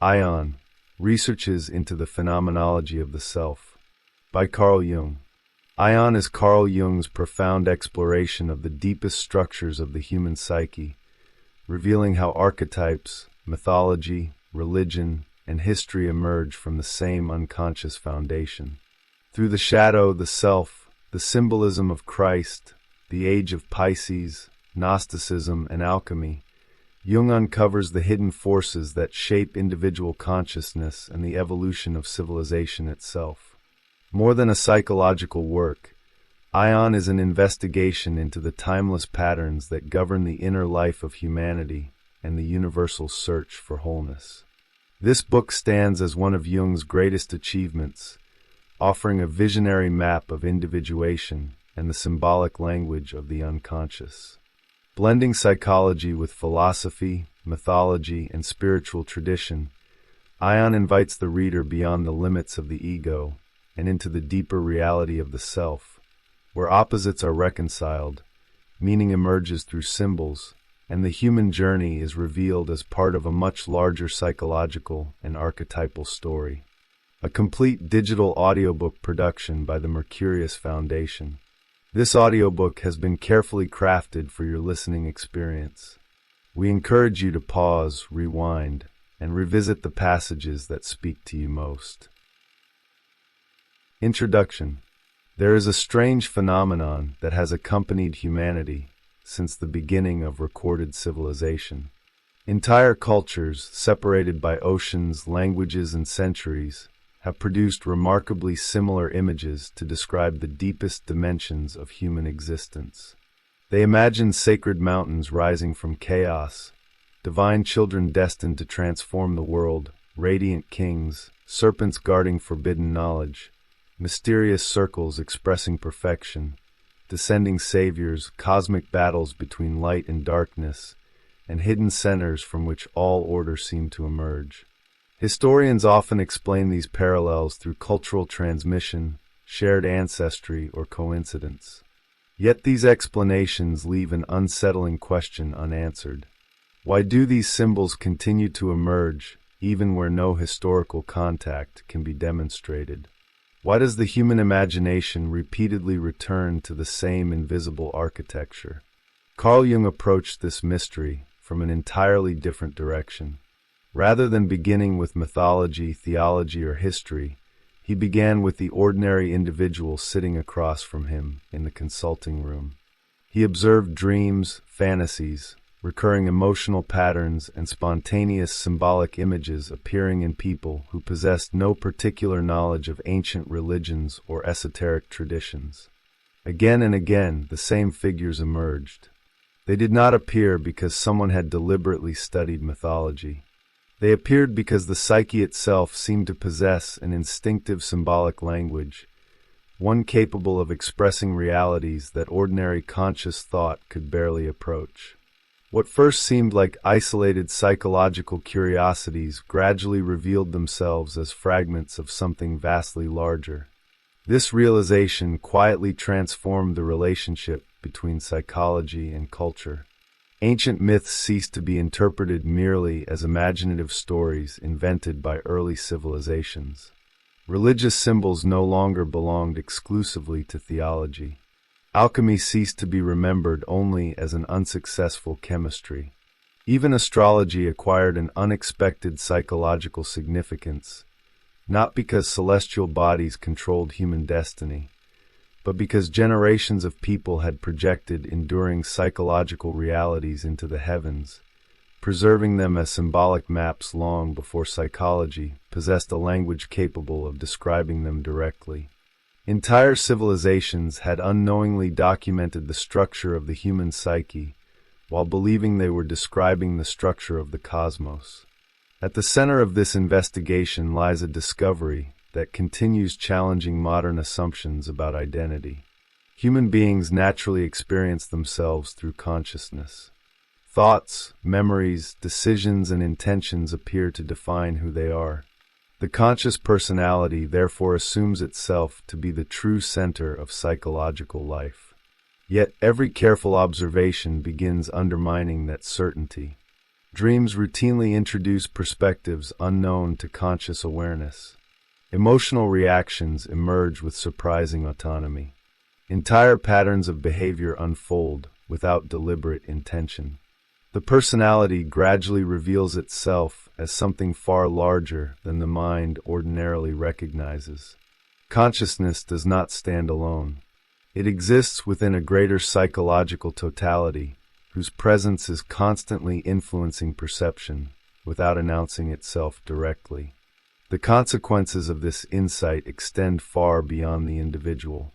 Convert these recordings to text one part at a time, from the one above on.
Aion, Researches into the Phenomenology of the Self, by Carl Jung. Aion is Carl Jung's profound exploration of the deepest structures of the human psyche, revealing how archetypes, mythology, religion, and history emerge from the same unconscious foundation. Through the shadow, the self, the symbolism of Christ, the Age of Pisces, Gnosticism, and Alchemy, Jung uncovers the hidden forces that shape individual consciousness and the evolution of civilization itself. More than a psychological work, Aion is an investigation into the timeless patterns that govern the inner life of humanity and the universal search for wholeness. This book stands as one of Jung's greatest achievements, offering a visionary map of individuation and the symbolic language of the unconscious. Blending psychology with philosophy, mythology, and spiritual tradition, Aion invites the reader beyond the limits of the ego and into the deeper reality of the self, where opposites are reconciled, meaning emerges through symbols, and the human journey is revealed as part of a much larger psychological and archetypal story. A complete digital audiobook production by the Mercurius Foundation. This audiobook has been carefully crafted for your listening experience. We encourage you to pause, rewind, and revisit the passages that speak to you most. Introduction. There is a strange phenomenon that has accompanied humanity since the beginning of recorded civilization. Entire cultures, separated by oceans, languages, and centuries, have produced remarkably similar images to describe the deepest dimensions of human existence. They imagine sacred mountains rising from chaos, divine children destined to transform the world, radiant kings, serpents guarding forbidden knowledge, mysterious circles expressing perfection, descending saviors, cosmic battles between light and darkness, and hidden centers from which all order seem to emerge. Historians often explain these parallels through cultural transmission, shared ancestry, or coincidence. Yet these explanations leave an unsettling question unanswered. Why do these symbols continue to emerge, even where no historical contact can be demonstrated? Why does the human imagination repeatedly return to the same invisible architecture? Carl Jung approached this mystery from an entirely different direction. Rather than beginning with mythology, theology, or history, he began with the ordinary individual sitting across from him in the consulting room. He observed dreams, fantasies, recurring emotional patterns, and spontaneous symbolic images appearing in people who possessed no particular knowledge of ancient religions or esoteric traditions. Again and again, the same figures emerged. They did not appear because someone had deliberately studied mythology. They appeared because the psyche itself seemed to possess an instinctive symbolic language, one capable of expressing realities that ordinary conscious thought could barely approach. What first seemed like isolated psychological curiosities gradually revealed themselves as fragments of something vastly larger. This realization quietly transformed the relationship between psychology and culture. Ancient myths ceased to be interpreted merely as imaginative stories invented by early civilizations. Religious symbols no longer belonged exclusively to theology. Alchemy ceased to be remembered only as an unsuccessful chemistry. Even astrology acquired an unexpected psychological significance, not because celestial bodies controlled human destiny, but because generations of people had projected enduring psychological realities into the heavens, preserving them as symbolic maps long before psychology possessed a language capable of describing them directly. Entire civilizations had unknowingly documented the structure of the human psyche, while believing they were describing the structure of the cosmos. At the center of this investigation lies a discovery that continues challenging modern assumptions about identity. Human beings naturally experience themselves through consciousness. Thoughts, memories, decisions, and intentions appear to define who they are. The conscious personality therefore assumes itself to be the true center of psychological life. Yet every careful observation begins undermining that certainty. Dreams routinely introduce perspectives unknown to conscious awareness. Emotional reactions emerge with surprising autonomy. Entire patterns of behavior unfold without deliberate intention. The personality gradually reveals itself as something far larger than the mind ordinarily recognizes. Consciousness does not stand alone. It exists within a greater psychological totality, whose presence is constantly influencing perception without announcing itself directly. The consequences of this insight extend far beyond the individual.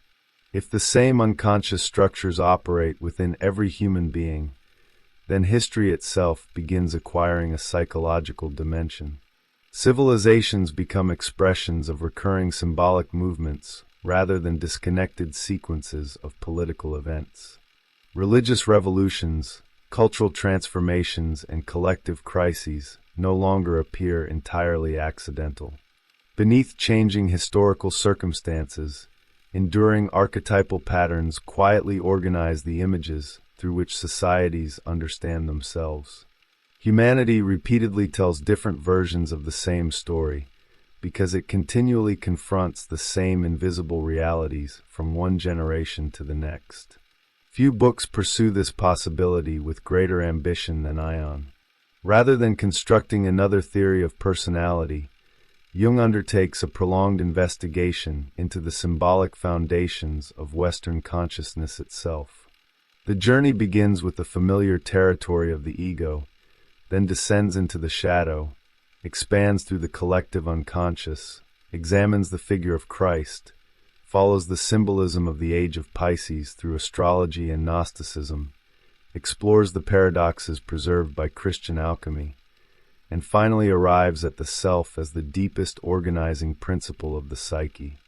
If the same unconscious structures operate within every human being, then history itself begins acquiring a psychological dimension. Civilizations become expressions of recurring symbolic movements rather than disconnected sequences of political events. Religious revolutions, cultural transformations, and collective crises no longer appear entirely accidental. Beneath changing historical circumstances, enduring archetypal patterns quietly organize the images through which societies understand themselves. Humanity repeatedly tells different versions of the same story because it continually confronts the same invisible realities from one generation to the next. Few books pursue this possibility with greater ambition than Aion. Rather than constructing another theory of personality, Jung undertakes a prolonged investigation into the symbolic foundations of Western consciousness itself. The journey begins with the familiar territory of the ego, then descends into the shadow, expands through the collective unconscious, examines the figure of Christ, follows the symbolism of the Age of Pisces through astrology and Gnosticism, explores the paradoxes preserved by Christian alchemy, and finally arrives at the self as the deepest organizing principle of the psyche.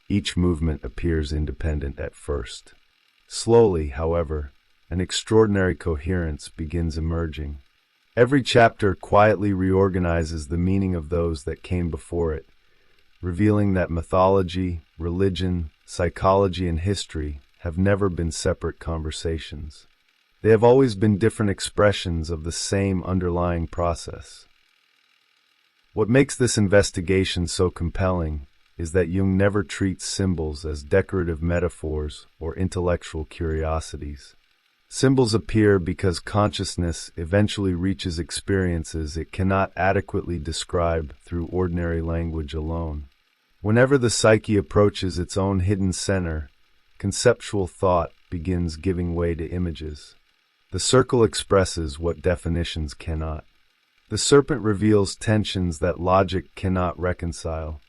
Each movement appears independent at first. Slowly, however, an extraordinary coherence begins emerging. Every chapter quietly reorganizes the meaning of those that came before it, revealing that mythology, religion, psychology, and history have never been separate conversations. They have always been different expressions of the same underlying process. What makes this investigation so compelling is that Jung never treats symbols as decorative metaphors or intellectual curiosities. Symbols appear because consciousness eventually reaches experiences it cannot adequately describe through ordinary language alone. Whenever the psyche approaches its own hidden center, conceptual thought begins giving way to images. The circle expresses what definitions cannot. The serpent reveals tensions that logic cannot reconcile.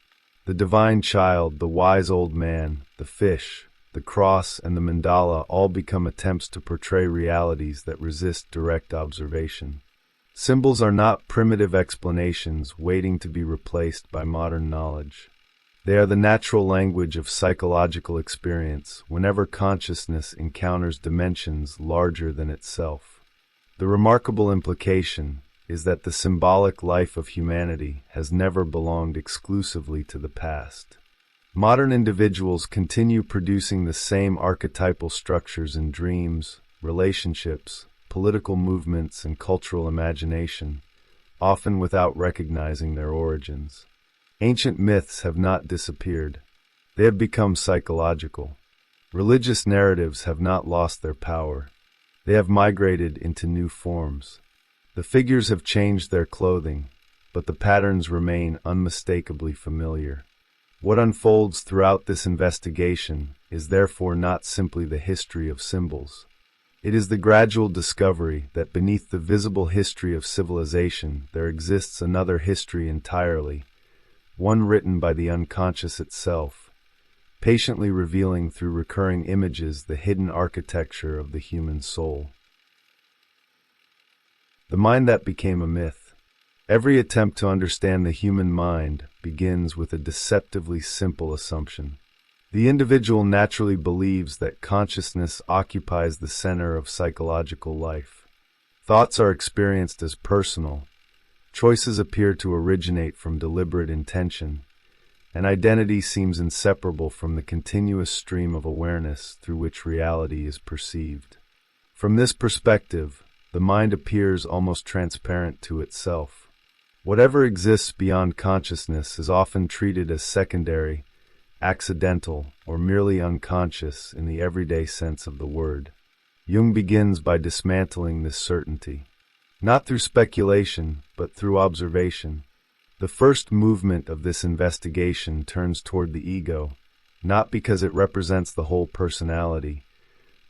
The divine child, the wise old man, the fish, the cross, and the mandala all become attempts to portray realities that resist direct observation. Symbols are not primitive explanations waiting to be replaced by modern knowledge. They are the natural language of psychological experience whenever consciousness encounters dimensions larger than itself. The remarkable implication is that the symbolic life of humanity has never belonged exclusively to the past. Modern individuals continue producing the same archetypal structures in dreams, relationships, political movements, and cultural imagination, often without recognizing their origins. Ancient myths have not disappeared. They have become psychological. Religious narratives have not lost their power. They have migrated into new forms. The figures have changed their clothing, but the patterns remain unmistakably familiar. What unfolds throughout this investigation is therefore not simply the history of symbols. It is the gradual discovery that beneath the visible history of civilization there exists another history entirely, one written by the unconscious itself, patiently revealing through recurring images the hidden architecture of the human soul. The mind that became a myth. Every attempt to understand the human mind begins with a deceptively simple assumption. The individual naturally believes that consciousness occupies the center of psychological life. Thoughts are experienced as personal. Choices appear to originate from deliberate intention, and identity seems inseparable from the continuous stream of awareness through which reality is perceived. From this perspective, the mind appears almost transparent to itself. Whatever exists beyond consciousness is often treated as secondary, accidental, or merely unconscious in the everyday sense of the word. Jung begins by dismantling this certainty. Not through speculation, but through observation. The first movement of this investigation turns toward the ego, not because it represents the whole personality,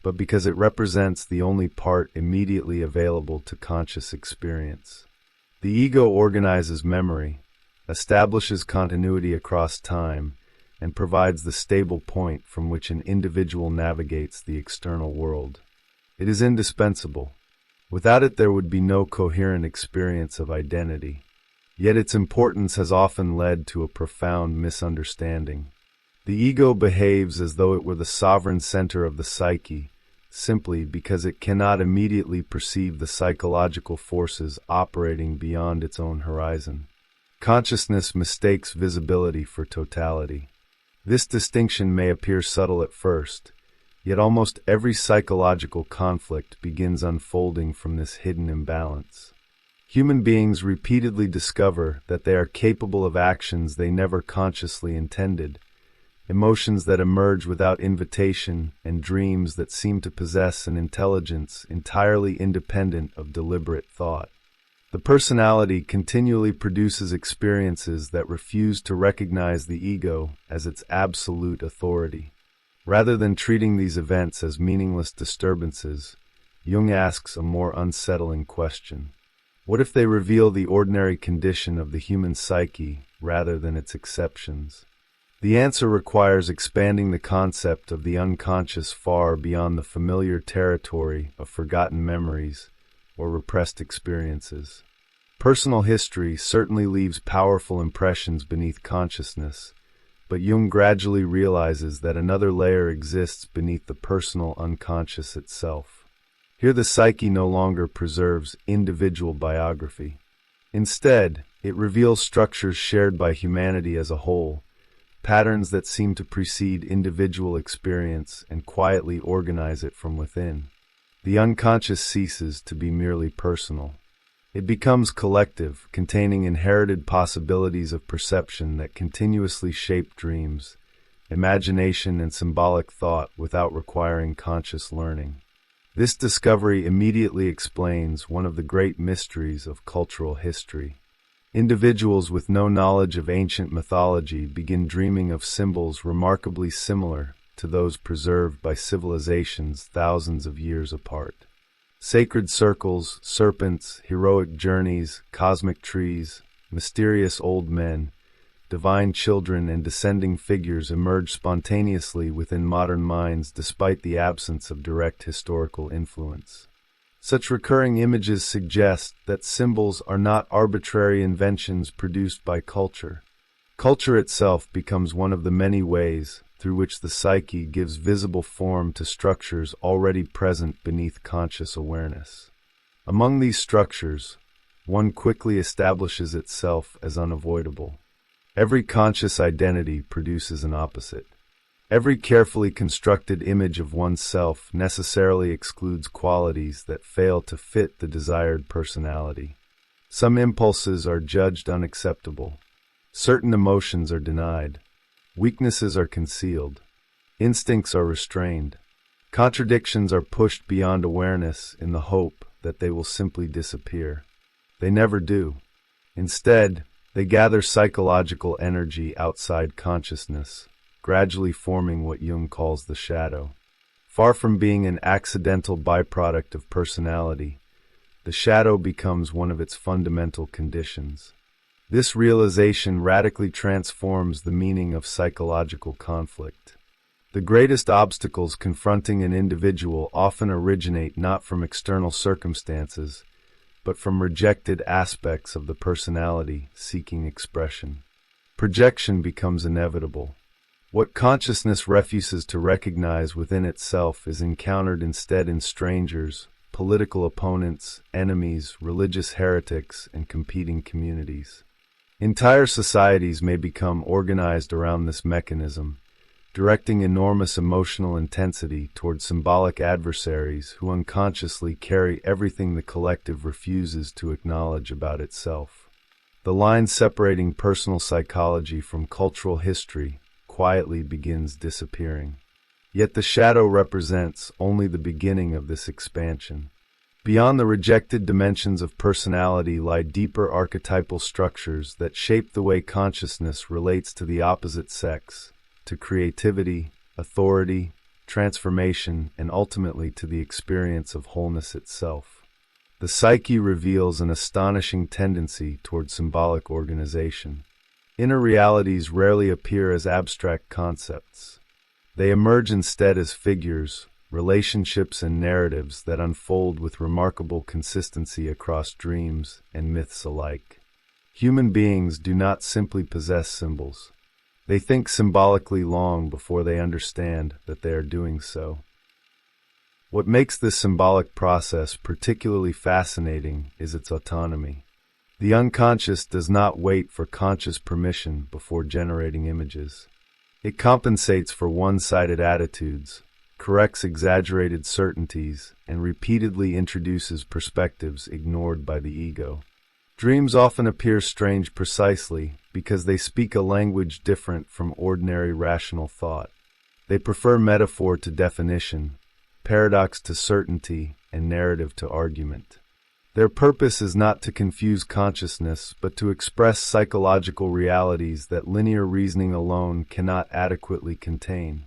but because it represents the only part immediately available to conscious experience. The ego organizes memory, establishes continuity across time, and provides the stable point from which an individual navigates the external world. It is indispensable. Without it, there would be no coherent experience of identity. Yet its importance has often led to a profound misunderstanding. The ego behaves as though it were the sovereign center of the psyche, simply because it cannot immediately perceive the psychological forces operating beyond its own horizon. Consciousness mistakes visibility for totality. This distinction may appear subtle at first, yet almost every psychological conflict begins unfolding from this hidden imbalance. Human beings repeatedly discover that they are capable of actions they never consciously intended, emotions that emerge without invitation, and dreams that seem to possess an intelligence entirely independent of deliberate thought. The personality continually produces experiences that refuse to recognize the ego as its absolute authority. Rather than treating these events as meaningless disturbances, Jung asks a more unsettling question. What if they reveal the ordinary condition of the human psyche rather than its exceptions? The answer requires expanding the concept of the unconscious far beyond the familiar territory of forgotten memories or repressed experiences. Personal history certainly leaves powerful impressions beneath consciousness, but Jung gradually realizes that another layer exists beneath the personal unconscious itself. Here the psyche no longer preserves individual biography. Instead, it reveals structures shared by humanity as a whole, patterns that seem to precede individual experience and quietly organize it from within. The unconscious ceases to be merely personal. It becomes collective, containing inherited possibilities of perception that continuously shape dreams, imagination, and symbolic thought without requiring conscious learning. This discovery immediately explains one of the great mysteries of cultural history. Individuals with no knowledge of ancient mythology begin dreaming of symbols remarkably similar to those preserved by civilizations thousands of years apart. Sacred circles, serpents, heroic journeys, cosmic trees, mysterious old men, divine children, and descending figures emerge spontaneously within modern minds despite the absence of direct historical influence. Such recurring images suggest that symbols are not arbitrary inventions produced by culture. Culture itself becomes one of the many ways through which the psyche gives visible form to structures already present beneath conscious awareness. Among these structures, one quickly establishes itself as unavoidable. Every conscious identity produces an opposite. Every carefully constructed image of oneself necessarily excludes qualities that fail to fit the desired personality. Some impulses are judged unacceptable. Certain emotions are denied. Weaknesses are concealed. Instincts are restrained. Contradictions are pushed beyond awareness in the hope that they will simply disappear. They never do. Instead, they gather psychological energy outside consciousness, gradually forming what Jung calls the shadow. Far from being an accidental byproduct of personality, the shadow becomes one of its fundamental conditions. This realization radically transforms the meaning of psychological conflict. The greatest obstacles confronting an individual often originate not from external circumstances, but from rejected aspects of the personality seeking expression. Projection becomes inevitable. What consciousness refuses to recognize within itself is encountered instead in strangers, political opponents, enemies, religious heretics, and competing communities. Entire societies may become organized around this mechanism, directing enormous emotional intensity toward symbolic adversaries who unconsciously carry everything the collective refuses to acknowledge about itself. The line separating personal psychology from cultural history quietly begins disappearing. Yet the shadow represents only the beginning of this expansion. Beyond the rejected dimensions of personality lie deeper archetypal structures that shape the way consciousness relates to the opposite sex, to creativity, authority, transformation, and ultimately to the experience of wholeness itself. The psyche reveals an astonishing tendency toward symbolic organization. Inner realities rarely appear as abstract concepts. They emerge instead as figures, relationships, and narratives that unfold with remarkable consistency across dreams and myths alike. Human beings do not simply possess symbols. They think symbolically long before they understand that they are doing so. What makes this symbolic process particularly fascinating is its autonomy. The unconscious does not wait for conscious permission before generating images. It compensates for one-sided attitudes, corrects exaggerated certainties, and repeatedly introduces perspectives ignored by the ego. Dreams often appear strange precisely because they speak a language different from ordinary rational thought. They prefer metaphor to definition, paradox to certainty, and narrative to argument. Their purpose is not to confuse consciousness, but to express psychological realities that linear reasoning alone cannot adequately contain.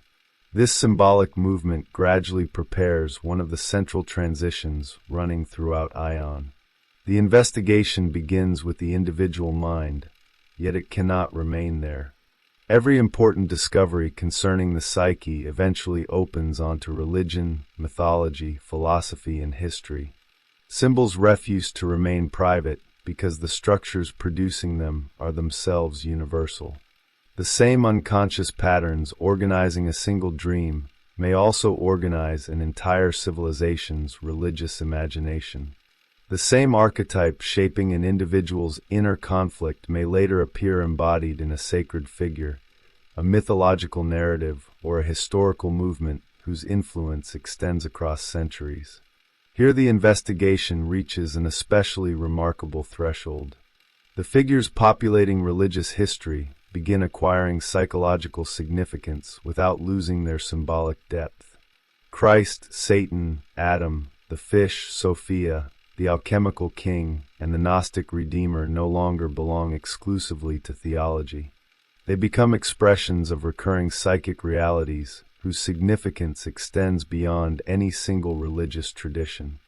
This symbolic movement gradually prepares one of the central transitions running throughout Aion. The investigation begins with the individual mind, yet it cannot remain there. Every important discovery concerning the psyche eventually opens onto religion, mythology, philosophy, and history. Symbols refuse to remain private because the structures producing them are themselves universal. The same unconscious patterns organizing a single dream may also organize an entire civilization's religious imagination. The same archetype shaping an individual's inner conflict may later appear embodied in a sacred figure, a mythological narrative, or a historical movement whose influence extends across centuries. Here the investigation reaches an especially remarkable threshold. The figures populating religious history begin acquiring psychological significance without losing their symbolic depth. Christ, Satan, Adam, the fish, Sophia, the alchemical king, and the Gnostic redeemer no longer belong exclusively to theology. They become expressions of recurring psychic realities whose significance extends beyond any single religious tradition.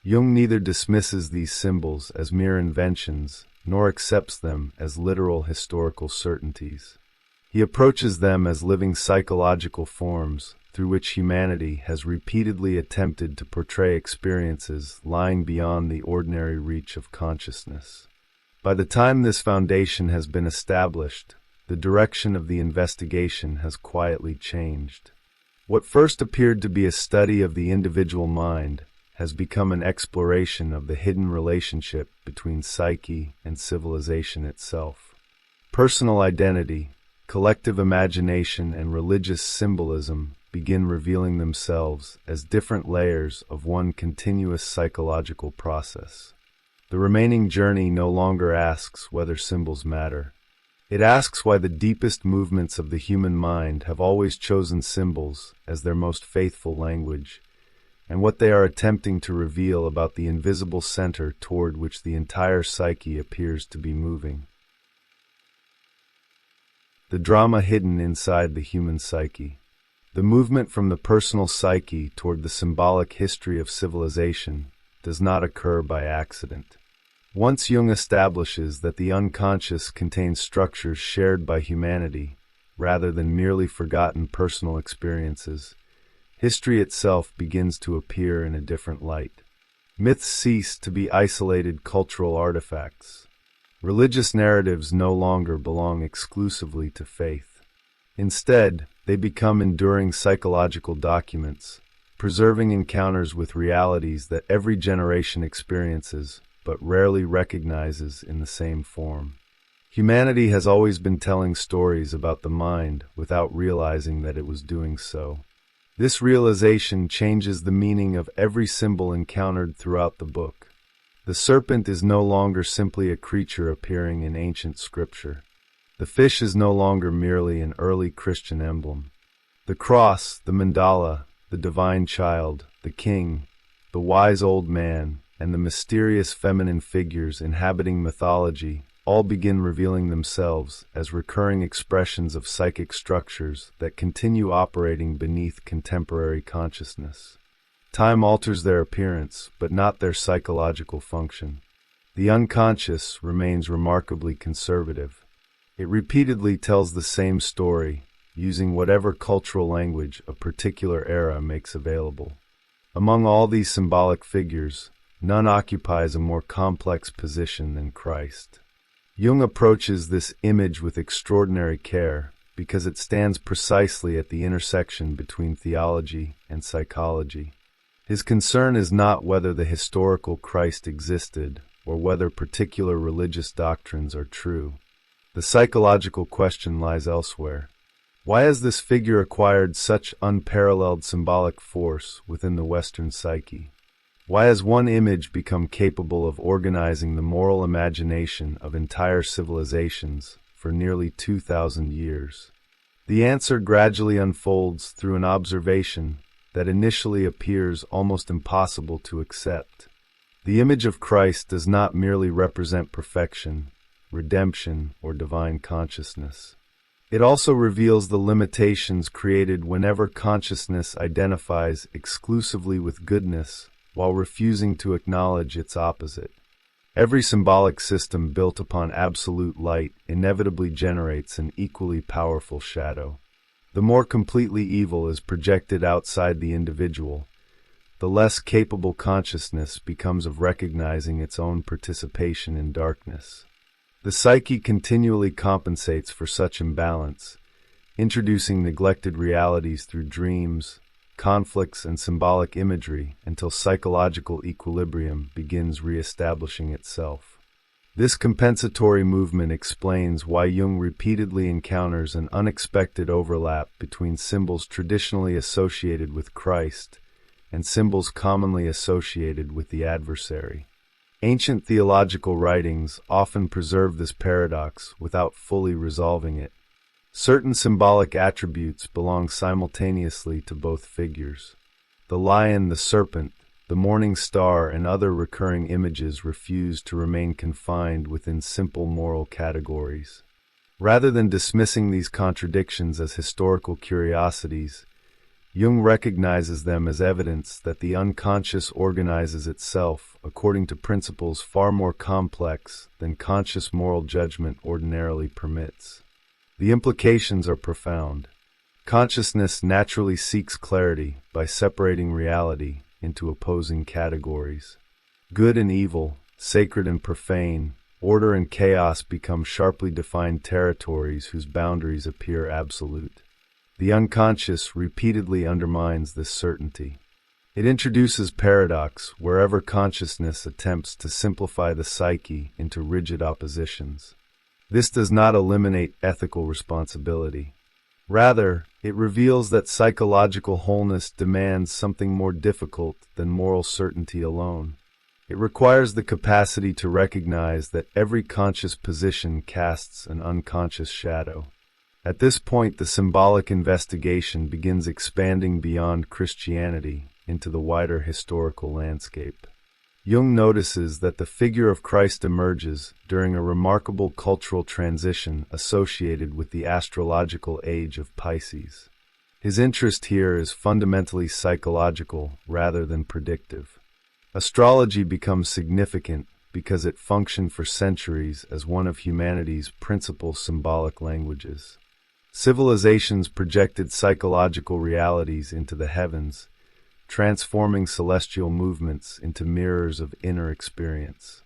Jung neither dismisses these symbols as mere inventions nor accepts them as literal historical certainties. He approaches them as living psychological forms through which humanity has repeatedly attempted to portray experiences lying beyond the ordinary reach of consciousness. By the time this foundation has been established, the direction of the investigation has quietly changed. What first appeared to be a study of the individual mind has become an exploration of the hidden relationship between psyche and civilization itself. Personal identity, collective imagination, and religious symbolism begin revealing themselves as different layers of one continuous psychological process. The remaining journey no longer asks whether symbols matter. It asks why the deepest movements of the human mind have always chosen symbols as their most faithful language, and what they are attempting to reveal about the invisible center toward which the entire psyche appears to be moving. The drama hidden inside the human psyche. The movement from the personal psyche toward the symbolic history of civilization does not occur by accident. Once Jung establishes that the unconscious contains structures shared by humanity, rather than merely forgotten personal experiences, history itself begins to appear in a different light. Myths cease to be isolated cultural artifacts. Religious narratives no longer belong exclusively to faith. Instead, they become enduring psychological documents, preserving encounters with realities that every generation experiences, but rarely recognizes in the same form. Humanity has always been telling stories about the mind without realizing that it was doing so. This realization changes the meaning of every symbol encountered throughout the book. The serpent is no longer simply a creature appearing in ancient scripture. The fish is no longer merely an early Christian emblem. The cross, the mandala, the divine child, the king, the wise old man, and the mysterious feminine figures inhabiting mythology all begin revealing themselves as recurring expressions of psychic structures that continue operating beneath contemporary consciousness. Time alters their appearance, but not their psychological function. The unconscious remains remarkably conservative. It repeatedly tells the same story, using whatever cultural language a particular era makes available. Among all these symbolic figures, none occupies a more complex position than Christ. Jung approaches this image with extraordinary care because it stands precisely at the intersection between theology and psychology. His concern is not whether the historical Christ existed or whether particular religious doctrines are true. The psychological question lies elsewhere. Why has this figure acquired such unparalleled symbolic force within the Western psyche? Why has one image become capable of organizing the moral imagination of entire civilizations for nearly 2,000 years? The answer gradually unfolds through an observation that initially appears almost impossible to accept. The image of Christ does not merely represent perfection, redemption, or divine consciousness. It also reveals the limitations created whenever consciousness identifies exclusively with goodness while refusing to acknowledge its opposite. Every symbolic system built upon absolute light inevitably generates an equally powerful shadow. The more completely evil is projected outside the individual, the less capable consciousness becomes of recognizing its own participation in darkness. The psyche continually compensates for such imbalance, introducing neglected realities through dreams, conflicts, and symbolic imagery until psychological equilibrium begins re-establishing itself. This compensatory movement explains why Jung repeatedly encounters an unexpected overlap between symbols traditionally associated with Christ and symbols commonly associated with the adversary. Ancient theological writings often preserve this paradox without fully resolving it. Certain symbolic attributes belong simultaneously to both figures. The lion, the serpent, the morning star, and other recurring images refuse to remain confined within simple moral categories. Rather than dismissing these contradictions as historical curiosities, Jung recognizes them as evidence that the unconscious organizes itself according to principles far more complex than conscious moral judgment ordinarily permits. The implications are profound. Consciousness naturally seeks clarity by separating reality into opposing categories. Good and evil, sacred and profane, order and chaos become sharply defined territories whose boundaries appear absolute. The unconscious repeatedly undermines this certainty. It introduces paradox wherever consciousness attempts to simplify the psyche into rigid oppositions. This does not eliminate ethical responsibility. Rather, it reveals that psychological wholeness demands something more difficult than moral certainty alone. It requires the capacity to recognize that every conscious position casts an unconscious shadow. At this point, the symbolic investigation begins expanding beyond Christianity into the wider historical landscape. Jung notices that the figure of Christ emerges during a remarkable cultural transition associated with the astrological age of Pisces. His interest here is fundamentally psychological rather than predictive. Astrology becomes significant because it functioned for centuries as one of humanity's principal symbolic languages. Civilizations projected psychological realities into the heavens, transforming celestial movements into mirrors of inner experience.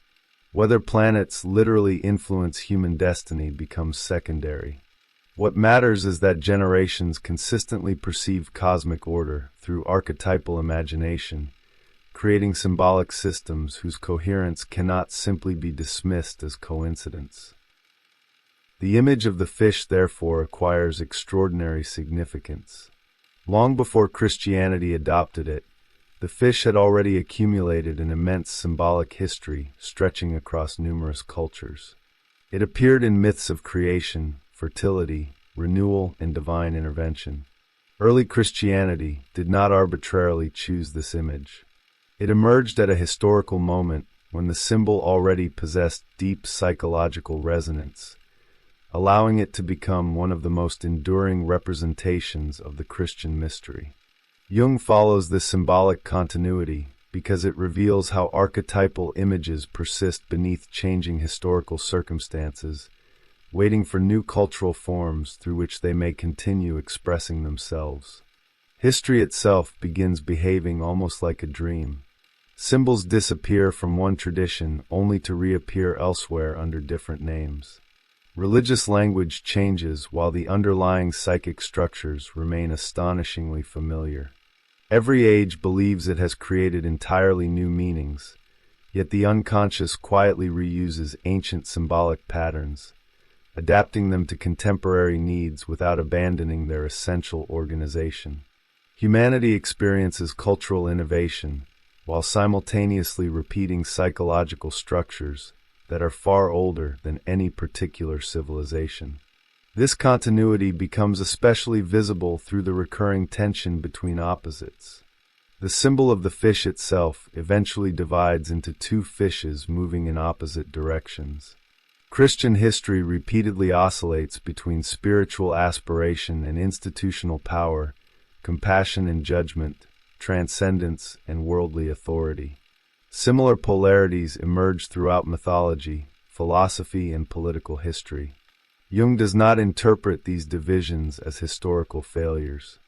Whether planets literally influence human destiny becomes secondary. What matters is that generations consistently perceive cosmic order through archetypal imagination, creating symbolic systems whose coherence cannot simply be dismissed as coincidence. The image of the fish, therefore, acquires extraordinary significance. Long before Christianity adopted it, the fish had already accumulated an immense symbolic history stretching across numerous cultures. It appeared in myths of creation, fertility, renewal, and divine intervention. Early Christianity did not arbitrarily choose this image. It emerged at a historical moment when the symbol already possessed deep psychological resonance, allowing it to become one of the most enduring representations of the Christian mystery. Jung follows this symbolic continuity because it reveals how archetypal images persist beneath changing historical circumstances, waiting for new cultural forms through which they may continue expressing themselves. History itself begins behaving almost like a dream. Symbols disappear from one tradition only to reappear elsewhere under different names. Religious language changes while the underlying psychic structures remain astonishingly familiar. Every age believes it has created entirely new meanings, yet the unconscious quietly reuses ancient symbolic patterns, adapting them to contemporary needs without abandoning their essential organization. Humanity experiences cultural innovation while simultaneously repeating psychological structures that are far older than any particular civilization. This continuity becomes especially visible through the recurring tension between opposites. The symbol of the fish itself eventually divides into two fishes moving in opposite directions. Christian history repeatedly oscillates between spiritual aspiration and institutional power, compassion and judgment, transcendence and worldly authority. Similar polarities emerge throughout mythology, philosophy, and political history. Jung does not interpret these divisions as historical failures.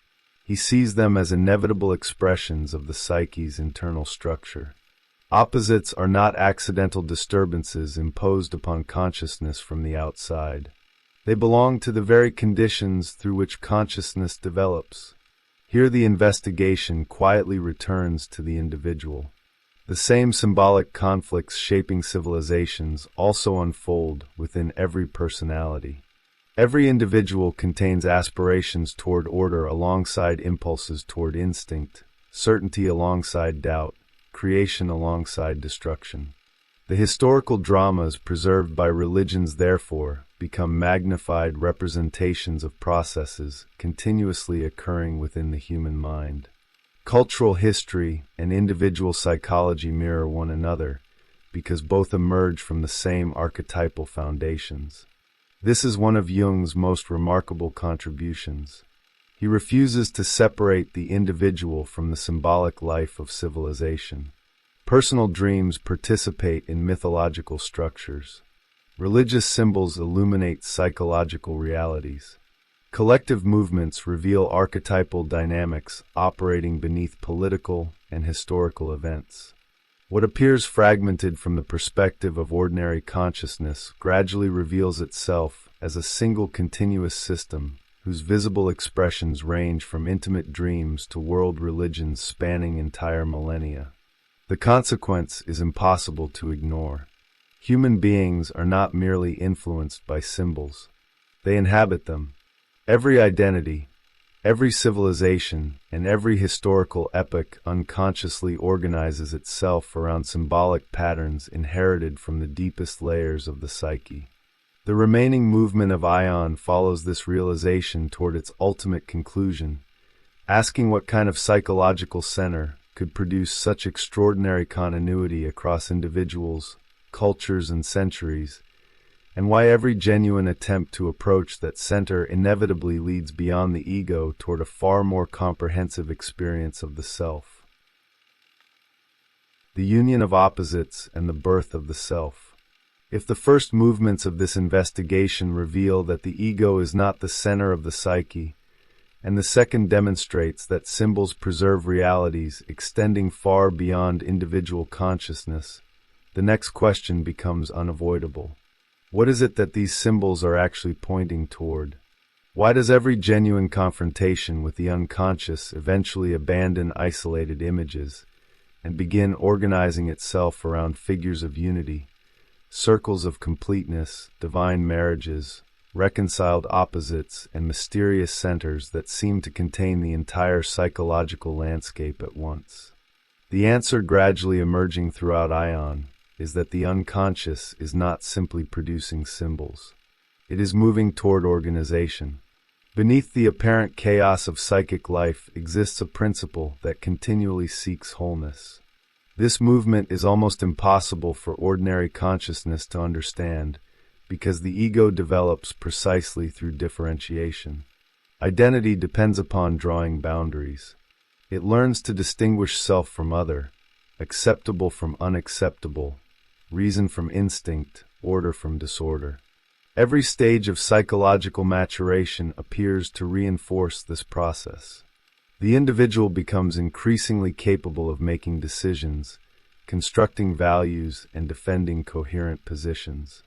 He sees them as inevitable expressions of the psyche's internal structure. Opposites are not accidental disturbances imposed upon consciousness from the outside. They belong to the very conditions through which consciousness develops. Here the investigation quietly returns to the individual. The same symbolic conflicts shaping civilizations also unfold within every personality. Every individual contains aspirations toward order alongside impulses toward instinct, certainty alongside doubt, creation alongside destruction. The historical dramas preserved by religions, therefore, become magnified representations of processes continuously occurring within the human mind. Cultural history and individual psychology mirror one another because both emerge from the same archetypal foundations. This is one of Jung's most remarkable contributions. He refuses to separate the individual from the symbolic life of civilization. Personal dreams participate in mythological structures. Religious symbols illuminate psychological realities. Collective movements reveal archetypal dynamics operating beneath political and historical events. What appears fragmented from the perspective of ordinary consciousness gradually reveals itself as a single continuous system whose visible expressions range from intimate dreams to world religions spanning entire millennia. The consequence is impossible to ignore. Human beings are not merely influenced by symbols. They inhabit them. Every identity, every civilization, and every historical epoch unconsciously organizes itself around symbolic patterns inherited from the deepest layers of the psyche. The remaining movement of Aion follows this realization toward its ultimate conclusion, asking what kind of psychological center could produce such extraordinary continuity across individuals, cultures, and centuries, and why every genuine attempt to approach that center inevitably leads beyond the ego toward a far more comprehensive experience of the self. The union of opposites and the birth of the self. If the first movements of this investigation reveal that the ego is not the center of the psyche, and the second demonstrates that symbols preserve realities extending far beyond individual consciousness, the next question becomes unavoidable. What is it that these symbols are actually pointing toward? Why does every genuine confrontation with the unconscious eventually abandon isolated images and begin organizing itself around figures of unity, circles of completeness, divine marriages, reconciled opposites, and mysterious centers that seem to contain the entire psychological landscape at once. The answer gradually emerging throughout Aion is that the unconscious is not simply producing symbols. It is moving toward organization. Beneath the apparent chaos of psychic life exists a principle that continually seeks wholeness. This movement is almost impossible for ordinary consciousness to understand because the ego develops precisely through differentiation. Identity depends upon drawing boundaries. It learns to distinguish self from other, acceptable from unacceptable, reason from instinct, order from disorder. Every stage of psychological maturation appears to reinforce this process. The individual becomes increasingly capable of making decisions, constructing values, and defending coherent positions.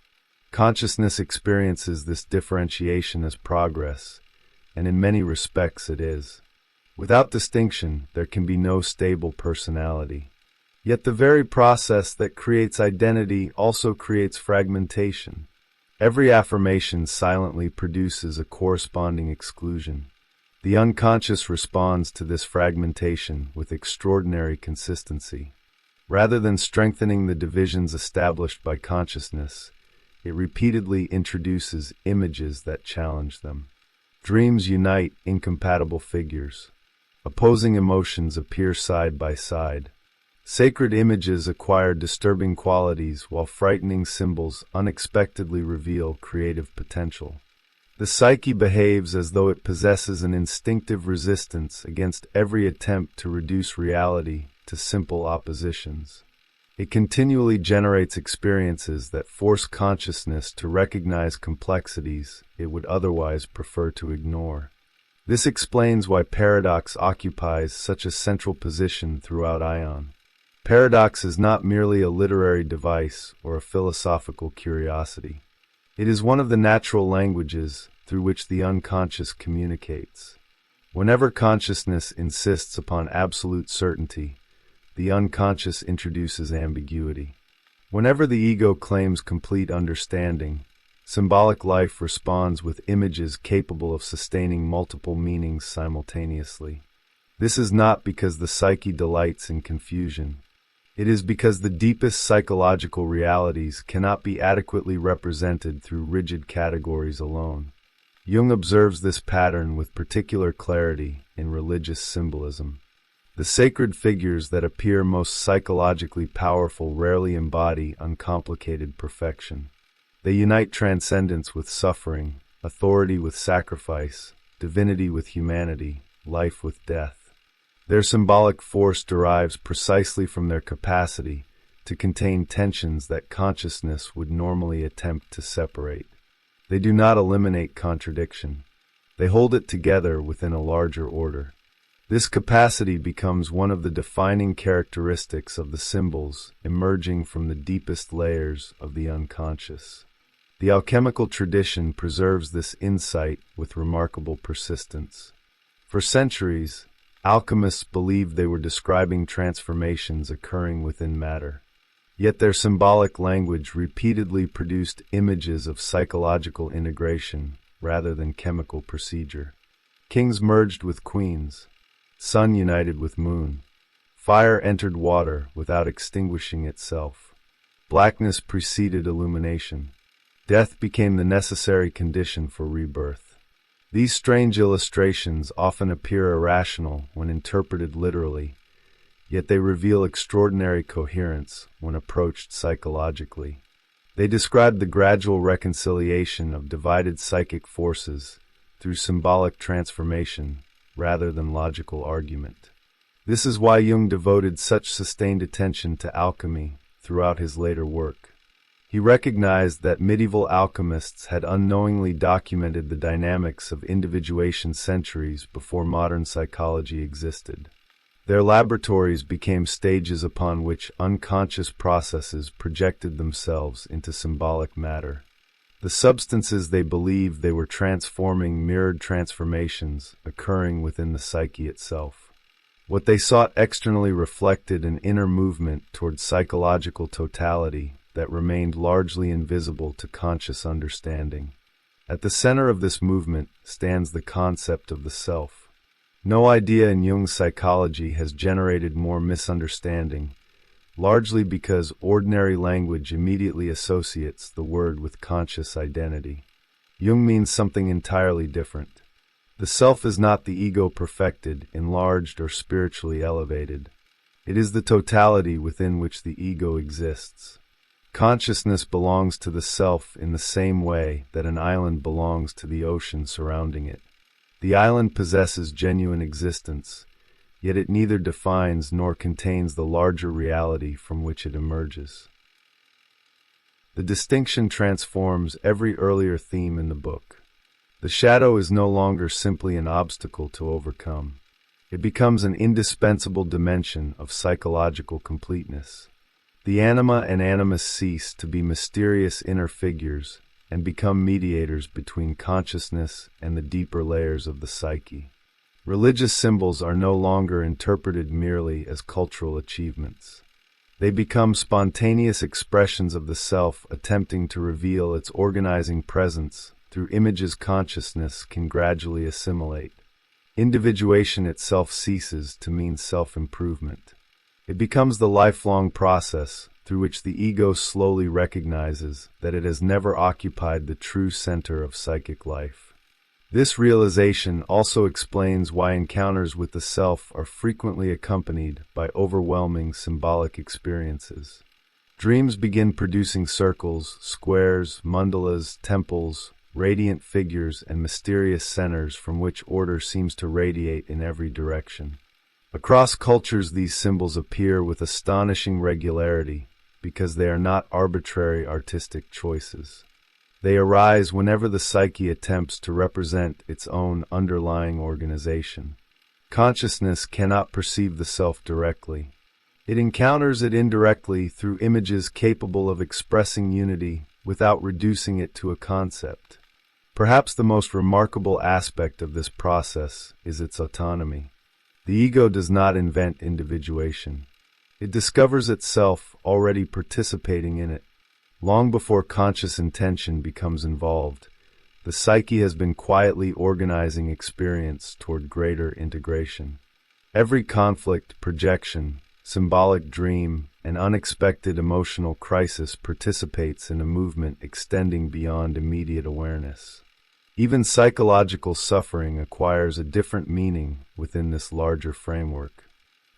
Consciousness experiences this differentiation as progress, and in many respects it is. Without distinction, there can be no stable personality. Yet the very process that creates identity also creates fragmentation. Every affirmation silently produces a corresponding exclusion. The unconscious responds to this fragmentation with extraordinary consistency. Rather than strengthening the divisions established by consciousness, it repeatedly introduces images that challenge them. Dreams unite incompatible figures. Opposing emotions appear side by side. Sacred images acquire disturbing qualities while frightening symbols unexpectedly reveal creative potential. The psyche behaves as though it possesses an instinctive resistance against every attempt to reduce reality to simple oppositions. It continually generates experiences that force consciousness to recognize complexities it would otherwise prefer to ignore. This explains why paradox occupies such a central position throughout Aion. Paradox is not merely a literary device or a philosophical curiosity. It is one of the natural languages through which the unconscious communicates. Whenever consciousness insists upon absolute certainty, the unconscious introduces ambiguity. Whenever the ego claims complete understanding, symbolic life responds with images capable of sustaining multiple meanings simultaneously. This is not because the psyche delights in confusion. It is because the deepest psychological realities cannot be adequately represented through rigid categories alone. Jung observes this pattern with particular clarity in religious symbolism. The sacred figures that appear most psychologically powerful rarely embody uncomplicated perfection. They unite transcendence with suffering, authority with sacrifice, divinity with humanity, life with death. Their symbolic force derives precisely from their capacity to contain tensions that consciousness would normally attempt to separate. They do not eliminate contradiction. They hold it together within a larger order. This capacity becomes one of the defining characteristics of the symbols emerging from the deepest layers of the unconscious. The alchemical tradition preserves this insight with remarkable persistence. For centuries, alchemists believed they were describing transformations occurring within matter. Yet their symbolic language repeatedly produced images of psychological integration rather than chemical procedure. Kings merged with queens. Sun united with moon. Fire entered water without extinguishing itself. Blackness preceded illumination. Death became the necessary condition for rebirth. These strange illustrations often appear irrational when interpreted literally, yet they reveal extraordinary coherence when approached psychologically. They describe the gradual reconciliation of divided psychic forces through symbolic transformation rather than logical argument. This is why Jung devoted such sustained attention to alchemy throughout his later work. He recognized that medieval alchemists had unknowingly documented the dynamics of individuation centuries before modern psychology existed. Their laboratories became stages upon which unconscious processes projected themselves into symbolic matter. The substances they believed they were transforming mirrored transformations occurring within the psyche itself. What they sought externally reflected an inner movement towards psychological totality that remained largely invisible to conscious understanding. At the center of this movement stands the concept of the self. No idea in Jung's psychology has generated more misunderstanding, largely because ordinary language immediately associates the word with conscious identity. Jung means something entirely different. The self is not the ego perfected, enlarged, or spiritually elevated. It is the totality within which the ego exists. Consciousness belongs to the self in the same way that an island belongs to the ocean surrounding it. The island possesses genuine existence, yet it neither defines nor contains the larger reality from which it emerges. The distinction transforms every earlier theme in the book. The shadow is no longer simply an obstacle to overcome. It becomes an indispensable dimension of psychological completeness. The anima and animus cease to be mysterious inner figures and become mediators between consciousness and the deeper layers of the psyche. Religious symbols are no longer interpreted merely as cultural achievements. They become spontaneous expressions of the self attempting to reveal its organizing presence through images consciousness can gradually assimilate. Individuation itself ceases to mean self-improvement. It becomes the lifelong process through which the ego slowly recognizes that it has never occupied the true center of psychic life. This realization also explains why encounters with the self are frequently accompanied by overwhelming symbolic experiences. Dreams begin producing circles, squares, mandalas, temples, radiant figures, and mysterious centers from which order seems to radiate in every direction. Across cultures, these symbols appear with astonishing regularity because they are not arbitrary artistic choices. They arise whenever the psyche attempts to represent its own underlying organization. Consciousness cannot perceive the self directly. It encounters it indirectly through images capable of expressing unity without reducing it to a concept. Perhaps the most remarkable aspect of this process is its autonomy. The ego does not invent individuation. It discovers itself already participating in it. Long before conscious intention becomes involved, the psyche has been quietly organizing experience toward greater integration. Every conflict, projection, symbolic dream, and unexpected emotional crisis participates in a movement extending beyond immediate awareness. Even psychological suffering acquires a different meaning within this larger framework.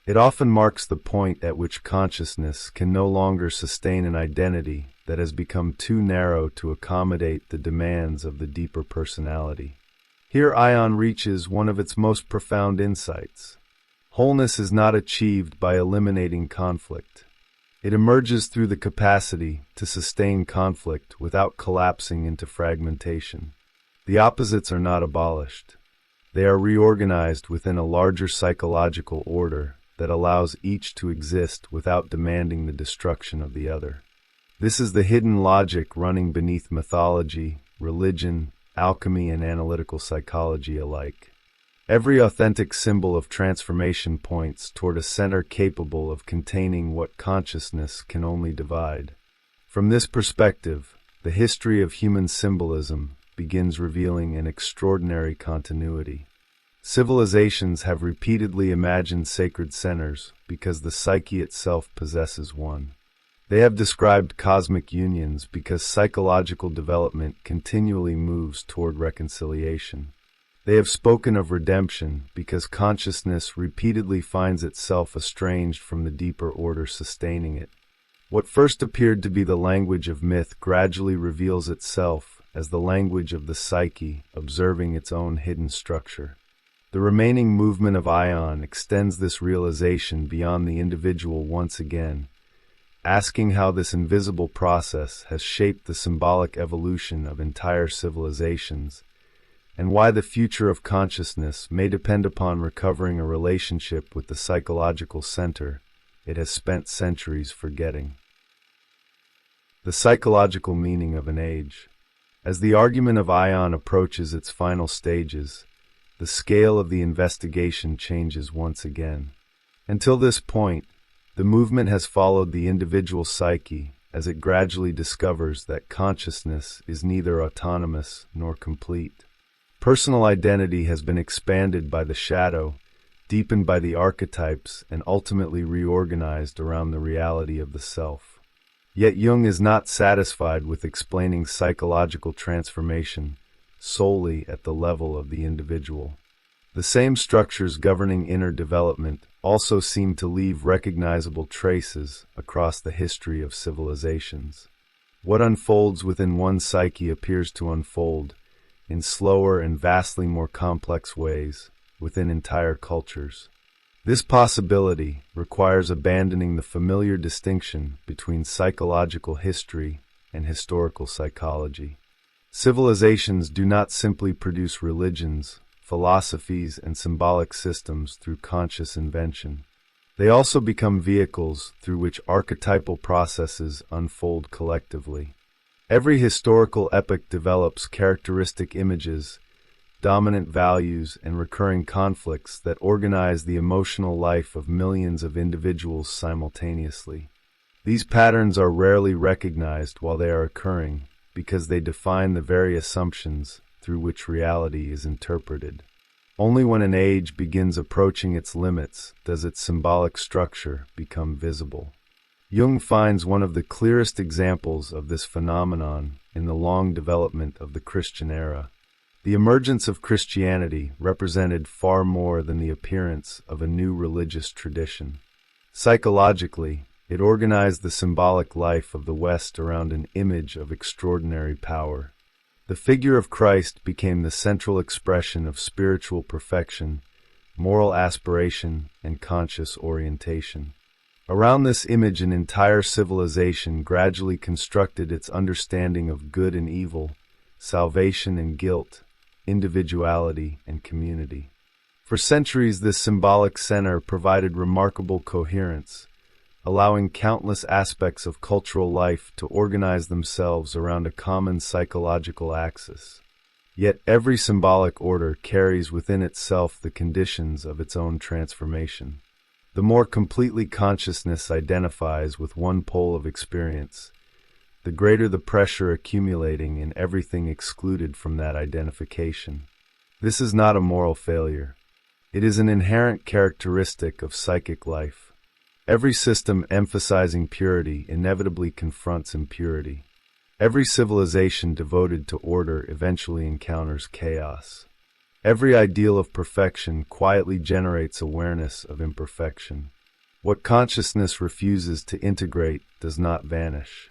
It often marks the point at which consciousness can no longer sustain an identity that has become too narrow to accommodate the demands of the deeper personality. Here Aion reaches one of its most profound insights. Wholeness is not achieved by eliminating conflict. It emerges through the capacity to sustain conflict without collapsing into fragmentation. The opposites are not abolished. They are reorganized within a larger psychological order that allows each to exist without demanding the destruction of the other. This is the hidden logic running beneath mythology, religion, alchemy, and analytical psychology alike. Every authentic symbol of transformation points toward a center capable of containing what consciousness can only divide. From this perspective, the history of human symbolism begins revealing an extraordinary continuity. Civilizations have repeatedly imagined sacred centers because the psyche itself possesses one. They have described cosmic unions because psychological development continually moves toward reconciliation. They have spoken of redemption because consciousness repeatedly finds itself estranged from the deeper order sustaining it. What first appeared to be the language of myth gradually reveals itself as the language of the psyche, observing its own hidden structure. The remaining movement of Aion extends this realization beyond the individual once again, asking how this invisible process has shaped the symbolic evolution of entire civilizations, and why the future of consciousness may depend upon recovering a relationship with the psychological center it has spent centuries forgetting. The psychological meaning of an age. As the argument of Aion approaches its final stages, the scale of the investigation changes once again. Until this point, the movement has followed the individual psyche as it gradually discovers that consciousness is neither autonomous nor complete. Personal identity has been expanded by the shadow, deepened by the archetypes, and ultimately reorganized around the reality of the self. Yet Jung is not satisfied with explaining psychological transformation solely at the level of the individual. The same structures governing inner development also seem to leave recognizable traces across the history of civilizations. What unfolds within one psyche appears to unfold in slower and vastly more complex ways within entire cultures. This possibility requires abandoning the familiar distinction between psychological history and historical psychology. Civilizations do not simply produce religions, philosophies, and symbolic systems through conscious invention. They also become vehicles through which archetypal processes unfold collectively. Every historical epoch develops characteristic images, dominant values, and recurring conflicts that organize the emotional life of millions of individuals simultaneously. These patterns are rarely recognized while they are occurring because they define the very assumptions through which reality is interpreted. Only when an age begins approaching its limits does its symbolic structure become visible. Jung finds one of the clearest examples of this phenomenon in the long development of the Christian era. The emergence of Christianity represented far more than the appearance of a new religious tradition. Psychologically, it organized the symbolic life of the West around an image of extraordinary power. The figure of Christ became the central expression of spiritual perfection, moral aspiration, and conscious orientation. Around this image, an entire civilization gradually constructed its understanding of good and evil, salvation and guilt, individuality and community. For centuries, this symbolic center provided remarkable coherence, allowing countless aspects of cultural life to organize themselves around a common psychological axis. Yet every symbolic order carries within itself the conditions of its own transformation. The more completely consciousness identifies with one pole of experience, the greater the pressure accumulating in everything excluded from that identification. This is not a moral failure. It is an inherent characteristic of psychic life. Every system emphasizing purity inevitably confronts impurity. Every civilization devoted to order eventually encounters chaos. Every ideal of perfection quietly generates awareness of imperfection. What consciousness refuses to integrate does not vanish.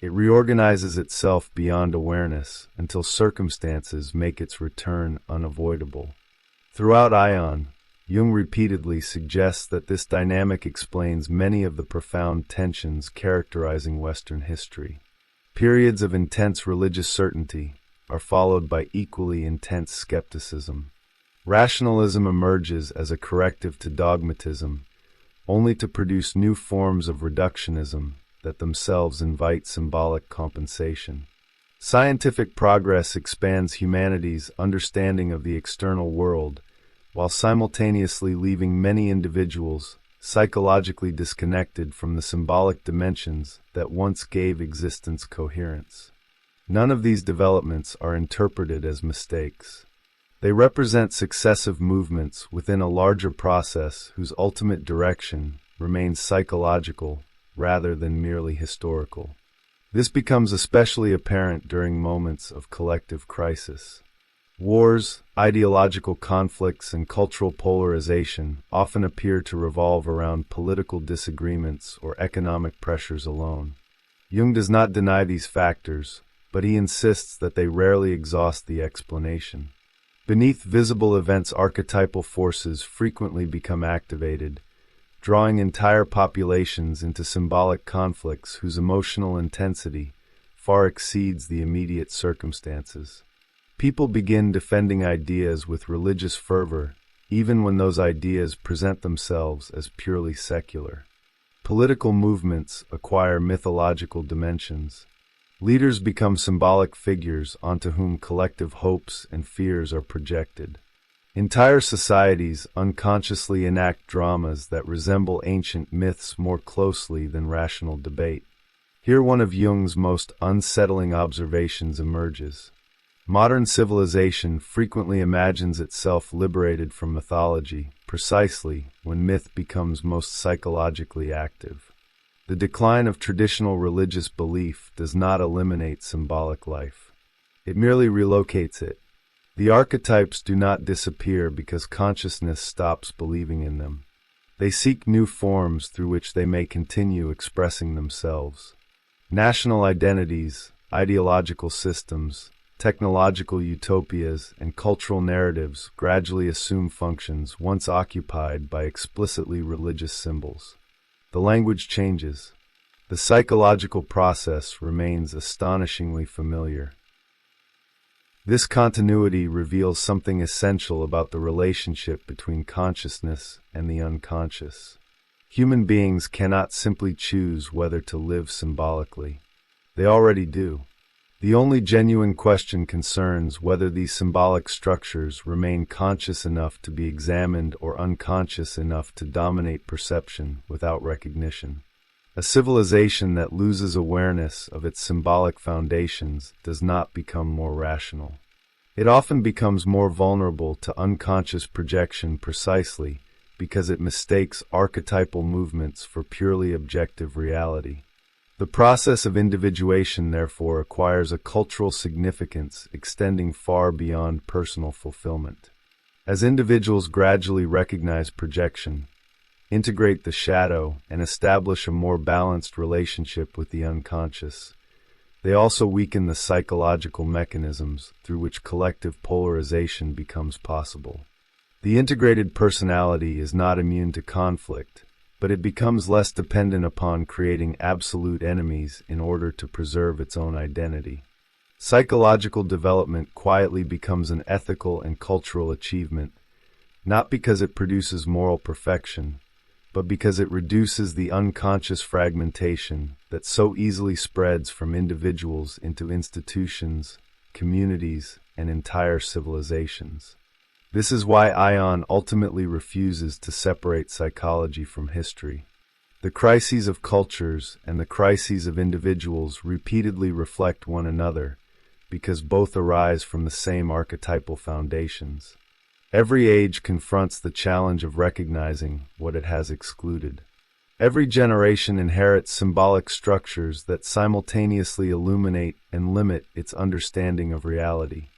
It reorganizes itself beyond awareness until circumstances make its return unavoidable. Throughout Aion, Jung repeatedly suggests that this dynamic explains many of the profound tensions characterizing Western history. Periods of intense religious certainty are followed by equally intense skepticism. Rationalism emerges as a corrective to dogmatism, only to produce new forms of reductionism that themselves invite symbolic compensation. Scientific progress expands humanity's understanding of the external world, while simultaneously leaving many individuals psychologically disconnected from the symbolic dimensions that once gave existence coherence. None of these developments are interpreted as mistakes. They represent successive movements within a larger process whose ultimate direction remains psychological rather than merely historical. This becomes especially apparent during moments of collective crisis. Wars, ideological conflicts, and cultural polarization often appear to revolve around political disagreements or economic pressures alone. Jung does not deny these factors, but he insists that they rarely exhaust the explanation. Beneath visible events, archetypal forces frequently become activated, drawing entire populations into symbolic conflicts whose emotional intensity far exceeds the immediate circumstances. People begin defending ideas with religious fervor, even when those ideas present themselves as purely secular. Political movements acquire mythological dimensions. Leaders become symbolic figures onto whom collective hopes and fears are projected. Entire societies unconsciously enact dramas that resemble ancient myths more closely than rational debate. Here one of Jung's most unsettling observations emerges. Modern civilization frequently imagines itself liberated from mythology, precisely when myth becomes most psychologically active. The decline of traditional religious belief does not eliminate symbolic life. It merely relocates it. The archetypes do not disappear because consciousness stops believing in them. They seek new forms through which they may continue expressing themselves. National identities, ideological systems, technological utopias, and cultural narratives gradually assume functions once occupied by explicitly religious symbols. The language changes. The psychological process remains astonishingly familiar. This continuity reveals something essential about the relationship between consciousness and the unconscious. Human beings cannot simply choose whether to live symbolically. They already do. The only genuine question concerns whether these symbolic structures remain conscious enough to be examined or unconscious enough to dominate perception without recognition. A civilization that loses awareness of its symbolic foundations does not become more rational. It often becomes more vulnerable to unconscious projection precisely because it mistakes archetypal movements for purely objective reality. The process of individuation, therefore, acquires a cultural significance extending far beyond personal fulfillment. As individuals gradually recognize projection, integrate the shadow, and establish a more balanced relationship with the unconscious, they also weaken the psychological mechanisms through which collective polarization becomes possible. The integrated personality is not immune to conflict, but it becomes less dependent upon creating absolute enemies in order to preserve its own identity. Psychological development quietly becomes an ethical and cultural achievement, not because it produces moral perfection, but because it reduces the unconscious fragmentation that so easily spreads from individuals into institutions, communities, and entire civilizations. This is why Aion ultimately refuses to separate psychology from history. The crises of cultures and the crises of individuals repeatedly reflect one another because both arise from the same archetypal foundations. Every age confronts the challenge of recognizing what it has excluded. Every generation inherits symbolic structures that simultaneously illuminate and limit its understanding of reality.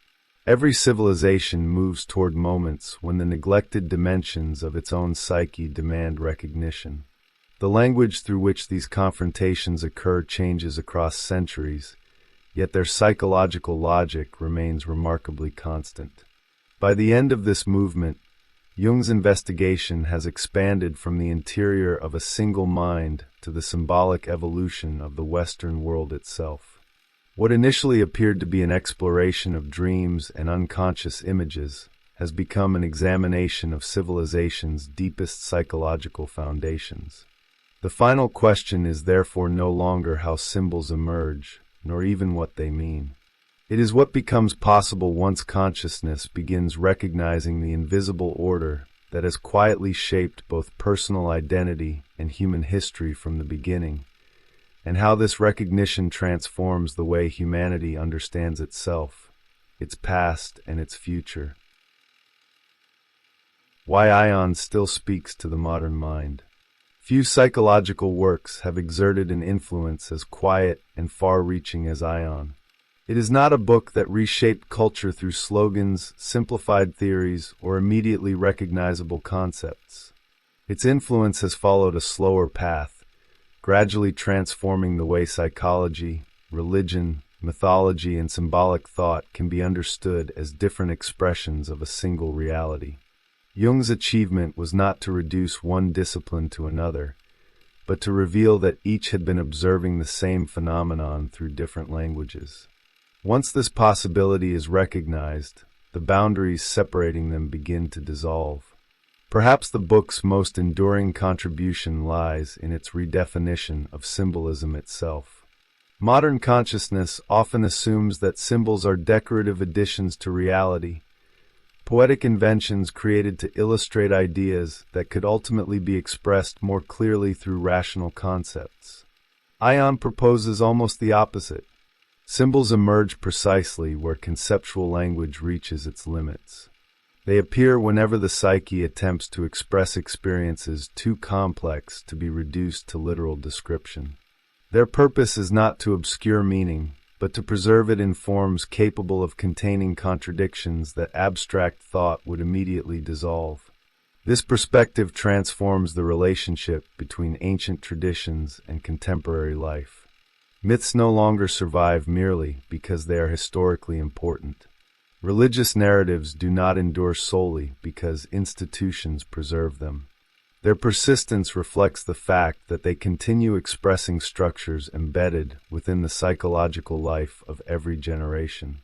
Every civilization moves toward moments when the neglected dimensions of its own psyche demand recognition. The language through which these confrontations occur changes across centuries, yet their psychological logic remains remarkably constant. By the end of this movement, Jung's investigation has expanded from the interior of a single mind to the symbolic evolution of the Western world itself. What initially appeared to be an exploration of dreams and unconscious images has become an examination of civilization's deepest psychological foundations. The final question is therefore no longer how symbols emerge, nor even what they mean. It is what becomes possible once consciousness begins recognizing the invisible order that has quietly shaped both personal identity and human history from the beginning, and how this recognition transforms the way humanity understands itself, its past, and its future. Why Aion still speaks to the modern mind. Few psychological works have exerted an influence as quiet and far-reaching as Aion. It is not a book that reshaped culture through slogans, simplified theories, or immediately recognizable concepts. Its influence has followed a slower path, gradually transforming the way psychology, religion, mythology, and symbolic thought can be understood as different expressions of a single reality. Jung's achievement was not to reduce one discipline to another, but to reveal that each had been observing the same phenomenon through different languages. Once this possibility is recognized, the boundaries separating them begin to dissolve. Perhaps the book's most enduring contribution lies in its redefinition of symbolism itself. Modern consciousness often assumes that symbols are decorative additions to reality, poetic inventions created to illustrate ideas that could ultimately be expressed more clearly through rational concepts. Aion proposes almost the opposite. Symbols emerge precisely where conceptual language reaches its limits. They appear whenever the psyche attempts to express experiences too complex to be reduced to literal description. Their purpose is not to obscure meaning, but to preserve it in forms capable of containing contradictions that abstract thought would immediately dissolve. This perspective transforms the relationship between ancient traditions and contemporary life. Myths no longer survive merely because they are historically important. Religious narratives do not endure solely because institutions preserve them. Their persistence reflects the fact that they continue expressing structures embedded within the psychological life of every generation.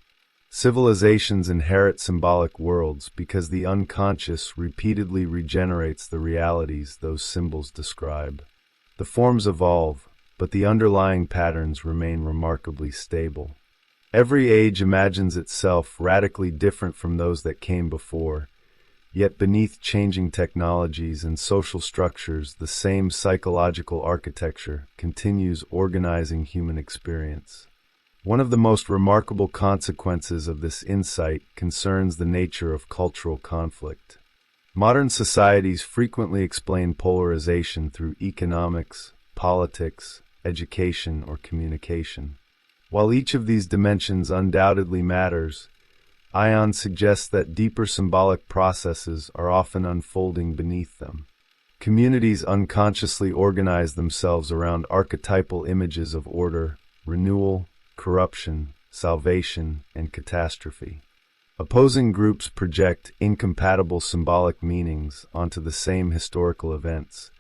Civilizations inherit symbolic worlds because the unconscious repeatedly regenerates the realities those symbols describe. The forms evolve, but the underlying patterns remain remarkably stable. Every age imagines itself radically different from those that came before, yet beneath changing technologies and social structures, the same psychological architecture continues organizing human experience. One of the most remarkable consequences of this insight concerns the nature of cultural conflict. Modern societies frequently explain polarization through economics, politics, education, or communication. While each of these dimensions undoubtedly matters, Aion suggests that deeper symbolic processes are often unfolding beneath them. Communities unconsciously organize themselves around archetypal images of order, renewal, corruption, salvation, and catastrophe. Opposing groups project incompatible symbolic meanings onto the same historical events,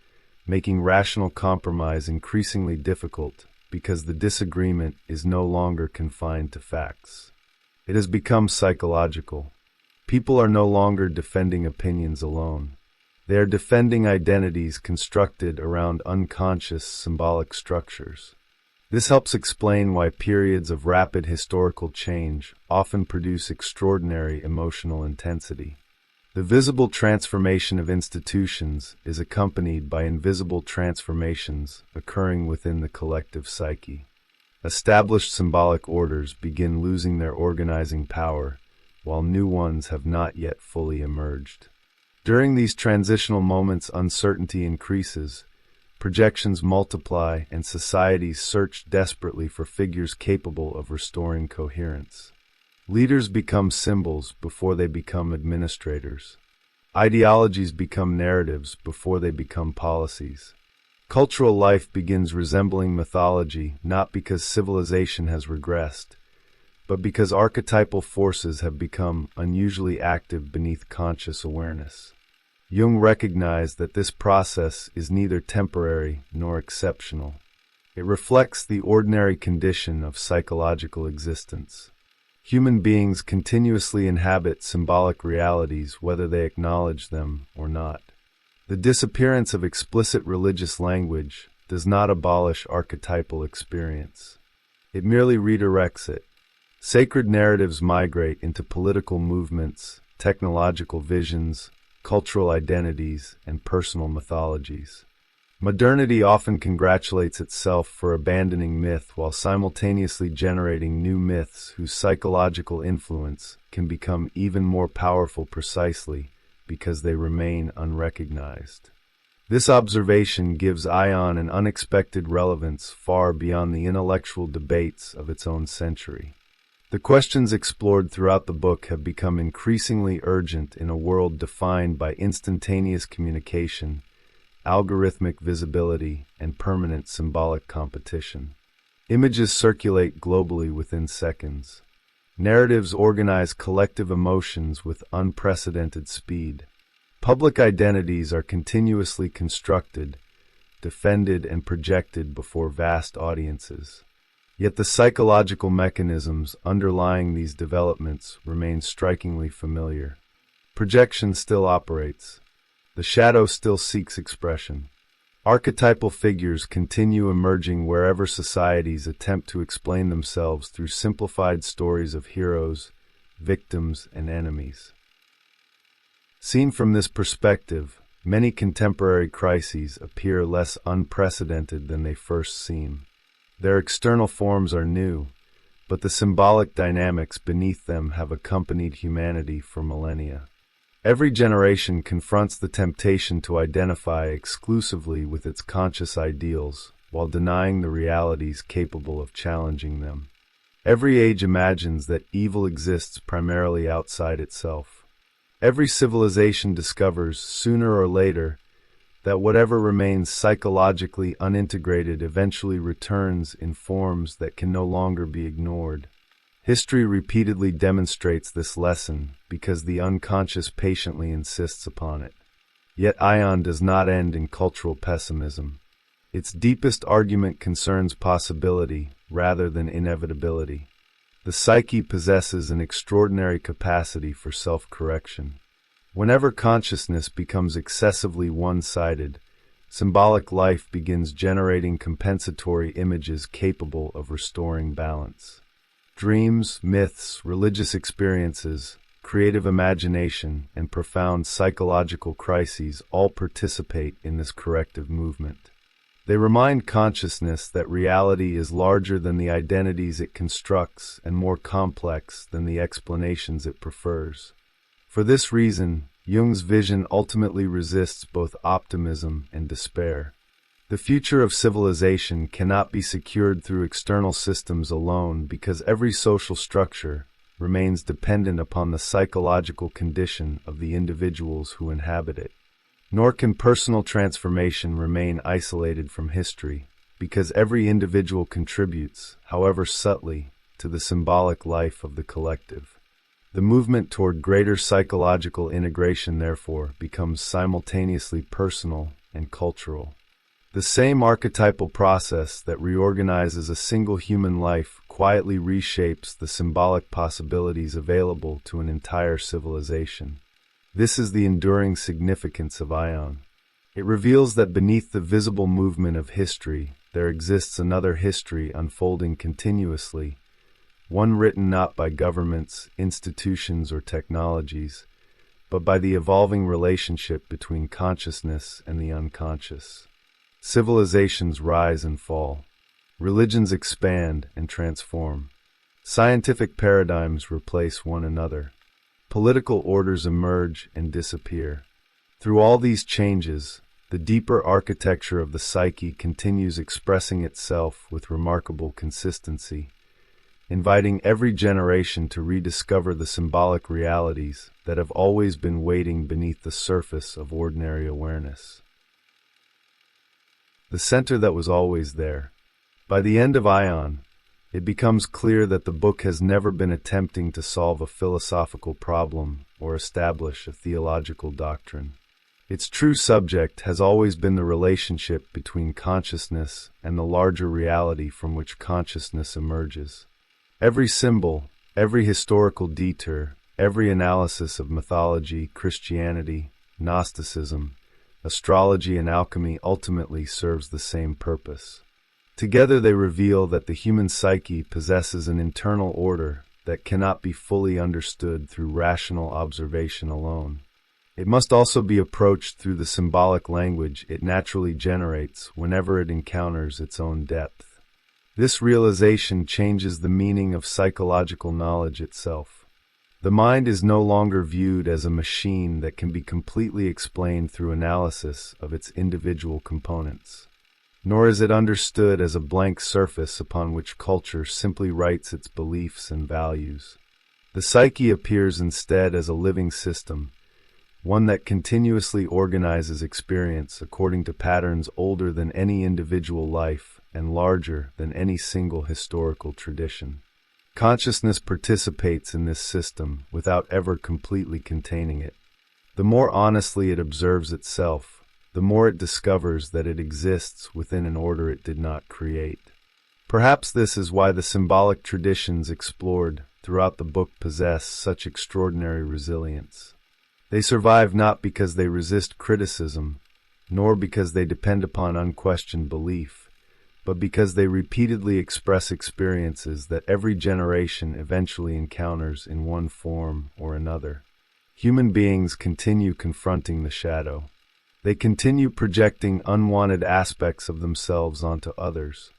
making rational compromise increasingly difficult because the disagreement is no longer confined to facts. It has become psychological. People are no longer defending opinions alone. They are defending identities constructed around unconscious symbolic structures. This helps explain why periods of rapid historical change often produce extraordinary emotional intensity. The visible transformation of institutions is accompanied by invisible transformations occurring within the collective psyche. Established symbolic orders begin losing their organizing power, while new ones have not yet fully emerged. During these transitional moments, uncertainty increases, projections multiply, and societies search desperately for figures capable of restoring coherence. Leaders become symbols before they become administrators. Ideologies become narratives before they become policies. Cultural life begins resembling mythology not because civilization has regressed, but because archetypal forces have become unusually active beneath conscious awareness. Jung recognized that this process is neither temporary nor exceptional. It reflects the ordinary condition of psychological existence. Human beings continuously inhabit symbolic realities whether they acknowledge them or not. The disappearance of explicit religious language does not abolish archetypal experience. It merely redirects it. Sacred narratives migrate into political movements, technological visions, cultural identities, and personal mythologies. Modernity often congratulates itself for abandoning myth while simultaneously generating new myths whose psychological influence can become even more powerful precisely because they remain unrecognized. This observation gives Aion an unexpected relevance far beyond the intellectual debates of its own century. The questions explored throughout the book have become increasingly urgent in a world defined by instantaneous communication, algorithmic visibility, and permanent symbolic competition. Images circulate globally within seconds. Narratives organize collective emotions with unprecedented speed. Public identities are continuously constructed, defended, and projected before vast audiences. Yet the psychological mechanisms underlying these developments remain strikingly familiar. Projection still operates. The shadow still seeks expression. Archetypal figures continue emerging wherever societies attempt to explain themselves through simplified stories of heroes, victims, and enemies. Seen from this perspective, many contemporary crises appear less unprecedented than they first seem. Their external forms are new, but the symbolic dynamics beneath them have accompanied humanity for millennia. Every generation confronts the temptation to identify exclusively with its conscious ideals, while denying the realities capable of challenging them. Every age imagines that evil exists primarily outside itself. Every civilization discovers, sooner or later, that whatever remains psychologically unintegrated eventually returns in forms that can no longer be ignored. History repeatedly demonstrates this lesson because the unconscious patiently insists upon it. Yet Aion does not end in cultural pessimism. Its deepest argument concerns possibility rather than inevitability. The psyche possesses an extraordinary capacity for self-correction. Whenever consciousness becomes excessively one-sided, symbolic life begins generating compensatory images capable of restoring balance. Dreams, myths, religious experiences, creative imagination, and profound psychological crises all participate in this corrective movement. They remind consciousness that reality is larger than the identities it constructs and more complex than the explanations it prefers. For this reason, Jung's vision ultimately resists both optimism and despair. The future of civilization cannot be secured through external systems alone because every social structure remains dependent upon the psychological condition of the individuals who inhabit it. Nor can personal transformation remain isolated from history, because every individual contributes, however subtly, to the symbolic life of the collective. The movement toward greater psychological integration, therefore, becomes simultaneously personal and cultural. The same archetypal process that reorganizes a single human life quietly reshapes the symbolic possibilities available to an entire civilization. This is the enduring significance of Aion. It reveals that beneath the visible movement of history, there exists another history unfolding continuously, one written not by governments, institutions, or technologies, but by the evolving relationship between consciousness and the unconscious. Civilizations rise and fall. Religions expand and transform. Scientific paradigms replace one another. Political orders emerge and disappear. Through all these changes, the deeper architecture of the psyche continues expressing itself with remarkable consistency, inviting every generation to rediscover the symbolic realities that have always been waiting beneath the surface of ordinary awareness. The center that was always there. By the end of Aion, it becomes clear that the book has never been attempting to solve a philosophical problem or establish a theological doctrine. Its true subject has always been the relationship between consciousness and the larger reality from which consciousness emerges. Every symbol, every historical detour, every analysis of mythology, Christianity, Gnosticism, astrology, and alchemy ultimately serves the same purpose. Together they reveal that the human psyche possesses an internal order that cannot be fully understood through rational observation alone. It must also be approached through the symbolic language it naturally generates whenever it encounters its own depth. This realization changes the meaning of psychological knowledge itself. The mind is no longer viewed as a machine that can be completely explained through analysis of its individual components. Nor is it understood as a blank surface upon which culture simply writes its beliefs and values. The psyche appears instead as a living system, one that continuously organizes experience according to patterns older than any individual life and larger than any single historical tradition. Consciousness participates in this system without ever completely containing it. The more honestly it observes itself, the more it discovers that it exists within an order it did not create. Perhaps this is why the symbolic traditions explored throughout the book possess such extraordinary resilience. They survive not because they resist criticism, nor because they depend upon unquestioned belief, but because they repeatedly express experiences that every generation eventually encounters in one form or another. Human beings continue confronting the shadow. They continue projecting unwanted aspects of themselves onto others.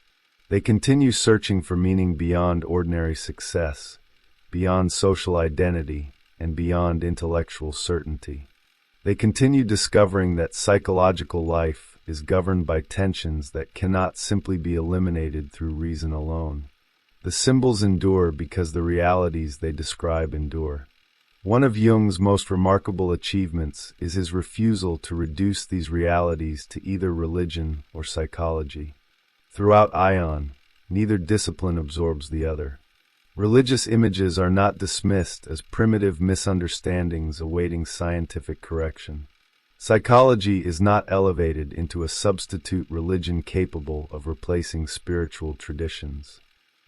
They continue searching for meaning beyond ordinary success, beyond social identity, and beyond intellectual certainty. They continue discovering that psychological life is governed by tensions that cannot simply be eliminated through reason alone. The symbols endure because the realities they describe endure. One of Jung's most remarkable achievements is his refusal to reduce these realities to either religion or psychology. Throughout Aion, neither discipline absorbs the other. Religious images are not dismissed as primitive misunderstandings awaiting scientific correction. Psychology is not elevated into a substitute religion capable of replacing spiritual traditions.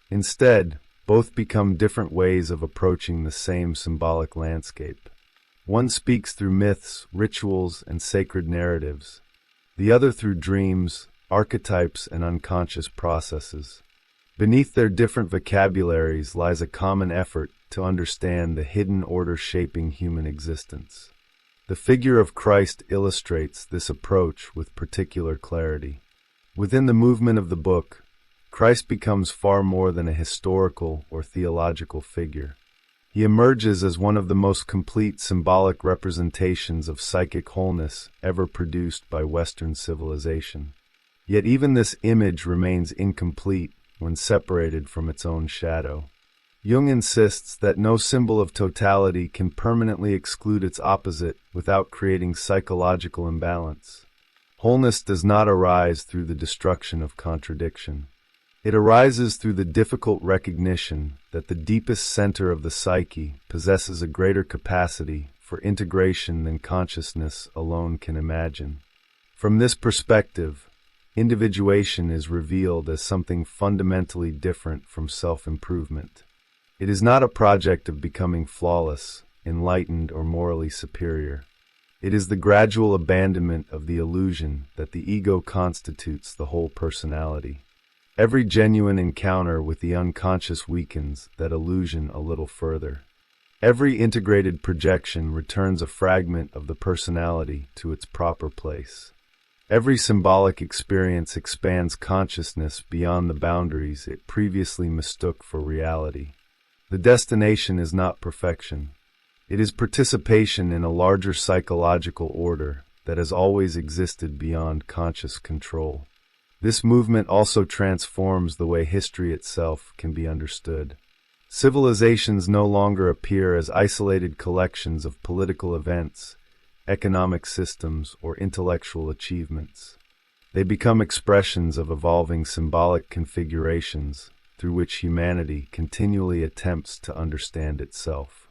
Instead, both become different ways of approaching the same symbolic landscape. One speaks through myths, rituals, and sacred narratives. The other through dreams, archetypes, and unconscious processes. Beneath their different vocabularies lies a common effort to understand the hidden order shaping human existence. The figure of Christ illustrates this approach with particular clarity. Within the movement of the book, Christ becomes far more than a historical or theological figure. He emerges as one of the most complete symbolic representations of psychic wholeness ever produced by Western civilization. Yet even this image remains incomplete when separated from its own shadow. Jung insists that no symbol of totality can permanently exclude its opposite without creating psychological imbalance. Wholeness does not arise through the destruction of contradiction. It arises through the difficult recognition that the deepest center of the psyche possesses a greater capacity for integration than consciousness alone can imagine. From this perspective, individuation is revealed as something fundamentally different from self-improvement. It is not a project of becoming flawless, enlightened, or morally superior. It is the gradual abandonment of the illusion that the ego constitutes the whole personality. Every genuine encounter with the unconscious weakens that illusion a little further. Every integrated projection returns a fragment of the personality to its proper place. Every symbolic experience expands consciousness beyond the boundaries it previously mistook for reality. The destination is not perfection. It is participation in a larger psychological order that has always existed beyond conscious control. This movement also transforms the way history itself can be understood. Civilizations no longer appear as isolated collections of political events, economic systems, or intellectual achievements. They become expressions of evolving symbolic configurations through which humanity continually attempts to understand itself.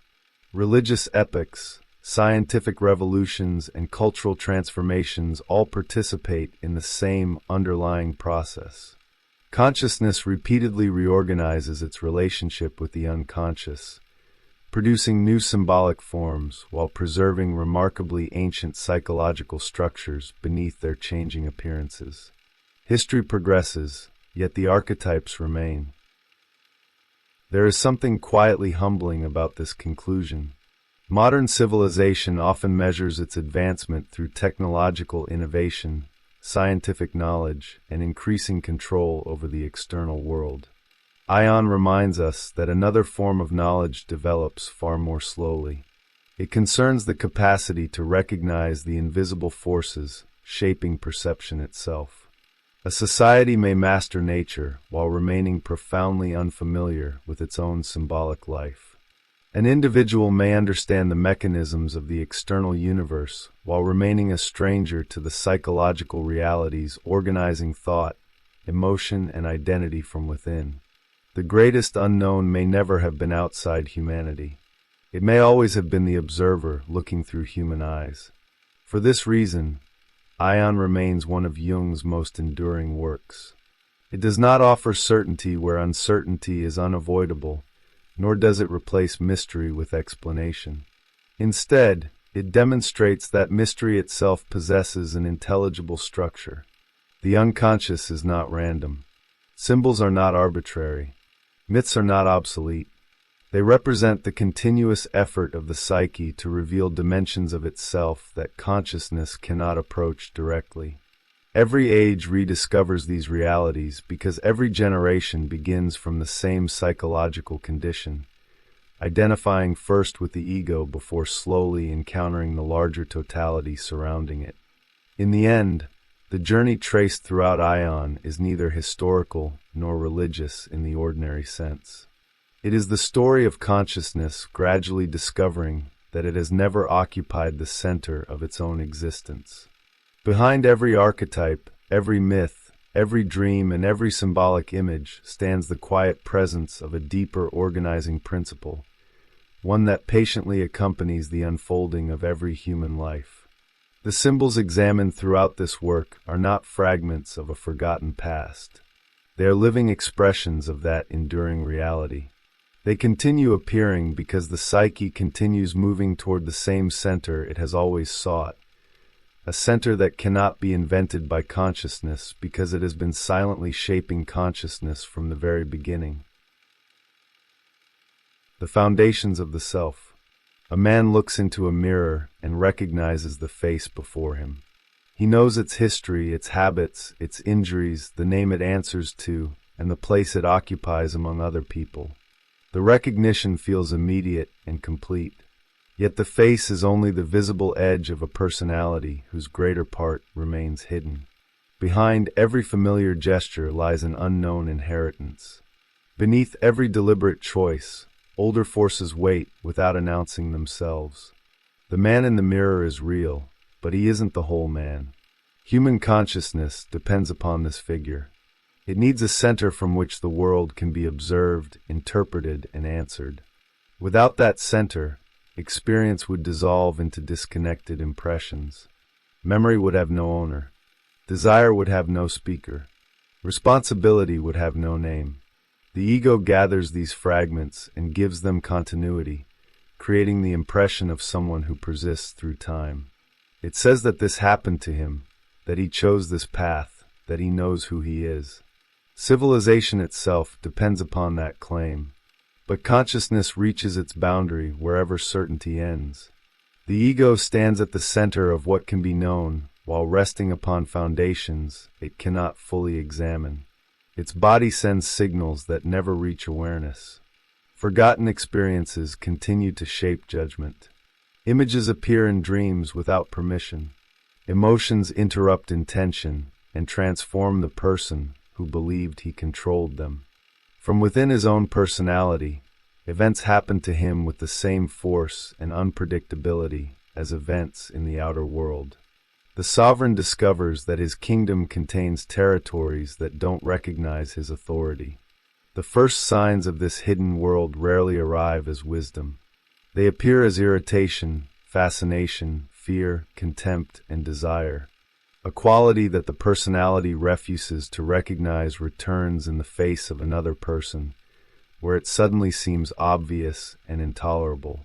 Religious epochs, scientific revolutions, and cultural transformations all participate in the same underlying process. Consciousness repeatedly reorganizes its relationship with the unconscious, producing new symbolic forms while preserving remarkably ancient psychological structures beneath their changing appearances. History progresses, yet the archetypes remain. There is something quietly humbling about this conclusion. Modern civilization often measures its advancement through technological innovation, scientific knowledge, and increasing control over the external world. Aion reminds us that another form of knowledge develops far more slowly. It concerns the capacity to recognize the invisible forces shaping perception itself. A society may master nature while remaining profoundly unfamiliar with its own symbolic life. An individual may understand the mechanisms of the external universe while remaining a stranger to the psychological realities organizing thought, emotion, and identity from within. The greatest unknown may never have been outside humanity. It may always have been the observer looking through human eyes. For this reason, Aion remains one of Jung's most enduring works. It does not offer certainty where uncertainty is unavoidable, nor does it replace mystery with explanation. Instead, it demonstrates that mystery itself possesses an intelligible structure. The unconscious is not random. Symbols are not arbitrary. Myths are not obsolete. They represent the continuous effort of the psyche to reveal dimensions of itself that consciousness cannot approach directly. Every age rediscovers these realities because every generation begins from the same psychological condition, identifying first with the ego before slowly encountering the larger totality surrounding it. In the end, the journey traced throughout Aion is neither historical nor religious in the ordinary sense. It is the story of consciousness gradually discovering that it has never occupied the center of its own existence. Behind every archetype, every myth, every dream, and every symbolic image stands the quiet presence of a deeper organizing principle, one that patiently accompanies the unfolding of every human life. The symbols examined throughout this work are not fragments of a forgotten past. They are living expressions of that enduring reality. They continue appearing because the psyche continues moving toward the same center it has always sought, a center that cannot be invented by consciousness because it has been silently shaping consciousness from the very beginning. The foundations of the self. A man looks into a mirror and recognizes the face before him. He knows its history, its habits, its injuries, the name it answers to, and the place it occupies among other people. The recognition feels immediate and complete. Yet the face is only the visible edge of a personality whose greater part remains hidden. Behind every familiar gesture lies an unknown inheritance. Beneath every deliberate choice, older forces wait without announcing themselves. The man in the mirror is real, but he isn't the whole man. Human consciousness depends upon this figure. It needs a center from which the world can be observed, interpreted, and answered. Without that center, experience would dissolve into disconnected impressions. Memory would have no owner. Desire would have no speaker. Responsibility would have no name. The ego gathers these fragments and gives them continuity, creating the impression of someone who persists through time. It says that this happened to him, that he chose this path, that he knows who he is. Civilization itself depends upon that claim. But consciousness reaches its boundary wherever certainty ends. The ego stands at the center of what can be known, while resting upon foundations it cannot fully examine. Its body sends signals that never reach awareness. Forgotten experiences continue to shape judgment. Images appear in dreams without permission. Emotions interrupt intention and transform the person who believed he controlled them. From within his own personality, events happen to him with the same force and unpredictability as events in the outer world. The sovereign discovers that his kingdom contains territories that don't recognize his authority. The first signs of this hidden world rarely arrive as wisdom. They appear as irritation, fascination, fear, contempt, and desire. A quality that the personality refuses to recognize returns in the face of another person, where it suddenly seems obvious and intolerable.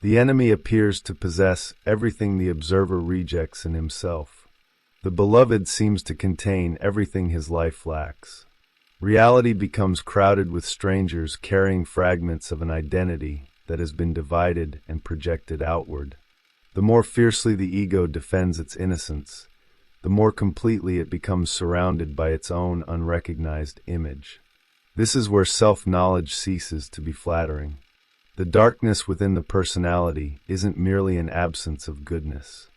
The enemy appears to possess everything the observer rejects in himself. The beloved seems to contain everything his life lacks. Reality becomes crowded with strangers carrying fragments of an identity that has been divided and projected outward. The more fiercely the ego defends its innocence, the more completely it becomes surrounded by its own unrecognized image. This is where self-knowledge ceases to be flattering. The darkness within the personality isn't merely an absence of goodness.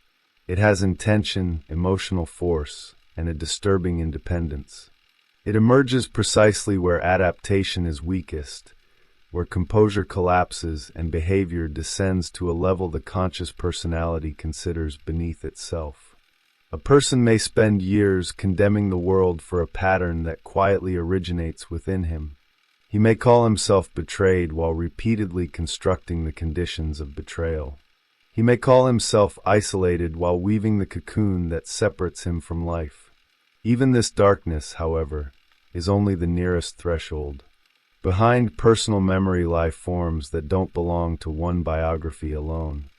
It has intention, emotional force, and a disturbing independence. It emerges precisely where adaptation is weakest, where composure collapses and behavior descends to a level the conscious personality considers beneath itself. A person may spend years condemning the world for a pattern that quietly originates within him. He may call himself betrayed while repeatedly constructing the conditions of betrayal. He may call himself isolated while weaving the cocoon that separates him from life. Even this darkness, however, is only the nearest threshold. Behind personal memory lie forms that don't belong to one biography alone.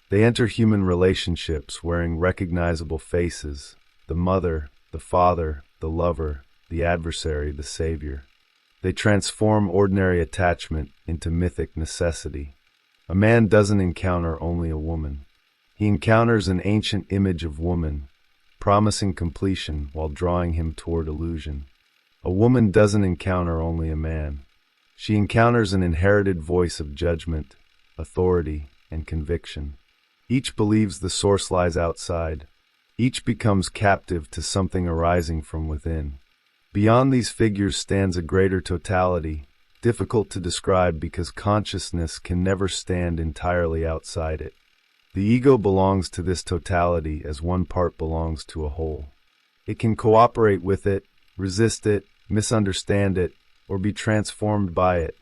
They enter human relationships wearing recognizable faces: the mother, the father, the lover, the adversary, the savior. They transform ordinary attachment into mythic necessity. A man doesn't encounter only a woman. He encounters an ancient image of woman, promising completion while drawing him toward illusion. A woman doesn't encounter only a man. She encounters an inherited voice of judgment, authority, and conviction. Each believes the source lies outside. Each becomes captive to something arising from within. Beyond these figures stands a greater totality, difficult to describe because consciousness can never stand entirely outside it. The ego belongs to this totality as one part belongs to a whole. It can cooperate with it, resist it, misunderstand it, or be transformed by it,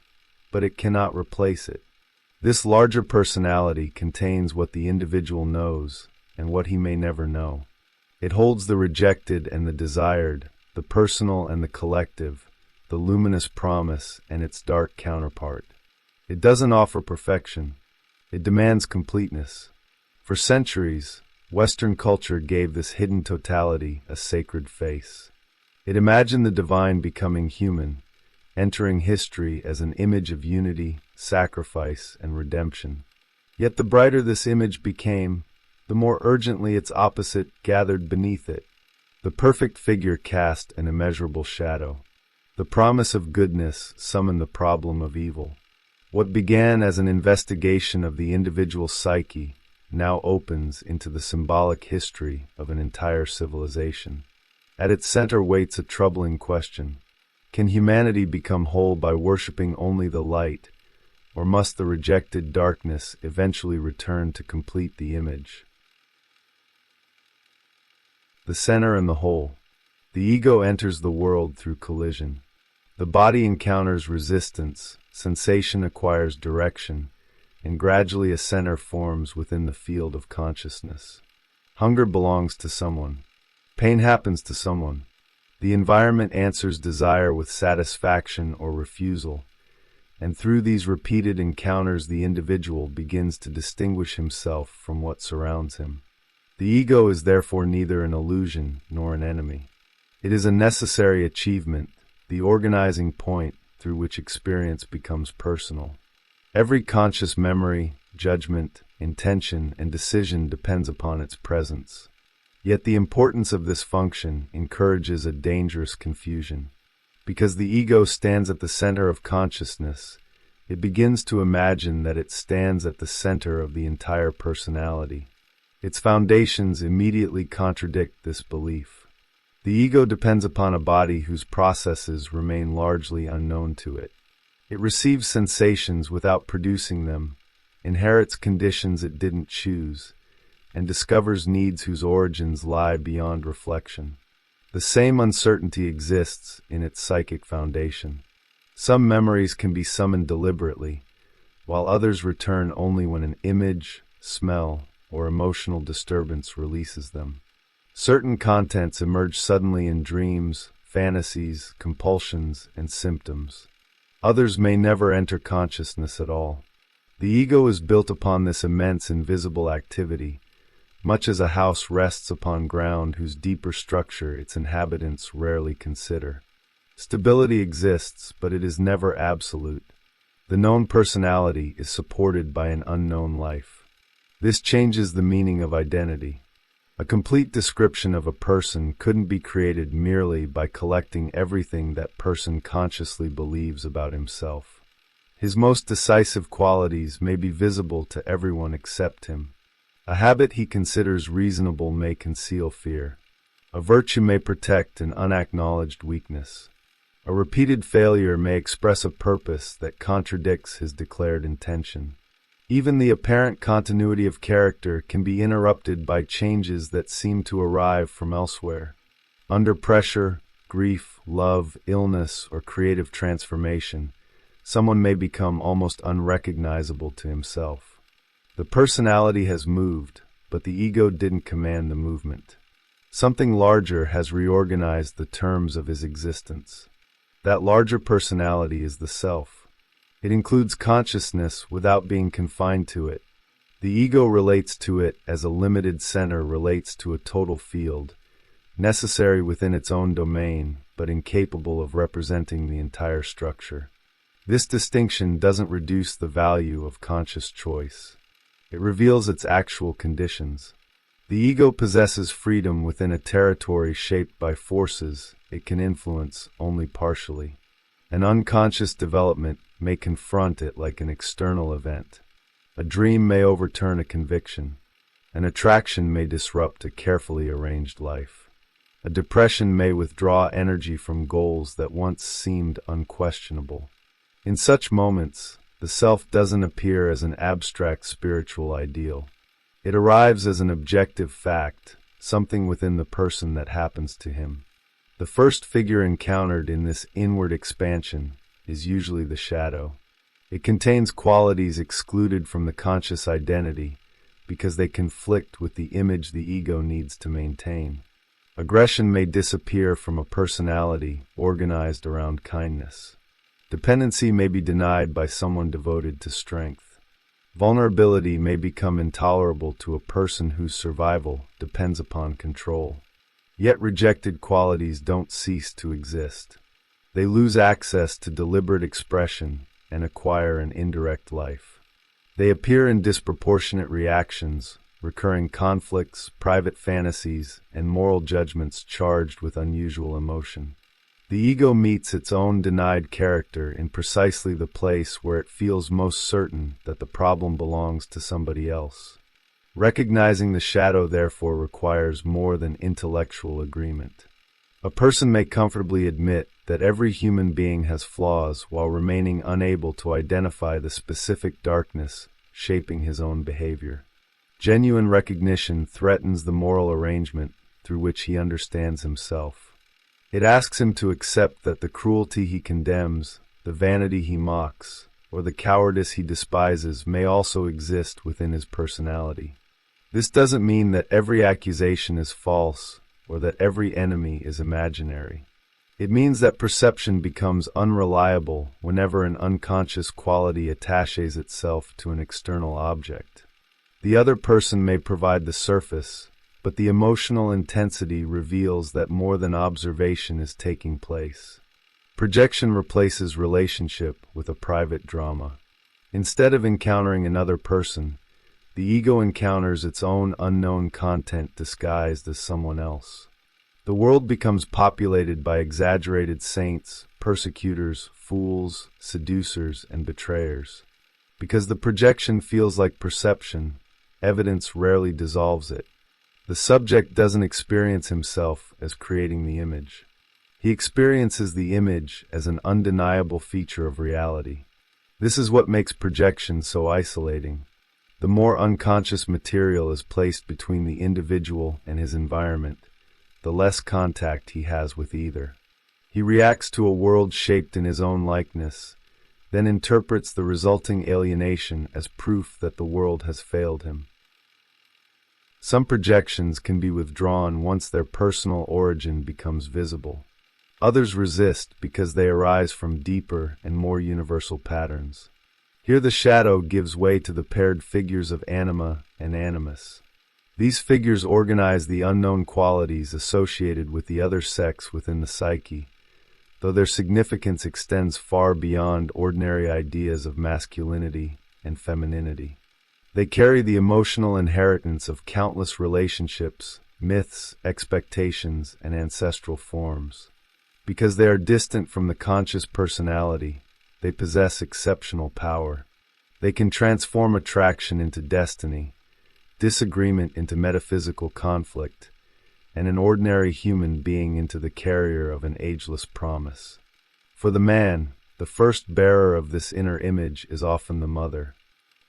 but it cannot replace it. This larger personality contains what the individual knows and what he may never know. It holds the rejected and the desired, the personal and the collective, the luminous promise and its dark counterpart. It doesn't offer perfection. It demands completeness. For centuries, Western culture gave this hidden totality a sacred face. It imagined the divine becoming human, entering history as an image of unity, sacrifice, and redemption. Yet the brighter this image became, the more urgently its opposite gathered beneath it. The perfect figure cast an immeasurable shadow. The promise of goodness summoned the problem of evil. What began as an investigation of the individual psyche now opens into the symbolic history of an entire civilization. At its center waits a troubling question. Can humanity become whole by worshiping only the light, or must the rejected darkness eventually return to complete the image? The center and the whole. The ego enters the world through collision. The body encounters resistance, sensation acquires direction, and gradually a center forms within the field of consciousness. Hunger belongs to someone. Pain happens to someone. The environment answers desire with satisfaction or refusal, and through these repeated encounters the individual begins to distinguish himself from what surrounds him. The ego is therefore neither an illusion nor an enemy. It is a necessary achievement, the organizing point through which experience becomes personal. Every conscious memory, judgment, intention, and decision depends upon its presence. Yet the importance of this function encourages a dangerous confusion. Because the ego stands at the center of consciousness, it begins to imagine that it stands at the center of the entire personality. Its foundations immediately contradict this belief. The ego depends upon a body whose processes remain largely unknown to it. It receives sensations without producing them, inherits conditions it didn't choose, and discovers needs whose origins lie beyond reflection. The same uncertainty exists in its psychic foundation. Some memories can be summoned deliberately, while others return only when an image, smell, or emotional disturbance releases them. Certain contents emerge suddenly in dreams, fantasies, compulsions, and symptoms. Others may never enter consciousness at all. The ego is built upon this immense invisible activity, much as a house rests upon ground whose deeper structure its inhabitants rarely consider. Stability exists, but it is never absolute. The known personality is supported by an unknown life. This changes the meaning of identity. A complete description of a person couldn't be created merely by collecting everything that person consciously believes about himself. His most decisive qualities may be visible to everyone except him. A habit he considers reasonable may conceal fear. A virtue may protect an unacknowledged weakness. A repeated failure may express a purpose that contradicts his declared intention. Even the apparent continuity of character can be interrupted by changes that seem to arrive from elsewhere. Under pressure, grief, love, illness, or creative transformation, someone may become almost unrecognizable to himself. The personality has moved, but the ego didn't command the movement. Something larger has reorganized the terms of his existence. That larger personality is the self. It includes consciousness without being confined to it. The ego relates to it as a limited center relates to a total field, necessary within its own domain, but incapable of representing the entire structure. This distinction doesn't reduce the value of conscious choice. It reveals its actual conditions. The ego possesses freedom within a territory shaped by forces it can influence only partially. An unconscious development may confront it like an external event. A dream may overturn a conviction. An attraction may disrupt a carefully arranged life. A depression may withdraw energy from goals that once seemed unquestionable. In such moments, the self doesn't appear as an abstract spiritual ideal. It arrives as an objective fact, something within the person that happens to him. The first figure encountered in this inward expansion is usually the shadow. It contains qualities excluded from the conscious identity because they conflict with the image the ego needs to maintain. Aggression may disappear from a personality organized around kindness. Dependency may be denied by someone devoted to strength. Vulnerability may become intolerable to a person whose survival depends upon control. Yet rejected qualities don't cease to exist. They lose access to deliberate expression and acquire an indirect life. They appear in disproportionate reactions, recurring conflicts, private fantasies, and moral judgments charged with unusual emotion. The ego meets its own denied character in precisely the place where it feels most certain that the problem belongs to somebody else. Recognizing the shadow, therefore, requires more than intellectual agreement. A person may comfortably admit that every human being has flaws while remaining unable to identify the specific darkness shaping his own behavior. Genuine recognition threatens the moral arrangement through which he understands himself. It asks him to accept that the cruelty he condemns, the vanity he mocks, or the cowardice he despises may also exist within his personality. This doesn't mean that every accusation is false or that every enemy is imaginary. It means that perception becomes unreliable whenever an unconscious quality attaches itself to an external object. The other person may provide the surface, but the emotional intensity reveals that more than observation is taking place. Projection replaces relationship with a private drama. Instead of encountering another person, the ego encounters its own unknown content disguised as someone else. The world becomes populated by exaggerated saints, persecutors, fools, seducers, and betrayers. Because the projection feels like perception, evidence rarely dissolves it. The subject doesn't experience himself as creating the image. He experiences the image as an undeniable feature of reality. This is what makes projection so isolating. The more unconscious material is placed between the individual and his environment, the less contact he has with either. He reacts to a world shaped in his own likeness, then interprets the resulting alienation as proof that the world has failed him. Some projections can be withdrawn once their personal origin becomes visible. Others resist because they arise from deeper and more universal patterns. Here the shadow gives way to the paired figures of anima and animus. These figures organize the unknown qualities associated with the other sex within the psyche, though their significance extends far beyond ordinary ideas of masculinity and femininity. They carry the emotional inheritance of countless relationships, myths, expectations, and ancestral forms. Because they are distant from the conscious personality, they possess exceptional power. They can transform attraction into destiny, disagreement into metaphysical conflict, and an ordinary human being into the carrier of an ageless promise. For the man, the first bearer of this inner image is often the mother.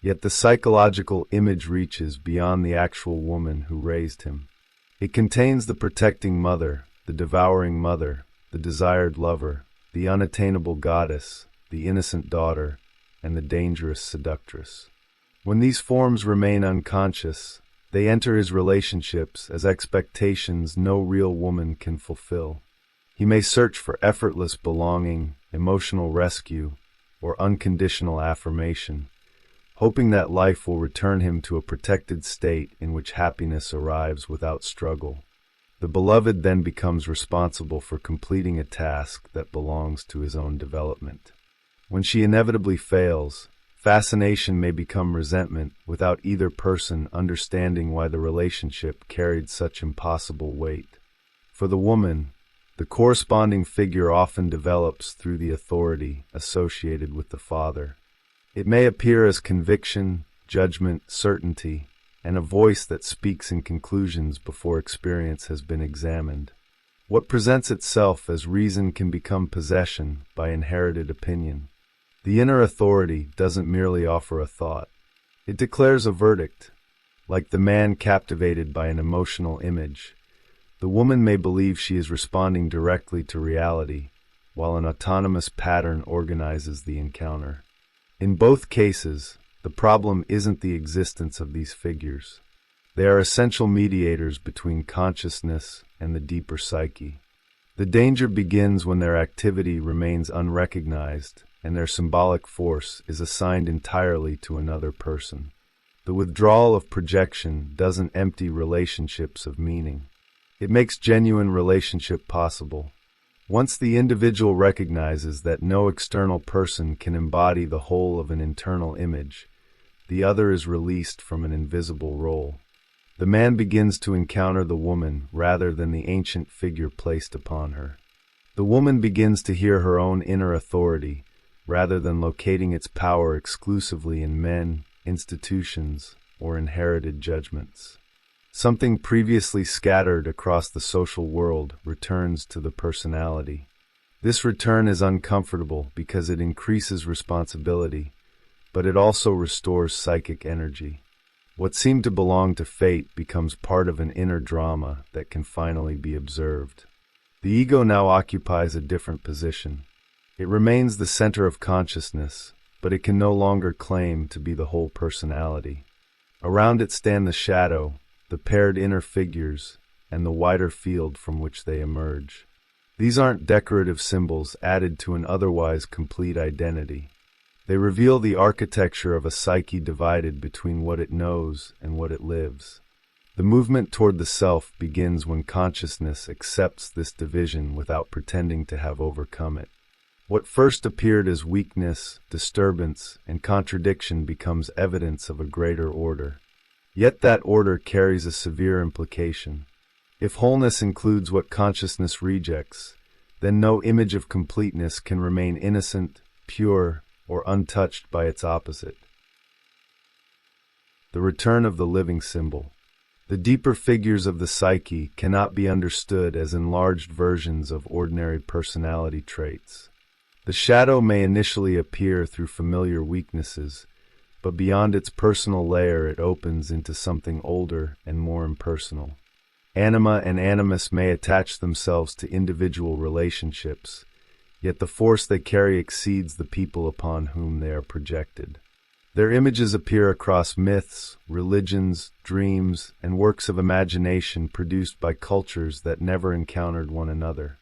Yet the psychological image reaches beyond the actual woman who raised him. It contains the protecting mother, the devouring mother, the desired lover, the unattainable goddess, the innocent daughter, and the dangerous seductress. When these forms remain unconscious, they enter his relationships as expectations no real woman can fulfill. He may search for effortless belonging, emotional rescue, or unconditional affirmation, hoping that life will return him to a protected state in which happiness arrives without struggle. The beloved then becomes responsible for completing a task that belongs to his own development. When she inevitably fails, Fascination may become resentment without either person understanding why the relationship carried such impossible weight. For the woman, the corresponding figure often develops through the authority associated with the father. It may appear as conviction, judgment, certainty, and a voice that speaks in conclusions before experience has been examined. What presents itself as reason can become possession by inherited opinion. The inner authority doesn't merely offer a thought. It declares a verdict. Like the man captivated by an emotional image, the woman may believe she is responding directly to reality, while an autonomous pattern organizes the encounter. In both cases, the problem isn't the existence of these figures. They are essential mediators between consciousness and the deeper psyche. The danger begins when their activity remains unrecognized and their symbolic force is assigned entirely to another person. The withdrawal of projection doesn't empty relationships of meaning. It makes genuine relationship possible. Once the individual recognizes that no external person can embody the whole of an internal image, the other is released from an invisible role. The man begins to encounter the woman rather than the ancient figure placed upon her. The woman begins to hear her own inner authority, rather than locating its power exclusively in men, institutions, or inherited judgments. Something previously scattered across the social world returns to the personality. This return is uncomfortable because it increases responsibility, but it also restores psychic energy. What seemed to belong to fate becomes part of an inner drama that can finally be observed. The ego now occupies a different position. It remains the center of consciousness, but it can no longer claim to be the whole personality. Around it stand the shadow, the paired inner figures, and the wider field from which they emerge. These aren't decorative symbols added to an otherwise complete identity. They reveal the architecture of a psyche divided between what it knows and what it lives. The movement toward the self begins when consciousness accepts this division without pretending to have overcome it. What first appeared as weakness, disturbance, and contradiction becomes evidence of a greater order. Yet that order carries a severe implication. If wholeness includes what consciousness rejects, then no image of completeness can remain innocent, pure, or untouched by its opposite. The return of the living symbol. The deeper figures of the psyche cannot be understood as enlarged versions of ordinary personality traits. The shadow may initially appear through familiar weaknesses, but beyond its personal layer it opens into something older and more impersonal. Anima and animus may attach themselves to individual relationships, yet the force they carry exceeds the people upon whom they are projected. Their images appear across myths, religions, dreams, and works of imagination produced by cultures that never encountered one another.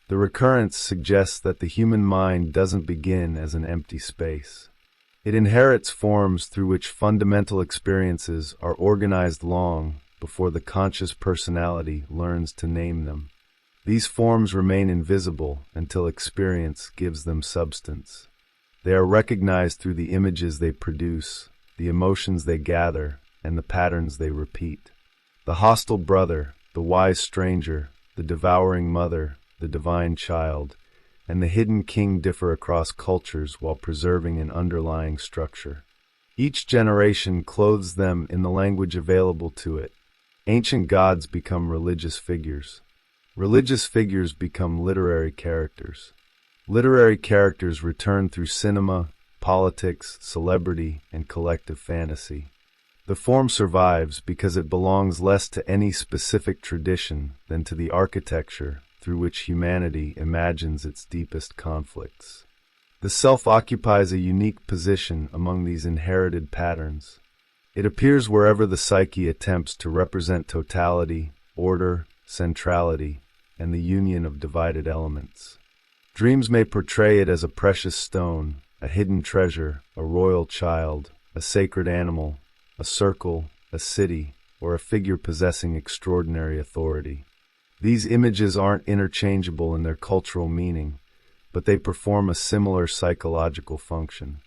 The recurrence suggests that the human mind doesn't begin as an empty space. It inherits forms through which fundamental experiences are organized long before the conscious personality learns to name them. These forms remain invisible until experience gives them substance. They are recognized through the images they produce, the emotions they gather, and the patterns they repeat. The hostile brother, the wise stranger, the devouring mother, the divine child, and the hidden king differ across cultures while preserving an underlying structure. Each generation clothes them in the language available to it. Ancient gods become religious figures. Religious figures become literary characters. Literary characters return through cinema, politics, celebrity, and collective fantasy. The form survives because it belongs less to any specific tradition than to the architecture through which humanity imagines its deepest conflicts. The self occupies a unique position among these inherited patterns. It appears wherever the psyche attempts to represent totality, order, centrality, and the union of divided elements. Dreams may portray it as a precious stone, a hidden treasure, a royal child, a sacred animal, a circle, a city, or a figure possessing extraordinary authority. These images aren't interchangeable in their cultural meaning, but they perform a similar psychological function.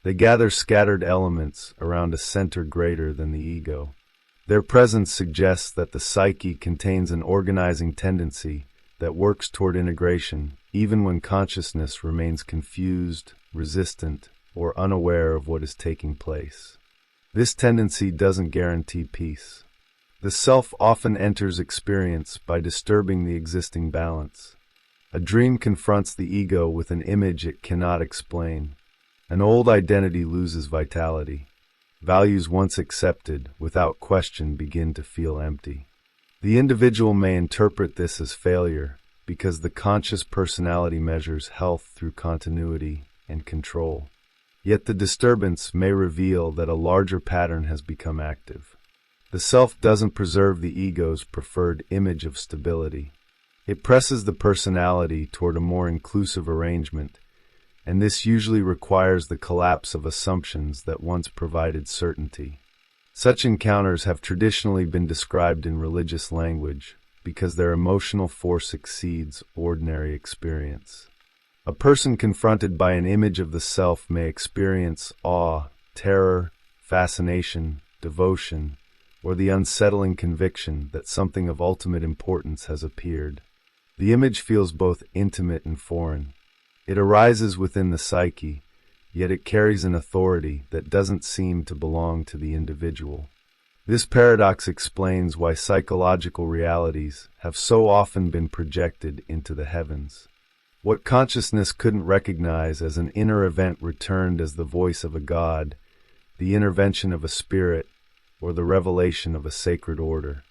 They gather scattered elements around a center greater than the ego. Their presence suggests that the psyche contains an organizing tendency that works toward integration, even when consciousness remains confused, resistant, or unaware of what is taking place. This tendency doesn't guarantee peace. The self often enters experience by disturbing the existing balance. A dream confronts the ego with an image it cannot explain. An old identity loses vitality. Values once accepted, without question, begin to feel empty. The individual may interpret this as failure, because the conscious personality measures health through continuity and control. Yet the disturbance may reveal that a larger pattern has become active. The self doesn't preserve the ego's preferred image of stability. It presses the personality toward a more inclusive arrangement, and this usually requires the collapse of assumptions that once provided certainty. Such encounters have traditionally been described in religious language because their emotional force exceeds ordinary experience. A person confronted by an image of the self may experience awe, terror, fascination, devotion, or the unsettling conviction that something of ultimate importance has appeared. The image feels both intimate and foreign. It arises within the psyche, yet it carries an authority that doesn't seem to belong to the individual. This paradox explains why psychological realities have so often been projected into the heavens. What consciousness couldn't recognize as an inner event returned as the voice of a god, the intervention of a spirit, or the revelation of a sacred order.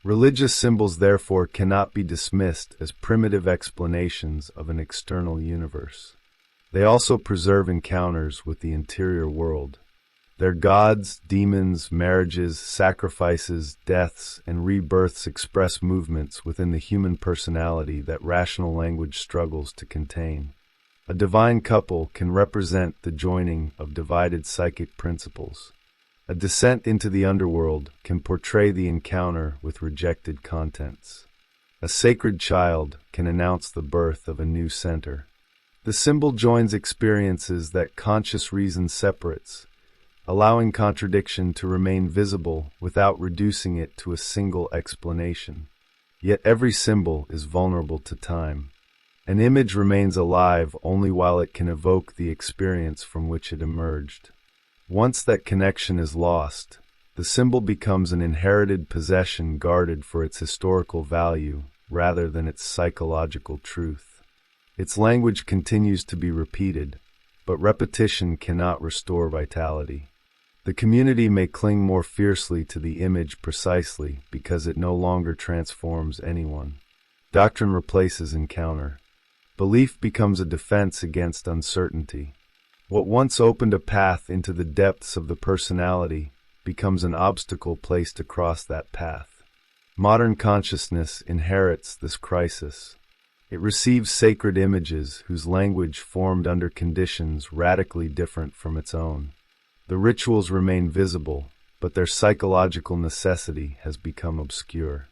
Religious symbols therefore cannot be dismissed as primitive explanations of an external universe. They also preserve encounters with the interior world. Their gods, demons, marriages, sacrifices, deaths, and rebirths express movements within the human personality that rational language struggles to contain. A divine couple can represent the joining of divided psychic principles. A descent into the underworld can portray the encounter with rejected contents. A sacred child can announce the birth of a new center. The symbol joins experiences that conscious reason separates, allowing contradiction to remain visible without reducing it to a single explanation. Yet every symbol is vulnerable to time. An image remains alive only while it can evoke the experience from which it emerged. Once that connection is lost, the symbol becomes an inherited possession guarded for its historical value rather than its psychological truth. Its language continues to be repeated, but repetition cannot restore vitality. The community may cling more fiercely to the image precisely because it no longer transforms anyone. Doctrine replaces encounter. Belief becomes a defense against uncertainty. What once opened a path into the depths of the personality becomes an obstacle placed across that path. Modern consciousness inherits this crisis. It receives sacred images whose language formed under conditions radically different from its own. The rituals remain visible, but their psychological necessity has become obscure.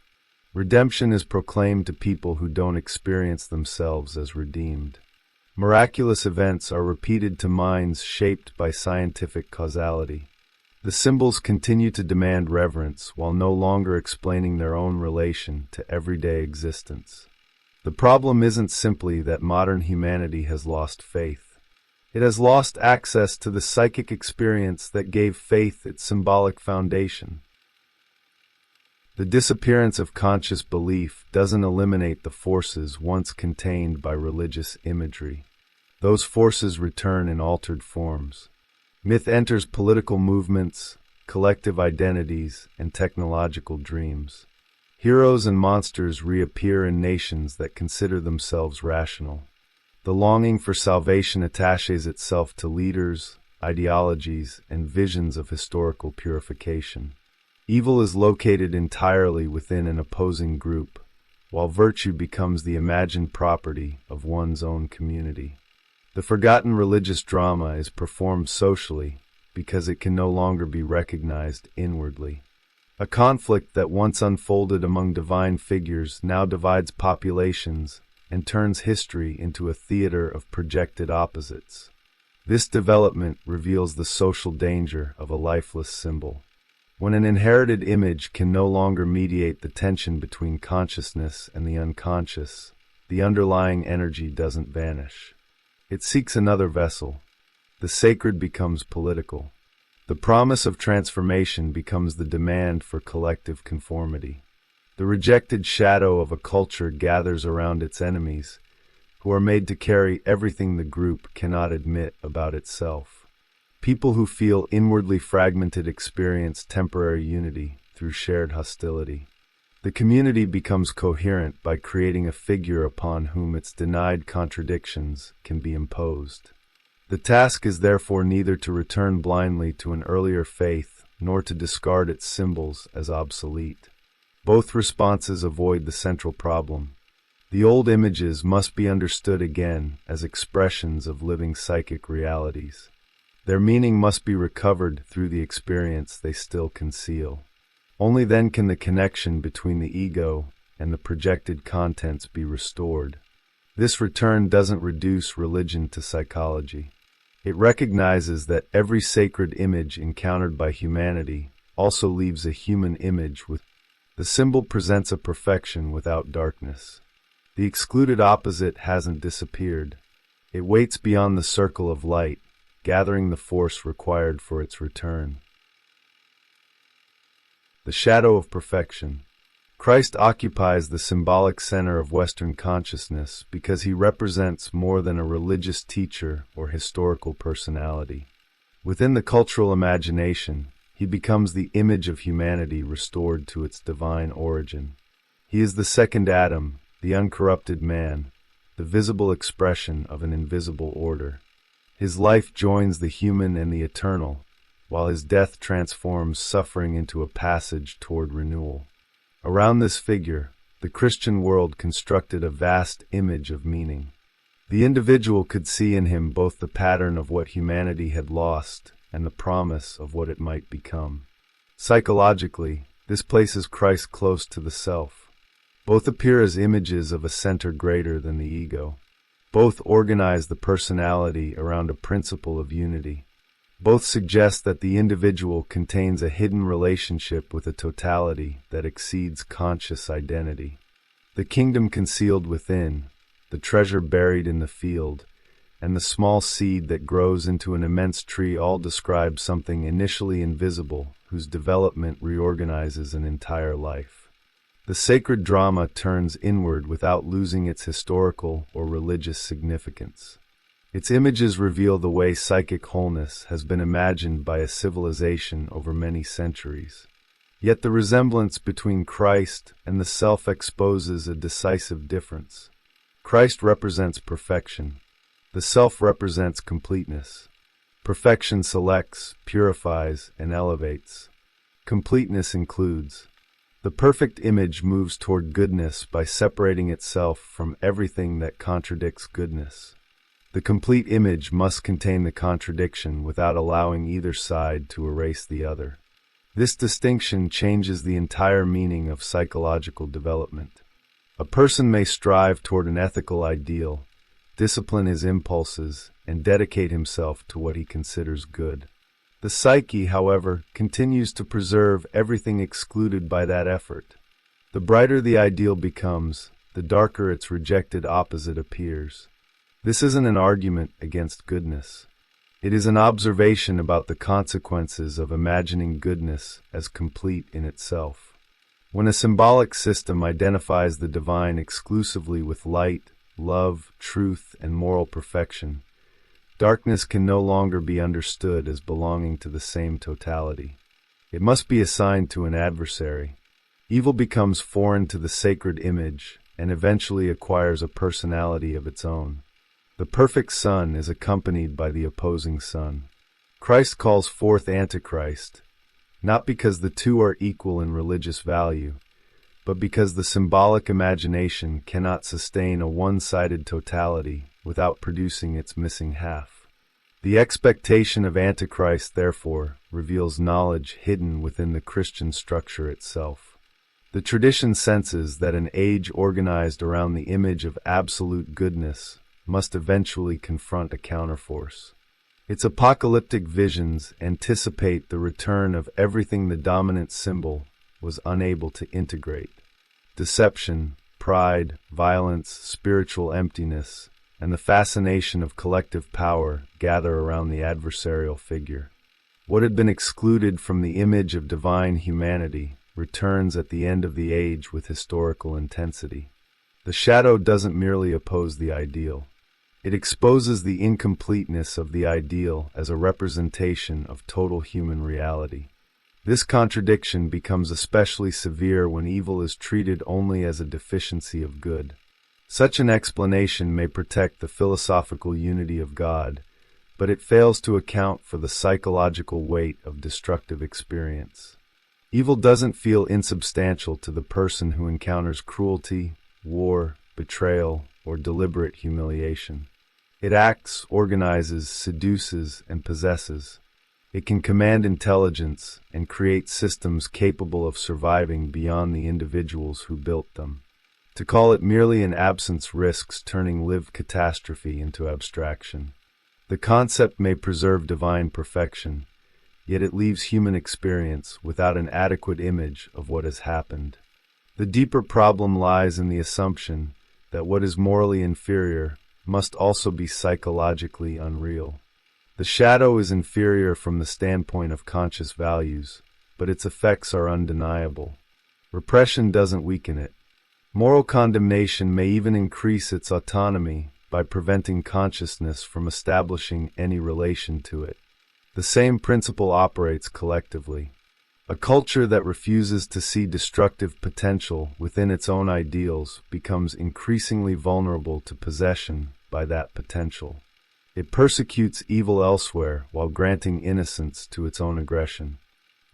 Redemption is proclaimed to people who don't experience themselves as redeemed. Miraculous events are repeated to minds shaped by scientific causality. The symbols continue to demand reverence while no longer explaining their own relation to everyday existence. The problem isn't simply that modern humanity has lost faith. It has lost access to the psychic experience that gave faith its symbolic foundation. The disappearance of conscious belief doesn't eliminate the forces once contained by religious imagery. Those forces return in altered forms. Myth enters political movements, collective identities, and technological dreams. Heroes and monsters reappear in nations that consider themselves rational. The longing for salvation attaches itself to leaders, ideologies, and visions of historical purification. Evil is located entirely within an opposing group, while virtue becomes the imagined property of one's own community. The forgotten religious drama is performed socially because it can no longer be recognized inwardly. A conflict that once unfolded among divine figures now divides populations and turns history into a theater of projected opposites. This development reveals the social danger of a lifeless symbol. When an inherited image can no longer mediate the tension between consciousness and the unconscious, the underlying energy doesn't vanish. It seeks another vessel. The sacred becomes political. The promise of transformation becomes the demand for collective conformity. The rejected shadow of a culture gathers around its enemies, who are made to carry everything the group cannot admit about itself. People who feel inwardly fragmented experience temporary unity through shared hostility. The community becomes coherent by creating a figure upon whom its denied contradictions can be imposed. The task is therefore neither to return blindly to an earlier faith nor to discard its symbols as obsolete. Both responses avoid the central problem. The old images must be understood again as expressions of living psychic realities. Their meaning must be recovered through the experience they still conceal. Only then can the connection between the ego and the projected contents be restored. This return doesn't reduce religion to psychology. It recognizes that every sacred image encountered by humanity also leaves a human image with. The symbol presents a perfection without darkness. The excluded opposite hasn't disappeared. It waits beyond the circle of light, gathering the force required for its return. The shadow of perfection. Christ occupies the symbolic center of Western consciousness because he represents more than a religious teacher or historical personality. Within the cultural imagination, he becomes the image of humanity restored to its divine origin. He is the second Adam, the uncorrupted man, the visible expression of an invisible order. His life joins the human and the eternal, while his death transforms suffering into a passage toward renewal. Around this figure, the Christian world constructed a vast image of meaning. The individual could see in him both the pattern of what humanity had lost and the promise of what it might become. Psychologically, this places Christ close to the self. Both appear as images of a center greater than the ego. Both organize the personality around a principle of unity. Both suggest that the individual contains a hidden relationship with a totality that exceeds conscious identity. The kingdom concealed within, the treasure buried in the field, and the small seed that grows into an immense tree all describe something initially invisible whose development reorganizes an entire life. The sacred drama turns inward without losing its historical or religious significance. Its images reveal the way psychic wholeness has been imagined by a civilization over many centuries. Yet the resemblance between Christ and the self exposes a decisive difference. Christ represents perfection. The self represents completeness. Perfection selects, purifies, and elevates. Completeness includes. The perfect image moves toward goodness by separating itself from everything that contradicts goodness. The complete image must contain the contradiction without allowing either side to erase the other. This distinction changes the entire meaning of psychological development. A person may strive toward an ethical ideal, discipline his impulses, and dedicate himself to what he considers good. The psyche, however, continues to preserve everything excluded by that effort. The brighter the ideal becomes, the darker its rejected opposite appears. This isn't an argument against goodness. It is an observation about the consequences of imagining goodness as complete in itself. When a symbolic system identifies the divine exclusively with light, love, truth, and moral perfection, darkness can no longer be understood as belonging to the same totality. It must be assigned to an adversary. Evil becomes foreign to the sacred image and eventually acquires a personality of its own. The perfect sun is accompanied by the opposing sun. Christ calls forth Antichrist, not because the two are equal in religious value, but because the symbolic imagination cannot sustain a one-sided totality without producing its missing half. The expectation of Antichrist, therefore, reveals knowledge hidden within the Christian structure itself. The tradition senses that an age organized around the image of absolute goodness must eventually confront a counterforce. Its apocalyptic visions anticipate the return of everything the dominant symbol was unable to integrate. Deception, pride, violence, spiritual emptiness, and the fascination of collective power gather around the adversarial figure. What had been excluded from the image of divine humanity returns at the end of the age with historical intensity. The shadow doesn't merely oppose the ideal. It exposes the incompleteness of the ideal as a representation of total human reality. This contradiction becomes especially severe when evil is treated only as a deficiency of good. Such an explanation may protect the philosophical unity of God, but it fails to account for the psychological weight of destructive experience. Evil doesn't feel insubstantial to the person who encounters cruelty, war, betrayal, or deliberate humiliation. It acts, organizes, seduces, and possesses. It can command intelligence and create systems capable of surviving beyond the individuals who built them. To call it merely an absence risks turning lived catastrophe into abstraction. The concept may preserve divine perfection, yet it leaves human experience without an adequate image of what has happened. The deeper problem lies in the assumption that what is morally inferior must also be psychologically unreal. The shadow is inferior from the standpoint of conscious values, but its effects are undeniable. Repression doesn't weaken it. Moral condemnation may even increase its autonomy by preventing consciousness from establishing any relation to it. The same principle operates collectively. A culture that refuses to see destructive potential within its own ideals becomes increasingly vulnerable to possession by that potential. It persecutes evil elsewhere while granting innocence to its own aggression.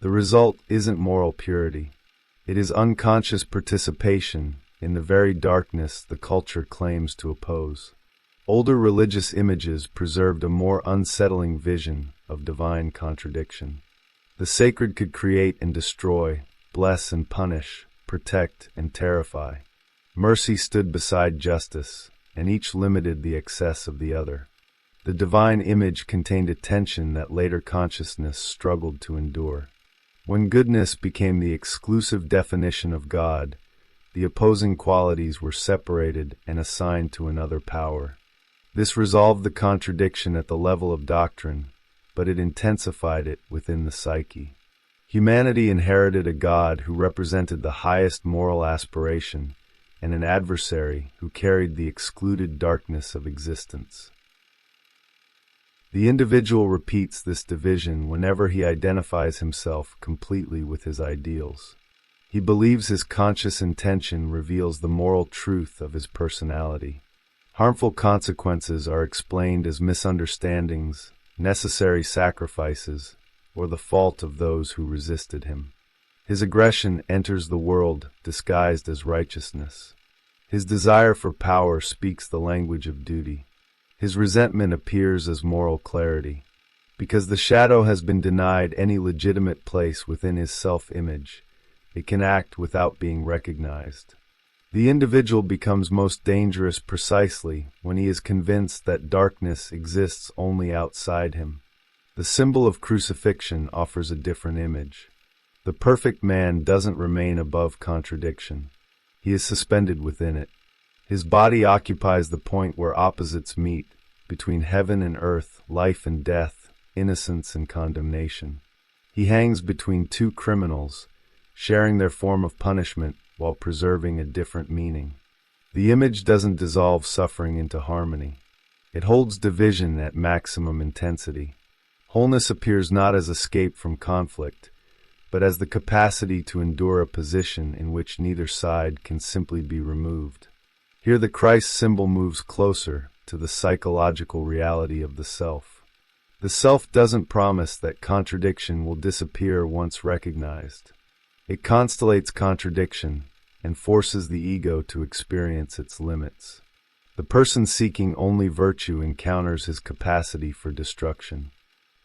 The result isn't moral purity. It is unconscious participation in the very darkness the culture claims to oppose. Older religious images preserved a more unsettling vision of divine contradiction. The sacred could create and destroy, bless and punish, protect and terrify. Mercy stood beside justice, and each limited the excess of the other. The divine image contained a tension that later consciousness struggled to endure. When goodness became the exclusive definition of God, the opposing qualities were separated and assigned to another power. This resolved the contradiction at the level of doctrine, but it intensified it within the psyche. Humanity inherited a God who represented the highest moral aspiration, and an adversary who carried the excluded darkness of existence. The individual repeats this division whenever he identifies himself completely with his ideals. He believes his conscious intention reveals the moral truth of his personality. Harmful consequences are explained as misunderstandings, necessary sacrifices, or the fault of those who resisted him. His aggression enters the world disguised as righteousness. His desire for power speaks the language of duty. His resentment appears as moral clarity. Because the shadow has been denied any legitimate place within his self-image, it can act without being recognized. The individual becomes most dangerous precisely when he is convinced that darkness exists only outside him. The symbol of crucifixion offers a different image. The perfect man doesn't remain above contradiction. He is suspended within it. His body occupies the point where opposites meet, between heaven and earth, life and death, innocence and condemnation. He hangs between two criminals, sharing their form of punishment while preserving a different meaning. The image doesn't dissolve suffering into harmony. It holds division at maximum intensity. Wholeness appears not as escape from conflict, but as the capacity to endure a position in which neither side can simply be removed. Here the Christ symbol moves closer to the psychological reality of the self. The self doesn't promise that contradiction will disappear once recognized. It constellates contradiction and forces the ego to experience its limits. The person seeking only virtue encounters his capacity for destruction.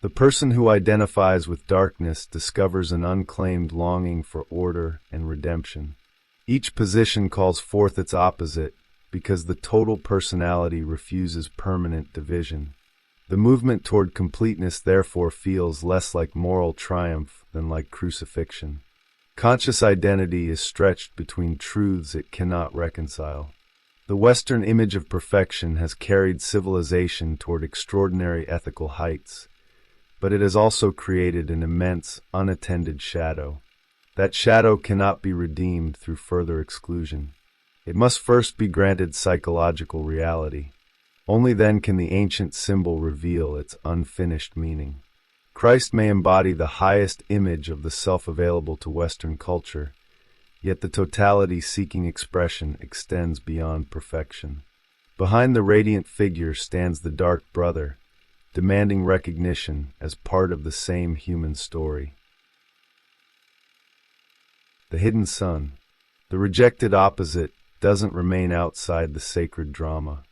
The person who identifies with darkness discovers an unclaimed longing for order and redemption. Each position calls forth its opposite because the total personality refuses permanent division. The movement toward completeness therefore feels less like moral triumph than like crucifixion. Conscious identity is stretched between truths it cannot reconcile. The Western image of perfection has carried civilization toward extraordinary ethical heights, but it has also created an immense, unattended shadow. That shadow cannot be redeemed through further exclusion. It must first be granted psychological reality. Only then can the ancient symbol reveal its unfinished meaning. Christ may embody the highest image of the self available to Western culture, yet the totality-seeking expression extends beyond perfection. Behind the radiant figure stands the dark brother, demanding recognition as part of the same human story. The hidden sun, the rejected opposite, doesn't remain outside the sacred drama.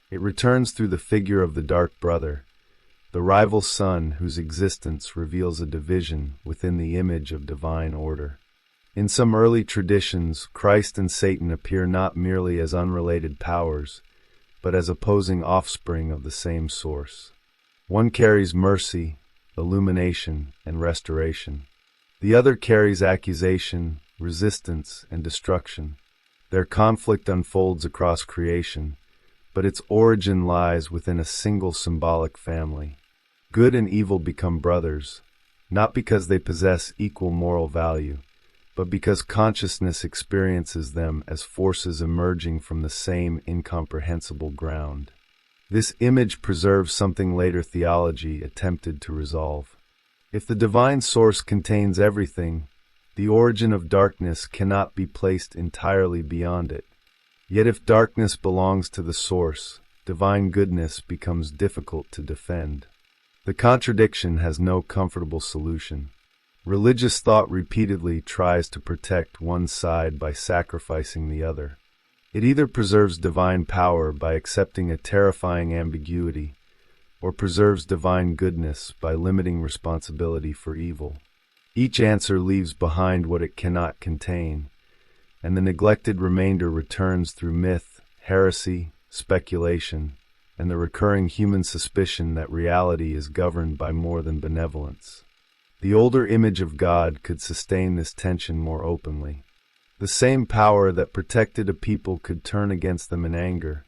It returns through the figure of the dark brother, the rival sun whose existence reveals a division within the image of divine order. In some early traditions, Christ and Satan appear not merely as unrelated powers, but as opposing offspring of the same source. One carries mercy, illumination, and restoration. The other carries accusation, resistance, and destruction. Their conflict unfolds across creation, but its origin lies within a single symbolic family. Good and evil become brothers, not because they possess equal moral value, but because consciousness experiences them as forces emerging from the same incomprehensible ground. This image preserves something later theology attempted to resolve. If the divine source contains everything, the origin of darkness cannot be placed entirely beyond it. Yet if darkness belongs to the source, divine goodness becomes difficult to defend. The contradiction has no comfortable solution. Religious thought repeatedly tries to protect one side by sacrificing the other. It either preserves divine power by accepting a terrifying ambiguity, or preserves divine goodness by limiting responsibility for evil. Each answer leaves behind what it cannot contain, and the neglected remainder returns through myth, heresy, speculation, and the recurring human suspicion that reality is governed by more than benevolence. The older image of God could sustain this tension more openly. The same power that protected a people could turn against them in anger.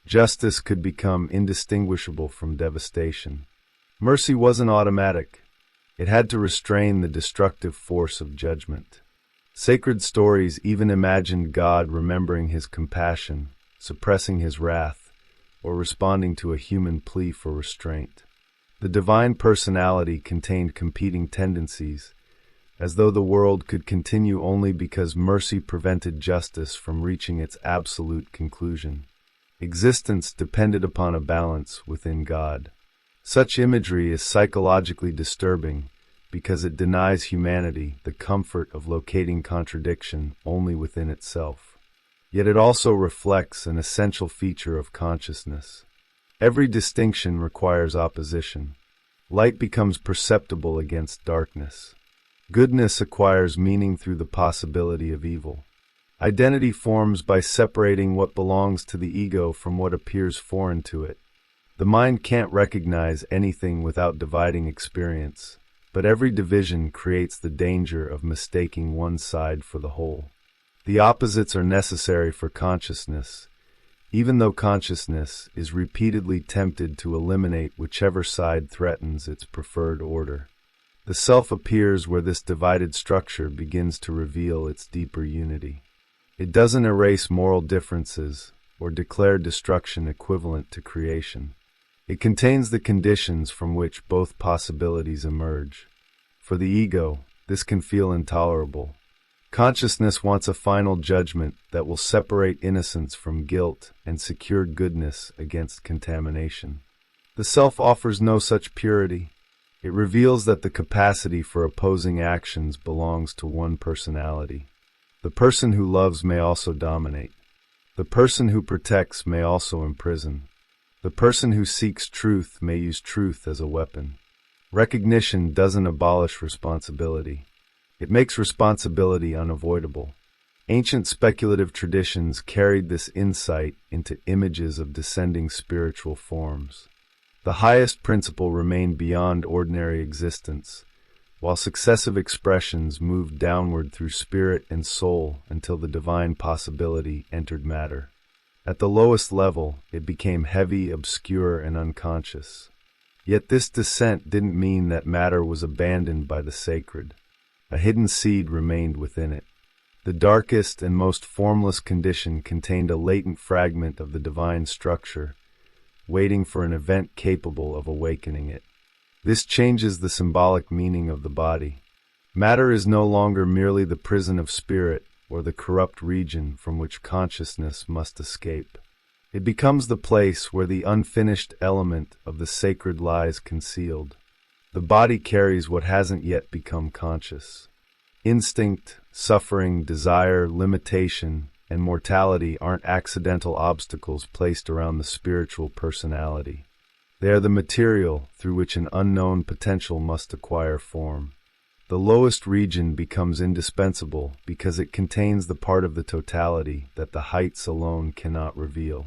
Justice could become indistinguishable from devastation. Mercy wasn't automatic. It had to restrain the destructive force of judgment. Sacred stories even imagined God remembering his compassion, suppressing his wrath, or responding to a human plea for restraint. The divine personality contained competing tendencies, as though the world could continue only because mercy prevented justice from reaching its absolute conclusion. Existence depended upon a balance within God. Such imagery is psychologically disturbing because it denies humanity the comfort of locating contradiction only within itself. Yet it also reflects an essential feature of consciousness. Every distinction requires opposition. Light becomes perceptible against darkness. Goodness acquires meaning through the possibility of evil. Identity forms by separating what belongs to the ego from what appears foreign to it. The mind can't recognize anything without dividing experience, but every division creates the danger of mistaking one side for the whole. The opposites are necessary for consciousness, even though consciousness is repeatedly tempted to eliminate whichever side threatens its preferred order. The self appears where this divided structure begins to reveal its deeper unity. It doesn't erase moral differences or declare destruction equivalent to creation. It contains the conditions from which both possibilities emerge. For the ego, this can feel intolerable. Consciousness wants a final judgment that will separate innocence from guilt and secure goodness against contamination. The self offers no such purity. It reveals that the capacity for opposing actions belongs to one personality. The person who loves may also dominate. The person who protects may also imprison. The person who seeks truth may use truth as a weapon. Recognition doesn't abolish responsibility. It makes responsibility unavoidable. Ancient speculative traditions carried this insight into images of descending spiritual forms. The highest principle remained beyond ordinary existence, while successive expressions moved downward through spirit and soul until the divine possibility entered matter. At the lowest level, it became heavy, obscure, and unconscious. Yet this descent didn't mean that matter was abandoned by the sacred. A hidden seed remained within it. The darkest and most formless condition contained a latent fragment of the divine structure, waiting for an event capable of awakening it. This changes the symbolic meaning of the body. Matter is no longer merely the prison of spirit or the corrupt region from which consciousness must escape. It becomes the place where the unfinished element of the sacred lies concealed. The body carries what hasn't yet become conscious. Instinct, suffering, desire, limitation, and mortality aren't accidental obstacles placed around the spiritual personality. They are the material through which an unknown potential must acquire form. The lowest region becomes indispensable because it contains the part of the totality that the heights alone cannot reveal.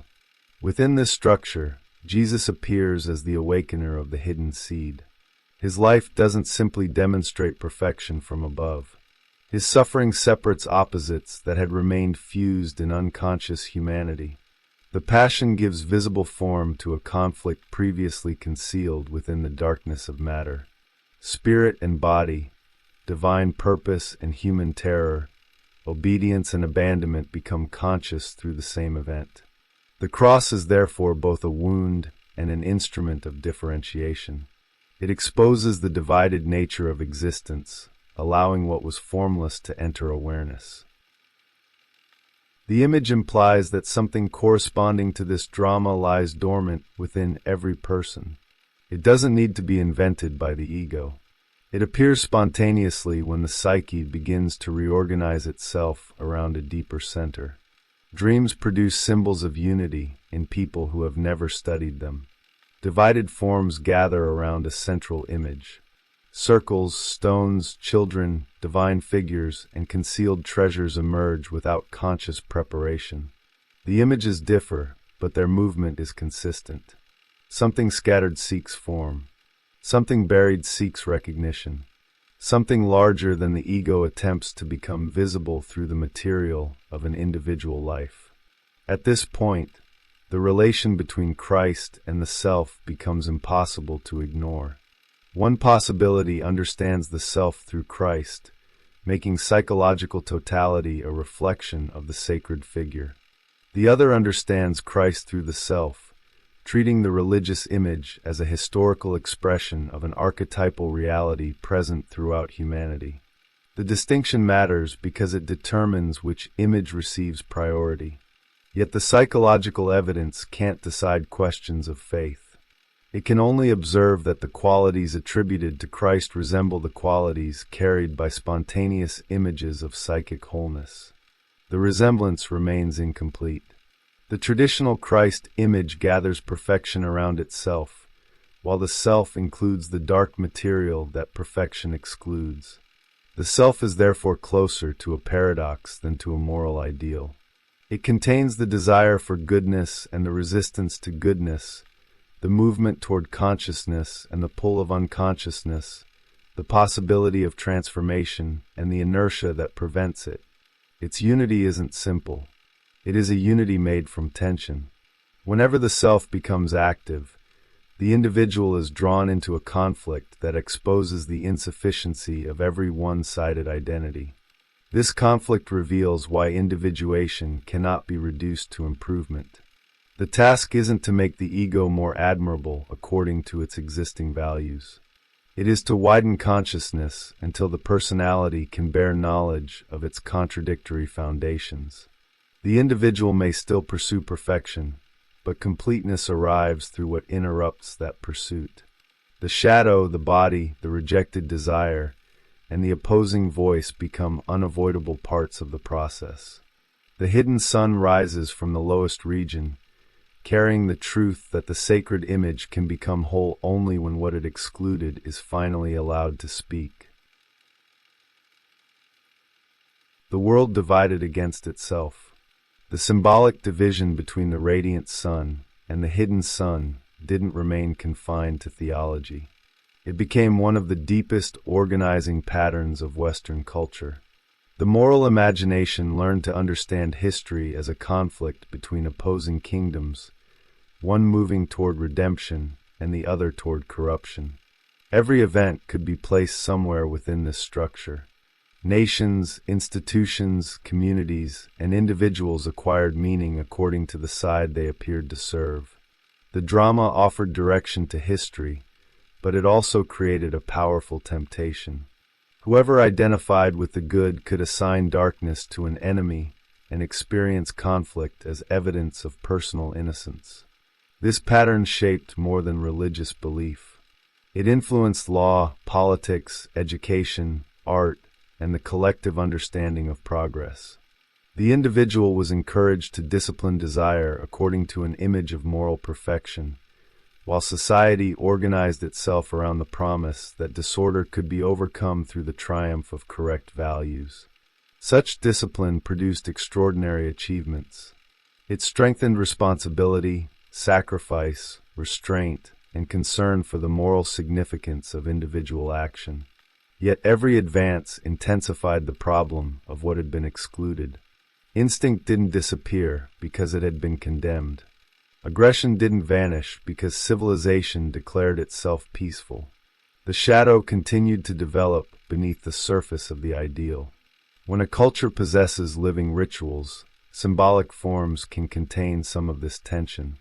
Within this structure, Jesus appears as the awakener of the hidden seed. His life doesn't simply demonstrate perfection from above. His suffering separates opposites that had remained fused in unconscious humanity. The Passion gives visible form to a conflict previously concealed within the darkness of matter. Spirit and body, divine purpose and human terror, obedience and abandonment become conscious through the same event. The cross is therefore both a wound and an instrument of differentiation. It exposes the divided nature of existence, allowing what was formless to enter awareness. The image implies that something corresponding to this drama lies dormant within every person. It doesn't need to be invented by the ego. It appears spontaneously when the psyche begins to reorganize itself around a deeper center. Dreams produce symbols of unity in people who have never studied them. Divided forms gather around a central image. Circles, stones, children, divine figures, and concealed treasures emerge without conscious preparation. The images differ, but their movement is consistent. Something scattered seeks form. Something buried seeks recognition. Something larger than the ego attempts to become visible through the material of an individual life. At this point, the relation between Christ and the self becomes impossible to ignore. One possibility understands the self through Christ, making psychological totality a reflection of the sacred figure. The other understands Christ through the self, treating the religious image as a historical expression of an archetypal reality present throughout humanity. The distinction matters because it determines which image receives priority. Yet the psychological evidence can't decide questions of faith. It can only observe that the qualities attributed to Christ resemble the qualities carried by spontaneous images of psychic wholeness. The resemblance remains incomplete. The traditional Christ image gathers perfection around itself, while the self includes the dark material that perfection excludes. The self is therefore closer to a paradox than to a moral ideal. It contains the desire for goodness and the resistance to goodness, the movement toward consciousness and the pull of unconsciousness, the possibility of transformation and the inertia that prevents it. Its unity isn't simple. It is a unity made from tension. Whenever the self becomes active, the individual is drawn into a conflict that exposes the insufficiency of every one-sided identity. This conflict reveals why individuation cannot be reduced to improvement. The task isn't to make the ego more admirable according to its existing values. It is to widen consciousness until the personality can bear knowledge of its contradictory foundations. The individual may still pursue perfection, but completeness arrives through what interrupts that pursuit. The shadow, the body, the rejected desire, and the opposing voice become unavoidable parts of the process. The hidden sun rises from the lowest region, carrying the truth that the sacred image can become whole only when what it excluded is finally allowed to speak. The world divided against itself. The symbolic division between the radiant sun and the hidden sun didn't remain confined to theology. It became one of the deepest organizing patterns of Western culture. The moral imagination learned to understand history as a conflict between opposing kingdoms, one moving toward redemption and the other toward corruption. Every event could be placed somewhere within this structure. Nations, institutions, communities, and individuals acquired meaning according to the side they appeared to serve. The drama offered direction to history, but it also created a powerful temptation. Whoever identified with the good could assign darkness to an enemy and experience conflict as evidence of personal innocence. This pattern shaped more than religious belief. It influenced law, politics, education, art, and the collective understanding of progress. The individual was encouraged to discipline desire according to an image of moral perfection, while society organized itself around the promise that disorder could be overcome through the triumph of correct values. Such discipline produced extraordinary achievements. It strengthened responsibility, sacrifice, restraint, and concern for the moral significance of individual action. Yet every advance intensified the problem of what had been excluded. Instinct didn't disappear because it had been condemned. Aggression didn't vanish because civilization declared itself peaceful. The shadow continued to develop beneath the surface of the ideal. When a culture possesses living rituals, symbolic forms can contain some of this tension.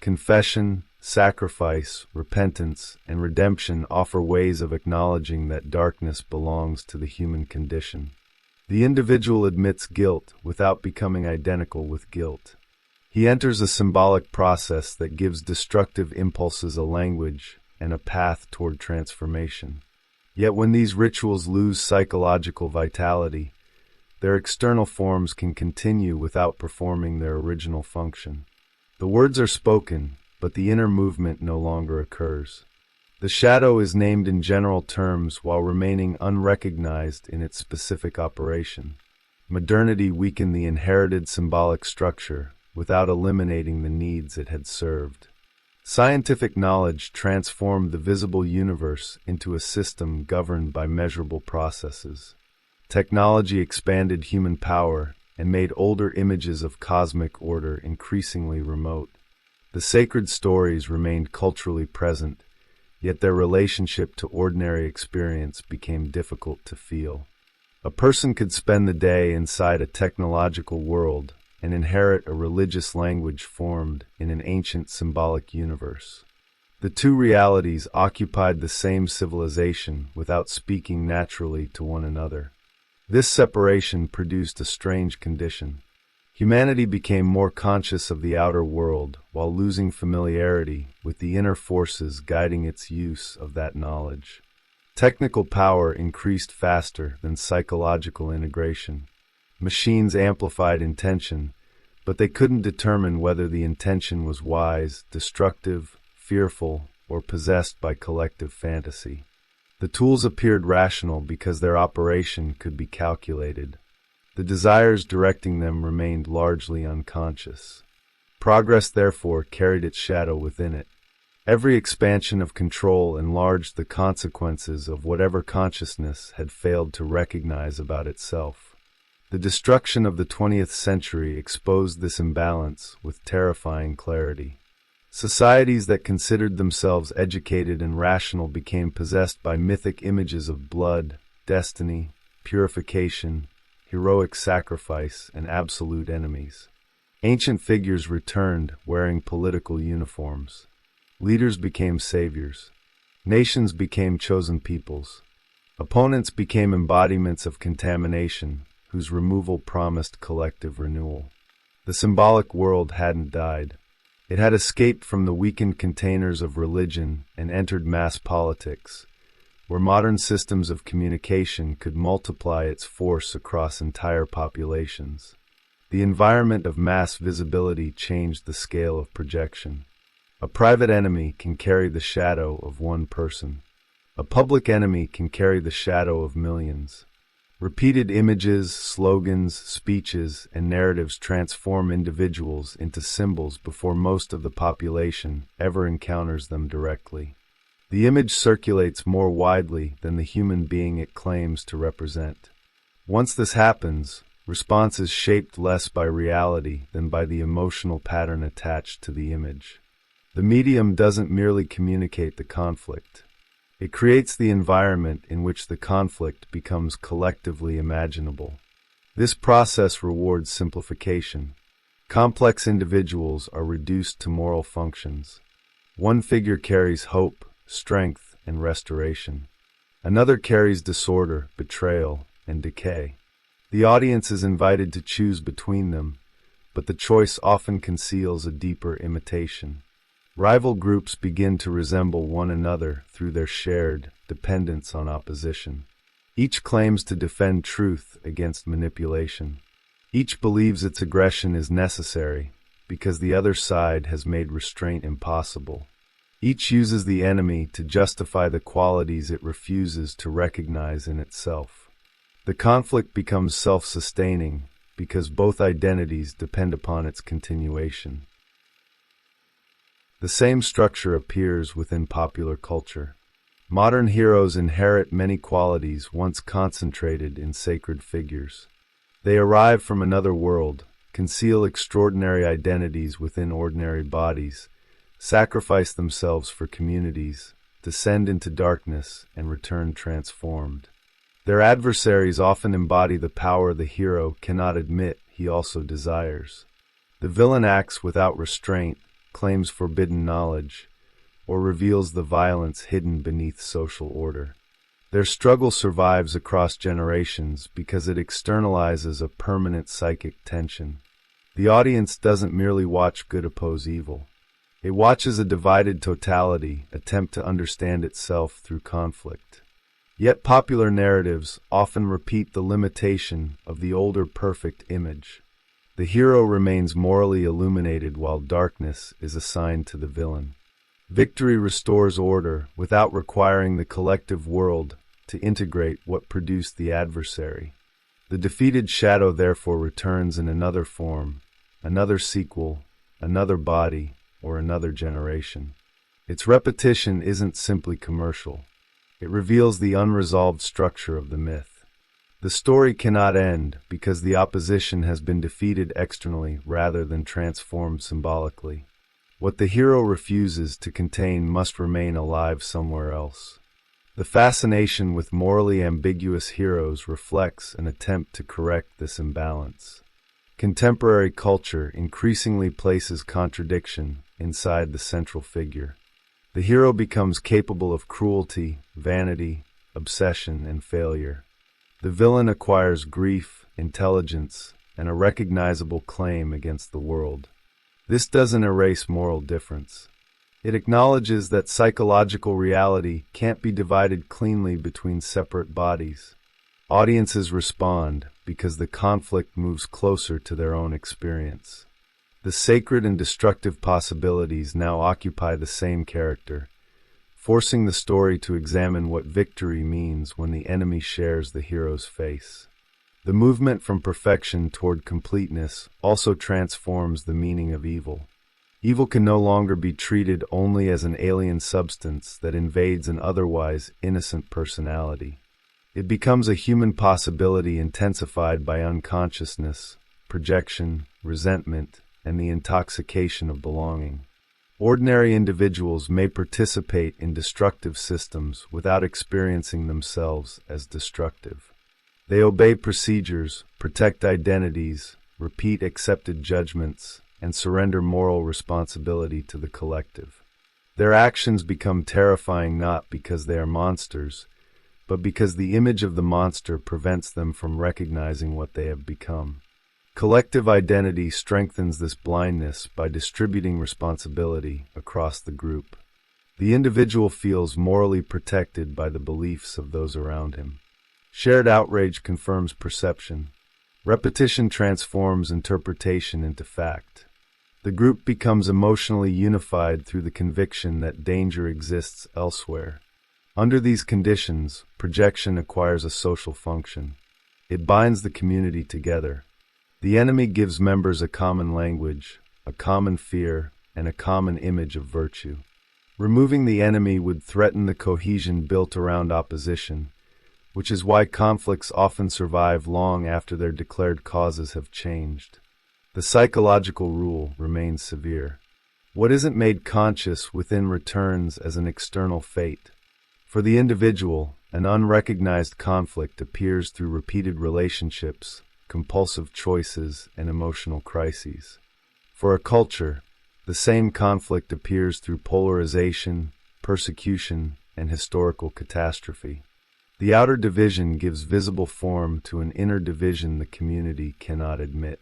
Confession, sacrifice, repentance, and redemption offer ways of acknowledging that darkness belongs to the human condition. The individual admits guilt without becoming identical with guilt. He enters a symbolic process that gives destructive impulses a language and a path toward transformation. Yet when these rituals lose psychological vitality, their external forms can continue without performing their original function. The words are spoken, but the inner movement no longer occurs. The shadow is named in general terms while remaining unrecognized in its specific operation. Modernity weakened the inherited symbolic structure without eliminating the needs it had served. Scientific knowledge transformed the visible universe into a system governed by measurable processes. Technology expanded human power and made older images of cosmic order increasingly remote. The sacred stories remained culturally present, yet their relationship to ordinary experience became difficult to feel. A person could spend the day inside a technological world and inherit a religious language formed in an ancient symbolic universe. The two realities occupied the same civilization without speaking naturally to one another. This separation produced a strange condition. Humanity became more conscious of the outer world while losing familiarity with the inner forces guiding its use of that knowledge. Technical power increased faster than psychological integration. Machines amplified intention, but they couldn't determine whether the intention was wise, destructive, fearful, or possessed by collective fantasy. The tools appeared rational because their operation could be calculated. The desires directing them remained largely unconscious. Progress, therefore, carried its shadow within it. Every expansion of control enlarged the consequences of whatever consciousness had failed to recognize about itself. The destruction of the 20th century exposed this imbalance with terrifying clarity. Societies that considered themselves educated and rational became possessed by mythic images of blood, destiny, purification, heroic sacrifice, and absolute enemies. Ancient figures returned wearing political uniforms. Leaders became saviors. Nations became chosen peoples. Opponents became embodiments of contamination, whose removal promised collective renewal. The symbolic world hadn't died. It had escaped from the weakened containers of religion and entered mass politics, where modern systems of communication could multiply its force across entire populations. The environment of mass visibility changed the scale of projection. A private enemy can carry the shadow of one person. A public enemy can carry the shadow of millions. Repeated images, slogans, speeches, and narratives transform individuals into symbols before most of the population ever encounters them directly. The image circulates more widely than the human being it claims to represent. Once this happens, response is shaped less by reality than by the emotional pattern attached to the image. The medium doesn't merely communicate the conflict. It creates the environment in which the conflict becomes collectively imaginable. This process rewards simplification. Complex individuals are reduced to moral functions. One figure carries hope, strength, and restoration. Another carries disorder, betrayal, and decay. The audience is invited to choose between them, but the choice often conceals a deeper imitation. Rival groups begin to resemble one another through their shared dependence on opposition. Each claims to defend truth against manipulation. Each believes its aggression is necessary because the other side has made restraint impossible. Each uses the enemy to justify the qualities it refuses to recognize in itself. The conflict becomes self-sustaining because both identities depend upon its continuation. The same structure appears within popular culture. Modern heroes inherit many qualities once concentrated in sacred figures. They arrive from another world, conceal extraordinary identities within ordinary bodies, sacrifice themselves for communities, descend into darkness, and return transformed. Their adversaries often embody the power the hero cannot admit he also desires. The villain acts without restraint, claims forbidden knowledge, or reveals the violence hidden beneath social order. Their struggle survives across generations because it externalizes a permanent psychic tension. The audience doesn't merely watch good oppose evil. It watches a divided totality attempt to understand itself through conflict. Yet popular narratives often repeat the limitation of the older perfect image. The hero remains morally illuminated while darkness is assigned to the villain. Victory restores order without requiring the collective world to integrate what produced the adversary. The defeated shadow therefore returns in another form, another sequel, another body, or another generation. Its repetition isn't simply commercial. It reveals the unresolved structure of the myth. The story cannot end because the opposition has been defeated externally rather than transformed symbolically. What the hero refuses to contain must remain alive somewhere else. The fascination with morally ambiguous heroes reflects an attempt to correct this imbalance. Contemporary culture increasingly places contradiction inside the central figure. The hero becomes capable of cruelty, vanity, obsession, and failure. The villain acquires grief, intelligence, and a recognizable claim against the world. This doesn't erase moral difference. It acknowledges that psychological reality can't be divided cleanly between separate bodies. Audiences respond because the conflict moves closer to their own experience. The sacred and destructive possibilities now occupy the same character, forcing the story to examine what victory means when the enemy shares the hero's face. The movement from perfection toward completeness also transforms the meaning of evil. Evil can no longer be treated only as an alien substance that invades an otherwise innocent personality. It becomes a human possibility intensified by unconsciousness, projection, resentment, and the intoxication of belonging. Ordinary individuals may participate in destructive systems without experiencing themselves as destructive. They obey procedures, protect identities, repeat accepted judgments, and surrender moral responsibility to the collective. Their actions become terrifying not because they are monsters, but because the image of the monster prevents them from recognizing what they have become. Collective identity strengthens this blindness by distributing responsibility across the group. The individual feels morally protected by the beliefs of those around him. Shared outrage confirms perception. Repetition transforms interpretation into fact. The group becomes emotionally unified through the conviction that danger exists elsewhere. Under these conditions, projection acquires a social function. It binds the community together. The enemy gives members a common language, a common fear, and a common image of virtue. Removing the enemy would threaten the cohesion built around opposition, which is why conflicts often survive long after their declared causes have changed. The psychological rule remains severe. What isn't made conscious within returns as an external fate. For the individual, an unrecognized conflict appears through repeated relationships, compulsive choices, and emotional crises. For a culture, the same conflict appears through polarization, persecution, and historical catastrophe. The outer division gives visible form to an inner division the community cannot admit.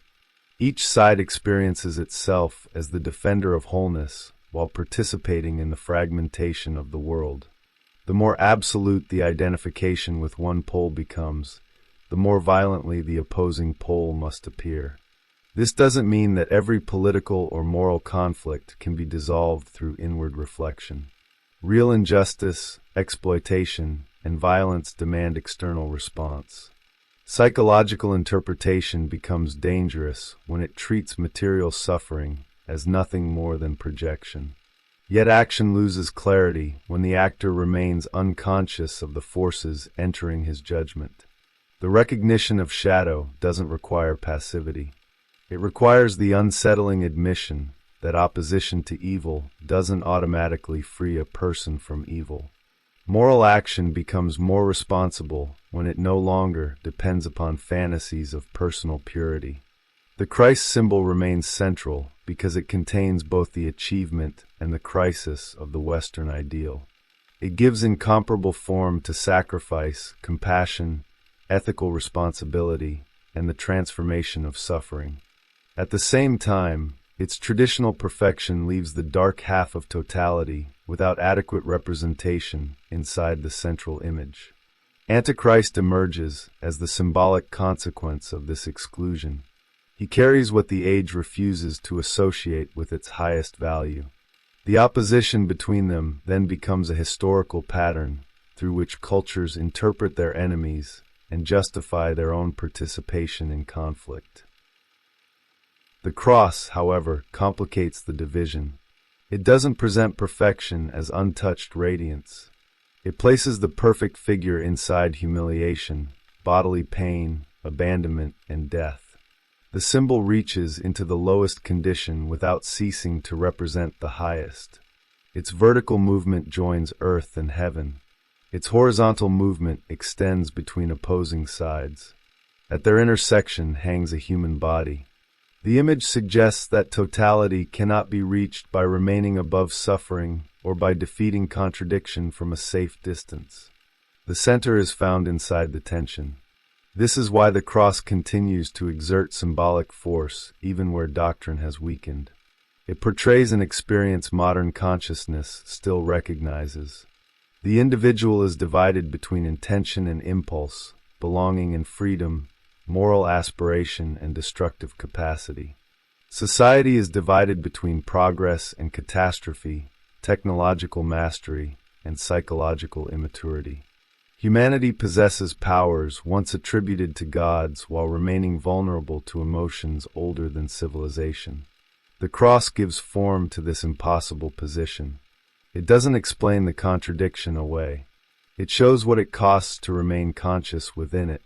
Each side experiences itself as the defender of wholeness while participating in the fragmentation of the world. The more absolute the identification with one pole becomes, the more violently the opposing pole must appear. This doesn't mean that every political or moral conflict can be dissolved through inward reflection. Real injustice, exploitation, and violence demand external response. Psychological interpretation becomes dangerous when it treats material suffering as nothing more than projection. Yet action loses clarity when the actor remains unconscious of the forces entering his judgment. The recognition of shadow doesn't require passivity. It requires the unsettling admission that opposition to evil doesn't automatically free a person from evil. Moral action becomes more responsible when it no longer depends upon fantasies of personal purity. The Christ symbol remains central because it contains both the achievement and the crisis of the Western ideal. It gives incomparable form to sacrifice, compassion, ethical responsibility, and the transformation of suffering. At the same time, its traditional perfection leaves the dark half of totality without adequate representation inside the central image. Antichrist emerges as the symbolic consequence of this exclusion. He carries what the age refuses to associate with its highest value. The opposition between them then becomes a historical pattern through which cultures interpret their enemies and justify their own participation in conflict. The cross, however, complicates the division. It doesn't present perfection as untouched radiance. It places the perfect figure inside humiliation, bodily pain, abandonment, and death. The symbol reaches into the lowest condition without ceasing to represent the highest. Its vertical movement joins earth and heaven. Its horizontal movement extends between opposing sides. At their intersection hangs a human body. The image suggests that totality cannot be reached by remaining above suffering or by defeating contradiction from a safe distance. The center is found inside the tension. This is why the cross continues to exert symbolic force even where doctrine has weakened. It portrays an experience modern consciousness still recognizes. The individual is divided between intention and impulse, belonging and freedom, moral aspiration and destructive capacity. Society is divided between progress and catastrophe, technological mastery and psychological immaturity. Humanity possesses powers once attributed to gods while remaining vulnerable to emotions older than civilization. The cross gives form to this impossible position. It doesn't explain the contradiction away. It shows what it costs to remain conscious within it.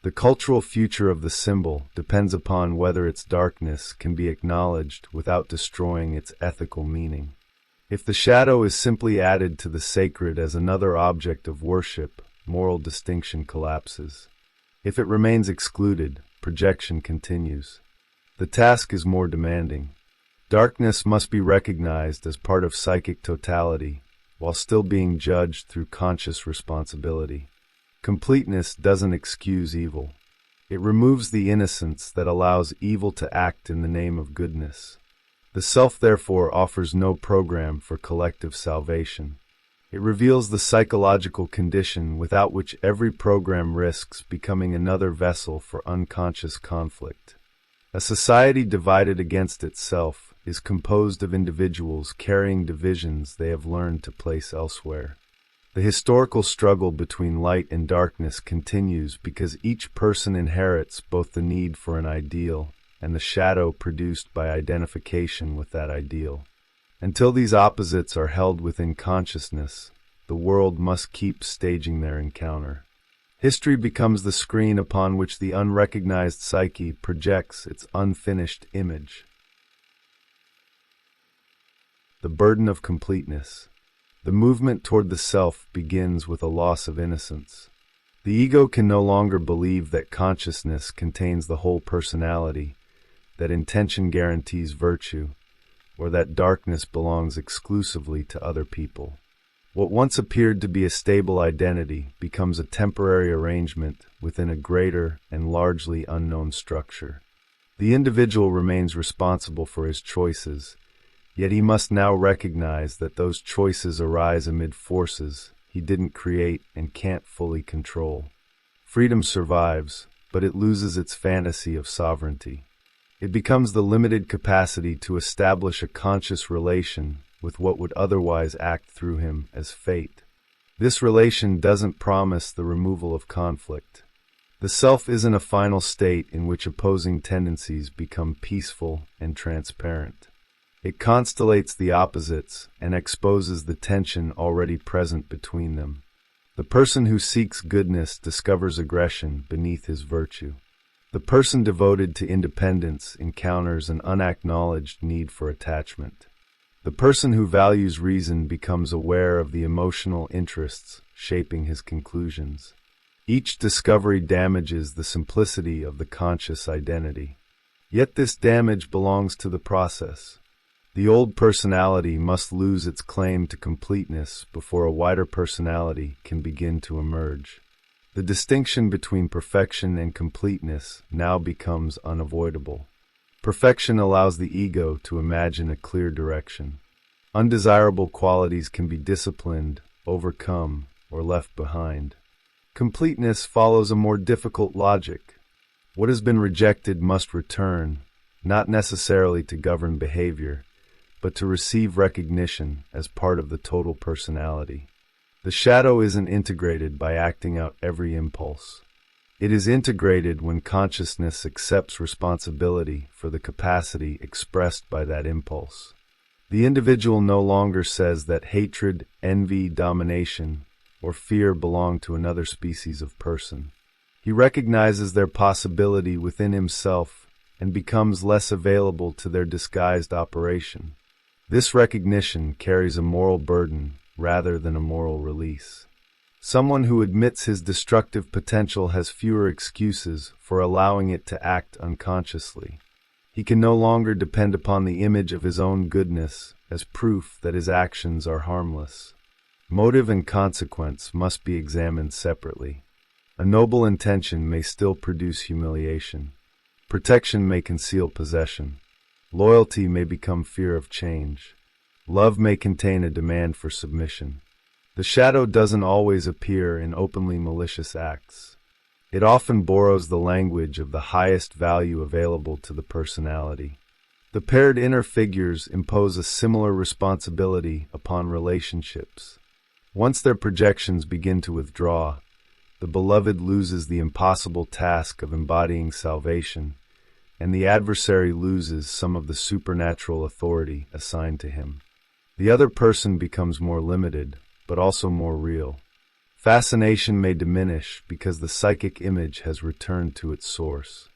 The cultural future of the symbol depends upon whether its darkness can be acknowledged without destroying its ethical meaning. If the shadow is simply added to the sacred as another object of worship, moral distinction collapses. If it remains excluded, projection continues. The task is more demanding. Darkness must be recognized as part of psychic totality, while still being judged through conscious responsibility. Completeness doesn't excuse evil. It removes the innocence that allows evil to act in the name of goodness. The self, therefore, offers no program for collective salvation. It reveals the psychological condition without which every program risks becoming another vessel for unconscious conflict. A society divided against itself is composed of individuals carrying divisions they have learned to place elsewhere. The historical struggle between light and darkness continues because each person inherits both the need for an ideal and the shadow produced by identification with that ideal. Until these opposites are held within consciousness, the world must keep staging their encounter. History becomes the screen upon which the unrecognized psyche projects its unfinished image. The burden of completeness. The movement toward the self begins with a loss of innocence. The ego can no longer believe that consciousness contains the whole personality, that intention guarantees virtue, or that darkness belongs exclusively to other people. What once appeared to be a stable identity becomes a temporary arrangement within a greater and largely unknown structure. The individual remains responsible for his choices, yet he must now recognize that those choices arise amid forces he didn't create and can't fully control. Freedom survives, but it loses its fantasy of sovereignty. It becomes the limited capacity to establish a conscious relation with what would otherwise act through him as fate. This relation doesn't promise the removal of conflict. The self isn't a final state in which opposing tendencies become peaceful and transparent. It constellates the opposites and exposes the tension already present between them. The person who seeks goodness discovers aggression beneath his virtue. The person devoted to independence encounters an unacknowledged need for attachment. The person who values reason becomes aware of the emotional interests shaping his conclusions. Each discovery damages the simplicity of the conscious identity. Yet this damage belongs to the process. The old personality must lose its claim to completeness before a wider personality can begin to emerge. The distinction between perfection and completeness now becomes unavoidable. Perfection allows the ego to imagine a clear direction. Undesirable qualities can be disciplined, overcome, or left behind. Completeness follows a more difficult logic. What has been rejected must return, not necessarily to govern behavior, but to receive recognition as part of the total personality. The shadow isn't integrated by acting out every impulse. It is integrated when consciousness accepts responsibility for the capacity expressed by that impulse. The individual no longer says that hatred, envy, domination, or fear belong to another species of person. He recognizes their possibility within himself and becomes less available to their disguised operation. This recognition carries a moral burden rather than a moral release. Someone who admits his destructive potential has fewer excuses for allowing it to act unconsciously. He can no longer depend upon the image of his own goodness as proof that his actions are harmless. Motive and consequence must be examined separately. A noble intention may still produce humiliation. Protection may conceal possession. Loyalty may become fear of change. Love may contain a demand for submission. The shadow doesn't always appear in openly malicious acts. It often borrows the language of the highest value available to the personality. The paired inner figures impose a similar responsibility upon relationships. Once their projections begin to withdraw, the beloved loses the impossible task of embodying salvation, and the adversary loses some of the supernatural authority assigned to him. The other person becomes more limited, but also more real. Fascination may diminish because the psychic image has returned to its source.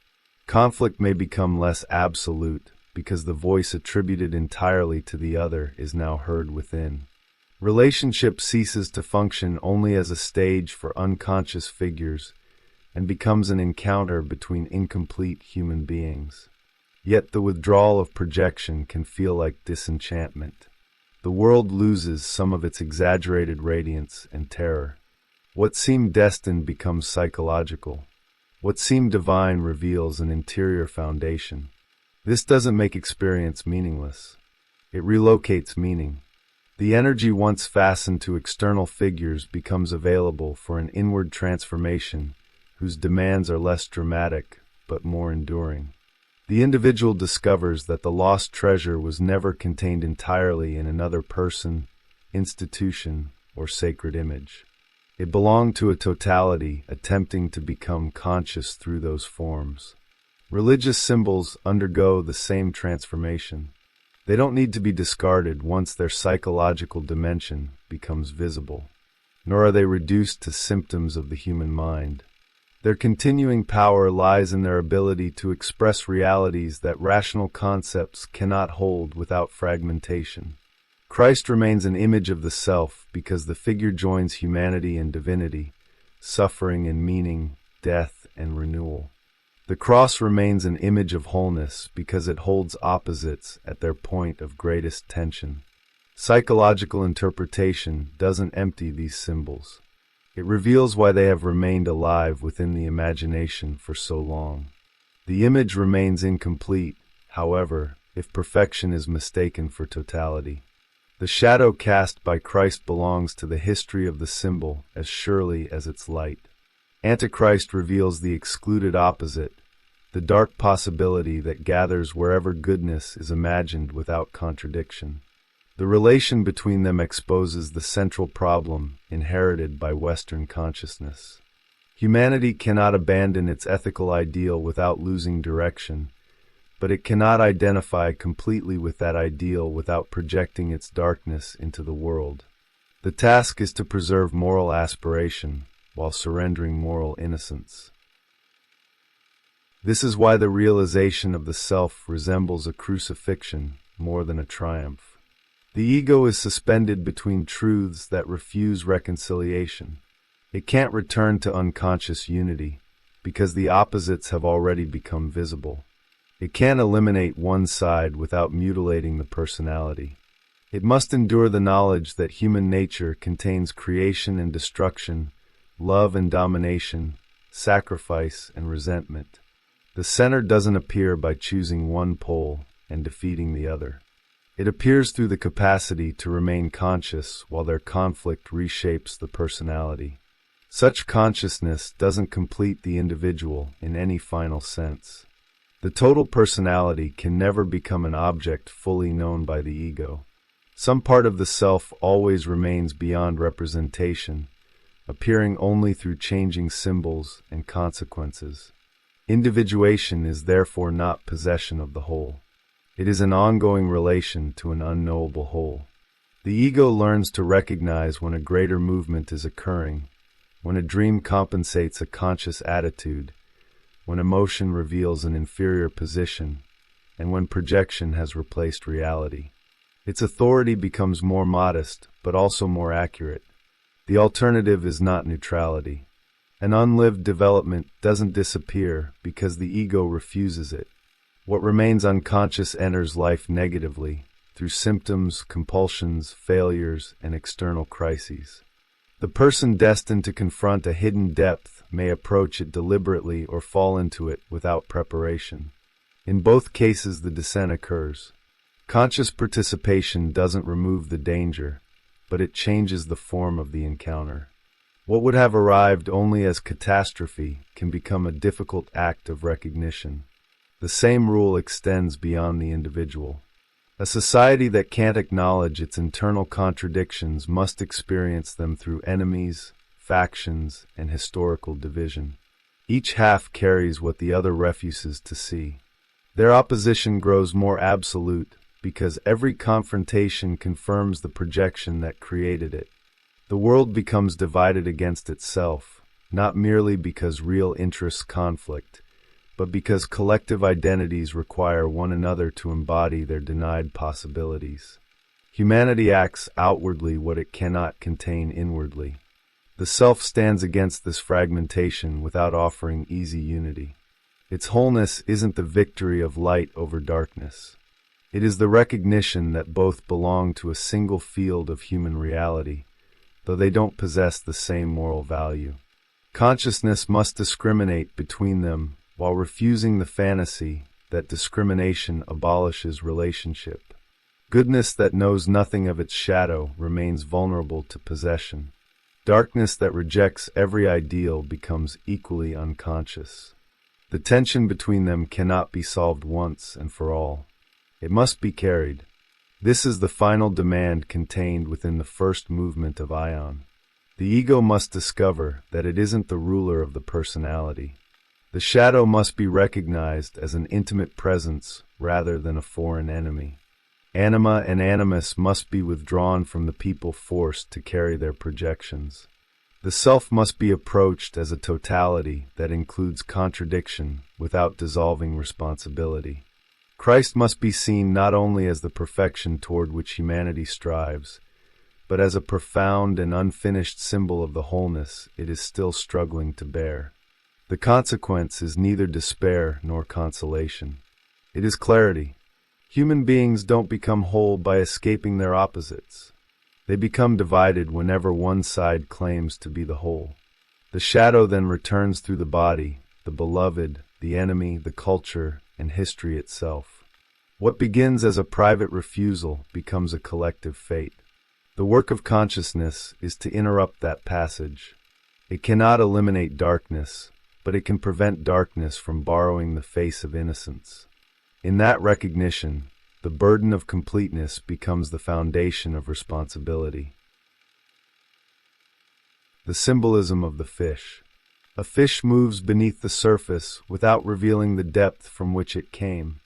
Conflict may become less absolute because the voice attributed entirely to the other is now heard within. Relationship ceases to function only as a stage for unconscious figures and becomes an encounter between incomplete human beings. Yet the withdrawal of projection can feel like disenchantment. The world loses some of its exaggerated radiance and terror. What seemed destined becomes psychological. What seemed divine reveals an interior foundation. This doesn't make experience meaningless. It relocates meaning. The energy once fastened to external figures becomes available for an inward transformation whose demands are less dramatic but more enduring. The individual discovers that the lost treasure was never contained entirely in another person, institution, or sacred image. It belonged to a totality attempting to become conscious through those forms. Religious symbols undergo the same transformation. They don't need to be discarded once their psychological dimension becomes visible, nor are they reduced to symptoms of the human mind. Their continuing power lies in their ability to express realities that rational concepts cannot hold without fragmentation. Christ remains an image of the self because the figure joins humanity and divinity, suffering and meaning, death and renewal. The cross remains an image of wholeness because it holds opposites at their point of greatest tension. Psychological interpretation doesn't empty these symbols. It reveals why they have remained alive within the imagination for so long. The image remains incomplete, however, if perfection is mistaken for totality. The shadow cast by Christ belongs to the history of the symbol as surely as its light. Antichrist reveals the excluded opposite, the dark possibility that gathers wherever goodness is imagined without contradiction. The relation between them exposes the central problem inherited by Western consciousness. Humanity cannot abandon its ethical ideal without losing direction, but it cannot identify completely with that ideal without projecting its darkness into the world. The task is to preserve moral aspiration while surrendering moral innocence. This is why the realization of the self resembles a crucifixion more than a triumph. The ego is suspended between truths that refuse reconciliation. It can't return to unconscious unity because the opposites have already become visible. It can't eliminate one side without mutilating the personality. It must endure the knowledge that human nature contains creation and destruction, love and domination, sacrifice and resentment. The center doesn't appear by choosing one pole and defeating the other. It appears through the capacity to remain conscious while their conflict reshapes the personality. Such consciousness doesn't complete the individual in any final sense. The total personality can never become an object fully known by the ego. Some part of the self always remains beyond representation, appearing only through changing symbols and consequences. Individuation is therefore not possession of the whole. It is an ongoing relation to an unknowable whole. The ego learns to recognize when a greater movement is occurring, when a dream compensates a conscious attitude, when emotion reveals an inferior position, and when projection has replaced reality. Its authority becomes more modest, but also more accurate. The alternative is not neutrality. An unlived development doesn't disappear because the ego refuses it. What remains unconscious enters life negatively, through symptoms, compulsions, failures, and external crises. The person destined to confront a hidden depth may approach it deliberately or fall into it without preparation. In both cases, the descent occurs. Conscious participation doesn't remove the danger, but it changes the form of the encounter. What would have arrived only as catastrophe can become a difficult act of recognition. The same rule extends beyond the individual. A society that can't acknowledge its internal contradictions must experience them through enemies, factions, and historical division. Each half carries what the other refuses to see. Their opposition grows more absolute because every confrontation confirms the projection that created it. The world becomes divided against itself, not merely because real interests conflict, but because collective identities require one another to embody their denied possibilities. Humanity acts outwardly what it cannot contain inwardly. The self stands against this fragmentation without offering easy unity. Its wholeness isn't the victory of light over darkness. It is the recognition that both belong to a single field of human reality, though they don't possess the same moral value. Consciousness must discriminate between them while refusing the fantasy that discrimination abolishes relationship. Goodness that knows nothing of its shadow remains vulnerable to possession. Darkness that rejects every ideal becomes equally unconscious. The tension between them cannot be solved once and for all. It must be carried. This is the final demand contained within the first movement of Aion. The ego must discover that it isn't the ruler of the personality. The shadow must be recognized as an intimate presence rather than a foreign enemy. Anima and animus must be withdrawn from the people forced to carry their projections. The self must be approached as a totality that includes contradiction without dissolving responsibility. Christ must be seen not only as the perfection toward which humanity strives, but as a profound and unfinished symbol of the wholeness it is still struggling to bear. The consequence is neither despair nor consolation. It is clarity. Human beings don't become whole by escaping their opposites. They become divided whenever one side claims to be the whole. The shadow then returns through the body, the beloved, the enemy, the culture, and history itself. What begins as a private refusal becomes a collective fate. The work of consciousness is to interrupt that passage. It cannot eliminate darkness, but it can prevent darkness from borrowing the face of innocence. In that recognition, the burden of completeness becomes the foundation of responsibility. The symbolism of the fish. A fish moves beneath the surface without revealing the depth from which it came.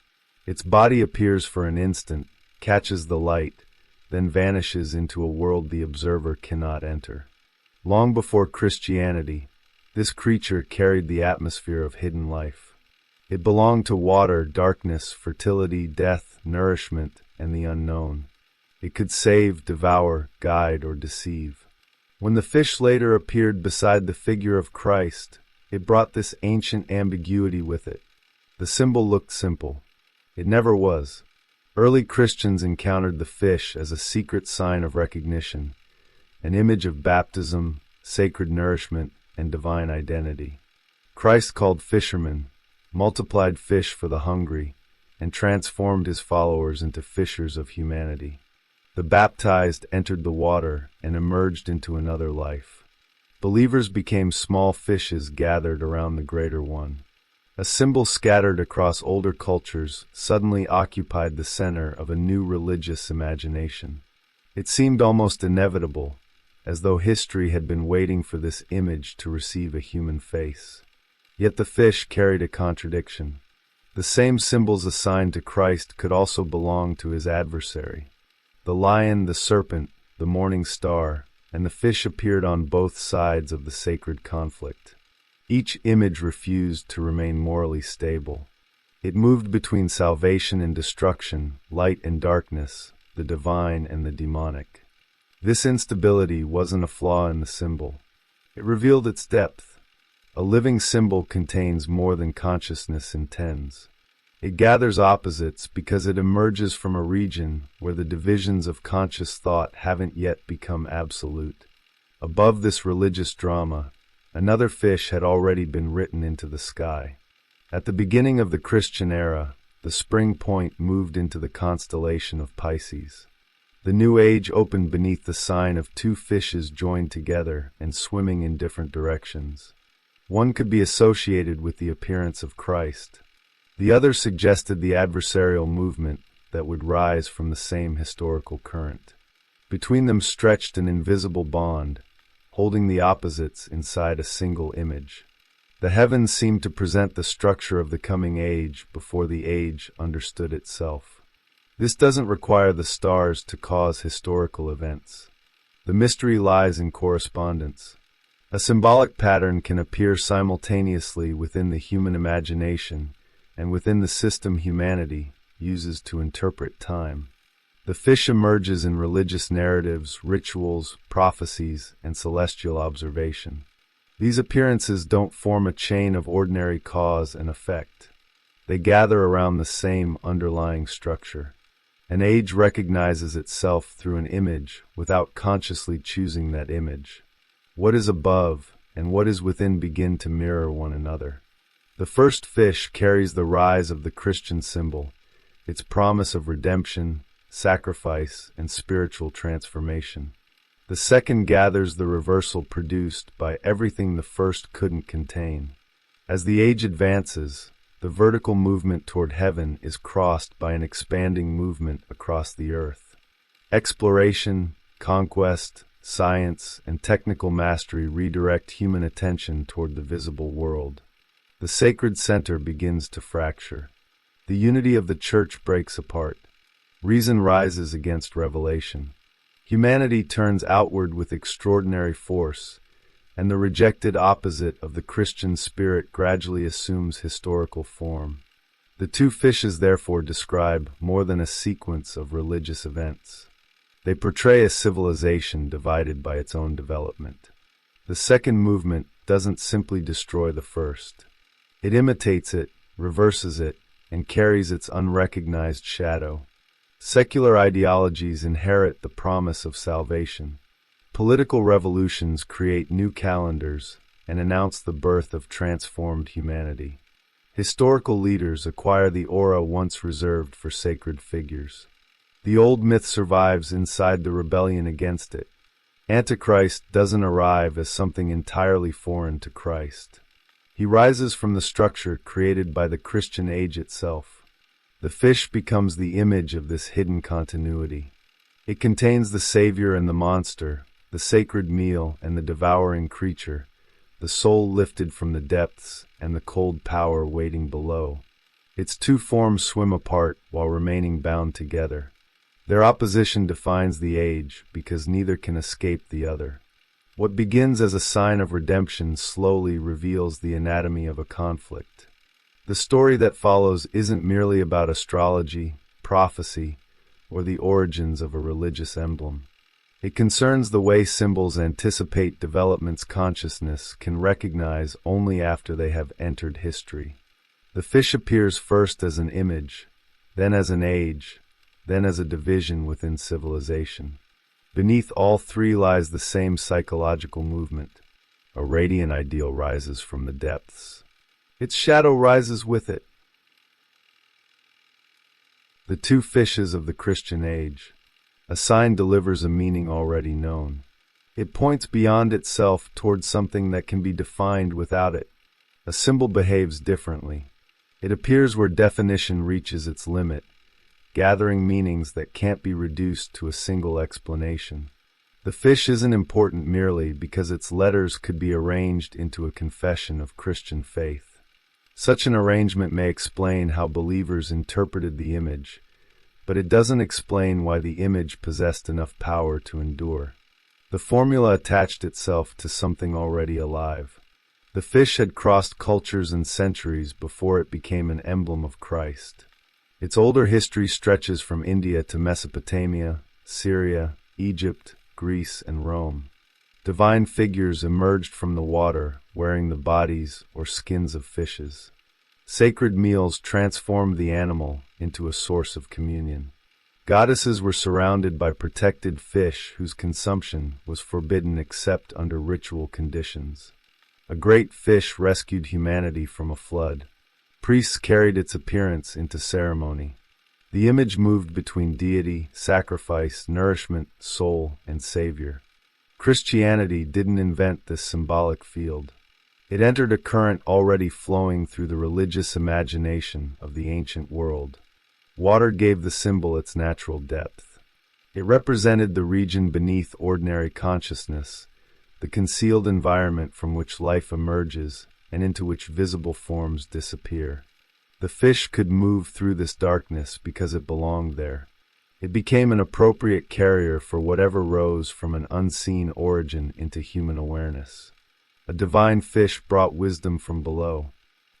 Its body appears for an instant, catches the light, then vanishes into a world the observer cannot enter. Long before Christianity, this creature carried the atmosphere of hidden life. It belonged to water, darkness, fertility, death, nourishment, and the unknown. It could save, devour, guide, or deceive. When the fish later appeared beside the figure of Christ, it brought this ancient ambiguity with it. The symbol looked simple. It never was. Early Christians encountered the fish as a secret sign of recognition, an image of baptism, sacred nourishment, and divine identity. Christ called fishermen, multiplied fish for the hungry, and transformed his followers into fishers of humanity. The baptized entered the water and emerged into another life. Believers became small fishes gathered around the greater one. A symbol scattered across older cultures suddenly occupied the center of a new religious imagination. It seemed almost inevitable, as though history had been waiting for this image to receive a human face. Yet the fish carried a contradiction. The same symbols assigned to Christ could also belong to his adversary. The lion, the serpent, the morning star, and the fish appeared on both sides of the sacred conflict. Each image refused to remain morally stable. It moved between salvation and destruction, light and darkness, the divine and the demonic. This instability wasn't a flaw in the symbol. It revealed its depth. A living symbol contains more than consciousness intends. It gathers opposites because it emerges from a region where the divisions of conscious thought haven't yet become absolute. Above this religious drama, another fish had already been written into the sky. At the beginning of the Christian era, the spring point moved into the constellation of Pisces. The new age opened beneath the sign of two fishes joined together and swimming in different directions. One could be associated with the appearance of Christ. The other suggested the adversarial movement that would rise from the same historical current. Between them stretched an invisible bond, holding the opposites inside a single image. The heavens seemed to present the structure of the coming age before the age understood itself. This doesn't require the stars to cause historical events. The mystery lies in correspondence. A symbolic pattern can appear simultaneously within the human imagination and within the system humanity uses to interpret time. The fish emerges in religious narratives, rituals, prophecies, and celestial observation. These appearances don't form a chain of ordinary cause and effect. They gather around the same underlying structure. An age recognizes itself through an image without consciously choosing that image. What is above and what is within begin to mirror one another. The first fish carries the rise of the Christian symbol, its promise of redemption, sacrifice, and spiritual transformation. The second gathers the reversal produced by everything the first couldn't contain. As the age advances, the vertical movement toward heaven is crossed by an expanding movement across the earth. Exploration, conquest, science, and technical mastery redirect human attention toward the visible world. The sacred center begins to fracture. The unity of the church breaks apart. Reason rises against revelation. Humanity turns outward with extraordinary force, and the rejected opposite of the Christian spirit gradually assumes historical form. The two fishes therefore describe more than a sequence of religious events. They portray a civilization divided by its own development. The second movement doesn't simply destroy the first. It imitates it, reverses it, and carries its unrecognized shadow. Secular ideologies inherit the promise of salvation. Political revolutions create new calendars and announce the birth of transformed humanity. Historical leaders acquire the aura once reserved for sacred figures. The old myth survives inside the rebellion against it. Antichrist doesn't arrive as something entirely foreign to Christ. He rises from the structure created by the Christian age itself. The fish becomes the image of this hidden continuity. It contains the savior and the monster, the sacred meal and the devouring creature, the soul lifted from the depths and the cold power waiting below. Its two forms swim apart while remaining bound together. Their opposition defines the age because neither can escape the other. What begins as a sign of redemption slowly reveals the anatomy of a conflict. The story that follows isn't merely about astrology, prophecy, or the origins of a religious emblem. It concerns the way symbols anticipate development's consciousness can recognize only after they have entered history. The fish appears first as an image, then as an age, then as a division within civilization. Beneath all three lies the same psychological movement. A radiant ideal rises from the depths. Its shadow rises with it. The two fishes of the Christian age. A sign delivers a meaning already known. It points beyond itself towards something that can be defined without it. A symbol behaves differently. It appears where definition reaches its limit, gathering meanings that can't be reduced to a single explanation. The fish isn't important merely because its letters could be arranged into a confession of Christian faith. Such an arrangement may explain how believers interpreted the image, but it doesn't explain why the image possessed enough power to endure. The formula attached itself to something already alive. The fish had crossed cultures and centuries before it became an emblem of Christ. Its older history stretches from India to Mesopotamia, Syria, Egypt, Greece, and Rome. Divine figures emerged from the water, wearing the bodies or skins of fishes. Sacred meals transformed the animal into a source of communion. Goddesses were surrounded by protected fish whose consumption was forbidden except under ritual conditions. A great fish rescued humanity from a flood. Priests carried its appearance into ceremony. The image moved between deity, sacrifice, nourishment, soul, and savior. Christianity didn't invent this symbolic field. It entered a current already flowing through the religious imagination of the ancient world. Water gave the symbol its natural depth. It represented the region beneath ordinary consciousness, the concealed environment from which life emerges and into which visible forms disappear. The fish could move through this darkness because it belonged there. It became an appropriate carrier for whatever rose from an unseen origin into human awareness. A divine fish brought wisdom from below.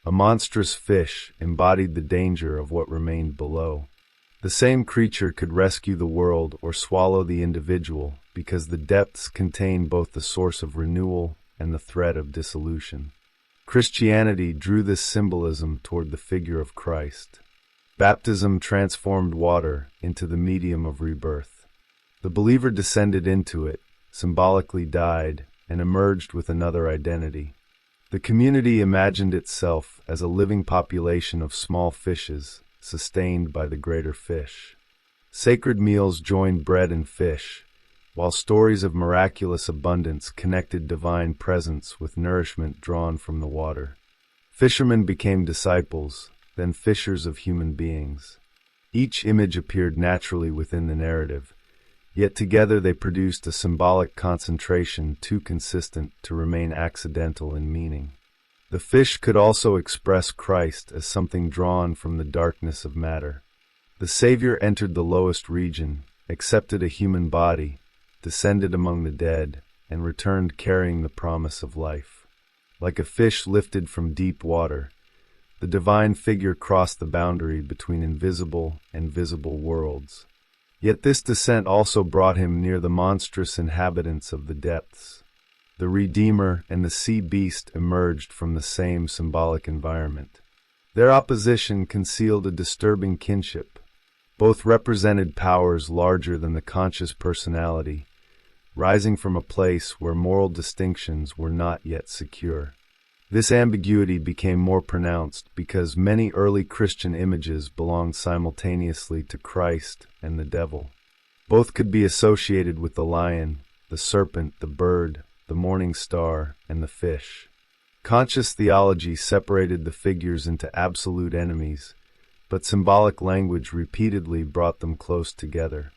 A monstrous fish embodied the danger of what remained below. The same creature could rescue the world or swallow the individual because the depths contain both the source of renewal and the threat of dissolution. Christianity drew this symbolism toward the figure of Christ. Baptism transformed water into the medium of rebirth. The believer descended into it, symbolically died, and emerged with another identity. The community imagined itself as a living population of small fishes, sustained by the greater fish. Sacred meals joined bread and fish, while stories of miraculous abundance connected divine presence with nourishment drawn from the water. Fishermen became disciples, then fishers of human beings. Each image appeared naturally within the narrative, Yet together they produced a symbolic concentration too consistent to remain accidental in meaning. The fish could also express Christ as something drawn from the darkness of matter. The Savior entered the lowest region, accepted a human body, descended among the dead, and returned carrying the promise of life. Like a fish lifted from deep water, the divine figure crossed the boundary between invisible and visible worlds. Yet this descent also brought him near the monstrous inhabitants of the depths. The Redeemer and the sea beast emerged from the same symbolic environment. Their opposition concealed a disturbing kinship. Both represented powers larger than the conscious personality, rising from a place where moral distinctions were not yet secure. This ambiguity became more pronounced because many early Christian images belonged simultaneously to Christ and the devil. Both could be associated with the lion, the serpent, the bird, the morning star, and the fish. Conscious theology separated the figures into absolute enemies, but symbolic language repeatedly brought them close together.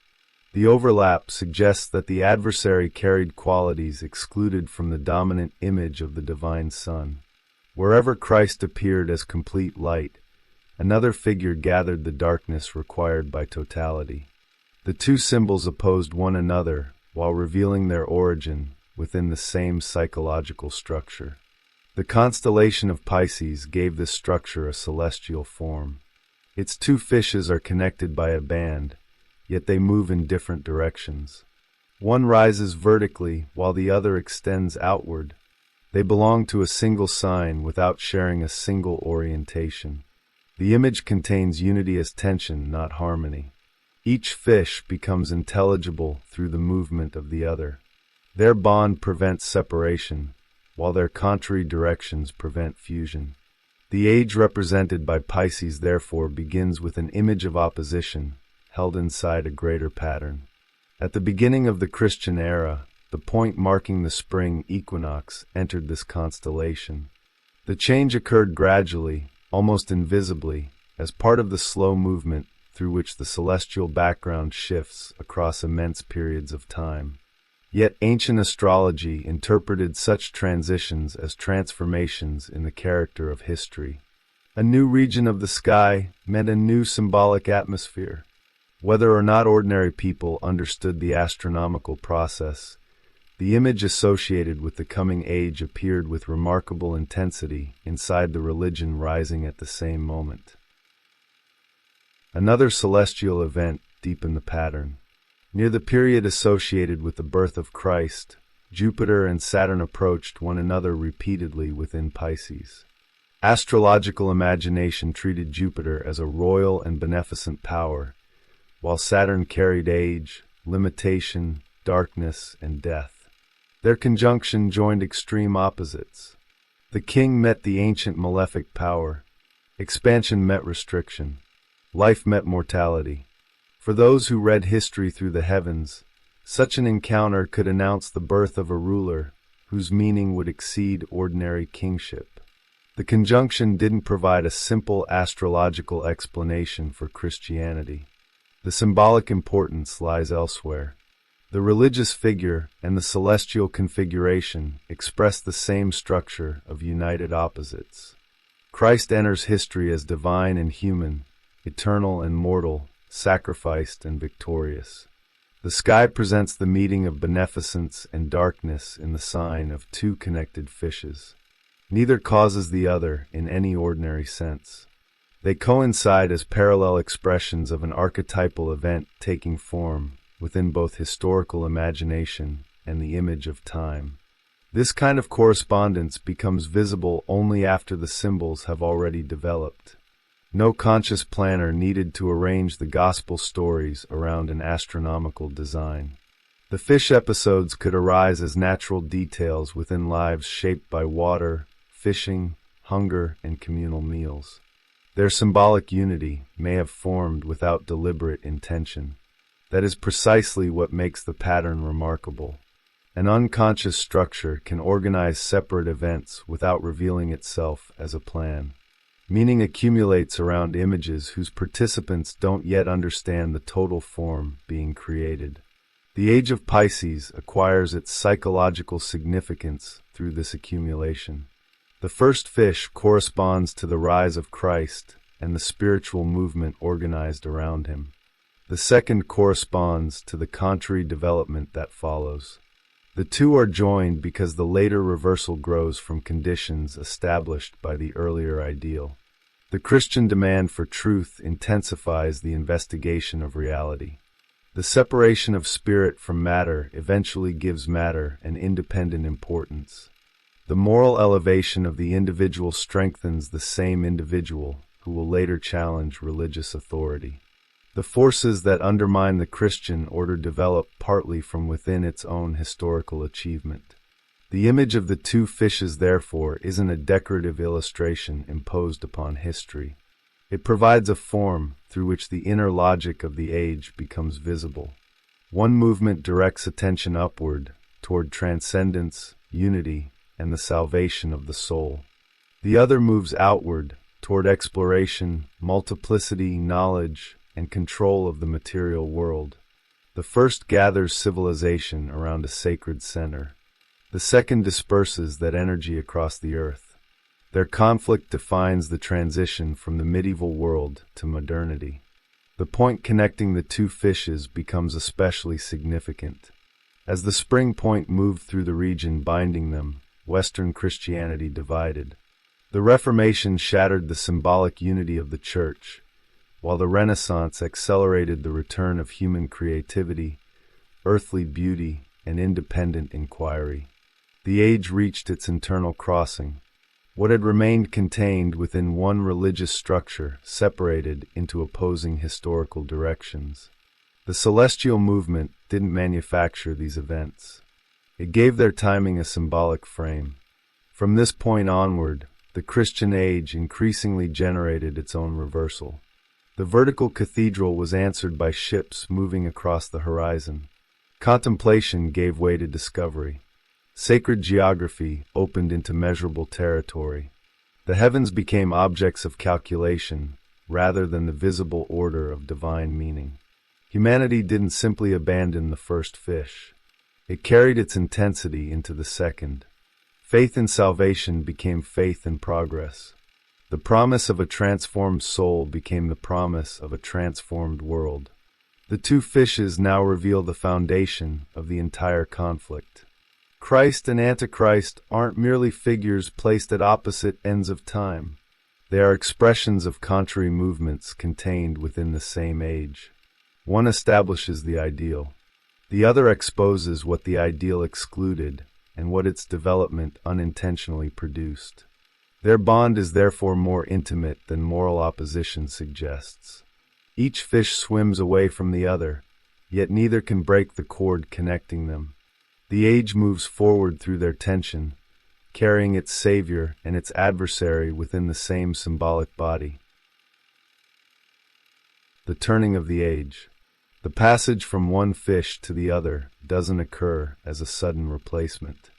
The overlap suggests that the adversary carried qualities excluded from the dominant image of the divine Son. Wherever Christ appeared as complete light, another figure gathered the darkness required by totality. The two symbols opposed one another while revealing their origin within the same psychological structure. The constellation of Pisces gave this structure a celestial form. Its two fishes are connected by a band, yet they move in different directions. One rises vertically while the other extends outward. They belong to a single sign without sharing a single orientation. The image contains unity as tension, not harmony. Each fish becomes intelligible through the movement of the other. Their bond prevents separation, while their contrary directions prevent fusion. The age represented by Pisces therefore begins with an image of opposition, held inside a greater pattern. At the beginning of the Christian era, the point marking the spring equinox entered this constellation. The change occurred gradually, almost invisibly, as part of the slow movement through which the celestial background shifts across immense periods of time. Yet ancient astrology interpreted such transitions as transformations in the character of history. A new region of the sky meant a new symbolic atmosphere. Whether or not ordinary people understood the astronomical process, the image associated with the coming age appeared with remarkable intensity inside the religion rising at the same moment. Another celestial event deepened the pattern. Near the period associated with the birth of Christ, Jupiter and Saturn approached one another repeatedly within Pisces. Astrological imagination treated Jupiter as a royal and beneficent power, while Saturn carried age, limitation, darkness, and death. Their conjunction joined extreme opposites. The king met the ancient malefic power. Expansion met restriction. Life met mortality. For those who read history through the heavens, such an encounter could announce the birth of a ruler whose meaning would exceed ordinary kingship. The conjunction didn't provide a simple astrological explanation for Christianity. The symbolic importance lies elsewhere. The religious figure and the celestial configuration express the same structure of united opposites. Christ enters history as divine and human, eternal and mortal, sacrificed and victorious. The sky presents the meeting of beneficence and darkness in the sign of two connected fishes. Neither causes the other in any ordinary sense. They coincide as parallel expressions of an archetypal event taking form within both historical imagination and the image of time. This kind of correspondence becomes visible only after the symbols have already developed. No conscious planner needed to arrange the gospel stories around an astronomical design. The fish episodes could arise as natural details within lives shaped by water, fishing, hunger, and communal meals. Their symbolic unity may have formed without deliberate intention. That is precisely what makes the pattern remarkable. An unconscious structure can organize separate events without revealing itself as a plan. Meaning accumulates around images whose participants don't yet understand the total form being created. The Age of Pisces acquires its psychological significance through this accumulation. The first fish corresponds to the rise of Christ and the spiritual movement organized around him. The second corresponds to the contrary development that follows. The two are joined because the later reversal grows from conditions established by the earlier ideal. The Christian demand for truth intensifies the investigation of reality. The separation of spirit from matter eventually gives matter an independent importance. The moral elevation of the individual strengthens the same individual, who will later challenge religious authority. The forces that undermine the Christian order develop partly from within its own historical achievement. The image of the two fishes, therefore, isn't a decorative illustration imposed upon history. It provides a form through which the inner logic of the age becomes visible. One movement directs attention upward, toward transcendence, unity, and the salvation of the soul. The other moves outward, toward exploration, multiplicity, knowledge, and control of the material world. The first gathers civilization around a sacred center. The second disperses that energy across the earth. Their conflict defines the transition from the medieval world to modernity. The point connecting the two fishes becomes especially significant. As the spring point moved through the region binding them, Western Christianity divided. The Reformation shattered the symbolic unity of the Church, while the Renaissance accelerated the return of human creativity, earthly beauty, and independent inquiry. The age reached its internal crossing. What had remained contained within one religious structure separated into opposing historical directions. The celestial movement didn't manufacture these events. It gave their timing a symbolic frame. From this point onward, the Christian age increasingly generated its own reversal. The vertical cathedral was answered by ships moving across the horizon. Contemplation gave way to discovery. Sacred geography opened into measurable territory. The heavens became objects of calculation rather than the visible order of divine meaning. Humanity didn't simply abandon the first fish. It carried its intensity into the second. Faith in salvation became faith in progress. The promise of a transformed soul became the promise of a transformed world. The two fishes now reveal the foundation of the entire conflict. Christ and Antichrist aren't merely figures placed at opposite ends of time. They are expressions of contrary movements contained within the same age. One establishes the ideal. The other exposes what the ideal excluded and what its development unintentionally produced. Their bond is therefore more intimate than moral opposition suggests. Each fish swims away from the other, yet neither can break the cord connecting them. The age moves forward through their tension, carrying its savior and its adversary within the same symbolic body. The turning of the age. The passage from one fish to the other doesn't occur as a sudden replacement.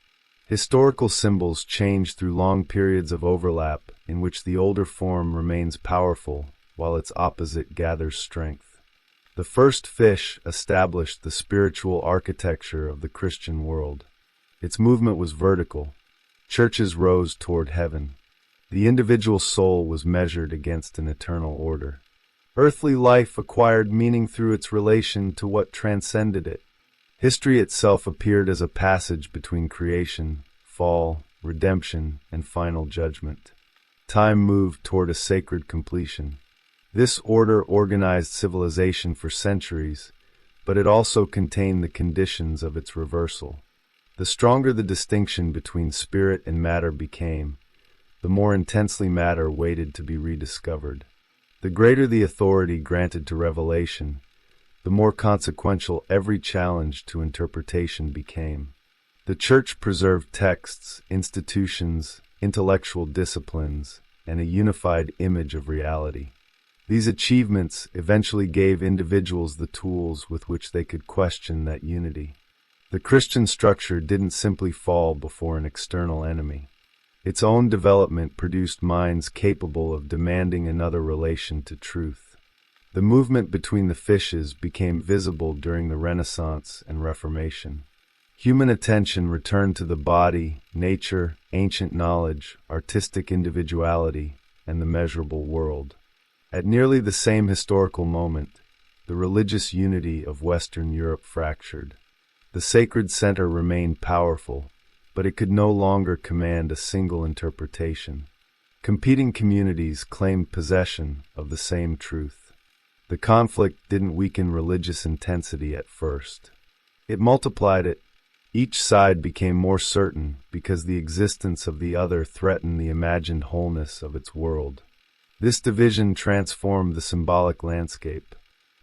Historical symbols change through long periods of overlap in which the older form remains powerful while its opposite gathers strength. The first fish established the spiritual architecture of the Christian world. Its movement was vertical. Churches rose toward heaven. The individual soul was measured against an eternal order. Earthly life acquired meaning through its relation to what transcended it. History itself appeared as a passage between creation, fall, redemption, and final judgment. Time moved toward a sacred completion. This order organized civilization for centuries, but it also contained the conditions of its reversal. The stronger the distinction between spirit and matter became, the more intensely matter waited to be rediscovered. The greater the authority granted to revelation, the more consequential every challenge to interpretation became. The Church preserved texts, institutions, intellectual disciplines, and a unified image of reality. These achievements eventually gave individuals the tools with which they could question that unity. The Christian structure didn't simply fall before an external enemy. Its own development produced minds capable of demanding another relation to truth. The movement between the fishes became visible during the Renaissance and Reformation. Human attention returned to the body, nature, ancient knowledge, artistic individuality, and the measurable world. At nearly the same historical moment, the religious unity of Western Europe fractured. The sacred center remained powerful, but it could no longer command a single interpretation. Competing communities claimed possession of the same truth. The conflict didn't weaken religious intensity at first. It multiplied it. Each side became more certain because the existence of the other threatened the imagined wholeness of its world. This division transformed the symbolic landscape.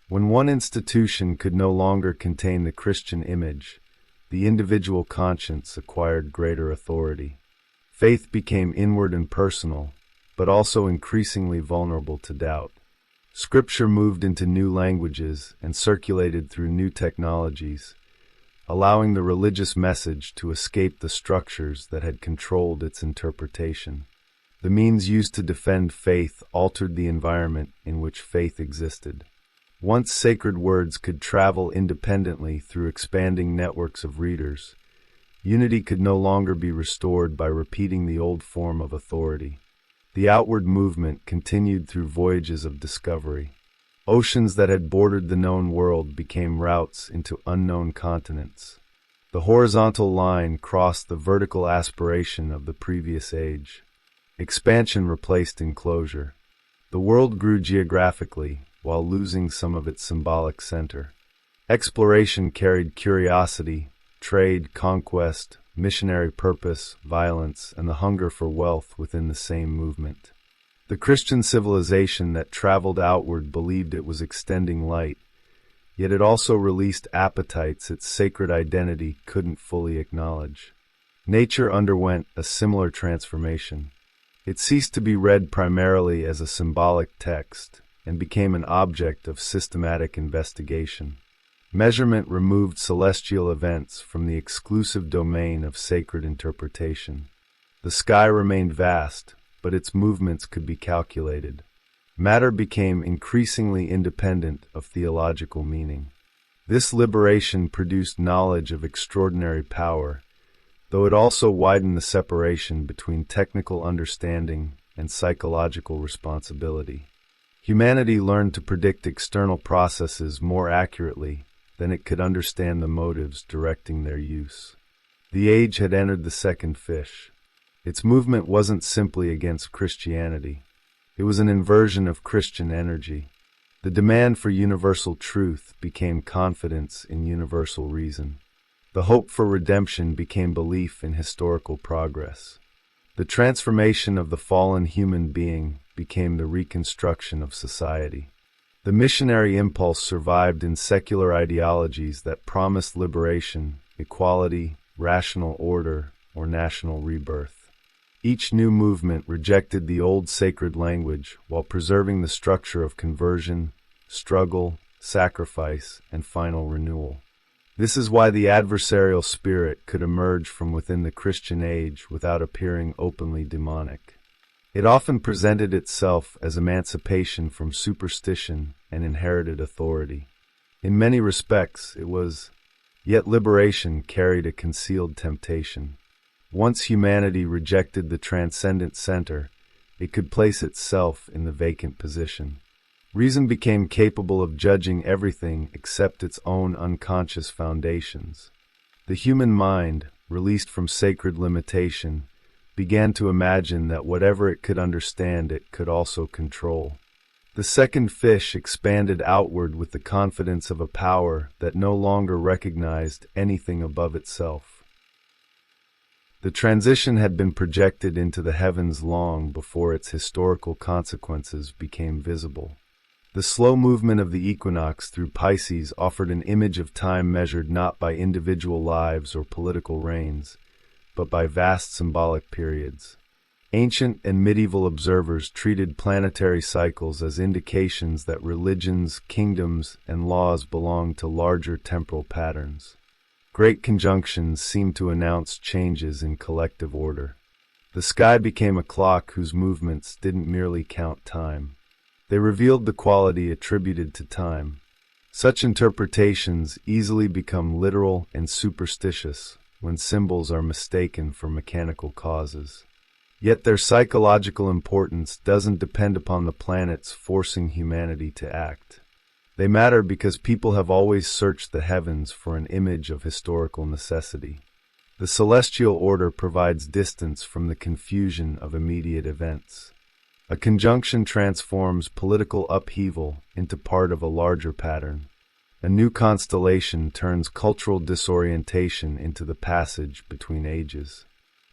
When one institution could no longer contain the Christian image, the individual conscience acquired greater authority. Faith became inward and personal, but also increasingly vulnerable to doubt. Scripture moved into new languages and circulated through new technologies, allowing the religious message to escape the structures that had controlled its interpretation. The means used to defend faith altered the environment in which faith existed. Once sacred words could travel independently through expanding networks of readers, unity could no longer be restored by repeating the old form of authority. The outward movement continued through voyages of discovery. Oceans that had bordered the known world became routes into unknown continents. The horizontal line crossed the vertical aspiration of the previous age. Expansion replaced enclosure. The world grew geographically while losing some of its symbolic center. Exploration carried curiosity, trade, conquest, missionary purpose, violence, and the hunger for wealth within the same movement. The Christian civilization that traveled outward believed it was extending light, yet it also released appetites its sacred identity couldn't fully acknowledge. Nature underwent a similar transformation. It ceased to be read primarily as a symbolic text and became an object of systematic investigation. Measurement removed celestial events from the exclusive domain of sacred interpretation. The sky remained vast, but its movements could be calculated. Matter became increasingly independent of theological meaning. This liberation produced knowledge of extraordinary power, though it also widened the separation between technical understanding and psychological responsibility. Humanity learned to predict external processes more accurately than it could understand the motives directing their use. The age had entered the second fish. Its movement wasn't simply against Christianity. It was an inversion of Christian energy. The demand for universal truth became confidence in universal reason. The hope for redemption became belief in historical progress. The transformation of the fallen human being became the reconstruction of society. The missionary impulse survived in secular ideologies that promised liberation, equality, rational order, or national rebirth. Each new movement rejected the old sacred language while preserving the structure of conversion, struggle, sacrifice, and final renewal. This is why the adversarial spirit could emerge from within the Christian age without appearing openly demonic. It often presented itself as emancipation from superstition and inherited authority. In many respects, it was, yet liberation carried a concealed temptation. Once humanity rejected the transcendent center, it could place itself in the vacant position. Reason became capable of judging everything except its own unconscious foundations. The human mind, released from sacred limitation, began to imagine that whatever it could understand it could also control. The second fish expanded outward with the confidence of a power that no longer recognized anything above itself. The transition had been projected into the heavens long before its historical consequences became visible. The slow movement of the equinox through Pisces offered an image of time measured not by individual lives or political reigns, but by vast symbolic periods. Ancient and medieval observers treated planetary cycles as indications that religions, kingdoms, and laws belonged to larger temporal patterns. Great conjunctions seemed to announce changes in collective order. The sky became a clock whose movements didn't merely count time. They revealed the quality attributed to time. Such interpretations easily become literal and superstitious when symbols are mistaken for mechanical causes. Yet their psychological importance doesn't depend upon the planets forcing humanity to act. They matter because people have always searched the heavens for an image of historical necessity. The celestial order provides distance from the confusion of immediate events. A conjunction transforms political upheaval into part of a larger pattern. A new constellation turns cultural disorientation into the passage between ages.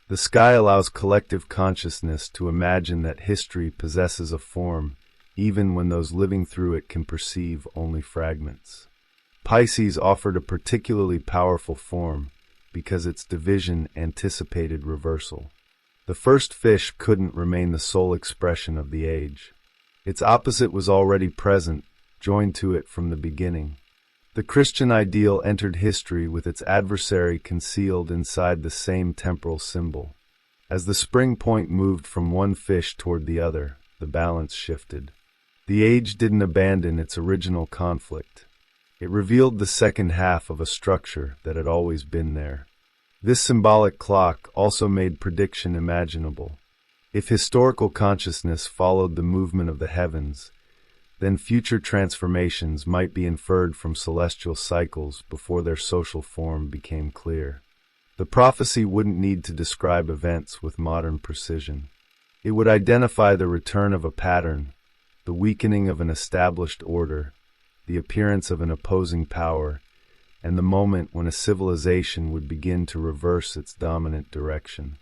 The sky allows collective consciousness to imagine that history possesses a form, even when those living through it can perceive only fragments. Pisces offered a particularly powerful form because its division anticipated reversal. The first fish couldn't remain the sole expression of the age. Its opposite was already present, joined to it from the beginning. The Christian ideal entered history with its adversary concealed inside the same temporal symbol. As the spring point moved from one fish toward the other, the balance shifted. The age didn't abandon its original conflict. It revealed the second half of a structure that had always been there. This symbolic clock also made prediction imaginable. If historical consciousness followed the movement of the heavens, then future transformations might be inferred from celestial cycles before their social form became clear. The prophecy wouldn't need to describe events with modern precision. It would identify the return of a pattern, the weakening of an established order, the appearance of an opposing power, and the moment when a civilization would begin to reverse its dominant direction.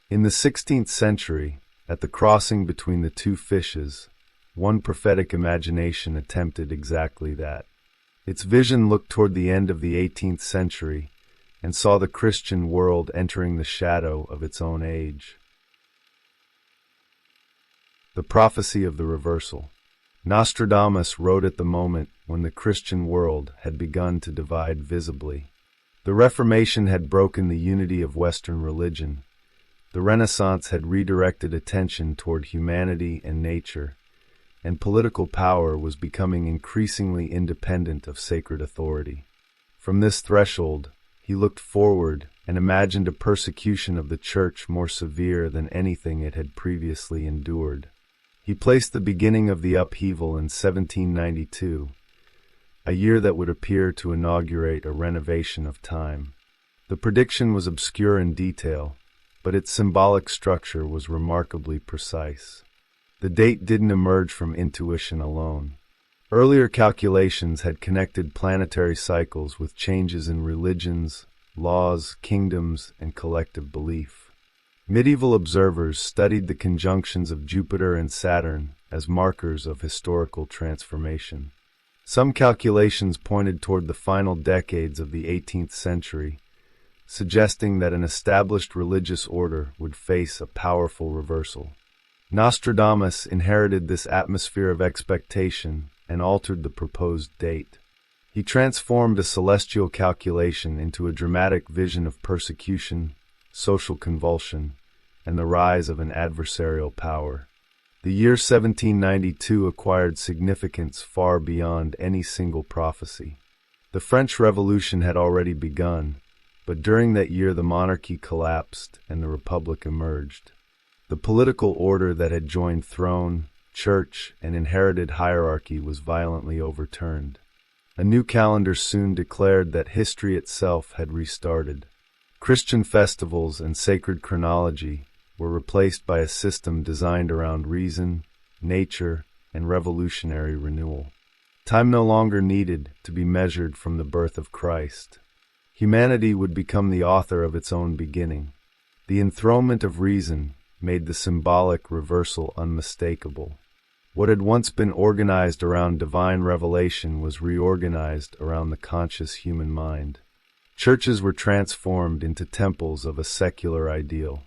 In the 16th century, at the crossing between the two fishes, one prophetic imagination attempted exactly that. Its vision looked toward the end of the 18th century and saw the Christian world entering the shadow of its own age. The prophecy of the reversal. Nostradamus wrote at the moment when the Christian world had begun to divide visibly. The Reformation had broken the unity of Western religion. The Renaissance had redirected attention toward humanity and nature, and political power was becoming increasingly independent of sacred authority. From this threshold, he looked forward and imagined a persecution of the Church more severe than anything it had previously endured. He placed the beginning of the upheaval in 1792, a year that would appear to inaugurate a renovation of time. The prediction was obscure in detail, but its symbolic structure was remarkably precise. The date didn't emerge from intuition alone. Earlier calculations had connected planetary cycles with changes in religions, laws, kingdoms, and collective belief. Medieval observers studied the conjunctions of Jupiter and Saturn as markers of historical transformation. Some calculations pointed toward the final decades of the 18th century, suggesting that an established religious order would face a powerful reversal. Nostradamus inherited this atmosphere of expectation and altered the proposed date. He transformed a celestial calculation into a dramatic vision of persecution, social convulsion, and the rise of an adversarial power. The year 1792 acquired significance far beyond any single prophecy. The French Revolution had already begun, but during that year the monarchy collapsed and the Republic emerged. The political order that had joined throne, church, and inherited hierarchy was violently overturned. A new calendar soon declared that history itself had restarted. Christian festivals and sacred chronology were replaced by a system designed around reason, nature, and revolutionary renewal. Time no longer needed to be measured from the birth of Christ. Humanity would become the author of its own beginning. The enthronement of reason made the symbolic reversal unmistakable. What had once been organized around divine revelation was reorganized around the conscious human mind. Churches were transformed into temples of a secular ideal.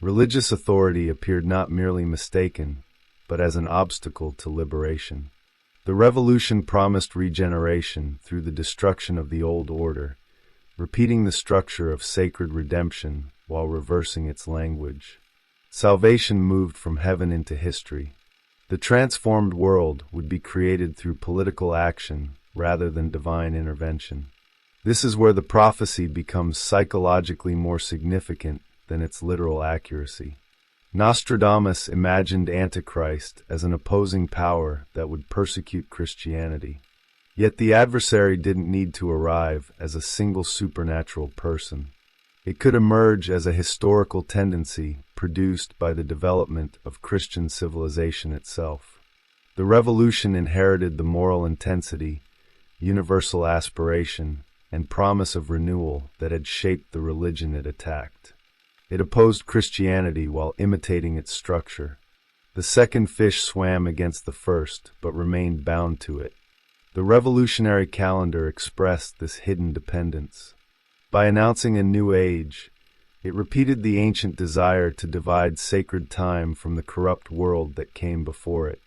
Religious authority appeared not merely mistaken, but as an obstacle to liberation. The revolution promised regeneration through the destruction of the old order, repeating the structure of sacred redemption while reversing its language. Salvation moved from heaven into history. The transformed world would be created through political action rather than divine intervention. This is where the prophecy becomes psychologically more significant than its literal accuracy. Nostradamus imagined Antichrist as an opposing power that would persecute Christianity. Yet the adversary didn't need to arrive as a single supernatural person. It could emerge as a historical tendency produced by the development of Christian civilization itself. The revolution inherited the moral intensity, universal aspiration, and promise of renewal that had shaped the religion it attacked. It opposed Christianity while imitating its structure. The second fish swam against the first, but remained bound to it. The revolutionary calendar expressed this hidden dependence. By announcing a new age, it repeated the ancient desire to divide sacred time from the corrupt world that came before it.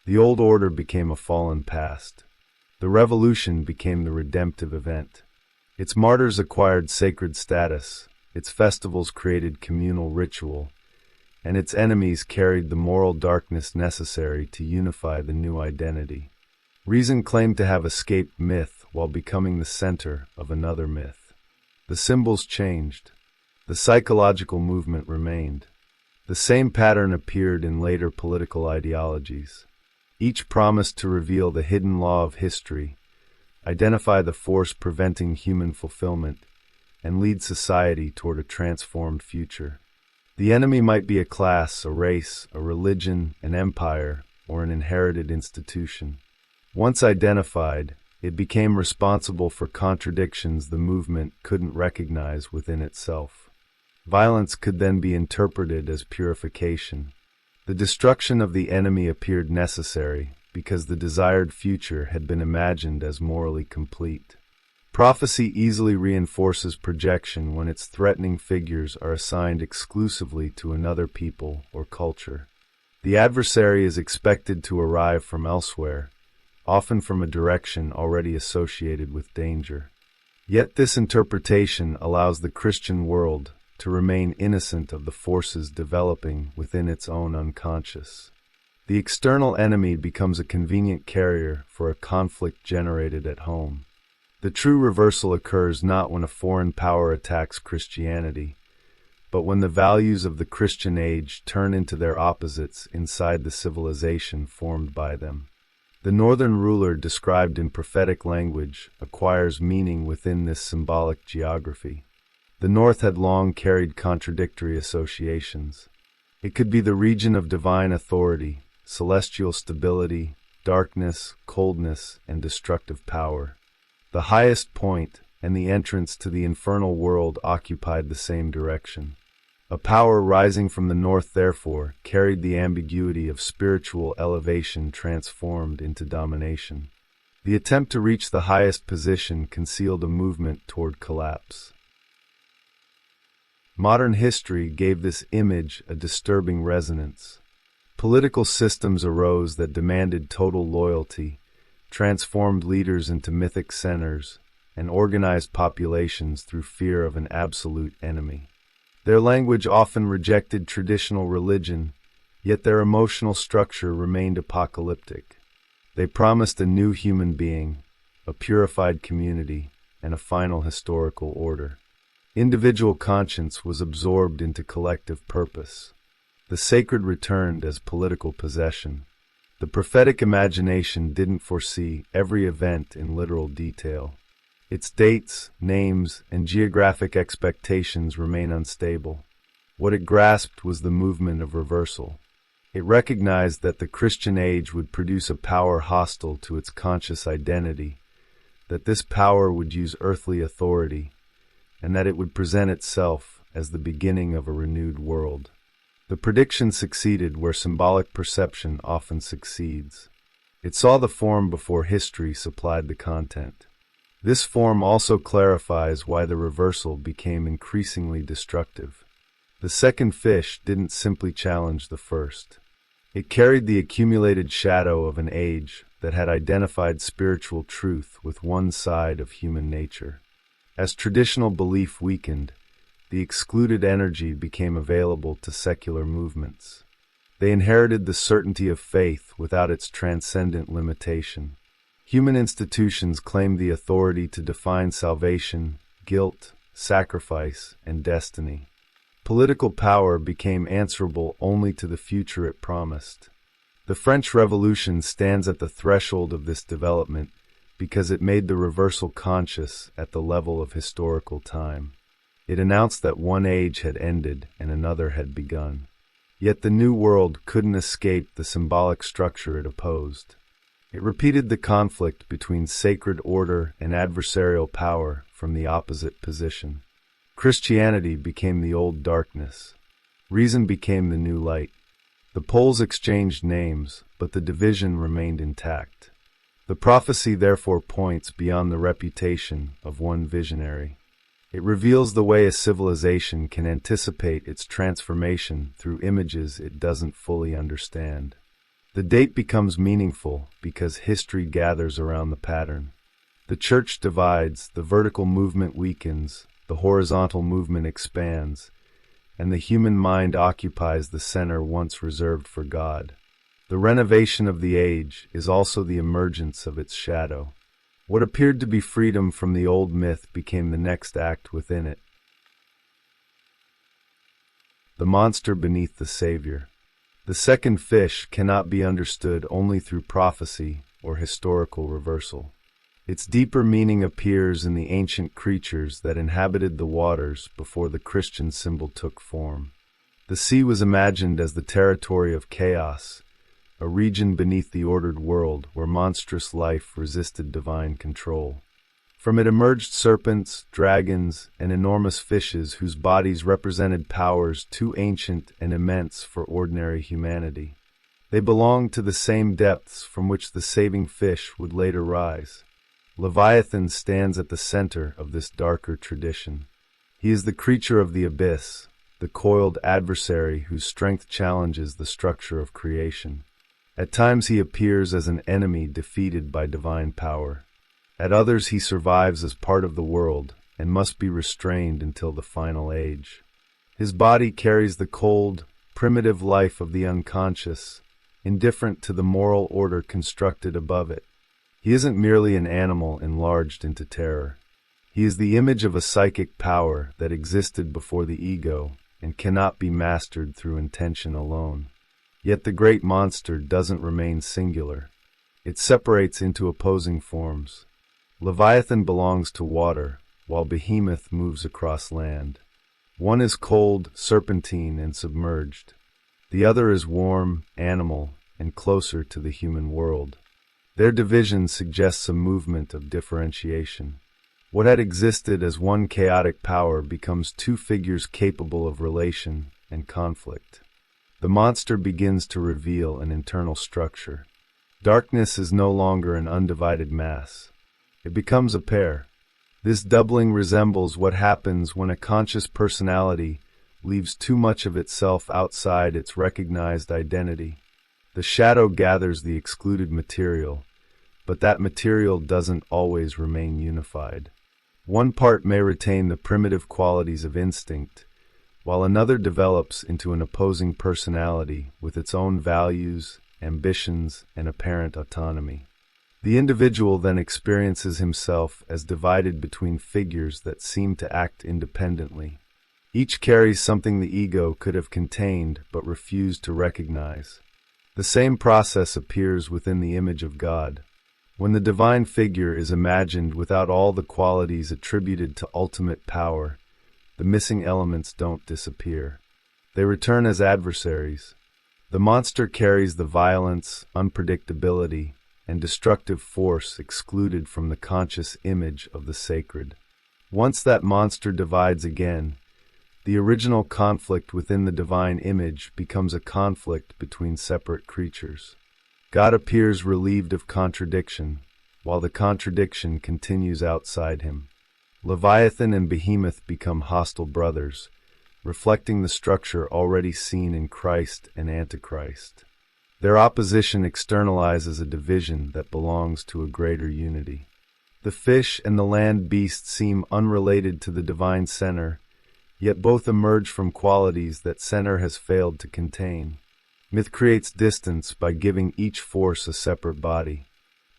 The old order became a fallen past. The revolution became the redemptive event. Its martyrs acquired sacred status, its festivals created communal ritual, and its enemies carried the moral darkness necessary to unify the new identity. Reason claimed to have escaped myth while becoming the center of another myth. The symbols changed. The psychological movement remained. The same pattern appeared in later political ideologies. Each promised to reveal the hidden law of history, identify the force preventing human fulfillment, and lead society toward a transformed future. The enemy might be a class, a race, a religion, an empire, or an inherited institution. Once identified, it became responsible for contradictions the movement couldn't recognize within itself. Violence could then be interpreted as purification. The destruction of the enemy appeared necessary because the desired future had been imagined as morally complete. Prophecy easily reinforces projection when its threatening figures are assigned exclusively to another people or culture. The adversary is expected to arrive from elsewhere, often from a direction already associated with danger. Yet this interpretation allows the Christian world to remain innocent of the forces developing within its own unconscious. The external enemy becomes a convenient carrier for a conflict generated at home. The true reversal occurs not when a foreign power attacks Christianity, but when the values of the Christian age turn into their opposites inside the civilization formed by them. The northern ruler described in prophetic language acquires meaning within this symbolic geography. The north had long carried contradictory associations. It could be the region of divine authority, celestial stability, darkness, coldness, and destructive power. The highest point and the entrance to the infernal world occupied the same direction. A power rising from the north, therefore, carried the ambiguity of spiritual elevation transformed into domination. The attempt to reach the highest position concealed a movement toward collapse. Modern history gave this image a disturbing resonance. Political systems arose that demanded total loyalty, transformed leaders into mythic centers, and organized populations through fear of an absolute enemy. Their language often rejected traditional religion, yet their emotional structure remained apocalyptic. They promised a new human being, a purified community, and a final historical order. Individual conscience was absorbed into collective purpose. The sacred returned as political possession. The prophetic imagination didn't foresee every event in literal detail. Its dates, names, and geographic expectations remain unstable. What it grasped was the movement of reversal. It recognized that the Christian age would produce a power hostile to its conscious identity, that this power would use earthly authority, and that it would present itself as the beginning of a renewed world. The prediction succeeded where symbolic perception often succeeds. It saw the form before history supplied the content. This form also clarifies why the reversal became increasingly destructive. The second fish didn't simply challenge the first. It carried the accumulated shadow of an age that had identified spiritual truth with one side of human nature. As traditional belief weakened, the excluded energy became available to secular movements. They inherited the certainty of faith without its transcendent limitation. Human institutions claimed the authority to define salvation, guilt, sacrifice, and destiny. Political power became answerable only to the future it promised. The French Revolution stands at the threshold of this development because it made the reversal conscious at the level of historical time. It announced that one age had ended and another had begun. Yet the New World couldn't escape the symbolic structure it opposed. It repeated the conflict between sacred order and adversarial power from the opposite position. Christianity became the old darkness. Reason became the new light. The poles exchanged names, but the division remained intact. The prophecy therefore points beyond the reputation of one visionary. It reveals the way a civilization can anticipate its transformation through images it doesn't fully understand. The date becomes meaningful because history gathers around the pattern. The church divides, the vertical movement weakens, the horizontal movement expands, and the human mind occupies the center once reserved for God. The renovation of the age is also the emergence of its shadow. What appeared to be freedom from the old myth became the next act within it. The monster beneath the savior. The second fish cannot be understood only through prophecy or historical reversal. Its deeper meaning appears in the ancient creatures that inhabited the waters before the Christian symbol took form. The sea was imagined as the territory of chaos, a region beneath the ordered world where monstrous life resisted divine control. From it emerged serpents, dragons, and enormous fishes whose bodies represented powers too ancient and immense for ordinary humanity. They belonged to the same depths from which the saving fish would later rise. Leviathan stands at the center of this darker tradition. He is the creature of the abyss, the coiled adversary whose strength challenges the structure of creation. At times he appears as an enemy defeated by divine power. At others he survives as part of the world and must be restrained until the final age. His body carries the cold, primitive life of the unconscious, indifferent to the moral order constructed above it. He isn't merely an animal enlarged into terror. He is the image of a psychic power that existed before the ego and cannot be mastered through intention alone. Yet the great monster doesn't remain singular. It separates into opposing forms. Leviathan belongs to water, while Behemoth moves across land. One is cold, serpentine, and submerged. The other is warm, animal, and closer to the human world. Their division suggests a movement of differentiation. What had existed as one chaotic power becomes two figures capable of relation and conflict. The monster begins to reveal an internal structure. Darkness is no longer an undivided mass. It becomes a pair. This doubling resembles what happens when a conscious personality leaves too much of itself outside its recognized identity. The shadow gathers the excluded material, but that material doesn't always remain unified. One part may retain the primitive qualities of instinct, while another develops into an opposing personality with its own values, ambitions, and apparent autonomy. The individual then experiences himself as divided between figures that seem to act independently. Each carries something the ego could have contained but refused to recognize. The same process appears within the image of God. When the divine figure is imagined without all the qualities attributed to ultimate power, the missing elements don't disappear. They return as adversaries. The monster carries the violence, unpredictability, and destructive force excluded from the conscious image of the sacred. Once that monster divides again, the original conflict within the divine image becomes a conflict between separate creatures. God appears relieved of contradiction, while the contradiction continues outside him. Leviathan and Behemoth become hostile brothers, reflecting the structure already seen in Christ and Antichrist. Their opposition externalizes a division that belongs to a greater unity. The fish and the land beast seem unrelated to the divine center, yet both emerge from qualities that center has failed to contain. Myth creates distance by giving each force a separate body.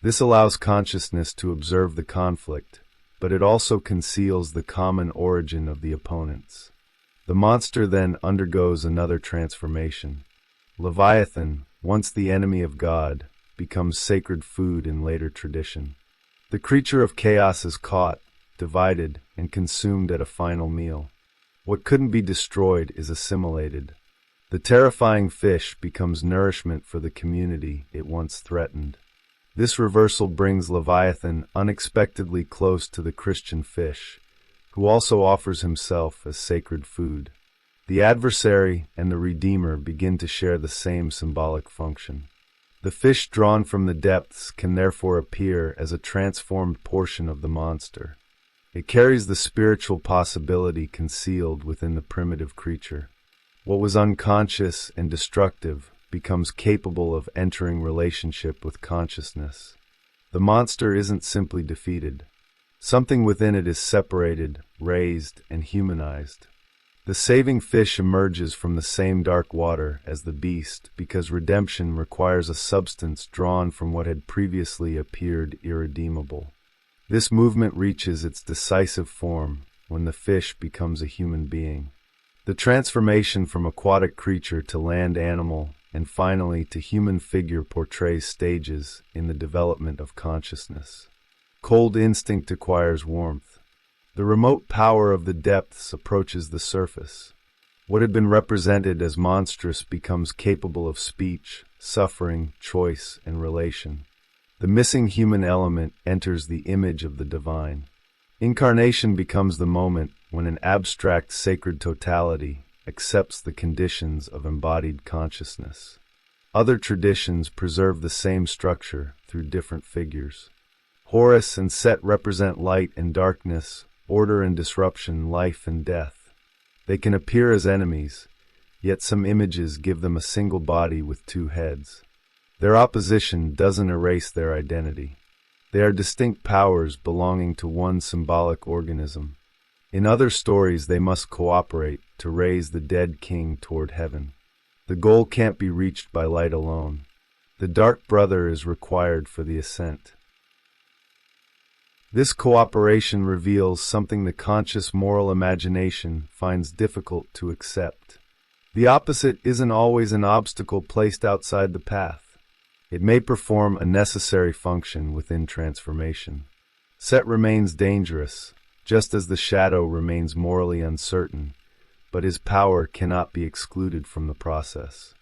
This allows consciousness to observe the conflict, but it also conceals the common origin of the opponents. The monster then undergoes another transformation. Leviathan, once the enemy of God, becomes sacred food in later tradition. The creature of chaos is caught, divided, and consumed at a final meal. What couldn't be destroyed is assimilated. The terrifying fish becomes nourishment for the community it once threatened. This reversal brings Leviathan unexpectedly close to the Christian fish, who also offers himself as sacred food. The adversary and the Redeemer begin to share the same symbolic function. The fish drawn from the depths can therefore appear as a transformed portion of the monster. It carries the spiritual possibility concealed within the primitive creature. What was unconscious and destructive becomes capable of entering relationship with consciousness. The monster isn't simply defeated. Something within it is separated, raised, and humanized. The saving fish emerges from the same dark water as the beast because redemption requires a substance drawn from what had previously appeared irredeemable. This movement reaches its decisive form when the fish becomes a human being. The transformation from aquatic creature to land animal and finally to human figure portrays stages in the development of consciousness. Cold instinct acquires warmth. The remote power of the depths approaches the surface. What had been represented as monstrous becomes capable of speech, suffering, choice, and relation. The missing human element enters the image of the divine. Incarnation becomes the moment when an abstract sacred totality accepts the conditions of embodied consciousness. Other traditions preserve the same structure through different figures. Horus and Set represent light and darkness, order and disruption, life and death. They can appear as enemies, yet some images give them a single body with two heads. Their opposition doesn't erase their identity. They are distinct powers belonging to one symbolic organism. In other stories, they must cooperate to raise the dead king toward heaven. The goal can't be reached by light alone. The dark brother is required for the ascent. This cooperation reveals something the conscious moral imagination finds difficult to accept. The opposite isn't always an obstacle placed outside the path. It may perform a necessary function within transformation. Set remains dangerous, just as the shadow remains morally uncertain, but his power cannot be excluded from the process.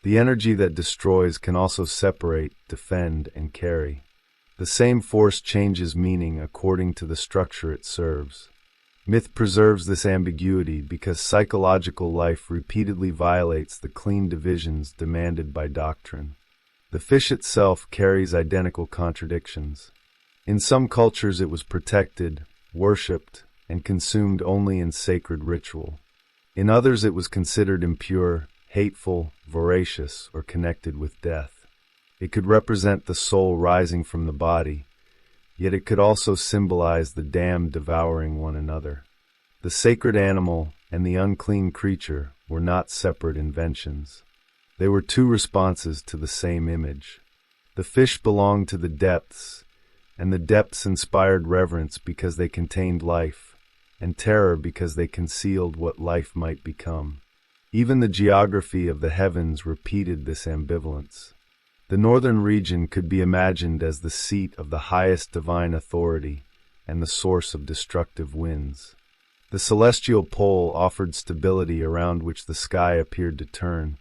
The energy that destroys can also separate, defend, and carry. The same force changes meaning according to the structure it serves. Myth preserves this ambiguity because psychological life repeatedly violates the clean divisions demanded by doctrine. The fish itself carries identical contradictions. In some cultures it was protected, worshipped, and consumed only in sacred ritual. In others it was considered impure, hateful, voracious, or connected with death. It could represent the soul rising from the body, yet it could also symbolize the damned devouring one another. The sacred animal and the unclean creature were not separate inventions. They were two responses to the same image. The fish belonged to the depths, and the depths inspired reverence because they contained life, and terror because they concealed what life might become. Even the geography of the heavens repeated this ambivalence. The northern region could be imagined as the seat of the highest divine authority and the source of destructive winds. The celestial pole offered stability around which the sky appeared to turn,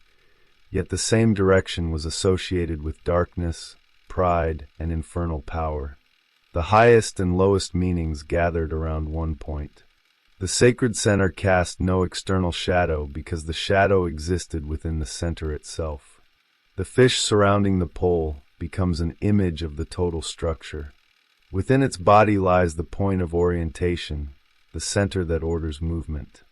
yet the same direction was associated with darkness, pride, and infernal power. The highest and lowest meanings gathered around one point. The sacred center cast no external shadow because the shadow existed within the center itself. The fish surrounding the pole becomes an image of the total structure. Within its body lies the point of orientation, the center that orders movement.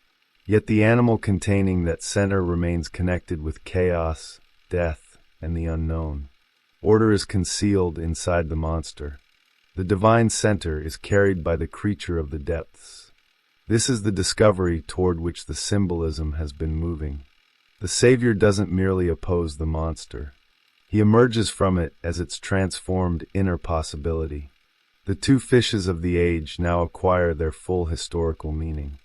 Yet the animal containing that center remains connected with chaos, death, and the unknown. Order is concealed inside the monster. The divine center is carried by the creature of the depths. This is the discovery toward which the symbolism has been moving. The savior doesn't merely oppose the monster. He emerges from it as its transformed inner possibility. The two fishes of the age now acquire their full historical meaning.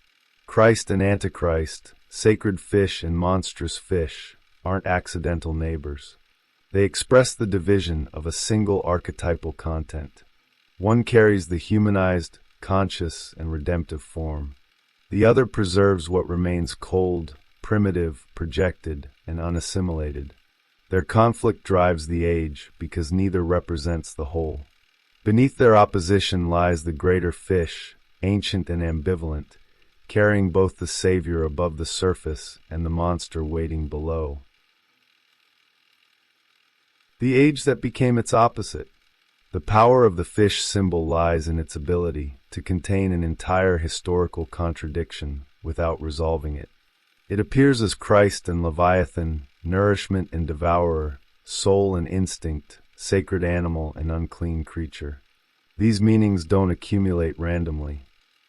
Christ and Antichrist, sacred fish and monstrous fish, aren't accidental neighbors. They express the division of a single archetypal content. One carries the humanized, conscious, and redemptive form. The other preserves what remains cold, primitive, projected, and unassimilated. Their conflict drives the age because neither represents the whole. Beneath their opposition lies the greater fish, ancient and ambivalent, carrying both the savior above the surface and the monster waiting below. The age that became its opposite. The power of the fish symbol lies in its ability to contain an entire historical contradiction without resolving it. It appears as Christ and Leviathan, nourishment and devourer, soul and instinct, sacred animal and unclean creature. These meanings don't accumulate randomly.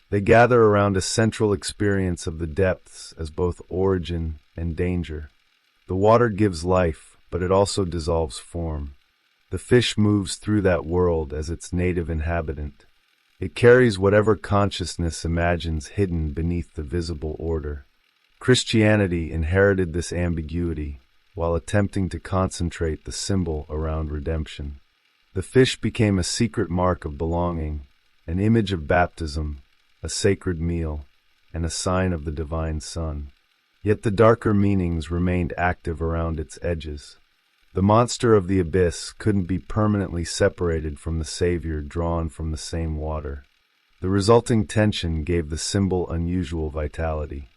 They gather around a central experience of the depths as both origin and danger. The water gives life, but it also dissolves form. The fish moves through that world as its native inhabitant. It carries whatever consciousness imagines hidden beneath the visible order. Christianity inherited this ambiguity while attempting to concentrate the symbol around redemption. The fish became a secret mark of belonging, an image of baptism, a sacred meal, and a sign of the divine Son. Yet the darker meanings remained active around its edges. The monster of the abyss couldn't be permanently separated from the Savior drawn from the same water. The resulting tension gave the symbol unusual vitality.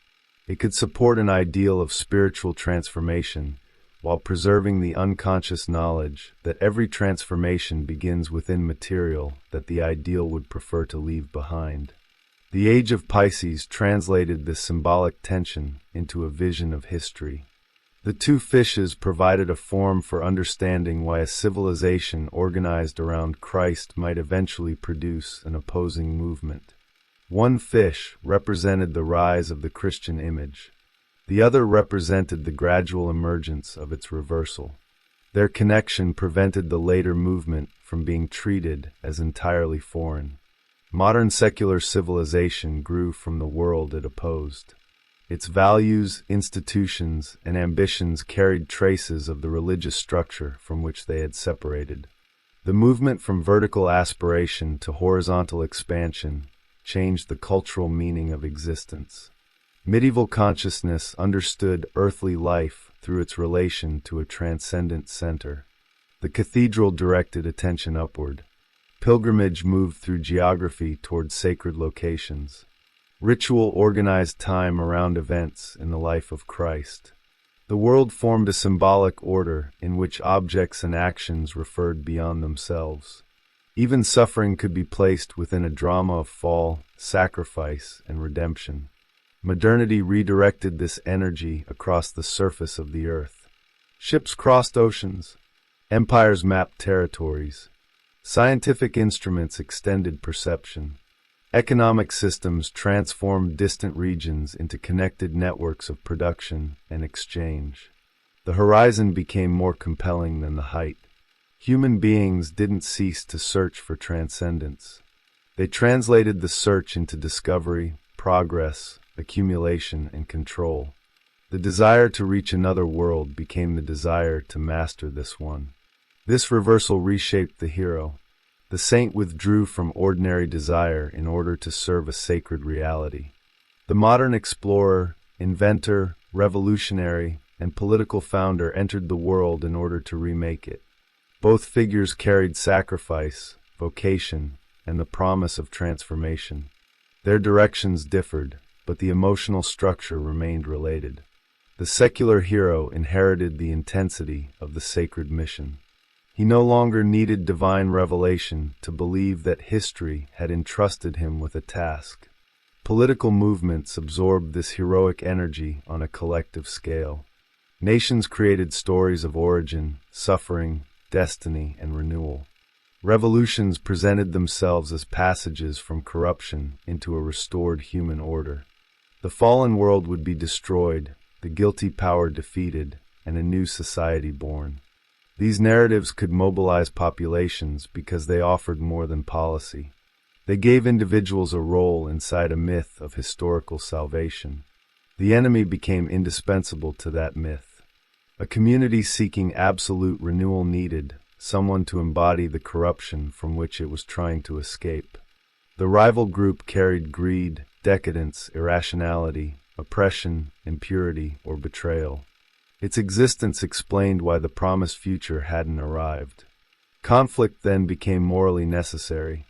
It could support an ideal of spiritual transformation, while preserving the unconscious knowledge that every transformation begins within material that the ideal would prefer to leave behind. The Age of Pisces translated this symbolic tension into a vision of history. The two fishes provided a form for understanding why a civilization organized around Christ might eventually produce an opposing movement. One fish represented the rise of the Christian image. The other represented the gradual emergence of its reversal. Their connection prevented the later movement from being treated as entirely foreign. Modern secular civilization grew from the world it opposed. Its values, institutions, and ambitions carried traces of the religious structure from which they had separated. The movement from vertical aspiration to horizontal expansion changed the cultural meaning of existence. Medieval consciousness understood earthly life through its relation to a transcendent center. The cathedral directed attention upward. Pilgrimage moved through geography toward sacred locations. Ritual organized time around events in the life of Christ. The world formed a symbolic order in which objects and actions referred beyond themselves. Even suffering could be placed within a drama of fall, sacrifice, and redemption. Modernity redirected this energy across the surface of the earth. Ships crossed oceans. Empires mapped territories. Scientific instruments extended perception. Economic systems transformed distant regions into connected networks of production and exchange. The horizon became more compelling than the height. Human beings didn't cease to search for transcendence. They translated the search into discovery, progress, accumulation, and control. The desire to reach another world became the desire to master this one. This reversal reshaped the hero. The saint withdrew from ordinary desire in order to serve a sacred reality. The modern explorer, inventor, revolutionary, and political founder entered the world in order to remake it. Both figures carried sacrifice, vocation, and the promise of transformation. Their directions differed, but the emotional structure remained related. The secular hero inherited the intensity of the sacred mission. He no longer needed divine revelation to believe that history had entrusted him with a task. Political movements absorbed this heroic energy on a collective scale. Nations created stories of origin, suffering, destiny, and renewal. Revolutions presented themselves as passages from corruption into a restored human order. The fallen world would be destroyed, the guilty power defeated, and a new society born. These narratives could mobilize populations because they offered more than policy. They gave individuals a role inside a myth of historical salvation. The enemy became indispensable to that myth. A community seeking absolute renewal needed someone to embody the corruption from which it was trying to escape. The rival group carried greed, decadence, irrationality, oppression, impurity, or betrayal. Its existence explained why the promised future hadn't arrived. Conflict then became morally necessary.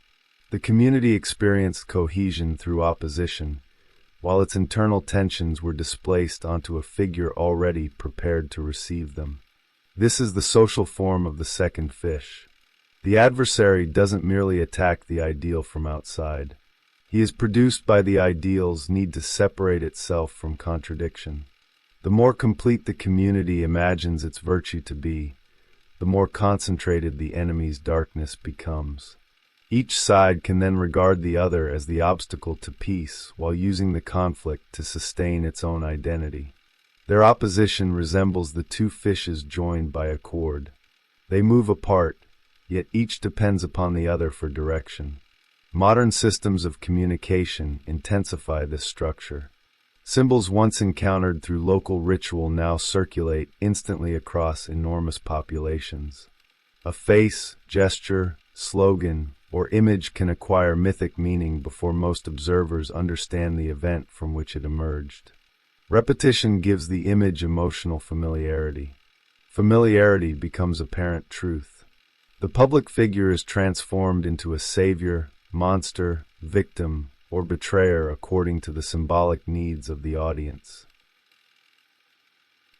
The community experienced cohesion through opposition, while its internal tensions were displaced onto a figure already prepared to receive them. This is the social form of the second fish. The adversary doesn't merely attack the ideal from outside. He is produced by the ideal's need to separate itself from contradiction. The more complete the community imagines its virtue to be, the more concentrated the enemy's darkness becomes. Each side can then regard the other as the obstacle to peace while using the conflict to sustain its own identity. Their opposition resembles the two fishes joined by a cord. They move apart, yet each depends upon the other for direction. Modern systems of communication intensify this structure. Symbols once encountered through local ritual now circulate instantly across enormous populations. A face, gesture, slogan, or image can acquire mythic meaning before most observers understand the event from which it emerged. Repetition gives the image emotional familiarity. Familiarity becomes apparent truth. The public figure is transformed into a savior, monster, victim, or betrayer according to the symbolic needs of the audience.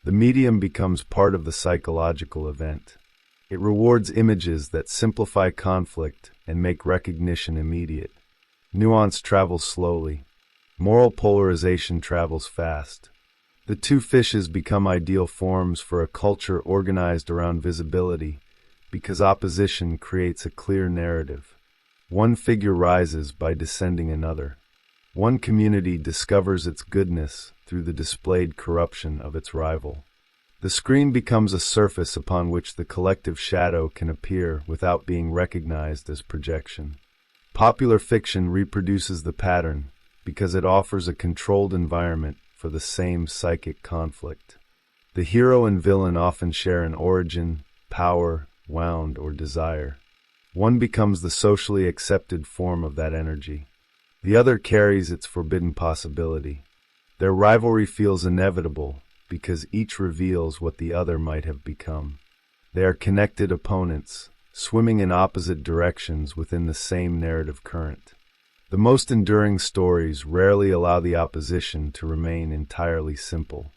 The medium becomes part of the psychological event. It rewards images that simplify conflict and make recognition immediate. Nuance travels slowly. Moral polarization travels fast. The two fishes become ideal forms for a culture organized around visibility, because opposition creates a clear narrative. One figure rises by descending another. One community discovers its goodness through the displayed corruption of its rival. The screen becomes a surface upon which the collective shadow can appear without being recognized as projection. Popular fiction reproduces the pattern because it offers a controlled environment for the same psychic conflict. The hero and villain often share an origin, power, wound, or desire. One becomes the socially accepted form of that energy. The other carries its forbidden possibility. Their rivalry feels inevitable because each reveals what the other might have become. They are connected opponents, swimming in opposite directions within the same narrative current. The most enduring stories rarely allow the opposition to remain entirely simple.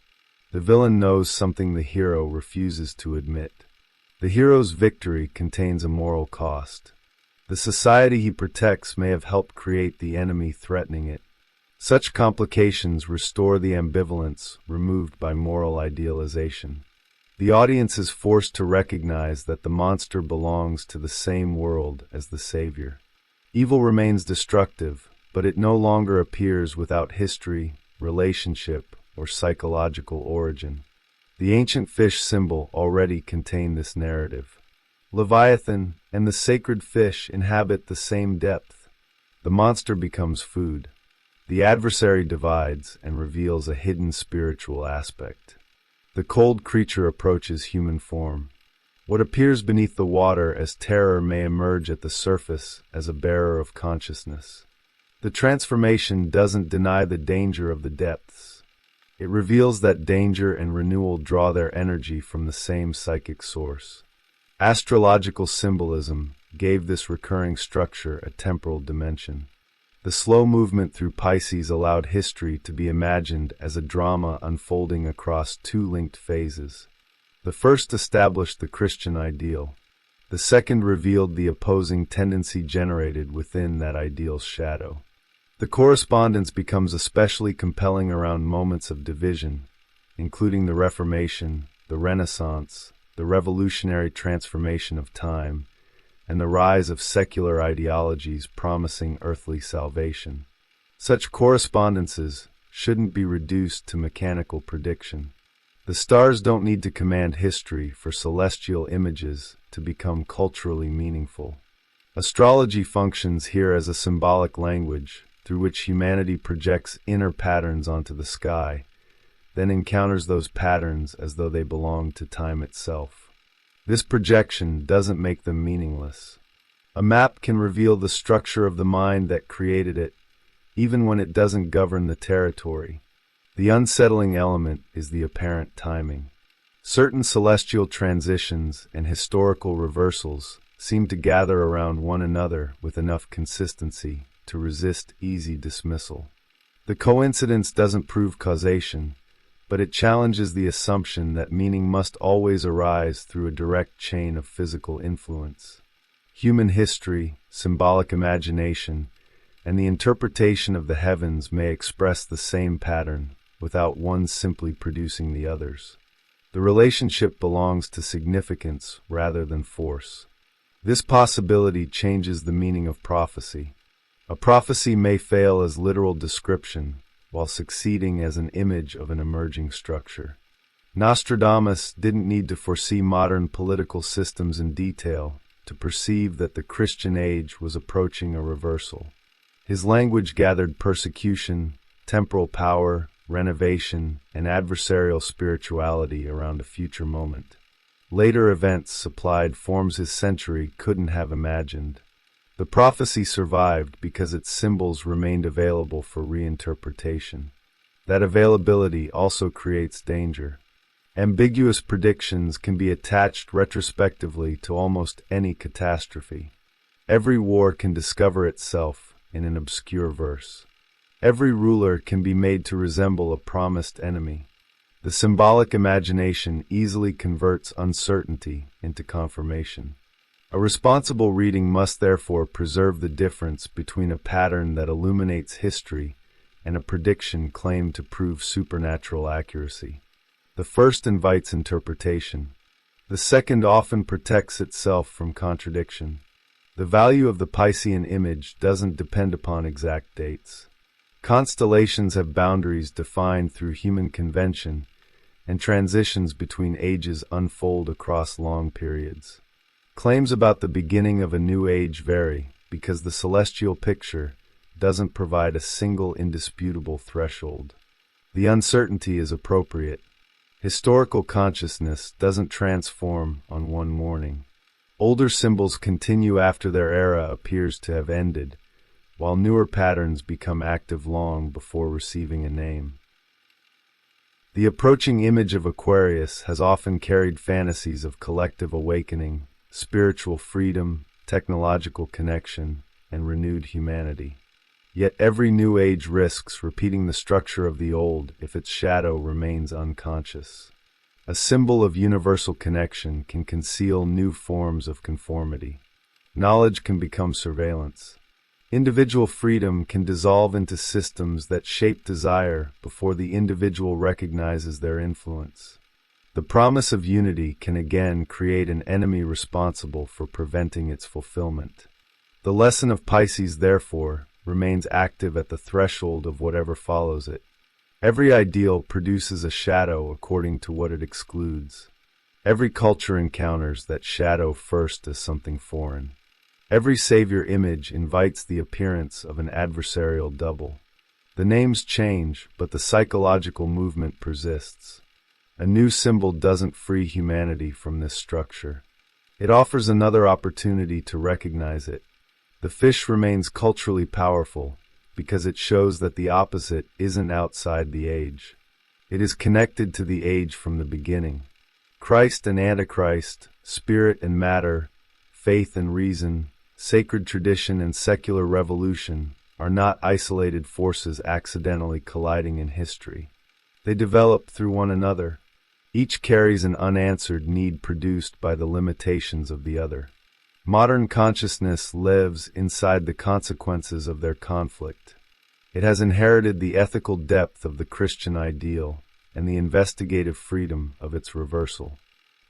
The villain knows something the hero refuses to admit. The hero's victory contains a moral cost. The society he protects may have helped create the enemy threatening it. Such complications restore the ambivalence removed by moral idealization. The audience is forced to recognize that the monster belongs to the same world as the savior. Evil remains destructive, but it no longer appears without history, relationship, or psychological origin. The ancient fish symbol already contained this narrative. Leviathan and the sacred fish inhabit the same depth. The monster becomes food. The adversary divides and reveals a hidden spiritual aspect. The cold creature approaches human form. What appears beneath the water as terror may emerge at the surface as a bearer of consciousness. The transformation doesn't deny the danger of the depths. It reveals that danger and renewal draw their energy from the same psychic source. Astrological symbolism gave this recurring structure a temporal dimension. The slow movement through Pisces allowed history to be imagined as a drama unfolding across two linked phases. The first established the Christian ideal. The second revealed the opposing tendency generated within that ideal's shadow. The correspondence becomes especially compelling around moments of division, including the Reformation, the Renaissance, the revolutionary transformation of time, and the rise of secular ideologies promising earthly salvation. Such correspondences, shouldn't be reduced to mechanical prediction. The stars don't need to command history for celestial images to become culturally meaningful. Astrology functions here as a symbolic language through which humanity projects inner patterns onto the sky, then encounters those patterns as though they belong to time itself. This projection doesn't make them meaningless. A map can reveal the structure of the mind that created it, even when it doesn't govern the territory. The unsettling element is the apparent timing. Certain celestial transitions and historical reversals seem to gather around one another with enough consistency to resist easy dismissal. The coincidence doesn't prove causation, but it challenges the assumption that meaning must always arise through a direct chain of physical influence. Human history, symbolic imagination, and the interpretation of the heavens may express the same pattern without one simply producing the others. The relationship belongs to significance rather than force. This possibility changes the meaning of prophecy. A prophecy may fail as literal description, while succeeding as an image of an emerging structure. Nostradamus didn't need to foresee modern political systems in detail to perceive that the Christian age was approaching a reversal. His language gathered persecution, temporal power, renovation, and adversarial spirituality around a future moment. Later events supplied forms his century couldn't have imagined. The prophecy survived because its symbols remained available for reinterpretation. That availability also creates danger. Ambiguous predictions can be attached retrospectively to almost any catastrophe. Every war can discover itself in an obscure verse. Every ruler can be made to resemble a promised enemy. The symbolic imagination easily converts uncertainty into confirmation. A responsible reading must therefore preserve the difference between a pattern that illuminates history and a prediction claimed to prove supernatural accuracy. The first invites interpretation. The second often protects itself from contradiction. The value of the Piscean image doesn't depend upon exact dates. Constellations have boundaries defined through human convention, and transitions between ages unfold across long periods. Claims about the beginning of a new age vary because the celestial picture doesn't provide a single indisputable threshold. The uncertainty is appropriate. Historical consciousness doesn't transform on one morning. Older symbols continue after their era appears to have ended, while newer patterns become active long before receiving a name. The approaching image of Aquarius has often carried fantasies of collective awakening, spiritual freedom, technological connection, and renewed humanity. Yet every new age risks repeating the structure of the old if its shadow remains unconscious. A symbol of universal connection can conceal new forms of conformity. Knowledge can become surveillance. Individual freedom can dissolve into systems that shape desire before the individual recognizes their influence. The promise of unity can again create an enemy responsible for preventing its fulfillment. The lesson of Pisces, therefore, remains active at the threshold of whatever follows it. Every ideal produces a shadow according to what it excludes. Every culture encounters that shadow first as something foreign. Every savior image invites the appearance of an adversarial double. The names change, but the psychological movement persists. A new symbol doesn't free humanity from this structure. It offers another opportunity to recognize it. The fish remains culturally powerful because it shows that the opposite isn't outside the age. It is connected to the age from the beginning. Christ and Antichrist, spirit and matter, faith and reason, sacred tradition and secular revolution are not isolated forces accidentally colliding in history. They develop through one another. Each carries an unanswered need produced by the limitations of the other. Modern consciousness lives inside the consequences of their conflict. It has inherited the ethical depth of the Christian ideal and the investigative freedom of its reversal.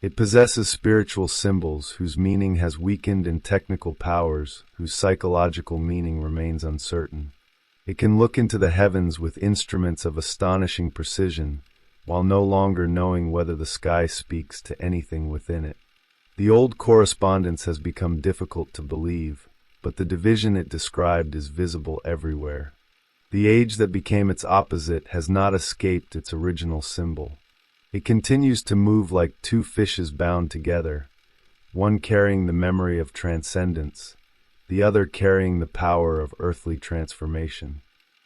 It possesses spiritual symbols whose meaning has weakened and technical powers whose psychological meaning remains uncertain. It can look into the heavens with instruments of astonishing precision, while no longer knowing whether the sky speaks to anything within it. The old correspondence has become difficult to believe, but the division it described is visible everywhere. The age that became its opposite has not escaped its original symbol. It continues to move like two fishes bound together, one carrying the memory of transcendence, the other carrying the power of earthly transformation.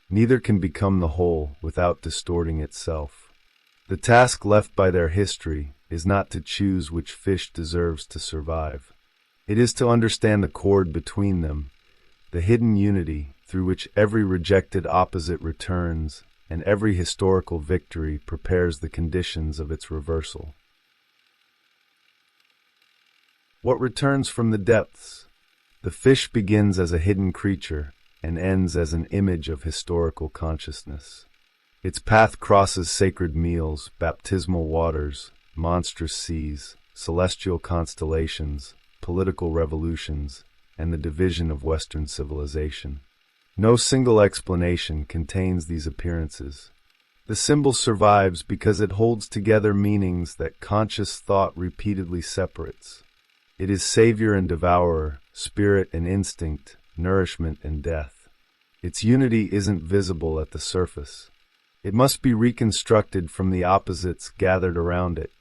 Neither can become the whole without distorting itself. The task left by their history is not to choose which fish deserves to survive. It is to understand the cord between them, the hidden unity through which every rejected opposite returns and every historical victory prepares the conditions of its reversal. What returns from the depths? The fish begins as a hidden creature and ends as an image of historical consciousness. Its path crosses sacred meals, baptismal waters, monstrous seas, celestial constellations, political revolutions, and the division of Western civilization. No single explanation contains these appearances. The symbol survives because it holds together meanings that conscious thought repeatedly separates. It is savior and devourer, spirit and instinct, nourishment and death. Its unity isn't visible at the surface. It must be reconstructed from the opposites gathered around it.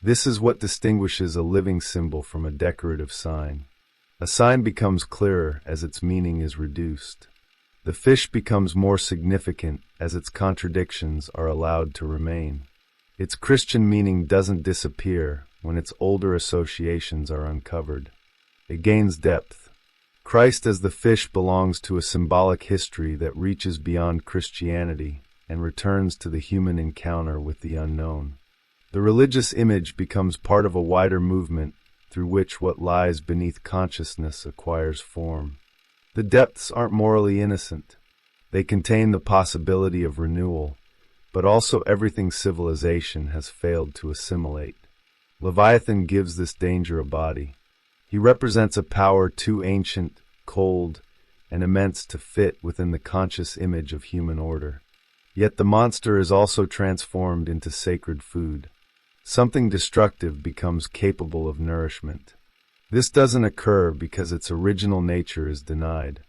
This is what distinguishes a living symbol from a decorative sign. A sign becomes clearer as its meaning is reduced. The fish becomes more significant as its contradictions are allowed to remain. Its Christian meaning doesn't disappear when its older associations are uncovered. It gains depth. Christ as the fish belongs to a symbolic history that reaches beyond Christianity and returns to the human encounter with the unknown. The religious image becomes part of a wider movement through which what lies beneath consciousness acquires form. The depths aren't morally innocent. They contain the possibility of renewal, but also everything civilization has failed to assimilate. Leviathan gives this danger a body. He represents a power too ancient, cold, and immense to fit within the conscious image of human order. Yet the monster is also transformed into sacred food. Something destructive becomes capable of nourishment. This doesn't occur because its original nature is denied.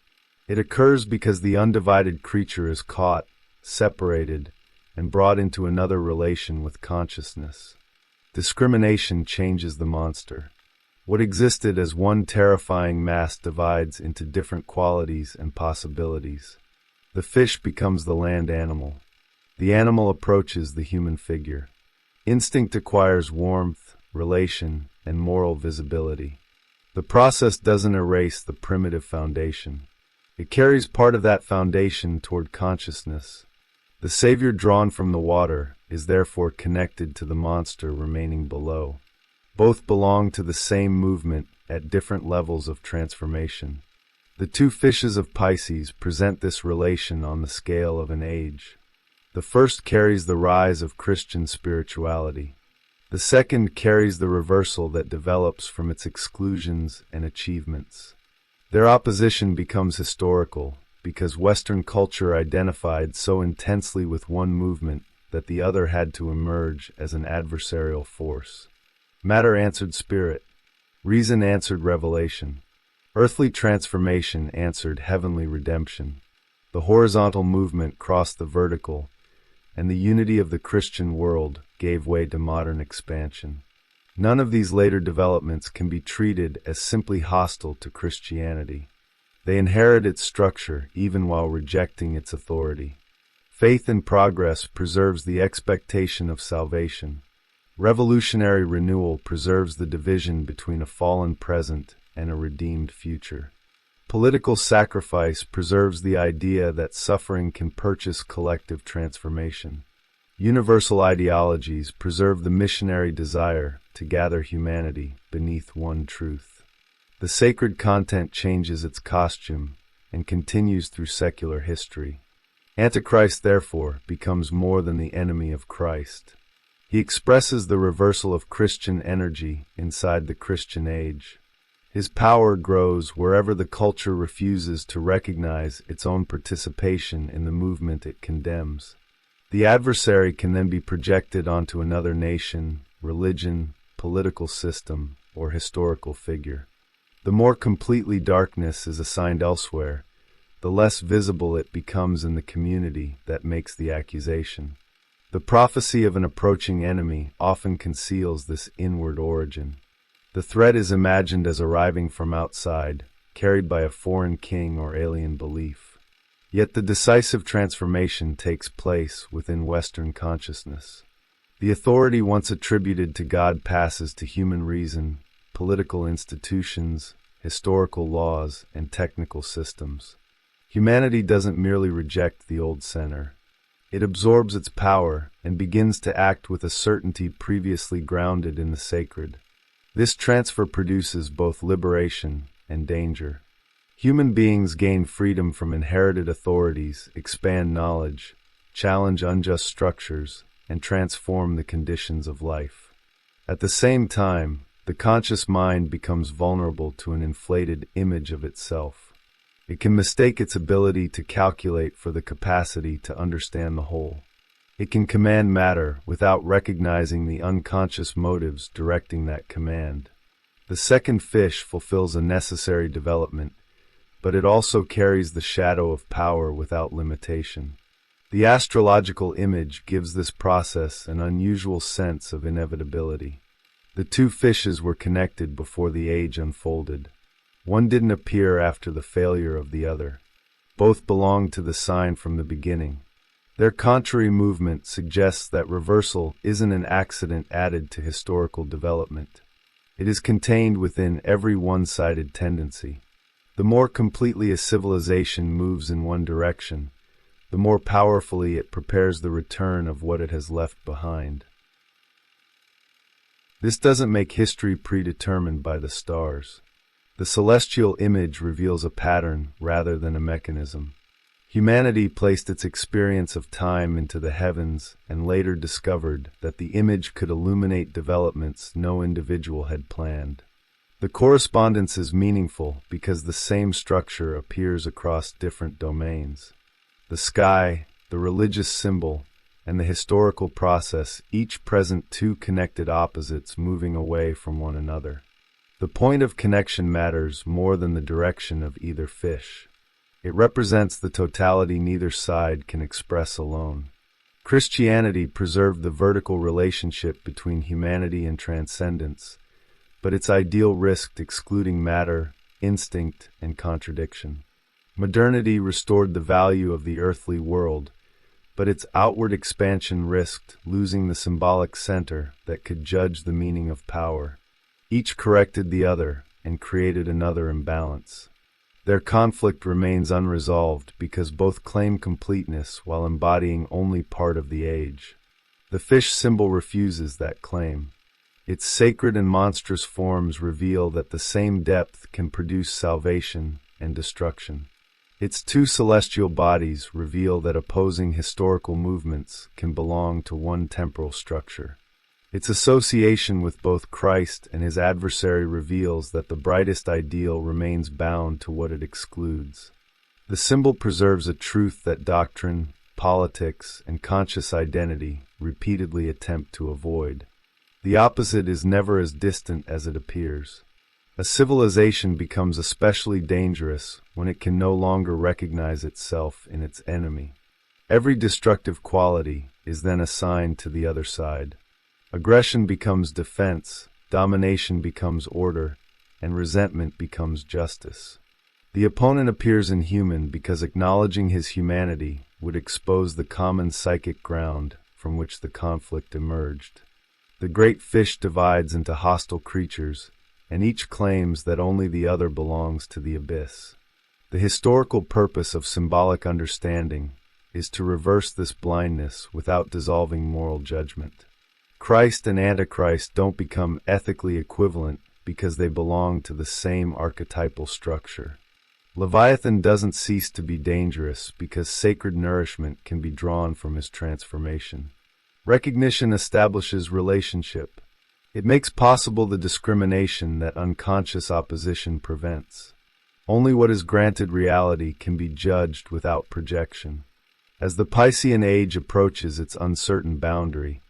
It occurs because the undivided creature is caught, separated, and brought into another relation with consciousness. Discrimination changes the monster. What existed as one terrifying mass divides into different qualities and possibilities. The fish becomes the land animal. The animal approaches the human figure. Instinct acquires warmth, relation, and moral visibility. The process doesn't erase the primitive foundation. It carries part of that foundation toward consciousness. The savior drawn from the water is therefore connected to the monster remaining below. Both belong to the same movement at different levels of transformation. The two fishes of Pisces present this relation on the scale of an age. The first carries the rise of Christian spirituality. The second carries the reversal that develops from its exclusions and achievements. Their opposition becomes historical because Western culture identified so intensely with one movement that the other had to emerge as an adversarial force. Matter answered spirit. Reason answered revelation. Earthly transformation answered heavenly redemption. The horizontal movement crossed the vertical, and the unity of the Christian world gave way to modern expansion. None of these later developments can be treated as simply hostile to Christianity. They inherit its structure even while rejecting its authority. Faith in progress preserves the expectation of salvation. Revolutionary renewal preserves the division between a fallen present and a redeemed future. Political sacrifice preserves the idea that suffering can purchase collective transformation. Universal ideologies preserve the missionary desire to gather humanity beneath one truth. The sacred content changes its costume and continues through secular history. Antichrist, therefore, becomes more than the enemy of Christ. He expresses the reversal of Christian energy inside the Christian age. His power grows wherever the culture refuses to recognize its own participation in the movement it condemns. The adversary can then be projected onto another nation, religion, political system, or historical figure. The more completely darkness is assigned elsewhere, the less visible it becomes in the community that makes the accusation. The prophecy of an approaching enemy often conceals this inward origin. The threat is imagined as arriving from outside, carried by a foreign king or alien belief. Yet the decisive transformation takes place within Western consciousness. The authority once attributed to God passes to human reason, political institutions, historical laws, and technical systems. Humanity doesn't merely reject the old center. It absorbs its power and begins to act with a certainty previously grounded in the sacred. This transfer produces both liberation and danger. Human beings gain freedom from inherited authorities, expand knowledge, challenge unjust structures, and transform the conditions of life. At the same time, the conscious mind becomes vulnerable to an inflated image of itself. It can mistake its ability to calculate for the capacity to understand the whole. It can command matter without recognizing the unconscious motives directing that command. The second fish fulfills a necessary development, but it also carries the shadow of power without limitation. The astrological image gives this process an unusual sense of inevitability. The two fishes were connected before the age unfolded. One didn't appear after the failure of the other. Both belonged to the sign from the beginning. Their contrary movement suggests that reversal isn't an accident added to historical development. It is contained within every one-sided tendency. The more completely a civilization moves in one direction, the more powerfully it prepares the return of what it has left behind. This doesn't make history predetermined by the stars. The celestial image reveals a pattern rather than a mechanism. Humanity placed its experience of time into the heavens and later discovered that the image could illuminate developments no individual had planned. The correspondence is meaningful because the same structure appears across different domains. The sky, the religious symbol, and the historical process each present two connected opposites moving away from one another. The point of connection matters more than the direction of either fish. It represents the totality neither side can express alone. Christianity preserved the vertical relationship between humanity and transcendence, but its ideal risked excluding matter, instinct, and contradiction. Modernity restored the value of the earthly world, but its outward expansion risked losing the symbolic center that could judge the meaning of power. Each corrected the other and created another imbalance. Their conflict remains unresolved because both claim completeness while embodying only part of the age. The fish symbol refuses that claim. Its sacred and monstrous forms reveal that the same depth can produce salvation and destruction. Its two celestial bodies reveal that opposing historical movements can belong to one temporal structure. Its association with both Christ and his adversary reveals that the brightest ideal remains bound to what it excludes. The symbol preserves a truth that doctrine, politics, and conscious identity repeatedly attempt to avoid. The opposite is never as distant as it appears. A civilization becomes especially dangerous when it can no longer recognize itself in its enemy. Every destructive quality is then assigned to the other side. Aggression becomes defense, domination becomes order, and resentment becomes justice. The opponent appears inhuman because acknowledging his humanity would expose the common psychic ground from which the conflict emerged. The great fish divides into hostile creatures, and each claims that only the other belongs to the abyss. The historical purpose of symbolic understanding is to reverse this blindness without dissolving moral judgment. Christ and Antichrist don't become ethically equivalent because they belong to the same archetypal structure. Leviathan doesn't cease to be dangerous because sacred nourishment can be drawn from his transformation. Recognition establishes relationship. It makes possible the discrimination that unconscious opposition prevents. Only what is granted reality can be judged without projection. As the Piscean age approaches its uncertain boundary,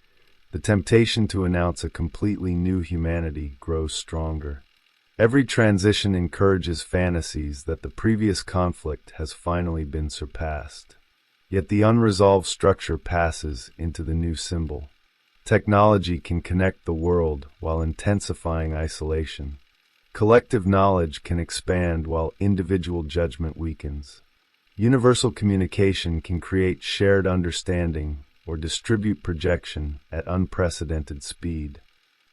the temptation to announce a completely new humanity grows stronger. Every transition encourages fantasies that the previous conflict has finally been surpassed. Yet the unresolved structure passes into the new symbol. Technology can connect the world while intensifying isolation. Collective knowledge can expand while individual judgment weakens. Universal communication can create shared understanding or distribute projection at unprecedented speed.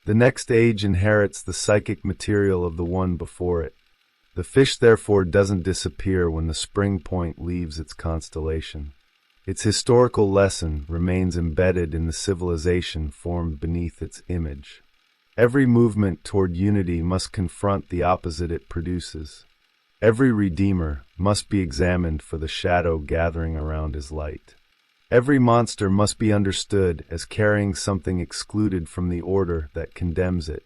The next age inherits the psychic material of the one before it. The fish therefore doesn't disappear when the spring point leaves its constellation. Its historical lesson remains embedded in the civilization formed beneath its image. Every movement toward unity must confront the opposite it produces. Every redeemer must be examined for the shadow gathering around his light. Every monster must be understood as carrying something excluded from the order that condemns it.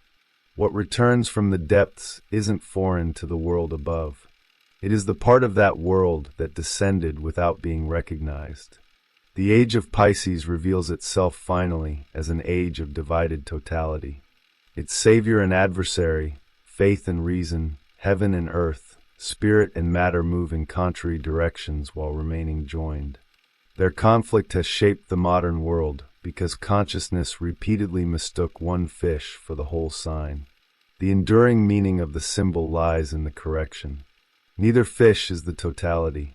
What returns from the depths isn't foreign to the world above. It is the part of that world that descended without being recognized. The Age of Pisces reveals itself finally as an age of divided totality. Its savior and adversary, faith and reason, heaven and earth, spirit and matter move in contrary directions while remaining joined. Their conflict has shaped the modern world because consciousness repeatedly mistook one fish for the whole sign. The enduring meaning of the symbol lies in the correction. Neither fish is the totality.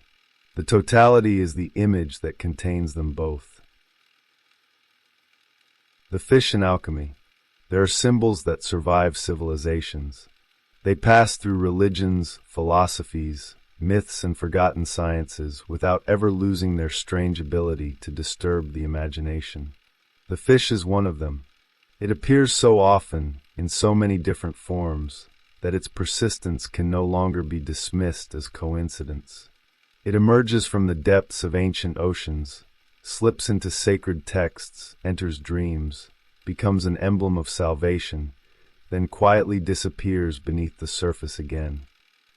The totality is the image that contains them both. The fish in alchemy. There are symbols that survive civilizations. They pass through religions, philosophies, myths, and forgotten sciences without ever losing their strange ability to disturb the imagination. The fish is one of them. It appears so often, in so many different forms, that its persistence can no longer be dismissed as coincidence. It emerges from the depths of ancient oceans, slips into sacred texts, enters dreams, becomes an emblem of salvation, then quietly disappears beneath the surface again.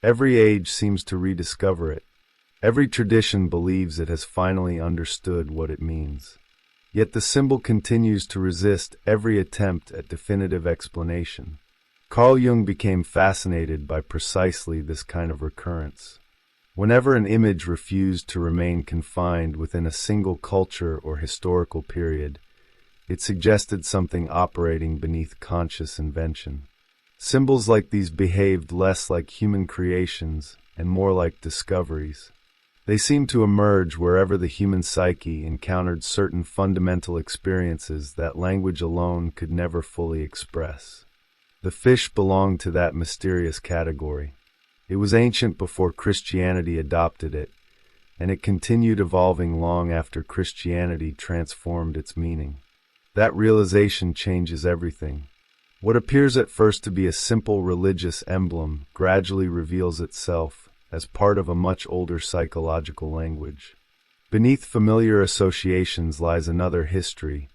Every age seems to rediscover it. Every tradition believes it has finally understood what it means. Yet the symbol continues to resist every attempt at definitive explanation. Carl Jung became fascinated by precisely this kind of recurrence. Whenever an image refused to remain confined within a single culture or historical period, it suggested something operating beneath conscious invention. Symbols like these behaved less like human creations and more like discoveries. They seemed to emerge wherever the human psyche encountered certain fundamental experiences that language alone could never fully express. The fish belonged to that mysterious category. It was ancient before Christianity adopted it, and it continued evolving long after Christianity transformed its meaning. That realization changes everything. What appears at first to be a simple religious emblem gradually reveals itself as part of a much older psychological language. Beneath familiar associations lies another history,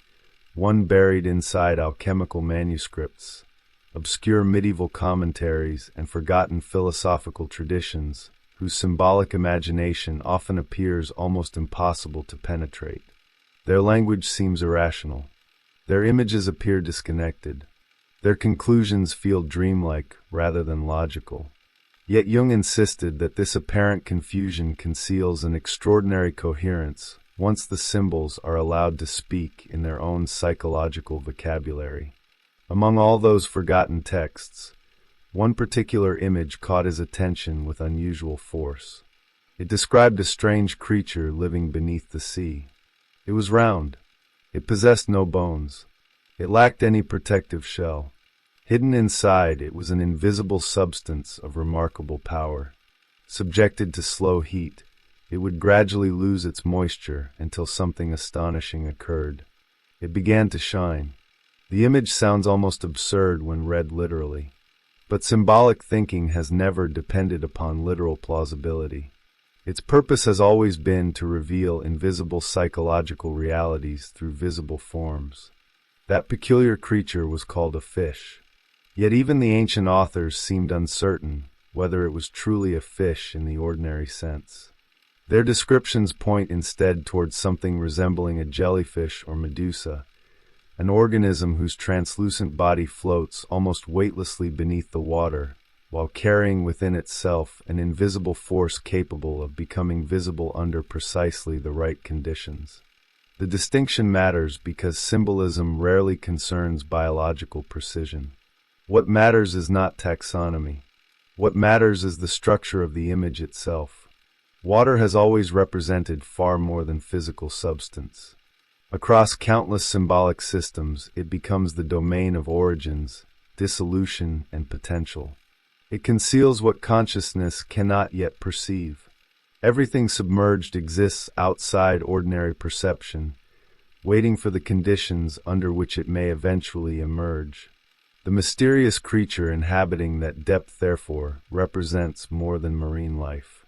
one buried inside alchemical manuscripts, obscure medieval commentaries, and forgotten philosophical traditions, whose symbolic imagination often appears almost impossible to penetrate. Their language seems irrational. Their images appear disconnected. Their conclusions feel dreamlike rather than logical. Yet Jung insisted that this apparent confusion conceals an extraordinary coherence once the symbols are allowed to speak in their own psychological vocabulary. Among all those forgotten texts, one particular image caught his attention with unusual force. It described a strange creature living beneath the sea. It was round. It possessed no bones. It lacked any protective shell. Hidden inside, it was an invisible substance of remarkable power. Subjected to slow heat, it would gradually lose its moisture until something astonishing occurred. It began to shine. The image sounds almost absurd when read literally, but symbolic thinking has never depended upon literal plausibility. Its purpose has always been to reveal invisible psychological realities through visible forms. That peculiar creature was called a fish. Yet even the ancient authors seemed uncertain whether it was truly a fish in the ordinary sense. Their descriptions point instead towards something resembling a jellyfish or medusa, an organism whose translucent body floats almost weightlessly beneath the water, while carrying within itself an invisible force capable of becoming visible under precisely the right conditions. The distinction matters because symbolism rarely concerns biological precision. What matters is not taxonomy. What matters is the structure of the image itself. Water has always represented far more than physical substance. Across countless symbolic systems, it becomes the domain of origins, dissolution, and potential. It conceals what consciousness cannot yet perceive. Everything submerged exists outside ordinary perception, waiting for the conditions under which it may eventually emerge. The mysterious creature inhabiting that depth, therefore, represents more than marine life.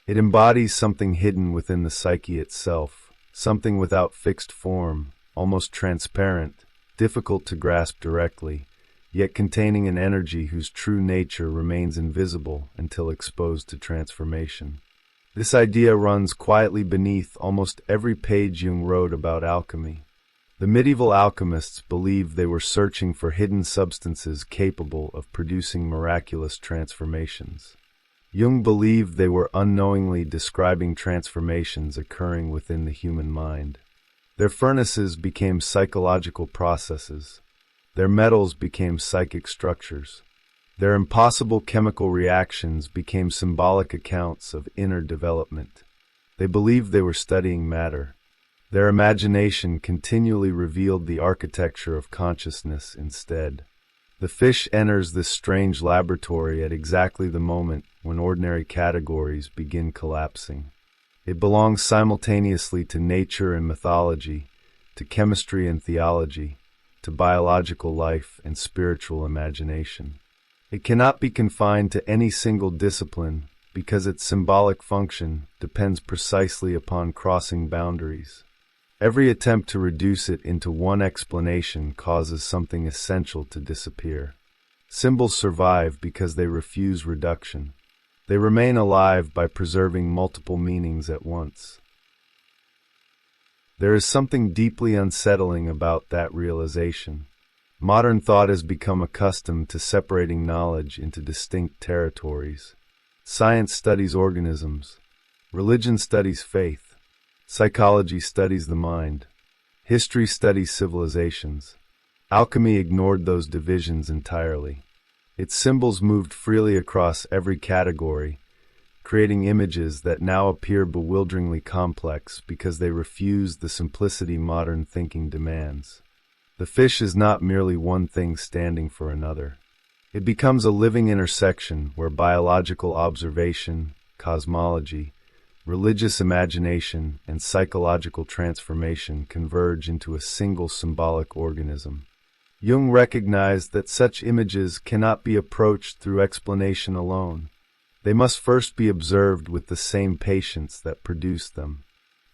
It embodies something hidden within the psyche itself, something without fixed form, almost transparent, difficult to grasp directly, yet containing an energy whose true nature remains invisible until exposed to transformation. This idea runs quietly beneath almost every page Jung wrote about alchemy. The medieval alchemists believed they were searching for hidden substances capable of producing miraculous transformations. Jung believed they were unknowingly describing transformations occurring within the human mind. Their furnaces became psychological processes. Their metals became psychic structures. Their impossible chemical reactions became symbolic accounts of inner development. They believed they were studying matter. Their imagination continually revealed the architecture of consciousness instead. The fish enters this strange laboratory at exactly the moment when ordinary categories begin collapsing. It belongs simultaneously to nature and mythology, to chemistry and theology, to biological life and spiritual imagination. It cannot be confined to any single discipline because its symbolic function depends precisely upon crossing boundaries. Every attempt to reduce it into one explanation causes something essential to disappear. Symbols survive because they refuse reduction. They remain alive by preserving multiple meanings at once. There is something deeply unsettling about that realization. Modern thought has become accustomed to separating knowledge into distinct territories. Science studies organisms. Religion studies faith. Psychology studies the mind. History studies civilizations. Alchemy ignored those divisions entirely. Its symbols moved freely across every category, creating images that now appear bewilderingly complex because they refuse the simplicity modern thinking demands. The fish is not merely one thing standing for another. It becomes a living intersection where biological observation, cosmology, religious imagination, and psychological transformation converge into a single symbolic organism. Jung recognized that such images cannot be approached through explanation alone. They must first be observed with the same patience that produced them.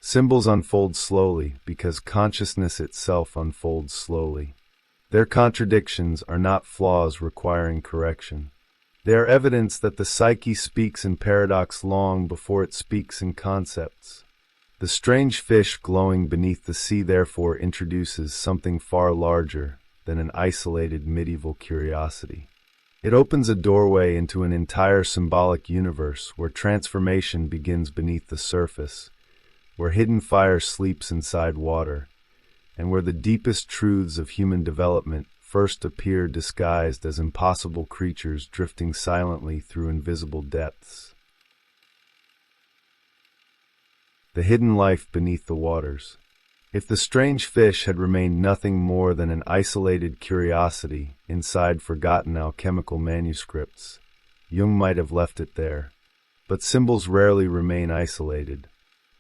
Symbols unfold slowly because consciousness itself unfolds slowly. Their contradictions are not flaws requiring correction. They are evidence that the psyche speaks in paradox long before it speaks in concepts. The strange fish glowing beneath the sea therefore introduces something far larger than an isolated medieval curiosity. It opens a doorway into an entire symbolic universe where transformation begins beneath the surface, where hidden fire sleeps inside water, and where the deepest truths of human development first appear disguised as impossible creatures drifting silently through invisible depths. The hidden life beneath the waters. If the strange fish had remained nothing more than an isolated curiosity inside forgotten alchemical manuscripts, Jung might have left it there. But symbols rarely remain isolated.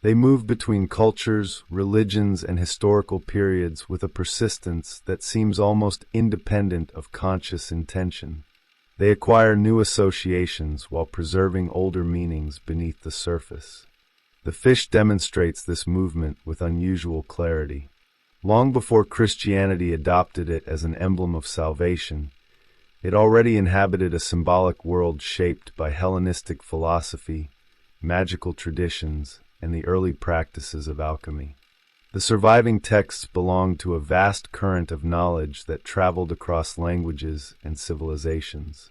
They move between cultures, religions, and historical periods with a persistence that seems almost independent of conscious intention. They acquire new associations while preserving older meanings beneath the surface. The fish demonstrates this movement with unusual clarity. Long before Christianity adopted it as an emblem of salvation, it already inhabited a symbolic world shaped by Hellenistic philosophy, magical traditions, and the early practices of alchemy. The surviving texts belong to a vast current of knowledge that traveled across languages and civilizations.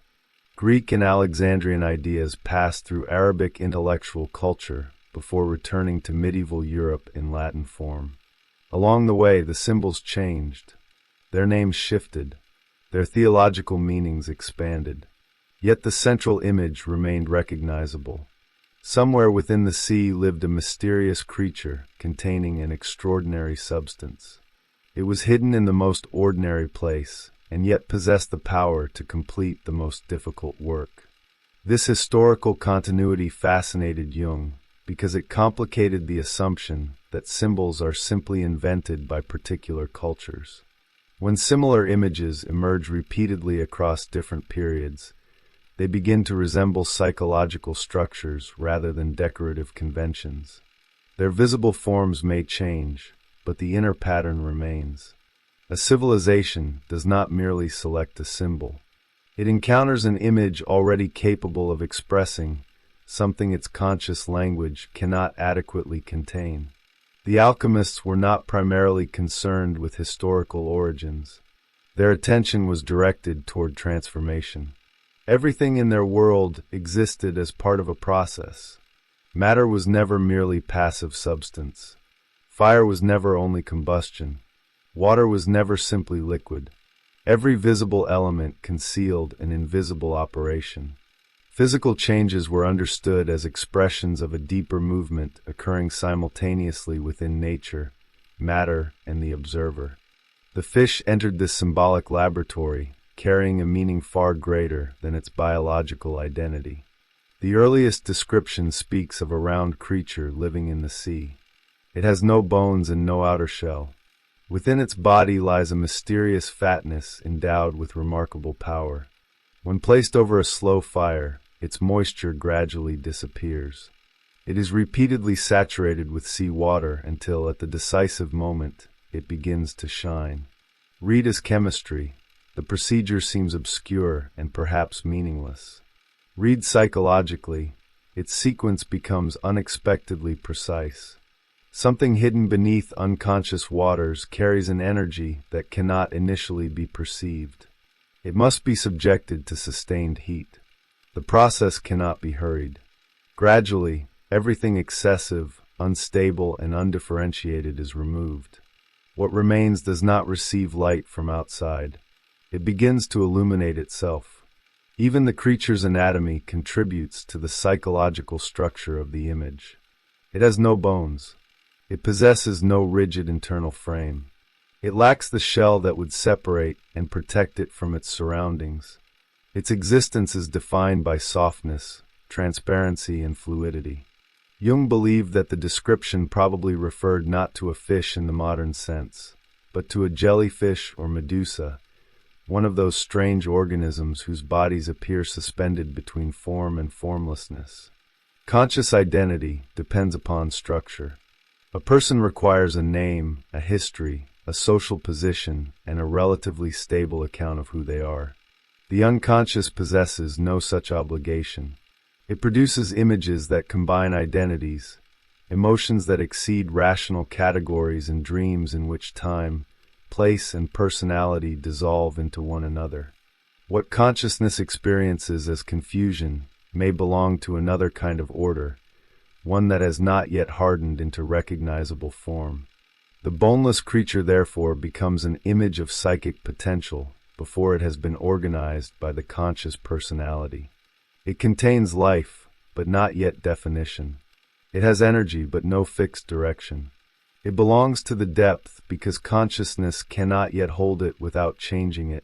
Greek and Alexandrian ideas passed through Arabic intellectual culture before returning to medieval Europe in Latin form. Along the way, the symbols changed. Their names shifted. Their theological meanings expanded. Yet the central image remained recognizable. Somewhere within the sea lived a mysterious creature containing an extraordinary substance. It was hidden in the most ordinary place, and yet possessed the power to complete the most difficult work. This historical continuity fascinated Jung because it complicated the assumption that symbols are simply invented by particular cultures. When similar images emerge repeatedly across different periods, they begin to resemble psychological structures rather than decorative conventions. Their visible forms may change, but the inner pattern remains. A civilization does not merely select a symbol. It encounters an image already capable of expressing something its conscious language cannot adequately contain. The alchemists were not primarily concerned with historical origins. Their attention was directed toward transformation. Everything in their world existed as part of a process. Matter was never merely passive substance. Fire was never only combustion. Water was never simply liquid. Every visible element concealed an invisible operation. Physical changes were understood as expressions of a deeper movement occurring simultaneously within nature, matter, and the observer. The fish entered this symbolic laboratory, carrying a meaning far greater than its biological identity. The earliest description speaks of a round creature living in the sea. It has no bones and no outer shell. Within its body lies a mysterious fatness endowed with remarkable power. When placed over a slow fire, its moisture gradually disappears. It is repeatedly saturated with sea water until, at the decisive moment, it begins to shine. Read as chemistry. The procedure seems obscure and perhaps meaningless. Read psychologically. Its sequence becomes unexpectedly precise. Something hidden beneath unconscious waters carries an energy that cannot initially be perceived. It must be subjected to sustained heat. The process cannot be hurried. Gradually, everything excessive, unstable, and undifferentiated is removed. What remains does not receive light from outside. It begins to illuminate itself. Even the creature's anatomy contributes to the psychological structure of the image. It has no bones. It possesses no rigid internal frame. It lacks the shell that would separate and protect it from its surroundings. Its existence is defined by softness, transparency, and fluidity. Jung believed that the description probably referred not to a fish in the modern sense, but to a jellyfish or medusa, one of those strange organisms whose bodies appear suspended between form and formlessness. Conscious identity depends upon structure. A person requires a name, a history, a social position, and a relatively stable account of who they are. The unconscious possesses no such obligation. It produces images that combine identities, emotions that exceed rational categories, and dreams in which time, place, and personality dissolve into one another. What consciousness experiences as confusion may belong to another kind of order, one that has not yet hardened into recognizable form. The boneless creature therefore becomes an image of psychic potential before it has been organized by the conscious personality. It contains life, but not yet definition. It has energy, but no fixed direction. It belongs to the depth because consciousness cannot yet hold it without changing it.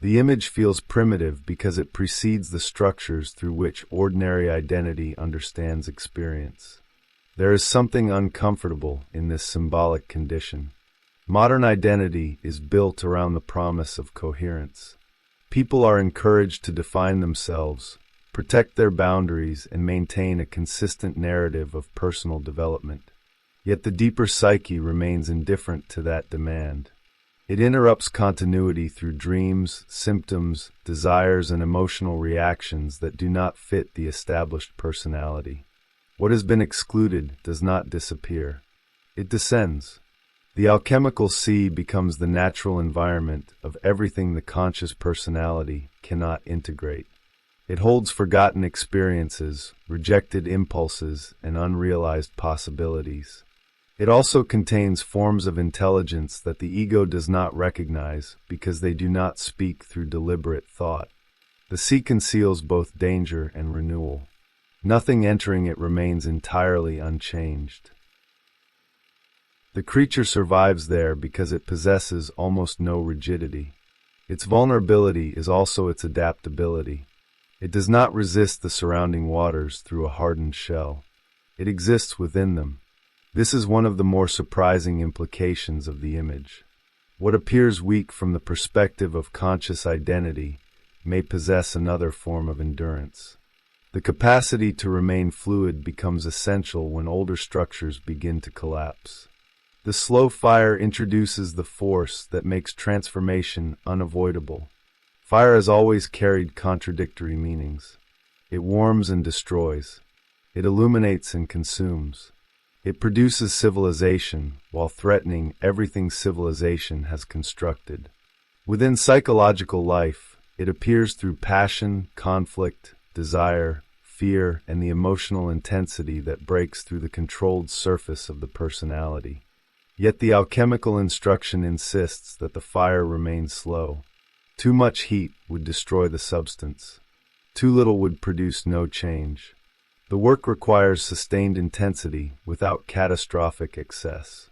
The image feels primitive because it precedes the structures through which ordinary identity understands experience. There is something uncomfortable in this symbolic condition. Modern identity is built around the promise of coherence. People are encouraged to define themselves, protect their boundaries, and maintain a consistent narrative of personal development. Yet the deeper psyche remains indifferent to that demand. It interrupts continuity through dreams, symptoms, desires, and emotional reactions that do not fit the established personality. What has been excluded does not disappear. It descends. The alchemical sea becomes the natural environment of everything the conscious personality cannot integrate. It holds forgotten experiences, rejected impulses, and unrealized possibilities. It also contains forms of intelligence that the ego does not recognize because they do not speak through deliberate thought. The sea conceals both danger and renewal. Nothing entering it remains entirely unchanged. The creature survives there because it possesses almost no rigidity. Its vulnerability is also its adaptability. It does not resist the surrounding waters through a hardened shell. It exists within them. This is one of the more surprising implications of the image. What appears weak from the perspective of conscious identity may possess another form of endurance. The capacity to remain fluid becomes essential when older structures begin to collapse. The slow fire introduces the force that makes transformation unavoidable. Fire has always carried contradictory meanings. It warms and destroys. It illuminates and consumes. It produces civilization while threatening everything civilization has constructed. Within psychological life, it appears through passion, conflict, desire, fear, and the emotional intensity that breaks through the controlled surface of the personality. Yet the alchemical instruction insists that the fire remains slow. Too much heat would destroy the substance. Too little would produce no change. The work requires sustained intensity without catastrophic excess.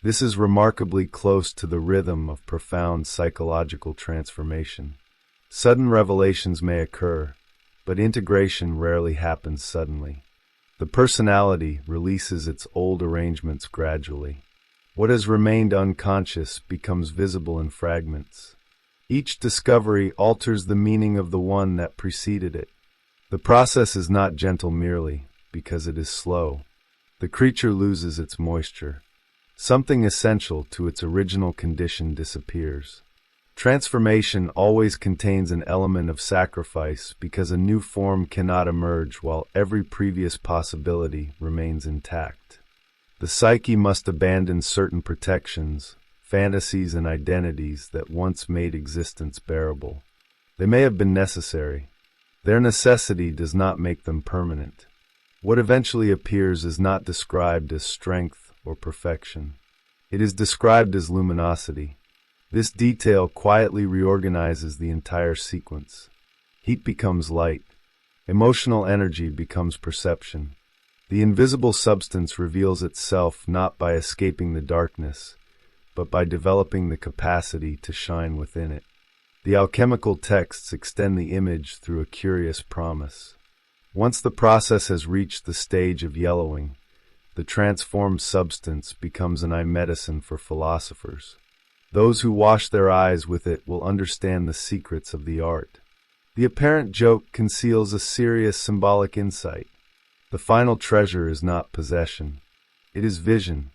This is remarkably close to the rhythm of profound psychological transformation. Sudden revelations may occur, but integration rarely happens suddenly. The personality releases its old arrangements gradually. What has remained unconscious becomes visible in fragments. Each discovery alters the meaning of the one that preceded it. The process is not gentle merely because it is slow. The creature loses its moisture. Something essential to its original condition disappears. Transformation always contains an element of sacrifice because a new form cannot emerge while every previous possibility remains intact. The psyche must abandon certain protections, fantasies, and identities that once made existence bearable. They may have been necessary. Their necessity does not make them permanent. What eventually appears is not described as strength or perfection. It is described as luminosity. This detail quietly reorganizes the entire sequence. Heat becomes light. Emotional energy becomes perception. The invisible substance reveals itself not by escaping the darkness, but by developing the capacity to shine within it. The alchemical texts extend the image through a curious promise. Once the process has reached the stage of yellowing, the transformed substance becomes an eye medicine for philosophers. Those who wash their eyes with it will understand the secrets of the art. The apparent joke conceals a serious symbolic insight. The final treasure is not possession. It is vision.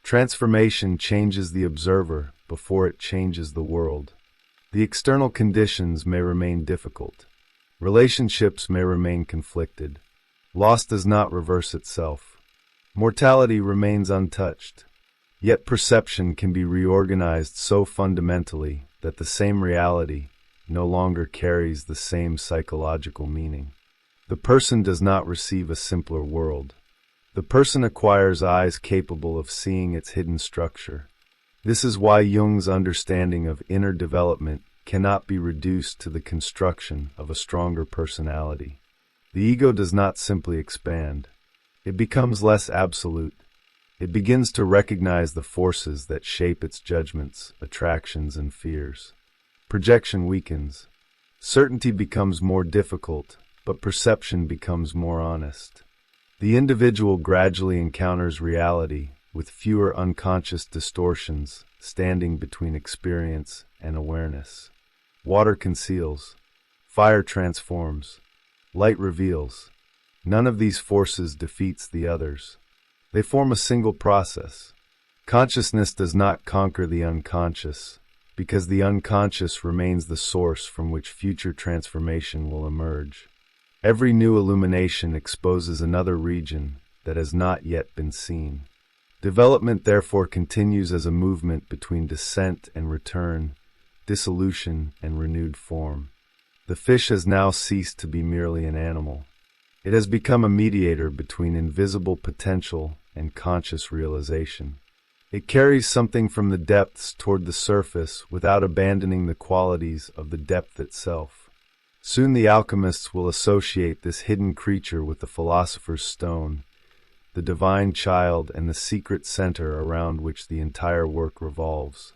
Transformation changes the observer before it changes the world. The external conditions may remain difficult. Relationships may remain conflicted. Loss does not reverse itself. Mortality remains untouched. Yet perception can be reorganized so fundamentally that the same reality no longer carries the same psychological meaning. The person does not receive a simpler world. The person acquires eyes capable of seeing its hidden structure. This is why Jung's understanding of inner development cannot be reduced to the construction of a stronger personality. The ego does not simply expand. It becomes less absolute. It begins to recognize the forces that shape its judgments, attractions, and fears. Projection weakens. Certainty becomes more difficult, but perception becomes more honest. The individual gradually encounters reality with fewer unconscious distortions standing between experience and awareness. Water conceals. Fire transforms. Light reveals. None of these forces defeats the others. They form a single process. Consciousness does not conquer the unconscious, because the unconscious remains the source from which future transformation will emerge. Every new illumination exposes another region that has not yet been seen. Development therefore continues as a movement between descent and return, dissolution and renewed form. The fish has now ceased to be merely an animal. It has become a mediator between invisible potential and conscious realization. It carries something from the depths toward the surface without abandoning the qualities of the depth itself. Soon the alchemists will associate this hidden creature with the philosopher's stone, the divine child, and the secret center around which the entire work revolves.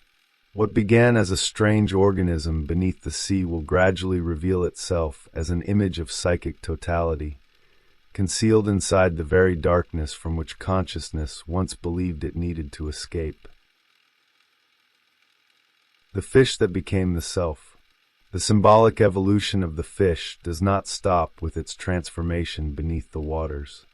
What began as a strange organism beneath the sea will gradually reveal itself as an image of psychic totality, concealed inside the very darkness from which consciousness once believed it needed to escape. The fish that became the self. The symbolic evolution of the fish does not stop with its transformation beneath the waters.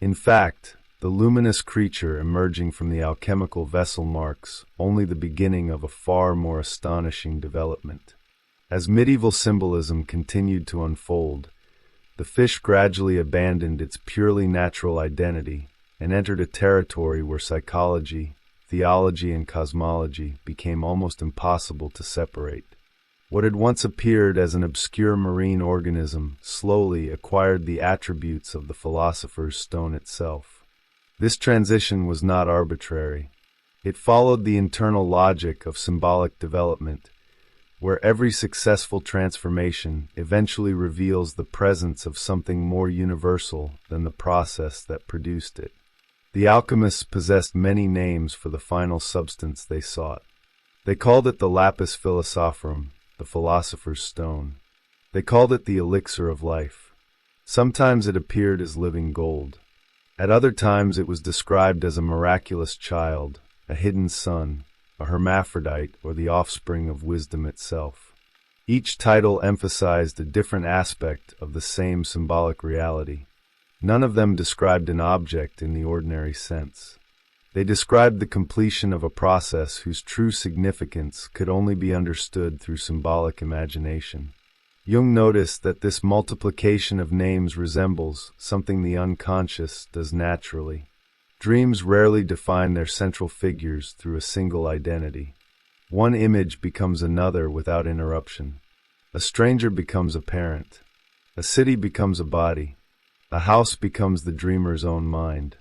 In fact, the luminous creature emerging from the alchemical vessel marks only the beginning of a far more astonishing development. As medieval symbolism continued to unfold, the fish gradually abandoned its purely natural identity and entered a territory where psychology, theology, and cosmology became almost impossible to separate. What had once appeared as an obscure marine organism slowly acquired the attributes of the philosopher's stone itself. This transition was not arbitrary. It followed the internal logic of symbolic development, where every successful transformation eventually reveals the presence of something more universal than the process that produced it. The alchemists possessed many names for the final substance they sought. They called it the lapis philosophorum, the philosopher's stone. They called it the elixir of life. Sometimes it appeared as living gold. At other times it was described as a miraculous child, a hidden son, a hermaphrodite, or the offspring of wisdom itself. Each title emphasized a different aspect of the same symbolic reality. None of them described an object in the ordinary sense. They described the completion of a process whose true significance could only be understood through symbolic imagination. Jung noticed that this multiplication of names resembles something the unconscious does naturally. Dreams rarely define their central figures through a single identity. One image becomes another without interruption. A stranger becomes a parent. A city becomes a body. A house becomes the dreamer's own mind.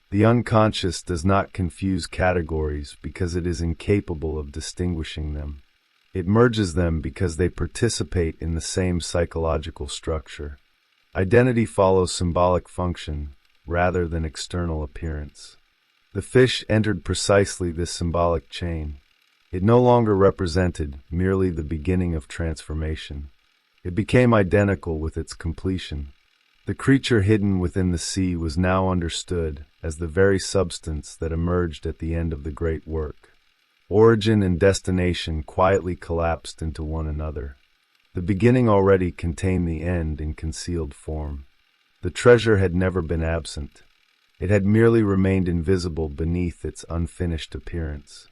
The unconscious does not confuse categories because it is incapable of distinguishing them. It merges them because they participate in the same psychological structure. Identity follows symbolic function rather than external appearance. The fish entered precisely this symbolic chain. It no longer represented merely the beginning of transformation. It became identical with its completion. The creature hidden within the sea was now understood as the very substance that emerged at the end of the great work. Origin and destination quietly collapsed into one another. The beginning already contained the end in concealed form. The treasure had never been absent. It had merely remained invisible beneath its unfinished appearance.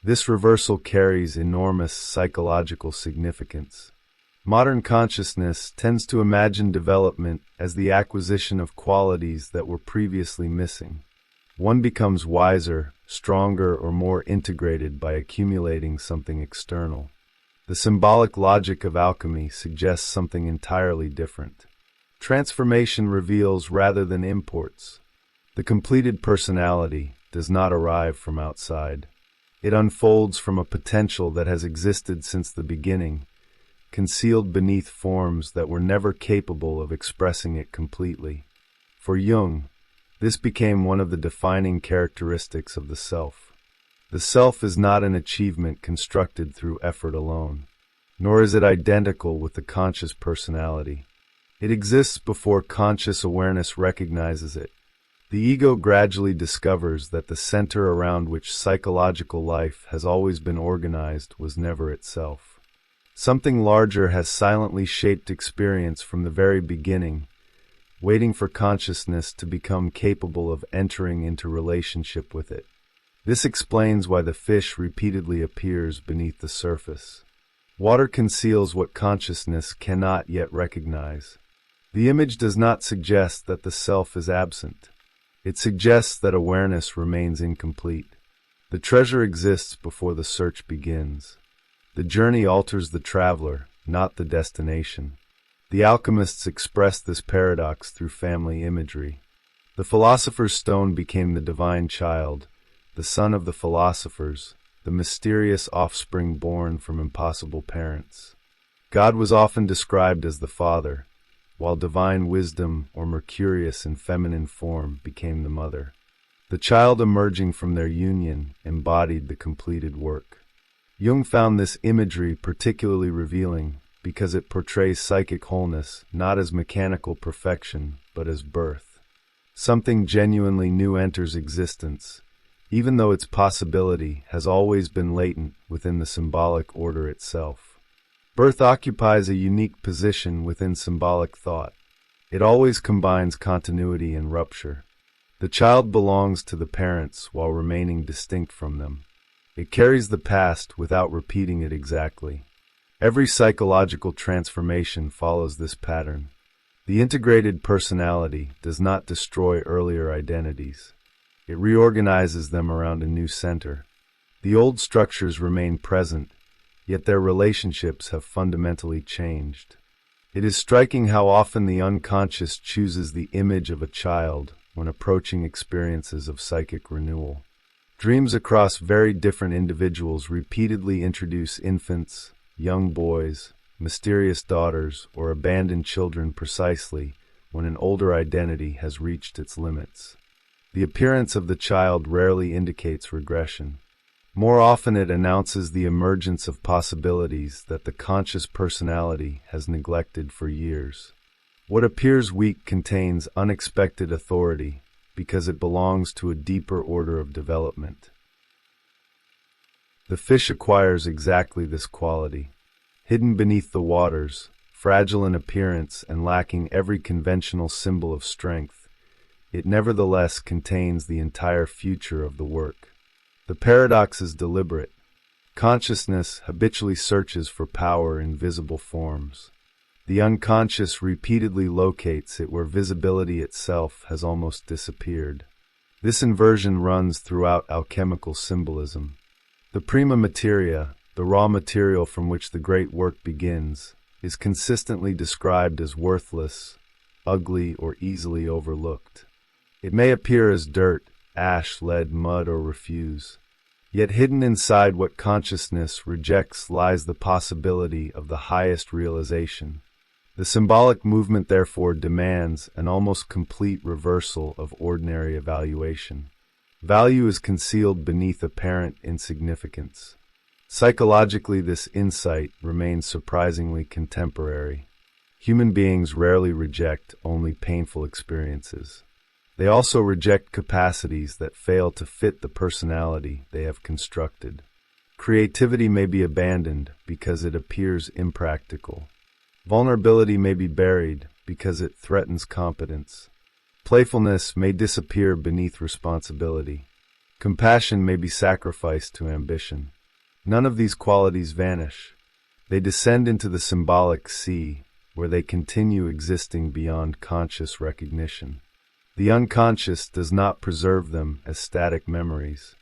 This reversal carries enormous psychological significance. Modern consciousness tends to imagine development as the acquisition of qualities that were previously missing. One becomes wiser, stronger, or more integrated by accumulating something external. The symbolic logic of alchemy suggests something entirely different. Transformation reveals rather than imports. The completed personality does not arrive from outside. It unfolds from a potential that has existed since the beginning, concealed beneath forms that were never capable of expressing it completely. For Jung, this became one of the defining characteristics of the self. The self is not an achievement constructed through effort alone, nor is it identical with the conscious personality. It exists before conscious awareness recognizes it. The ego gradually discovers that the center around which psychological life has always been organized was never itself. Something larger has silently shaped experience from the very beginning, waiting for consciousness to become capable of entering into relationship with it. This explains why the fish repeatedly appears beneath the surface. Water conceals what consciousness cannot yet recognize. The image does not suggest that the self is absent. It suggests that awareness remains incomplete. The treasure exists before the search begins. The journey alters the traveler, not the destination. The alchemists expressed this paradox through family imagery. The philosopher's stone became the divine child, the son of the philosophers, the mysterious offspring born from impossible parents. God was often described as the father, while divine wisdom, or Mercurius in feminine form, became the mother. The child emerging from their union embodied the completed work. Jung found this imagery particularly revealing because it portrays psychic wholeness not as mechanical perfection, but as birth. Something genuinely new enters existence, even though its possibility has always been latent within the symbolic order itself. Birth occupies a unique position within symbolic thought. It always combines continuity and rupture. The child belongs to the parents while remaining distinct from them. It carries the past without repeating it exactly. Every psychological transformation follows this pattern. The integrated personality does not destroy earlier identities. It reorganizes them around a new center. The old structures remain present, yet their relationships have fundamentally changed. It is striking how often the unconscious chooses the image of a child when approaching experiences of psychic renewal. Dreams across very different individuals repeatedly introduce infants, young boys, mysterious daughters, or abandoned children precisely when an older identity has reached its limits. The appearance of the child rarely indicates regression. More often it announces the emergence of possibilities that the conscious personality has neglected for years. What appears weak contains unexpected authority because it belongs to a deeper order of development. The fish acquires exactly this quality. Hidden beneath the waters, fragile in appearance and lacking every conventional symbol of strength, it nevertheless contains the entire future of the work. The paradox is deliberate. Consciousness habitually searches for power in visible forms. The unconscious repeatedly locates it where visibility itself has almost disappeared. This inversion runs throughout alchemical symbolism. The prima materia, the raw material from which the great work begins, is consistently described as worthless, ugly, or easily overlooked. It may appear as dirt, ash, lead, mud, or refuse. Yet hidden inside what consciousness rejects lies the possibility of the highest realization. The symbolic movement therefore demands an almost complete reversal of ordinary evaluation. Value is concealed beneath apparent insignificance. Psychologically, this insight remains surprisingly contemporary. Human beings rarely reject only painful experiences. They also reject capacities that fail to fit the personality they have constructed. Creativity may be abandoned because it appears impractical. Vulnerability may be buried because it threatens competence. Playfulness may disappear beneath responsibility. Compassion may be sacrificed to ambition. None of these qualities vanish. They descend into the symbolic sea, where they continue existing beyond conscious recognition. The unconscious does not preserve them as static memories.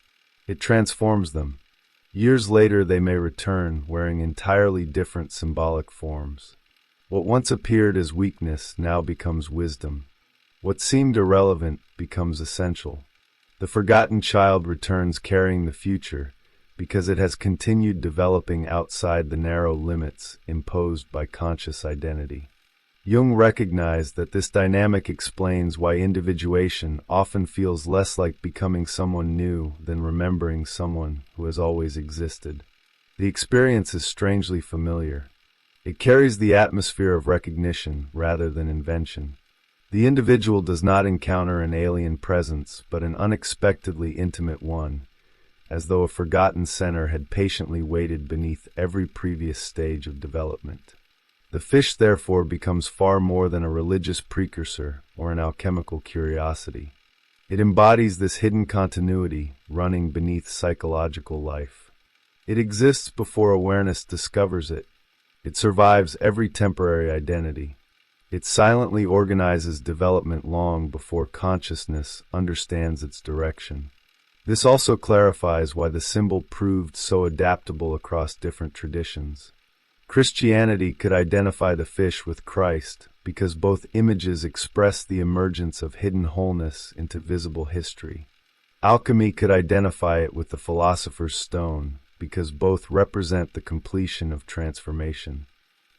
It transforms them. Years later they may return wearing entirely different symbolic forms. What once appeared as weakness now becomes wisdom. What seemed irrelevant becomes essential. The forgotten child returns carrying the future because it has continued developing outside the narrow limits imposed by conscious identity. Jung recognized that this dynamic explains why individuation often feels less like becoming someone new than remembering someone who has always existed. The experience is strangely familiar. It carries the atmosphere of recognition rather than invention. The individual does not encounter an alien presence, but an unexpectedly intimate one, as though a forgotten center had patiently waited beneath every previous stage of development. The fish therefore becomes far more than a religious precursor or an alchemical curiosity. It embodies this hidden continuity running beneath psychological life. It exists before awareness discovers it. It survives every temporary identity. It silently organizes development long before consciousness understands its direction. This also clarifies why the symbol proved so adaptable across different traditions. Christianity could identify the fish with Christ because both images express the emergence of hidden wholeness into visible history. Alchemy could identify it with the philosopher's stone because both represent the completion of transformation.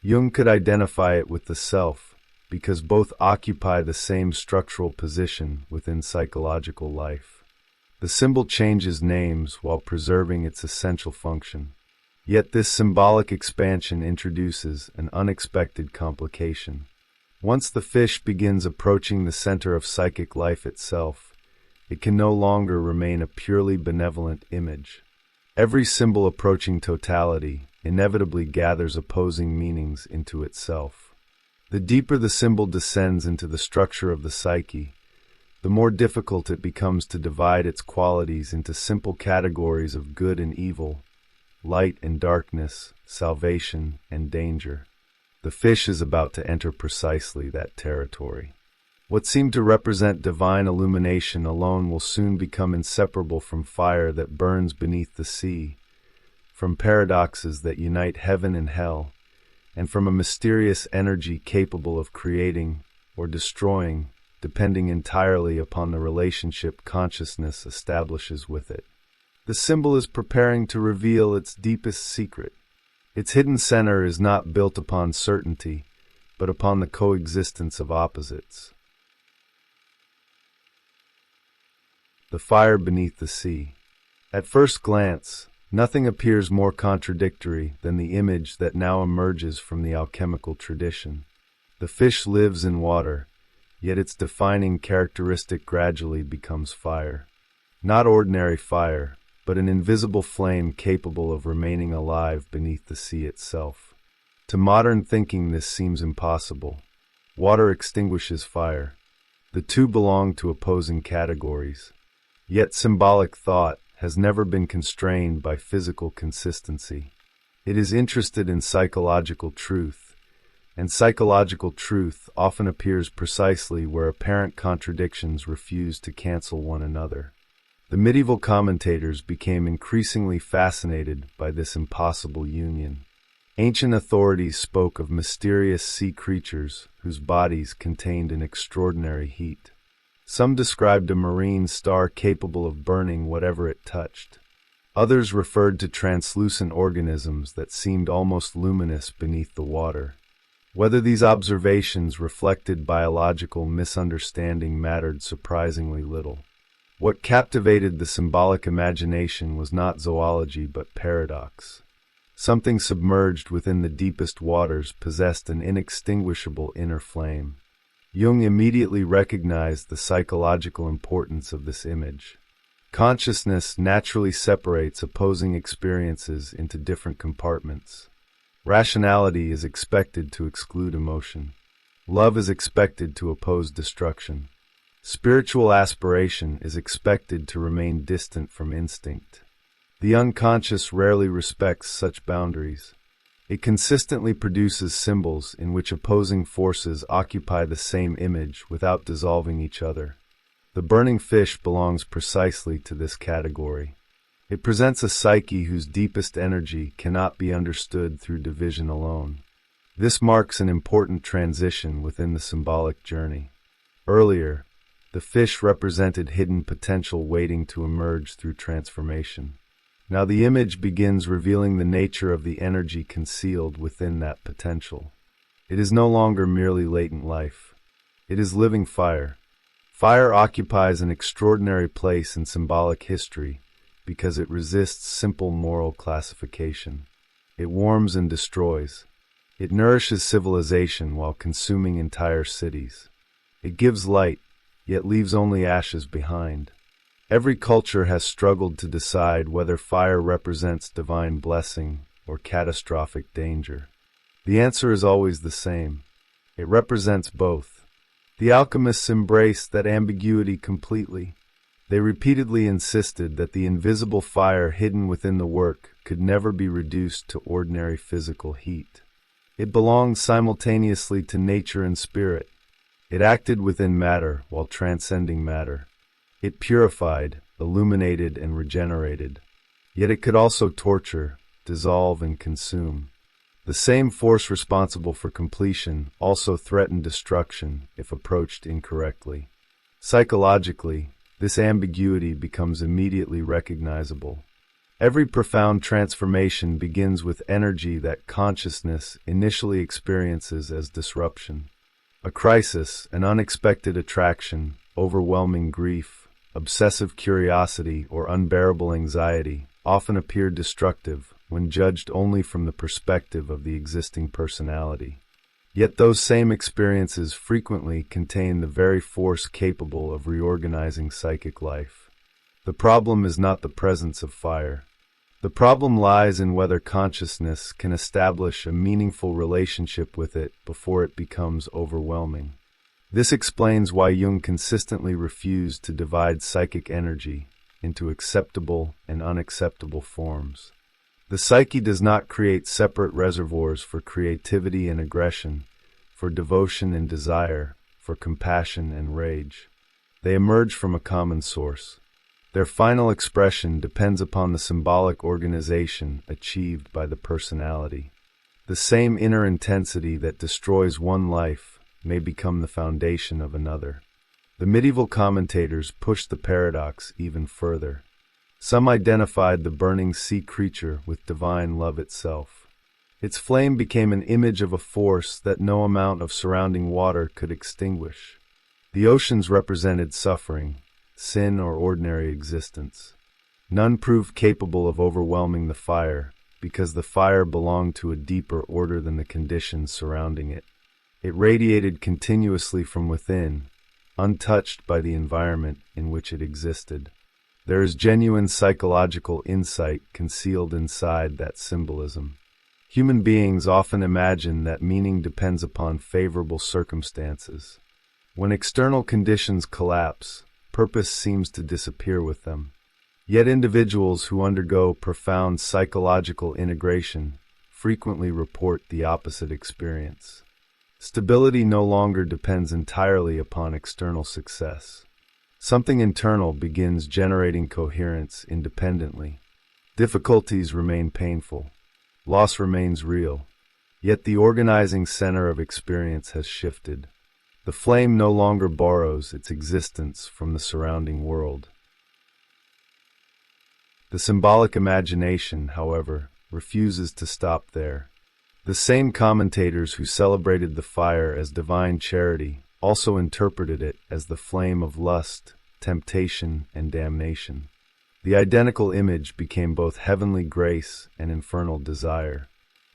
Jung could identify it with the self because both occupy the same structural position within psychological life. The symbol changes names while preserving its essential function. Yet this symbolic expansion introduces an unexpected complication. Once the fish begins approaching the center of psychic life itself, it can no longer remain a purely benevolent image. Every symbol approaching totality inevitably gathers opposing meanings into itself. The deeper the symbol descends into the structure of the psyche, the more difficult it becomes to divide its qualities into simple categories of good and evil, light and darkness, salvation and danger. The fish is about to enter precisely that territory. What seemed to represent divine illumination alone will soon become inseparable from fire that burns beneath the sea, from paradoxes that unite heaven and hell, and from a mysterious energy capable of creating or destroying, depending entirely upon the relationship consciousness establishes with it. The symbol is preparing to reveal its deepest secret. Its hidden center is not built upon certainty, but upon the coexistence of opposites. The fire beneath the sea. At first glance, nothing appears more contradictory than the image that now emerges from the alchemical tradition. The fish lives in water, yet its defining characteristic gradually becomes fire. Not ordinary fire, but an invisible flame capable of remaining alive beneath the sea itself. To modern thinking this seems impossible. Water extinguishes fire. The two belong to opposing categories. Yet symbolic thought has never been constrained by physical consistency. It is interested in psychological truth, and psychological truth often appears precisely where apparent contradictions refuse to cancel one another. The medieval commentators became increasingly fascinated by this impossible union. Ancient authorities spoke of mysterious sea creatures whose bodies contained an extraordinary heat. Some described a marine star capable of burning whatever it touched. Others referred to translucent organisms that seemed almost luminous beneath the water. Whether these observations reflected biological misunderstanding mattered surprisingly little. What captivated the symbolic imagination was not zoology but paradox. Something submerged within the deepest waters possessed an inextinguishable inner flame. Jung immediately recognized the psychological importance of this image. Consciousness naturally separates opposing experiences into different compartments. Rationality is expected to exclude emotion. Love is expected to oppose destruction. Spiritual aspiration is expected to remain distant from instinct. The unconscious rarely respects such boundaries. It consistently produces symbols in which opposing forces occupy the same image without dissolving each other. The burning fish belongs precisely to this category. It presents a psyche whose deepest energy cannot be understood through division alone. This marks an important transition within the symbolic journey. Earlier, the fish represented hidden potential waiting to emerge through transformation. Now the image begins revealing the nature of the energy concealed within that potential. It is no longer merely latent life. It is living fire. Fire occupies an extraordinary place in symbolic history because it resists simple moral classification. It warms and destroys. It nourishes civilization while consuming entire cities. It gives light, yet leaves only ashes behind. Every culture has struggled to decide whether fire represents divine blessing or catastrophic danger. The answer is always the same. It represents both. The alchemists embraced that ambiguity completely. They repeatedly insisted that the invisible fire hidden within the work could never be reduced to ordinary physical heat. It belonged simultaneously to nature and spirit. It acted within matter while transcending matter. It purified, illuminated, and regenerated. Yet it could also torture, dissolve, and consume. The same force responsible for completion also threatened destruction if approached incorrectly. Psychologically, this ambiguity becomes immediately recognizable. Every profound transformation begins with energy that consciousness initially experiences as disruption. A crisis, an unexpected attraction, overwhelming grief, obsessive curiosity, or unbearable anxiety often appear destructive when judged only from the perspective of the existing personality. Yet those same experiences frequently contain the very force capable of reorganizing psychic life. The problem is not the presence of fire. The problem lies in whether consciousness can establish a meaningful relationship with it before it becomes overwhelming. This explains why Jung consistently refused to divide psychic energy into acceptable and unacceptable forms. The psyche does not create separate reservoirs for creativity and aggression, for devotion and desire, for compassion and rage. They emerge from a common source. Their final expression depends upon the symbolic organization achieved by the personality. The same inner intensity that destroys one life may become the foundation of another. The medieval commentators pushed the paradox even further. Some identified the burning sea creature with divine love itself. Its flame became an image of a force that no amount of surrounding water could extinguish. The oceans represented suffering, sin, or ordinary existence. None proved capable of overwhelming the fire, because the fire belonged to a deeper order than the conditions surrounding it. It radiated continuously from within, untouched by the environment in which it existed. There is genuine psychological insight concealed inside that symbolism. Human beings often imagine that meaning depends upon favorable circumstances. When external conditions collapse, purpose seems to disappear with them. Yet individuals who undergo profound psychological integration frequently report the opposite experience. Stability no longer depends entirely upon external success. Something internal begins generating coherence independently. Difficulties remain painful. Loss remains real. Yet the organizing center of experience has shifted. The flame no longer borrows its existence from the surrounding world. The symbolic imagination, however, refuses to stop there. The same commentators who celebrated the fire as divine charity also interpreted it as the flame of lust, temptation, and damnation. The identical image became both heavenly grace and infernal desire.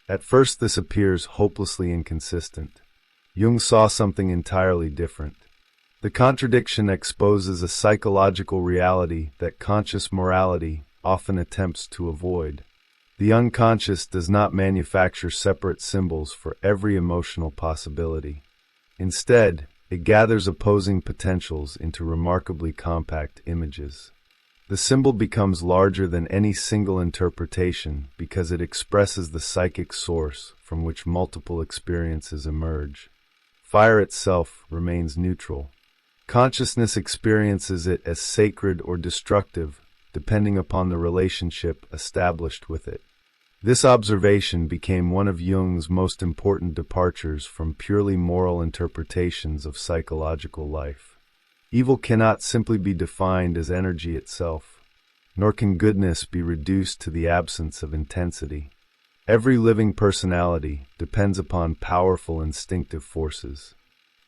At first this appears hopelessly inconsistent. Jung saw something entirely different. The contradiction exposes a psychological reality that conscious morality often attempts to avoid. The unconscious does not manufacture separate symbols for every emotional possibility. Instead, it gathers opposing potentials into remarkably compact images. The symbol becomes larger than any single interpretation because it expresses the psychic source from which multiple experiences emerge. Fire itself remains neutral. Consciousness experiences it as sacred or destructive, depending upon the relationship established with it. This observation became one of Jung's most important departures from purely moral interpretations of psychological life. Evil cannot simply be defined as energy itself, nor can goodness be reduced to the absence of intensity. Every living personality depends upon powerful instinctive forces.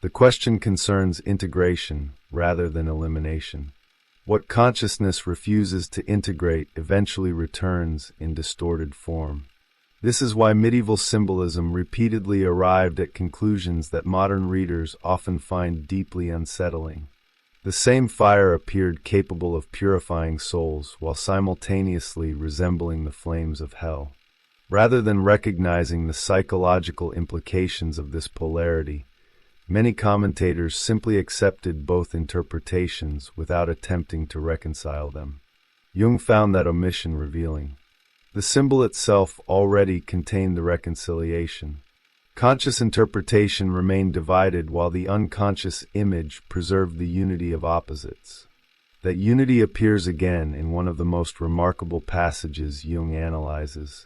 The question concerns integration rather than elimination. What consciousness refuses to integrate eventually returns in distorted form. This is why medieval symbolism repeatedly arrived at conclusions that modern readers often find deeply unsettling. The same fire appeared capable of purifying souls while simultaneously resembling the flames of hell. Rather than recognizing the psychological implications of this polarity, many commentators simply accepted both interpretations without attempting to reconcile them. Jung found that omission revealing. The symbol itself already contained the reconciliation. Conscious interpretation remained divided while the unconscious image preserved the unity of opposites. That unity appears again in one of the most remarkable passages Jung analyzes.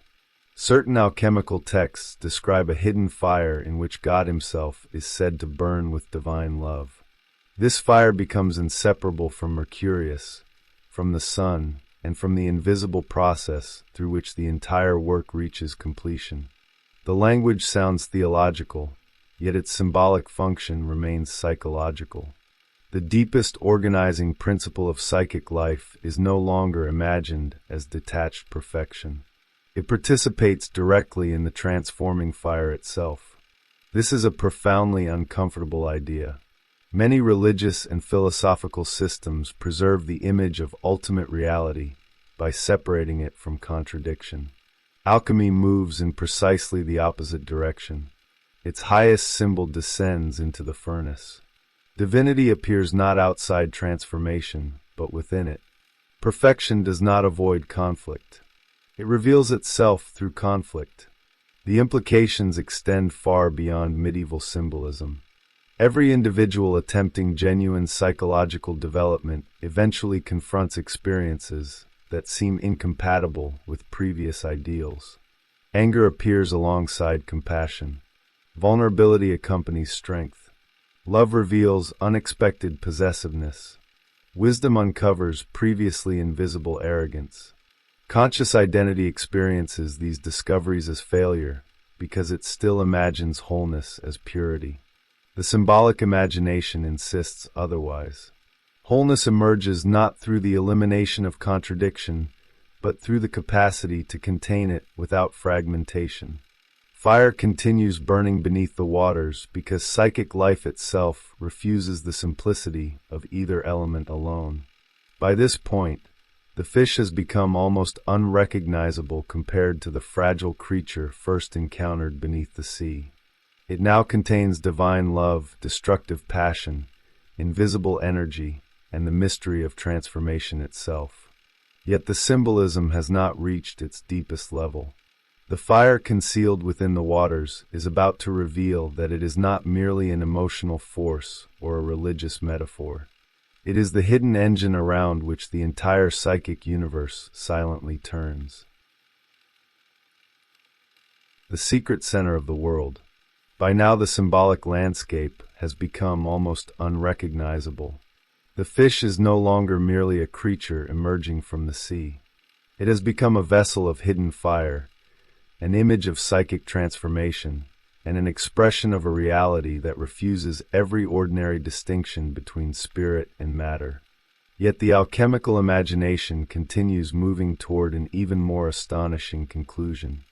Certain alchemical texts describe a hidden fire in which God himself is said to burn with divine love. This fire becomes inseparable from Mercurius, from the sun, and from the invisible process through which the entire work reaches completion. The language sounds theological, yet its symbolic function remains psychological. The deepest organizing principle of psychic life is no longer imagined as detached perfection. It participates directly in the transforming fire itself. This is a profoundly uncomfortable idea. Many religious and philosophical systems preserve the image of ultimate reality by separating it from contradiction. Alchemy moves in precisely the opposite direction. Its highest symbol descends into the furnace. Divinity appears not outside transformation, but within it. Perfection does not avoid conflict. It reveals itself through conflict. The implications extend far beyond medieval symbolism. Every individual attempting genuine psychological development eventually confronts experiences that seem incompatible with previous ideals. Anger appears alongside compassion. Vulnerability accompanies strength. Love reveals unexpected possessiveness. Wisdom uncovers previously invisible arrogance. Conscious identity experiences these discoveries as failure because it still imagines wholeness as purity. The symbolic imagination insists otherwise. Wholeness emerges not through the elimination of contradiction, but through the capacity to contain it without fragmentation. Fire continues burning beneath the waters because psychic life itself refuses the simplicity of either element alone. By this point, the fish has become almost unrecognizable compared to the fragile creature first encountered beneath the sea. It now contains divine love, destructive passion, invisible energy, and the mystery of transformation itself. Yet the symbolism has not reached its deepest level. The fire concealed within the waters is about to reveal that it is not merely an emotional force or a religious metaphor. It is the hidden engine around which the entire psychic universe silently turns. The secret center of the world. By now the symbolic landscape has become almost unrecognizable. The fish is no longer merely a creature emerging from the sea. It has become a vessel of hidden fire, an image of psychic transformation, and an expression of a reality that refuses every ordinary distinction between spirit and matter. Yet the alchemical imagination continues moving toward an even more astonishing conclusion.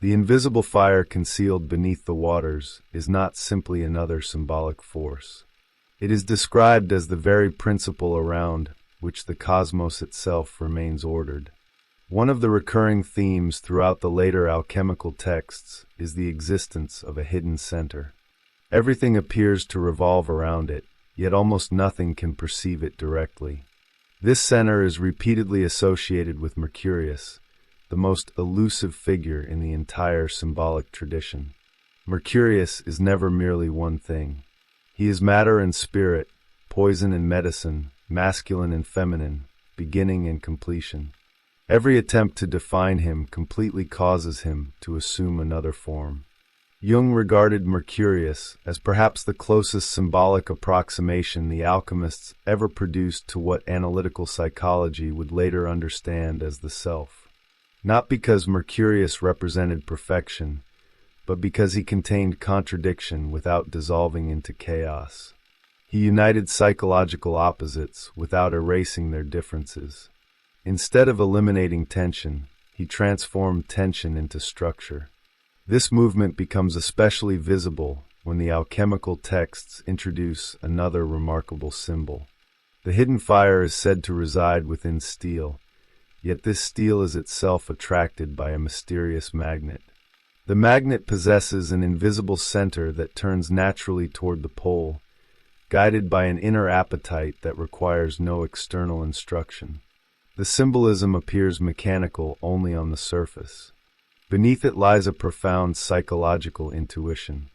The invisible fire concealed beneath the waters is not simply another symbolic force. It is described as the very principle around which the cosmos itself remains ordered. One of the recurring themes throughout the later alchemical texts is the existence of a hidden center. Everything appears to revolve around it, yet almost nothing can perceive it directly. This center is repeatedly associated with Mercurius, the most elusive figure in the entire symbolic tradition. Mercurius is never merely one thing. He is matter and spirit, poison and medicine, masculine and feminine, beginning and completion. Every attempt to define him completely causes him to assume another form. Jung regarded Mercurius as perhaps the closest symbolic approximation the alchemists ever produced to what analytical psychology would later understand as the self. Not because Mercurius represented perfection, but because he contained contradiction without dissolving into chaos. He united psychological opposites without erasing their differences. Instead of eliminating tension, he transformed tension into structure. This movement becomes especially visible when the alchemical texts introduce another remarkable symbol. The hidden fire is said to reside within steel, yet this steel is itself attracted by a mysterious magnet. The magnet possesses an invisible center that turns naturally toward the pole, guided by an inner appetite that requires no external instruction. The symbolism appears mechanical only on the surface. Beneath it lies a profound psychological intuition.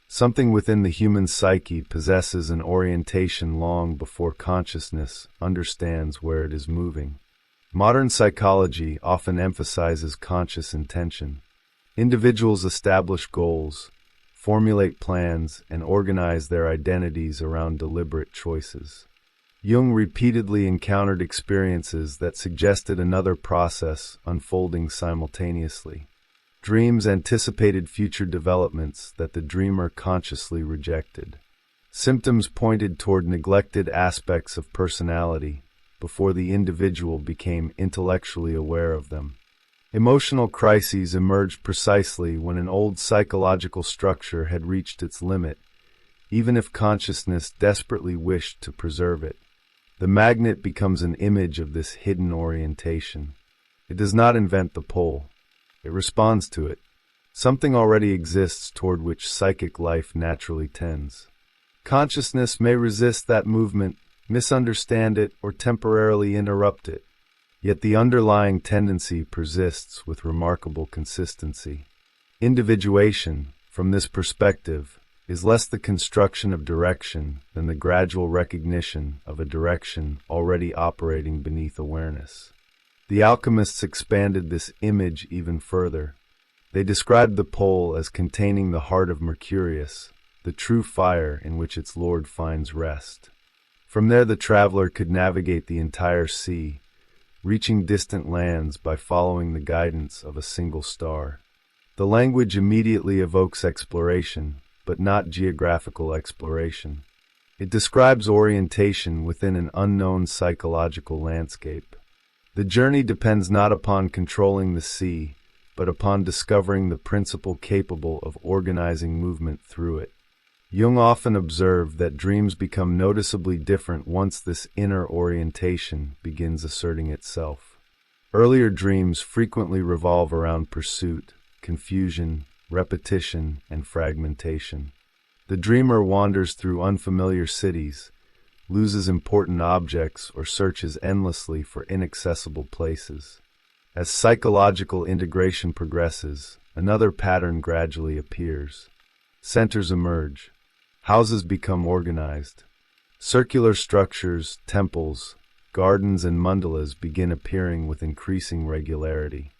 Something within the human psyche possesses an orientation long before consciousness understands where it is moving. Modern psychology often emphasizes conscious intention. Individuals establish goals, formulate plans, and organize their identities around deliberate choices. Jung repeatedly encountered experiences that suggested another process unfolding simultaneously. Dreams anticipated future developments that the dreamer consciously rejected. Symptoms pointed toward neglected aspects of personality before the individual became intellectually aware of them. Emotional crises emerged precisely when an old psychological structure had reached its limit, even if consciousness desperately wished to preserve it. The magnet becomes an image of this hidden orientation. It does not invent the pole. It responds to it. Something already exists toward which psychic life naturally tends. Consciousness may resist that movement, misunderstand it, or temporarily interrupt it. Yet the underlying tendency persists with remarkable consistency. Individuation, from this perspective, is less the construction of direction than the gradual recognition of a direction already operating beneath awareness. The alchemists expanded this image even further. They described the pole as containing the heart of Mercurius, the true fire in which its lord finds rest. From there the traveler could navigate the entire sea, reaching distant lands by following the guidance of a single star. The language immediately evokes exploration, but not geographical exploration. It describes orientation within an unknown psychological landscape. The journey depends not upon controlling the sea, but upon discovering the principle capable of organizing movement through it. Jung often observed that dreams become noticeably different once this inner orientation begins asserting itself. Earlier dreams frequently revolve around pursuit, confusion, repetition, and fragmentation. The dreamer wanders through unfamiliar cities, loses important objects, or searches endlessly for inaccessible places. As psychological integration progresses, another pattern gradually appears. Centers emerge. Houses become organized. Circular structures, temples, gardens, and mandalas begin appearing with increasing regularity.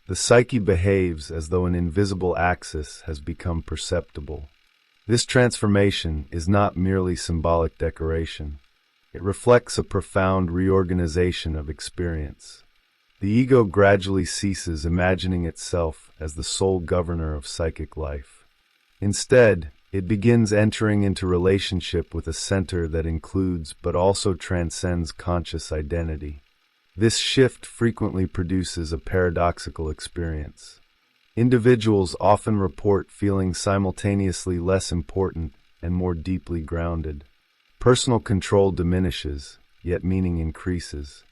The psyche behaves as though an invisible axis has become perceptible. This transformation is not merely symbolic decoration. It reflects a profound reorganization of experience. The ego gradually ceases imagining itself as the sole governor of psychic life. Instead, it begins entering into relationship with a center that includes but also transcends conscious identity. This shift frequently produces a paradoxical experience. Individuals often report feeling simultaneously less important and more deeply grounded. Personal control diminishes, yet meaning increases.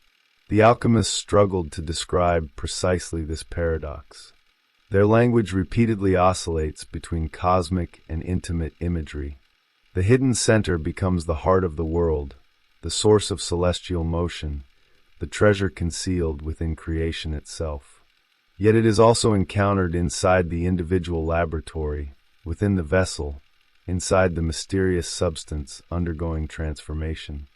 The alchemists struggled to describe precisely this paradox. Their language repeatedly oscillates between cosmic and intimate imagery. The hidden center becomes the heart of the world, the source of celestial motion, the treasure concealed within creation itself. Yet it is also encountered inside the individual laboratory, within the vessel, inside the mysterious substance undergoing transformation.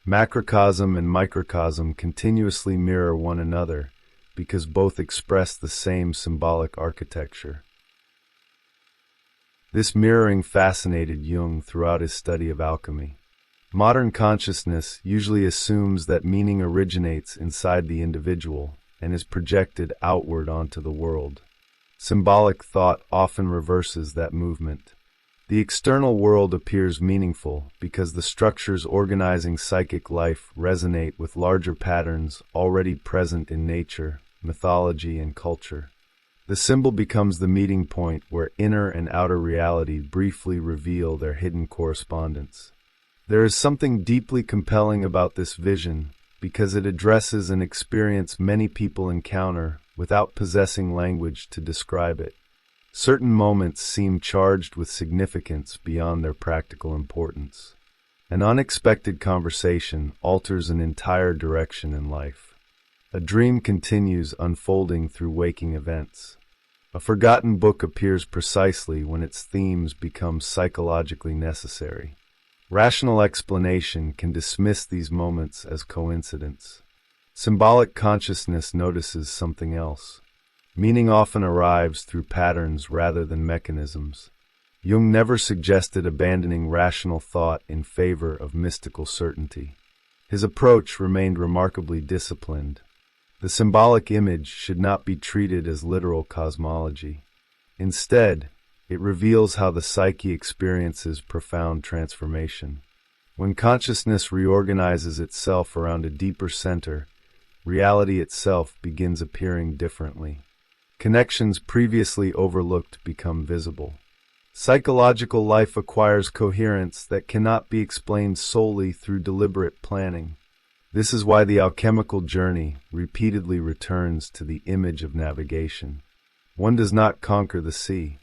Macrocosm and microcosm continuously mirror one another, because both express the same symbolic architecture. This mirroring fascinated Jung throughout his study of alchemy. Modern consciousness usually assumes that meaning originates inside the individual and is projected outward onto the world. Symbolic thought often reverses that movement. The external world appears meaningful because the structures organizing psychic life resonate with larger patterns already present in nature, mythology, and culture. The symbol becomes the meeting point where inner and outer reality briefly reveal their hidden correspondence. There is something deeply compelling about this vision, because it addresses an experience many people encounter without possessing language to describe it. Certain moments seem charged with significance beyond their practical importance. An unexpected conversation alters an entire direction in life. A dream continues unfolding through waking events. A forgotten book appears precisely when its themes become psychologically necessary. Rational explanation can dismiss these moments as coincidence. Symbolic consciousness notices something else. Meaning often arrives through patterns rather than mechanisms. Jung never suggested abandoning rational thought in favor of mystical certainty. His approach remained remarkably disciplined. The symbolic image should not be treated as literal cosmology. Instead, it reveals how the psyche experiences profound transformation. When consciousness reorganizes itself around a deeper center, reality itself begins appearing differently. Connections previously overlooked become visible. Psychological life acquires coherence that cannot be explained solely through deliberate planning. This is why the alchemical journey repeatedly returns to the image of navigation. One does not conquer the sea.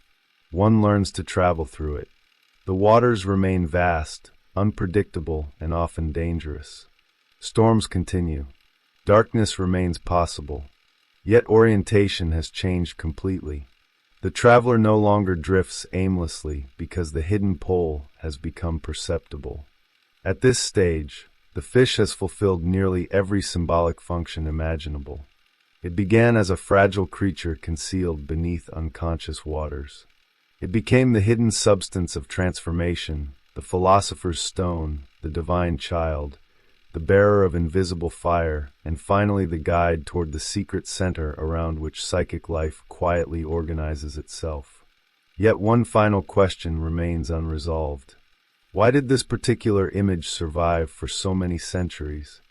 One learns to travel through it. The waters remain vast, unpredictable, and often dangerous. Storms continue. Darkness remains possible. Yet orientation has changed completely. The traveler no longer drifts aimlessly because the hidden pole has become perceptible. At this stage, the fish has fulfilled nearly every symbolic function imaginable. It began as a fragile creature concealed beneath unconscious waters. It became the hidden substance of transformation, the philosopher's stone, the divine child, the bearer of invisible fire, and finally the guide toward the secret center around which psychic life quietly organizes itself. Yet one final question remains unresolved. Why did this particular image survive for so many centuries?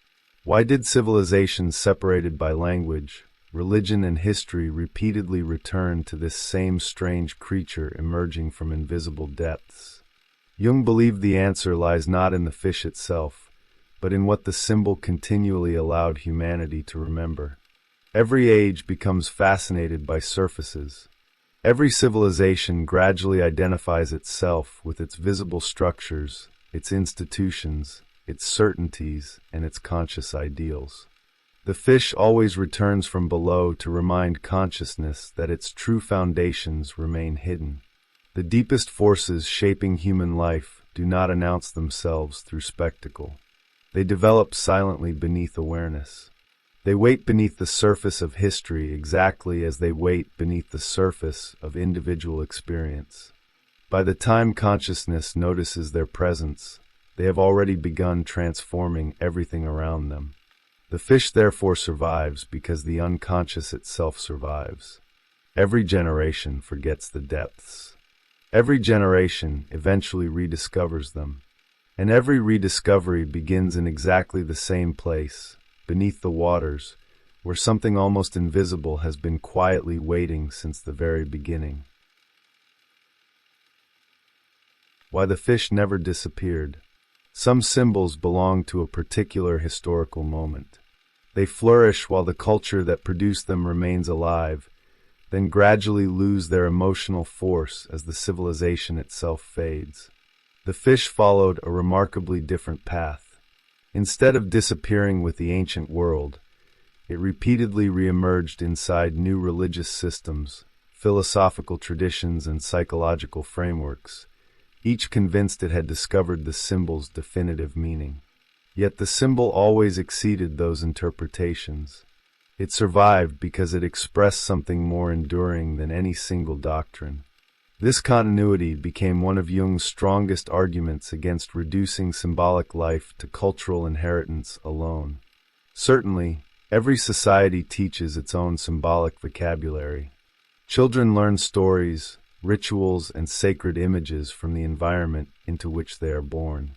Why did civilizations separated by language, religion, and history repeatedly return to this same strange creature emerging from invisible depths? Jung believed the answer lies not in the fish itself, but in what the symbol continually allowed humanity to remember. Every age becomes fascinated by surfaces. Every civilization gradually identifies itself with its visible structures, its institutions, its certainties, and its conscious ideals. The fish always returns from below to remind consciousness that its true foundations remain hidden. The deepest forces shaping human life do not announce themselves through spectacle. They develop silently beneath awareness. They wait beneath the surface of history exactly as they wait beneath the surface of individual experience. By the time consciousness notices their presence, they have already begun transforming everything around them. The fish therefore survives because the unconscious itself survives. Every generation forgets the depths. Every generation eventually rediscovers them. And every rediscovery begins in exactly the same place, beneath the waters, where something almost invisible has been quietly waiting since the very beginning. Why the fish never disappeared. Some symbols belong to a particular historical moment. They flourish while the culture that produced them remains alive, then gradually lose their emotional force as the civilization itself fades. The fish followed a remarkably different path. Instead of disappearing with the ancient world, it repeatedly reemerged inside new religious systems, philosophical traditions, and psychological frameworks, each convinced it had discovered the symbol's definitive meaning. Yet the symbol always exceeded those interpretations. It survived because it expressed something more enduring than any single doctrine. This continuity became one of Jung's strongest arguments against reducing symbolic life to cultural inheritance alone. Certainly, every society teaches its own symbolic vocabulary. Children learn stories, rituals, and sacred images from the environment into which they are born.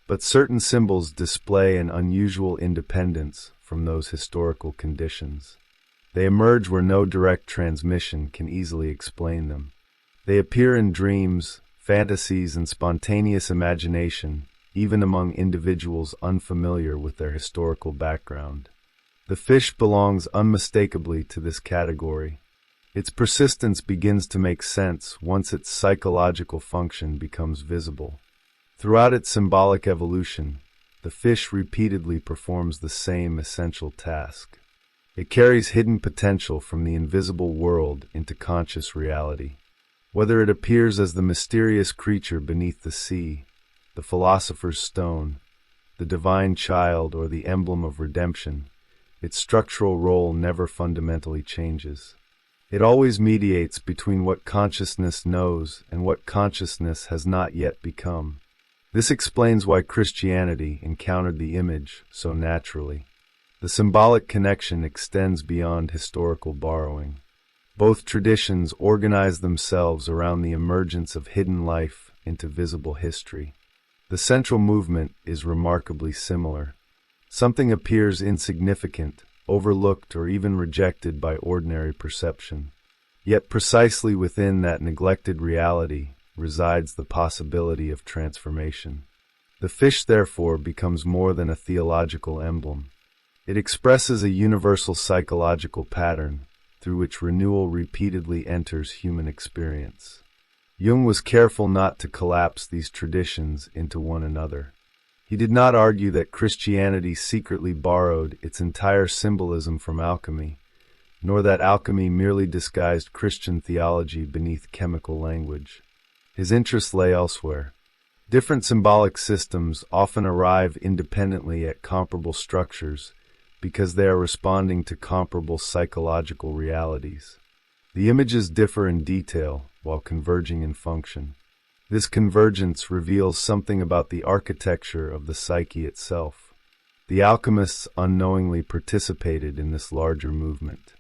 But certain symbols display an unusual independence from those historical conditions. They emerge where no direct transmission can easily explain them. They appear in dreams, fantasies, and spontaneous imagination, even among individuals unfamiliar with their historical background. The fish belongs unmistakably to this category. Its persistence begins to make sense once its psychological function becomes visible. Throughout its symbolic evolution, the fish repeatedly performs the same essential task. It carries hidden potential from the invisible world into conscious reality. Whether it appears as the mysterious creature beneath the sea, the philosopher's stone, the divine child, or the emblem of redemption, its structural role never fundamentally changes. It always mediates between what consciousness knows and what consciousness has not yet become. This explains why Christianity encountered the image so naturally. The symbolic connection extends beyond historical borrowing. Both traditions organize themselves around the emergence of hidden life into visible history. The central movement is remarkably similar. Something appears insignificant, overlooked, or even rejected by ordinary perception. Yet precisely within that neglected reality resides the possibility of transformation. The fish, therefore, becomes more than a theological emblem. It expresses a universal psychological pattern through which renewal repeatedly enters human experience. Jung was careful not to collapse these traditions into one another. He did not argue that Christianity secretly borrowed its entire symbolism from alchemy, nor that alchemy merely disguised Christian theology beneath chemical language. His interests lay elsewhere. Different symbolic systems often arrive independently at comparable structures because they are responding to comparable psychological realities. The images differ in detail while converging in function. This convergence reveals something about the architecture of the psyche itself. The alchemists unknowingly participated in this larger movement.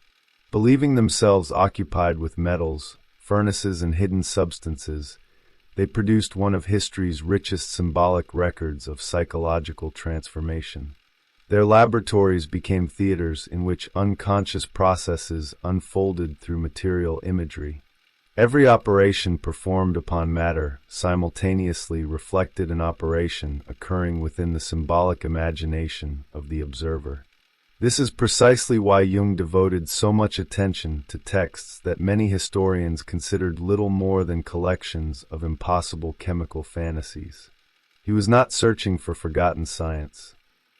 Believing themselves occupied with metals, furnaces, and hidden substances, they produced one of history's richest symbolic records of psychological transformation. Their laboratories became theaters in which unconscious processes unfolded through material imagery. Every operation performed upon matter simultaneously reflected an operation occurring within the symbolic imagination of the observer. This is precisely why Jung devoted so much attention to texts that many historians considered little more than collections of impossible chemical fantasies. He was not searching for forgotten science.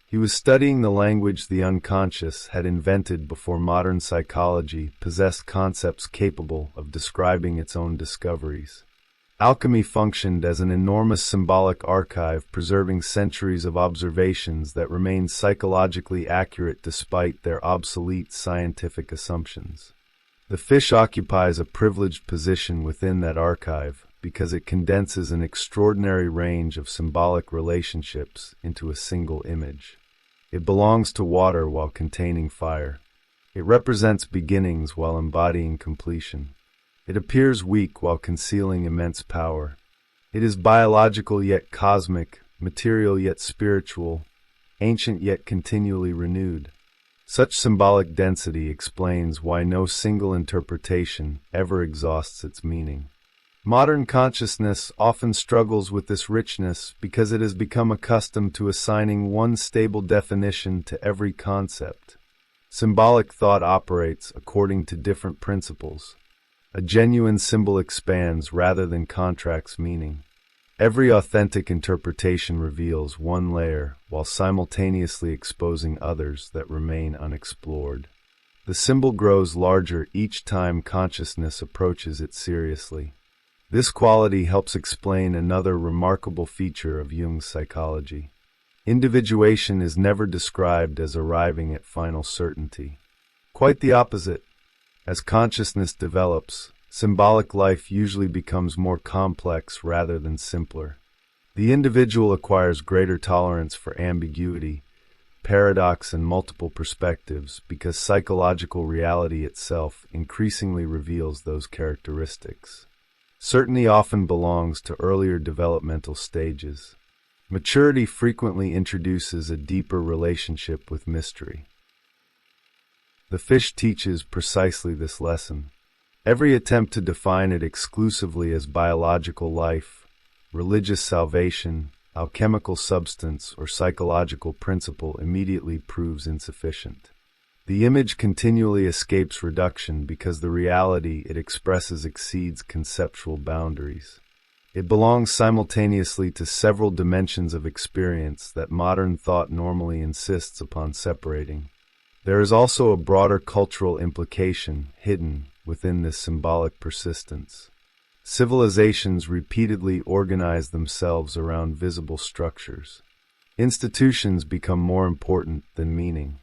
He was studying the language the unconscious had invented before modern psychology possessed concepts capable of describing its own discoveries. Alchemy functioned as an enormous symbolic archive, preserving centuries of observations that remained psychologically accurate despite their obsolete scientific assumptions. The fish occupies a privileged position within that archive because it condenses an extraordinary range of symbolic relationships into a single image. It belongs to water while containing fire. It represents beginnings while embodying completion. It appears weak while concealing immense power. It is biological yet cosmic, material yet spiritual, ancient yet continually renewed. Such symbolic density explains why no single interpretation ever exhausts its meaning. Modern consciousness often struggles with this richness because it has become accustomed to assigning one stable definition to every concept. Symbolic thought operates according to different principles. A genuine symbol expands rather than contracts meaning. Every authentic interpretation reveals one layer while simultaneously exposing others that remain unexplored. The symbol grows larger each time consciousness approaches it seriously. This quality helps explain another remarkable feature of Jung's psychology. Individuation is never described as arriving at final certainty. Quite the opposite. As consciousness develops, symbolic life usually becomes more complex rather than simpler. The individual acquires greater tolerance for ambiguity, paradox, and multiple perspectives because psychological reality itself increasingly reveals those characteristics. Certainty often belongs to earlier developmental stages. Maturity frequently introduces a deeper relationship with mystery. The fish teaches precisely this lesson. Every attempt to define it exclusively as biological life, religious salvation, alchemical substance or psychological principle immediately proves insufficient. The image continually escapes reduction because the reality it expresses exceeds conceptual boundaries. It belongs simultaneously to several dimensions of experience that modern thought normally insists upon separating. There is also a broader cultural implication hidden within this symbolic persistence. Civilizations repeatedly organize themselves around visible structures. Institutions become more important than meaning.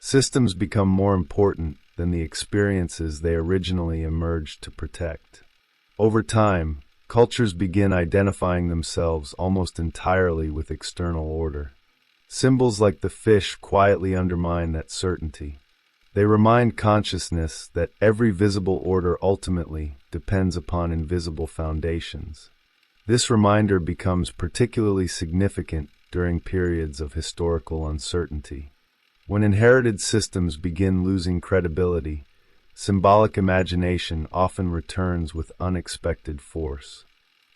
Systems become more important than the experiences they originally emerged to protect. Over time, cultures begin identifying themselves almost entirely with external order. Symbols like the fish quietly undermine that certainty. They remind consciousness that every visible order ultimately depends upon invisible foundations. This reminder becomes particularly significant during periods of historical uncertainty. When inherited systems begin losing credibility, symbolic imagination often returns with unexpected force.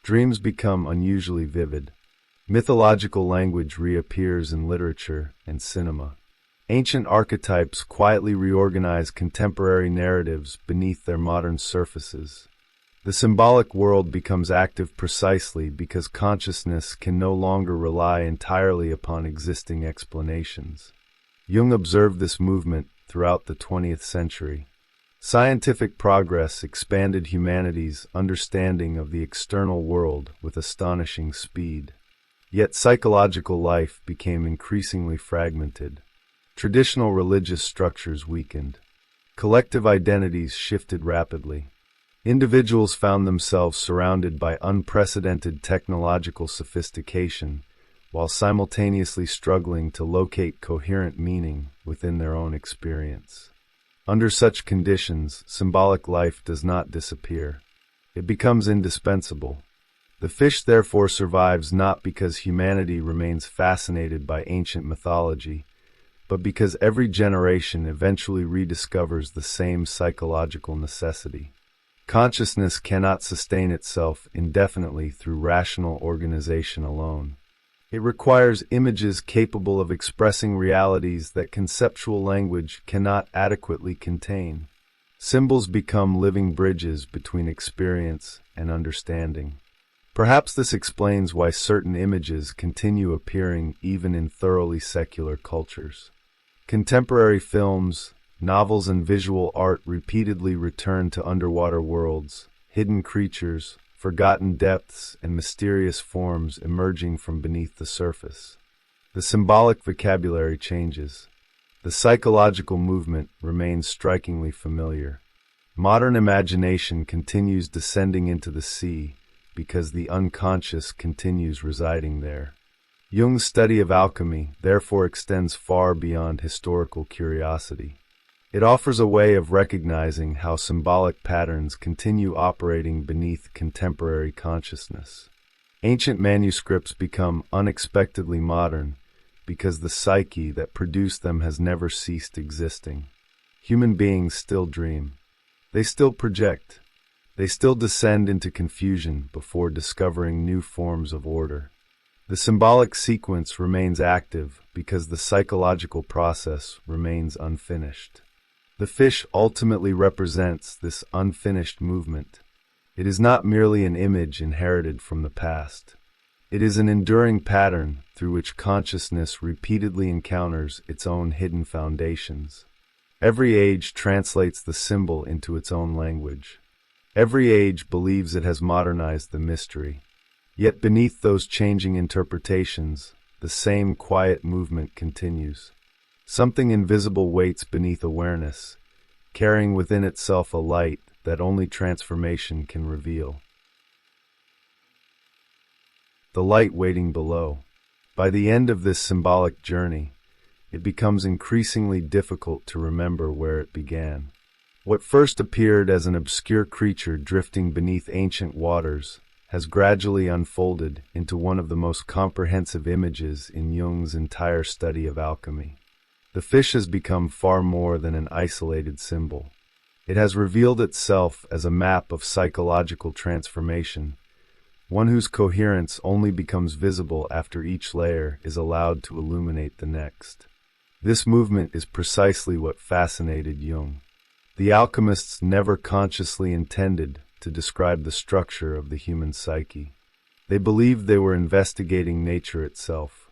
Dreams become unusually vivid. Mythological language reappears in literature and cinema. Ancient archetypes quietly reorganize contemporary narratives beneath their modern surfaces. The symbolic world becomes active precisely because consciousness can no longer rely entirely upon existing explanations. Jung observed this movement throughout the 20th century. Scientific progress expanded humanity's understanding of the external world with astonishing speed. Yet psychological life became increasingly fragmented. Traditional religious structures weakened. Collective identities shifted rapidly. Individuals found themselves surrounded by unprecedented technological sophistication, while simultaneously struggling to locate coherent meaning within their own experience. Under such conditions, symbolic life does not disappear. It becomes indispensable. The fish therefore survives not because humanity remains fascinated by ancient mythology, but because every generation eventually rediscovers the same psychological necessity. Consciousness cannot sustain itself indefinitely through rational organization alone. It requires images capable of expressing realities that conceptual language cannot adequately contain. Symbols become living bridges between experience and understanding. Perhaps this explains why certain images continue appearing even in thoroughly secular cultures. Contemporary films, novels, and visual art repeatedly return to underwater worlds, hidden creatures, forgotten depths, and mysterious forms emerging from beneath the surface. The symbolic vocabulary changes. The psychological movement remains strikingly familiar. Modern imagination continues descending into the sea because the unconscious continues residing there. Jung's study of alchemy therefore extends far beyond historical curiosity. It offers a way of recognizing how symbolic patterns continue operating beneath contemporary consciousness. Ancient manuscripts become unexpectedly modern because the psyche that produced them has never ceased existing. Human beings still dream. They still project. They still descend into confusion before discovering new forms of order. The symbolic sequence remains active because the psychological process remains unfinished. The fish ultimately represents this unfinished movement. It is not merely an image inherited from the past. It is an enduring pattern through which consciousness repeatedly encounters its own hidden foundations. Every age translates the symbol into its own language. Every age believes it has modernized the mystery. Yet beneath those changing interpretations, the same quiet movement continues. Something invisible waits beneath awareness, carrying within itself a light that only transformation can reveal. The light waiting below. By the end of this symbolic journey, it becomes increasingly difficult to remember where it began. What first appeared as an obscure creature drifting beneath ancient waters has gradually unfolded into one of the most comprehensive images in Jung's entire study of alchemy. The fish has become far more than an isolated symbol. It has revealed itself as a map of psychological transformation, one whose coherence only becomes visible after each layer is allowed to illuminate the next. This movement is precisely what fascinated Jung. The alchemists never consciously intended to describe the structure of the human psyche. They believed they were investigating nature itself.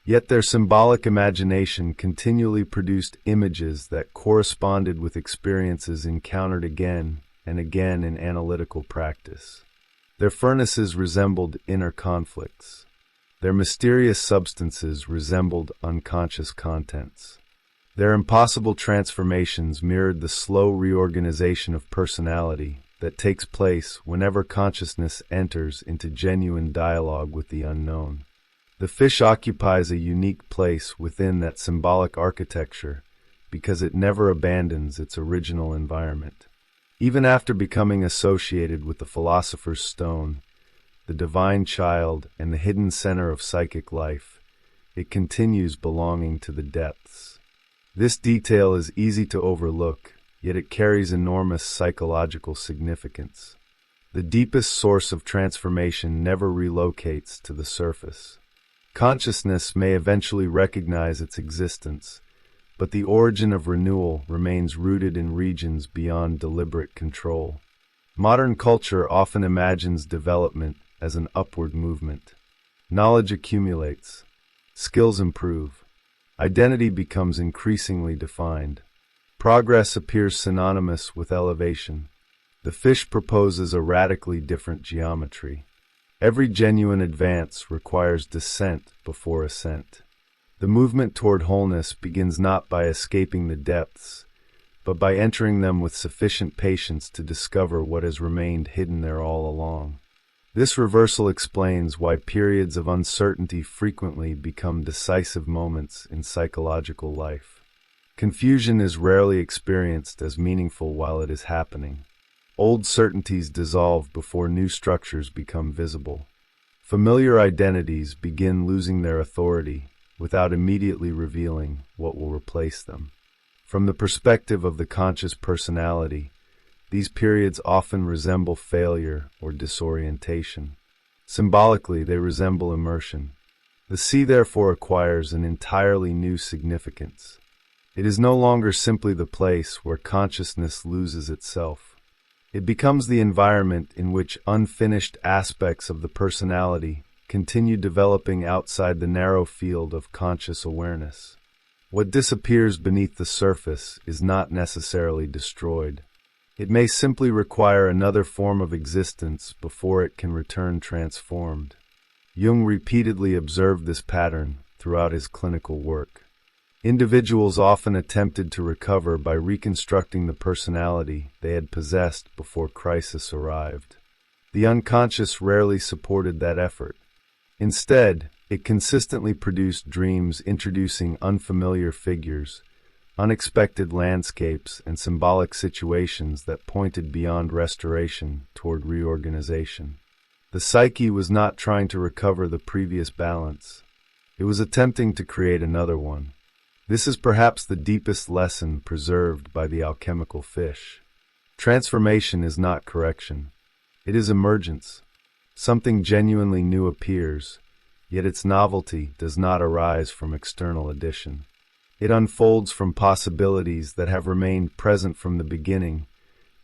Yet their symbolic imagination continually produced images that corresponded with experiences encountered again and again in analytical practice. Their furnaces resembled inner conflicts. Their mysterious substances resembled unconscious contents. Their impossible transformations mirrored the slow reorganization of personality that takes place whenever consciousness enters into genuine dialogue with the unknown. The fish occupies a unique place within that symbolic architecture because it never abandons its original environment. Even after becoming associated with the philosopher's stone, the divine child, and the hidden center of psychic life, it continues belonging to the depths. This detail is easy to overlook, yet it carries enormous psychological significance. The deepest source of transformation never relocates to the surface. Consciousness may eventually recognize its existence, but the origin of renewal remains rooted in regions beyond deliberate control. Modern culture often imagines development as an upward movement. Knowledge accumulates, skills improve, identity becomes increasingly defined. Progress appears synonymous with elevation. The fish proposes a radically different geometry. Every genuine advance requires descent before ascent. The movement toward wholeness begins not by escaping the depths, but by entering them with sufficient patience to discover what has remained hidden there all along. This reversal explains why periods of uncertainty frequently become decisive moments in psychological life. Confusion is rarely experienced as meaningful while it is happening. Old certainties dissolve before new structures become visible. Familiar identities begin losing their authority without immediately revealing what will replace them. From the perspective of the conscious personality, these periods often resemble failure or disorientation. Symbolically, they resemble immersion. The sea therefore acquires an entirely new significance. It is no longer simply the place where consciousness loses itself. It becomes the environment in which unfinished aspects of the personality continue developing outside the narrow field of conscious awareness. What disappears beneath the surface is not necessarily destroyed. It may simply require another form of existence before it can return transformed. Jung repeatedly observed this pattern throughout his clinical work. Individuals often attempted to recover by reconstructing the personality they had possessed before crisis arrived. The unconscious rarely supported that effort. Instead, it consistently produced dreams introducing unfamiliar figures, unexpected landscapes, and symbolic situations that pointed beyond restoration toward reorganization. The psyche was not trying to recover the previous balance. It was attempting to create another one. This is perhaps the deepest lesson preserved by the alchemical fish. Transformation is not correction. It is emergence. Something genuinely new appears, yet its novelty does not arise from external addition. It unfolds from possibilities that have remained present from the beginning,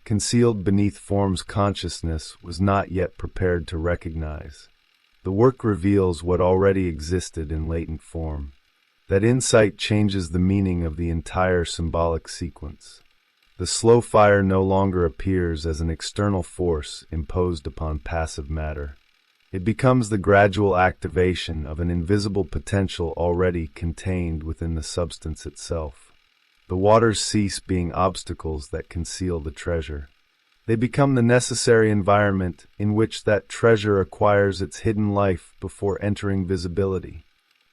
concealed beneath forms consciousness was not yet prepared to recognize. The work reveals what already existed in latent form. That insight changes the meaning of the entire symbolic sequence. The slow fire no longer appears as an external force imposed upon passive matter. It becomes the gradual activation of an invisible potential already contained within the substance itself. The waters cease being obstacles that conceal the treasure. They become the necessary environment in which that treasure acquires its hidden life before entering visibility.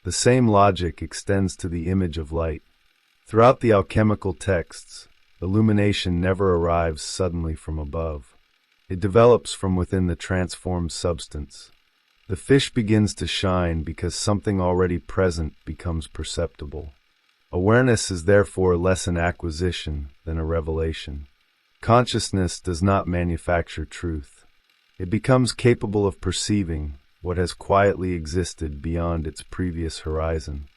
The same logic extends to the image of light. Throughout the alchemical texts, illumination never arrives suddenly from above. It develops from within the transformed substance. The fish begins to shine because something already present becomes perceptible. Awareness is therefore less an acquisition than a revelation. Consciousness does not manufacture truth. It becomes capable of perceiving what has quietly existed beyond its previous horizon.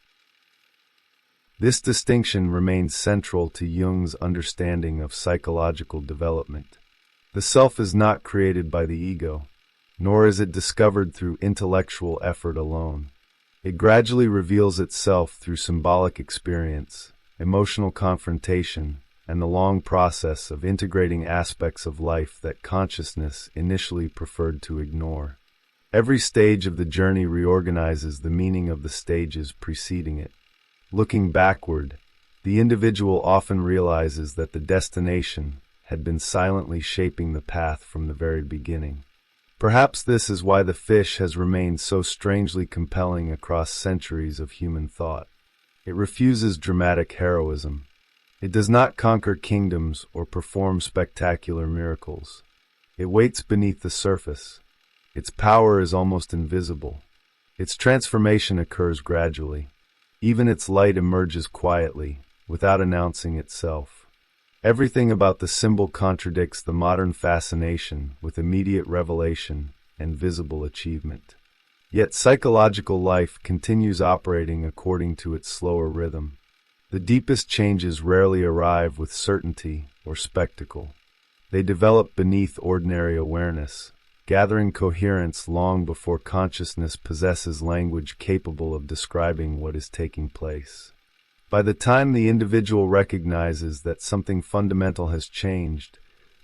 This distinction remains central to Jung's understanding of psychological development. The self is not created by the ego, nor is it discovered through intellectual effort alone. It gradually reveals itself through symbolic experience, emotional confrontation, and the long process of integrating aspects of life that consciousness initially preferred to ignore. Every stage of the journey reorganizes the meaning of the stages preceding it. Looking backward, the individual often realizes that the destination had been silently shaping the path from the very beginning. Perhaps this is why the fish has remained so strangely compelling across centuries of human thought. It refuses dramatic heroism. It does not conquer kingdoms or perform spectacular miracles. It waits beneath the surface. Its power is almost invisible. Its transformation occurs gradually. Even its light emerges quietly, without announcing itself. Everything about the symbol contradicts the modern fascination with immediate revelation and visible achievement. Yet psychological life continues operating according to its slower rhythm. The deepest changes rarely arrive with certainty or spectacle. They develop beneath ordinary awareness, gathering coherence long before consciousness possesses language capable of describing what is taking place. By the time the individual recognizes that something fundamental has changed,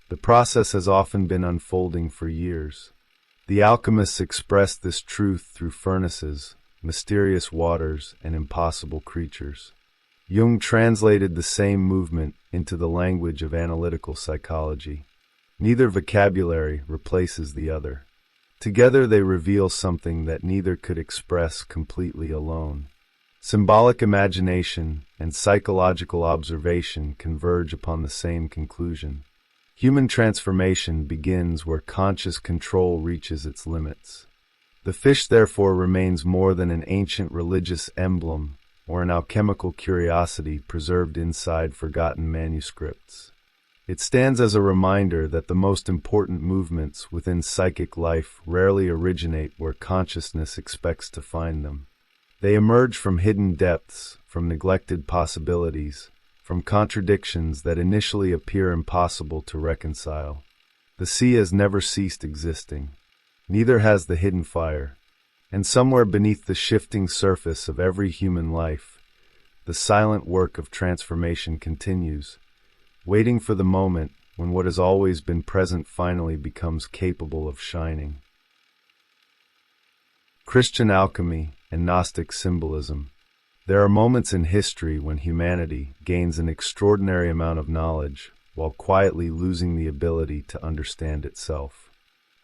the process has often been unfolding for years. The alchemists expressed this truth through furnaces, mysterious waters, and impossible creatures. Jung translated the same movement into the language of analytical psychology. Neither vocabulary replaces the other. Together they reveal something that neither could express completely alone. Symbolic imagination and psychological observation converge upon the same conclusion. Human transformation begins where conscious control reaches its limits. The fish therefore remains more than an ancient religious emblem or an alchemical curiosity preserved inside forgotten manuscripts. It stands as a reminder that the most important movements within psychic life rarely originate where consciousness expects to find them. They emerge from hidden depths, from neglected possibilities, from contradictions that initially appear impossible to reconcile. The sea has never ceased existing. Neither has the hidden fire. And somewhere beneath the shifting surface of every human life, the silent work of transformation continues, waiting for the moment when what has always been present finally becomes capable of shining. Christian alchemy and Gnostic symbolism. There are moments in history when humanity gains an extraordinary amount of knowledge while quietly losing the ability to understand itself.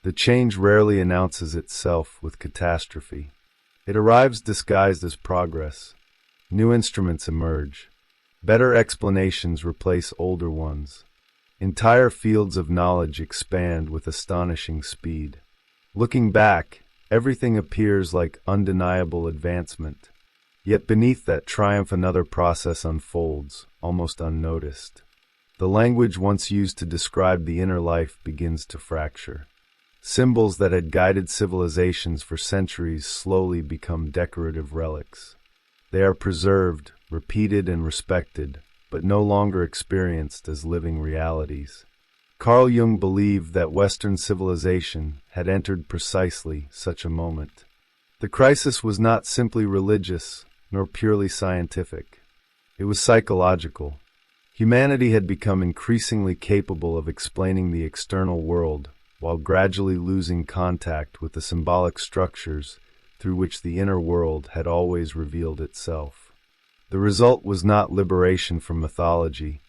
The change rarely announces itself with catastrophe. It arrives disguised as progress. New instruments emerge. Better explanations replace older ones. Entire fields of knowledge expand with astonishing speed. Looking back, everything appears like undeniable advancement. Yet beneath that triumph another process unfolds, almost unnoticed. The language once used to describe the inner life begins to fracture. Symbols that had guided civilizations for centuries slowly become decorative relics. They are preserved, repeated, and respected, but no longer experienced as living realities. Carl Jung believed that Western civilization had entered precisely such a moment. The crisis was not simply religious, nor purely scientific. It was psychological. Humanity had become increasingly capable of explaining the external world, while gradually losing contact with the symbolic structures through which the inner world had always revealed itself. The result was not liberation from mythology,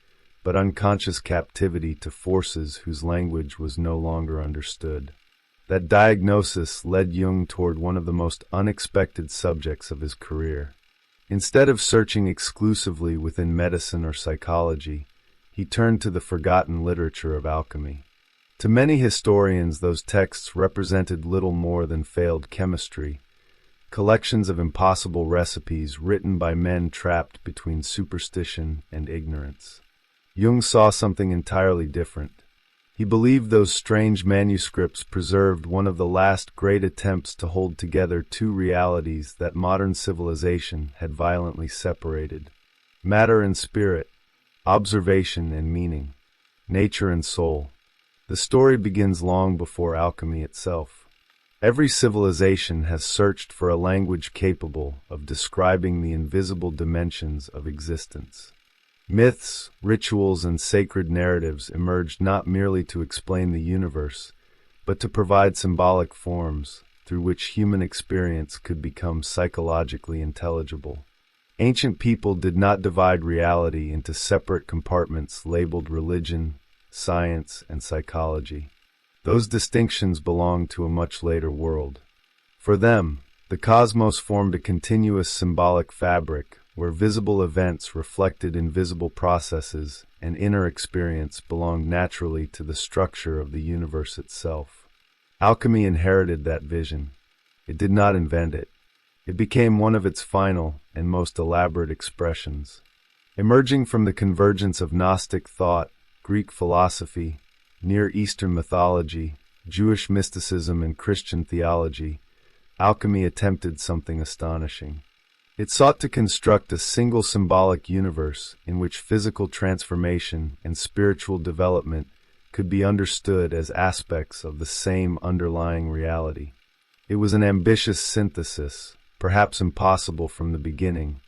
but unconscious captivity to forces whose language was no longer understood. That diagnosis led Jung toward one of the most unexpected subjects of his career. Instead of searching exclusively within medicine or psychology, he turned to the forgotten literature of alchemy. To many historians, those texts represented little more than failed chemistry, collections of impossible recipes written by men trapped between superstition and ignorance. Jung saw something entirely different. He believed those strange manuscripts preserved one of the last great attempts to hold together two realities that modern civilization had violently separated: matter and spirit, observation and meaning, nature and soul. The story begins long before alchemy itself. Every civilization has searched for a language capable of describing the invisible dimensions of existence. Myths, rituals, and sacred narratives emerged not merely to explain the universe, but to provide symbolic forms through which human experience could become psychologically intelligible. Ancient people did not divide reality into separate compartments labeled religion, science, and psychology. Those distinctions belonged to a much later world. For them, the cosmos formed a continuous symbolic fabric where visible events reflected invisible processes, and inner experience belonged naturally to the structure of the universe itself. Alchemy inherited that vision. It did not invent it. It became one of its final and most elaborate expressions. Emerging from the convergence of Gnostic thought, Greek philosophy, Near Eastern mythology, Jewish mysticism, and Christian theology, alchemy attempted something astonishing. It sought to construct a single symbolic universe in which physical transformation and spiritual development could be understood as aspects of the same underlying reality. It was an ambitious synthesis, perhaps impossible from the beginning,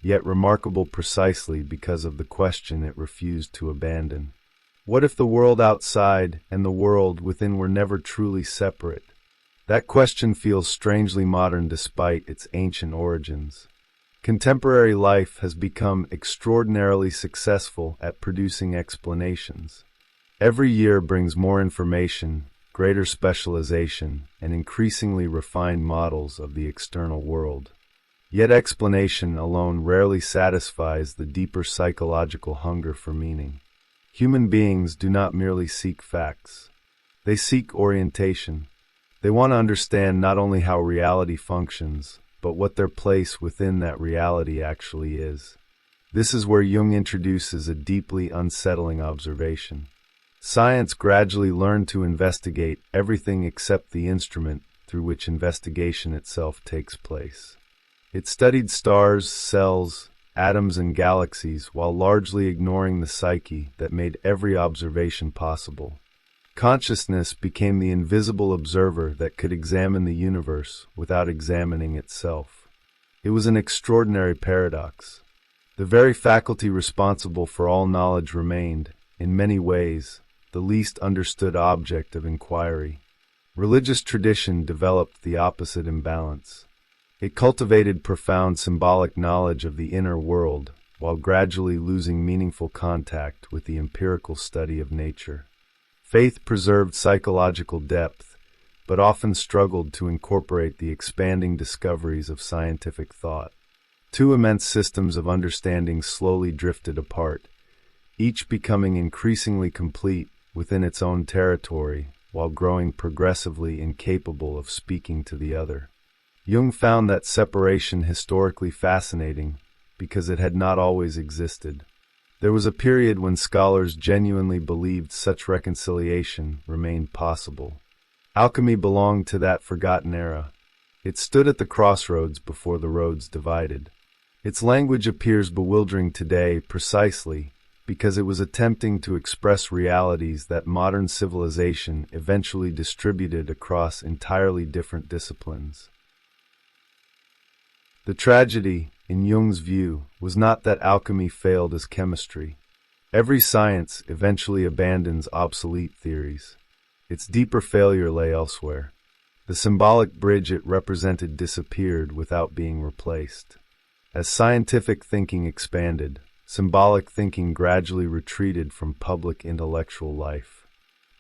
yet remarkable precisely because of the question it refused to abandon. What if the world outside and the world within were never truly separate? That question feels strangely modern despite its ancient origins. Contemporary life has become extraordinarily successful at producing explanations. Every year brings more information, greater specialization, and increasingly refined models of the external world. Yet explanation alone rarely satisfies the deeper psychological hunger for meaning. Human beings do not merely seek facts. They seek orientation. They want to understand not only how reality functions, but what their place within that reality actually is. This is where Jung introduces a deeply unsettling observation. Science gradually learned to investigate everything except the instrument through which investigation itself takes place. It studied stars, cells, atoms, and galaxies while largely ignoring the psyche that made every observation possible. Consciousness became the invisible observer that could examine the universe without examining itself. It was an extraordinary paradox. The very faculty responsible for all knowledge remained, in many ways, the least understood object of inquiry. Religious tradition developed the opposite imbalance. It cultivated profound symbolic knowledge of the inner world, while gradually losing meaningful contact with the empirical study of nature. Faith preserved psychological depth, but often struggled to incorporate the expanding discoveries of scientific thought. Two immense systems of understanding slowly drifted apart, each becoming increasingly complete within its own territory, while growing progressively incapable of speaking to the other. Jung found that separation historically fascinating because it had not always existed. There was a period when scholars genuinely believed such reconciliation remained possible. Alchemy belonged to that forgotten era. It stood at the crossroads before the roads divided. Its language appears bewildering today precisely because it was attempting to express realities that modern civilization eventually distributed across entirely different disciplines. The tragedy, in Jung's view, was not that alchemy failed as chemistry. Every science eventually abandons obsolete theories. Its deeper failure lay elsewhere. The symbolic bridge it represented disappeared without being replaced. As scientific thinking expanded, symbolic thinking gradually retreated from public intellectual life.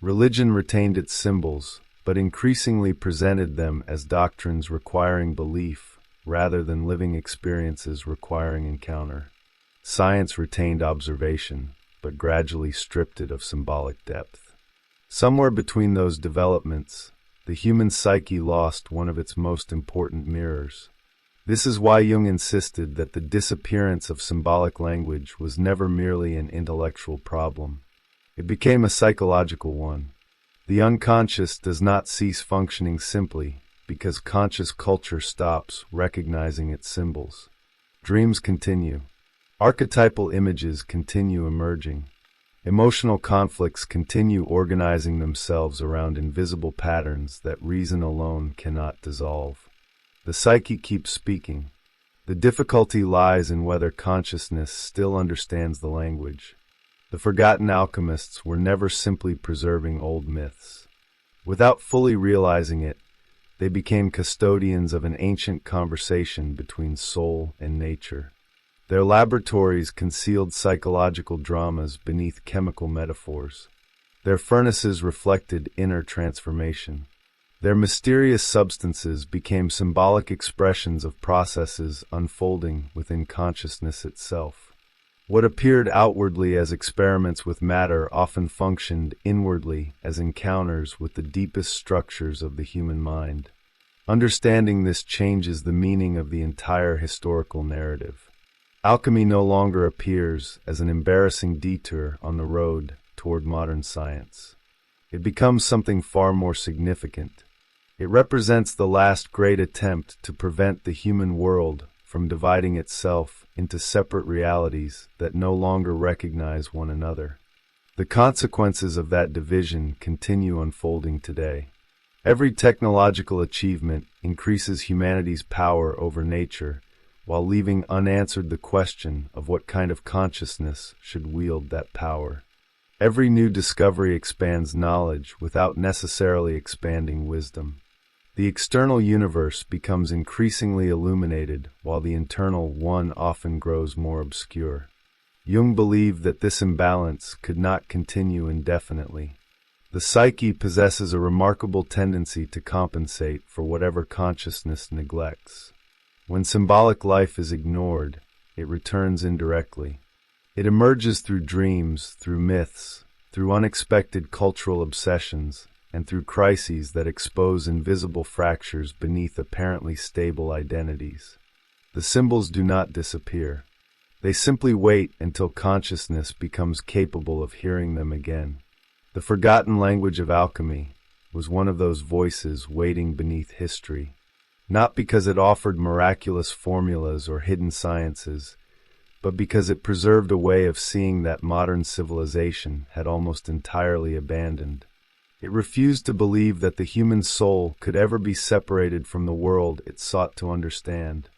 Religion retained its symbols, but increasingly presented them as doctrines requiring belief, rather than living experiences requiring encounter. Science retained observation, but gradually stripped it of symbolic depth. Somewhere between those developments, the human psyche lost one of its most important mirrors. This is why Jung insisted that the disappearance of symbolic language was never merely an intellectual problem. It became a psychological one. The unconscious does not cease functioning simply because conscious culture stops recognizing its symbols. Dreams continue. Archetypal images continue emerging. Emotional conflicts continue organizing themselves around invisible patterns that reason alone cannot dissolve. The psyche keeps speaking. The difficulty lies in whether consciousness still understands the language. The forgotten alchemists were never simply preserving old myths. Without fully realizing it, they became custodians of an ancient conversation between soul and nature. Their laboratories concealed psychological dramas beneath chemical metaphors. Their furnaces reflected inner transformation. Their mysterious substances became symbolic expressions of processes unfolding within consciousness itself. What appeared outwardly as experiments with matter often functioned inwardly as encounters with the deepest structures of the human mind. Understanding this changes the meaning of the entire historical narrative. Alchemy no longer appears as an embarrassing detour on the road toward modern science. It becomes something far more significant. It represents the last great attempt to prevent the human world from dividing itself into separate realities that no longer recognize one another. The consequences of that division continue unfolding today. Every technological achievement increases humanity's power over nature, while leaving unanswered the question of what kind of consciousness should wield that power. Every new discovery expands knowledge without necessarily expanding wisdom. The external universe becomes increasingly illuminated, while the internal one often grows more obscure. Jung believed that this imbalance could not continue indefinitely. The psyche possesses a remarkable tendency to compensate for whatever consciousness neglects. When symbolic life is ignored, it returns indirectly. It emerges through dreams, through myths, through unexpected cultural obsessions, and through crises that expose invisible fractures beneath apparently stable identities. The symbols do not disappear. They simply wait until consciousness becomes capable of hearing them again. The forgotten language of alchemy was one of those voices waiting beneath history, not because it offered miraculous formulas or hidden sciences, but because it preserved a way of seeing that modern civilization had almost entirely abandoned. It refused to believe that the human soul could ever be separated from the world it sought to understand.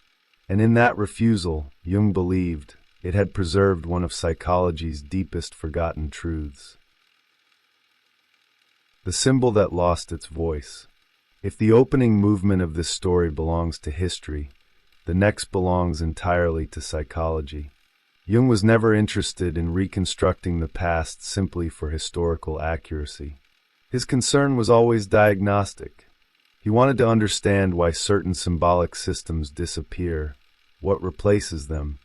And in that refusal, Jung believed it had preserved one of psychology's deepest forgotten truths. The symbol that lost its voice. If the opening movement of this story belongs to history, the next belongs entirely to psychology. Jung was never interested in reconstructing the past simply for historical accuracy. His concern was always diagnostic. He wanted to understand why certain symbolic systems disappear, what replaces them,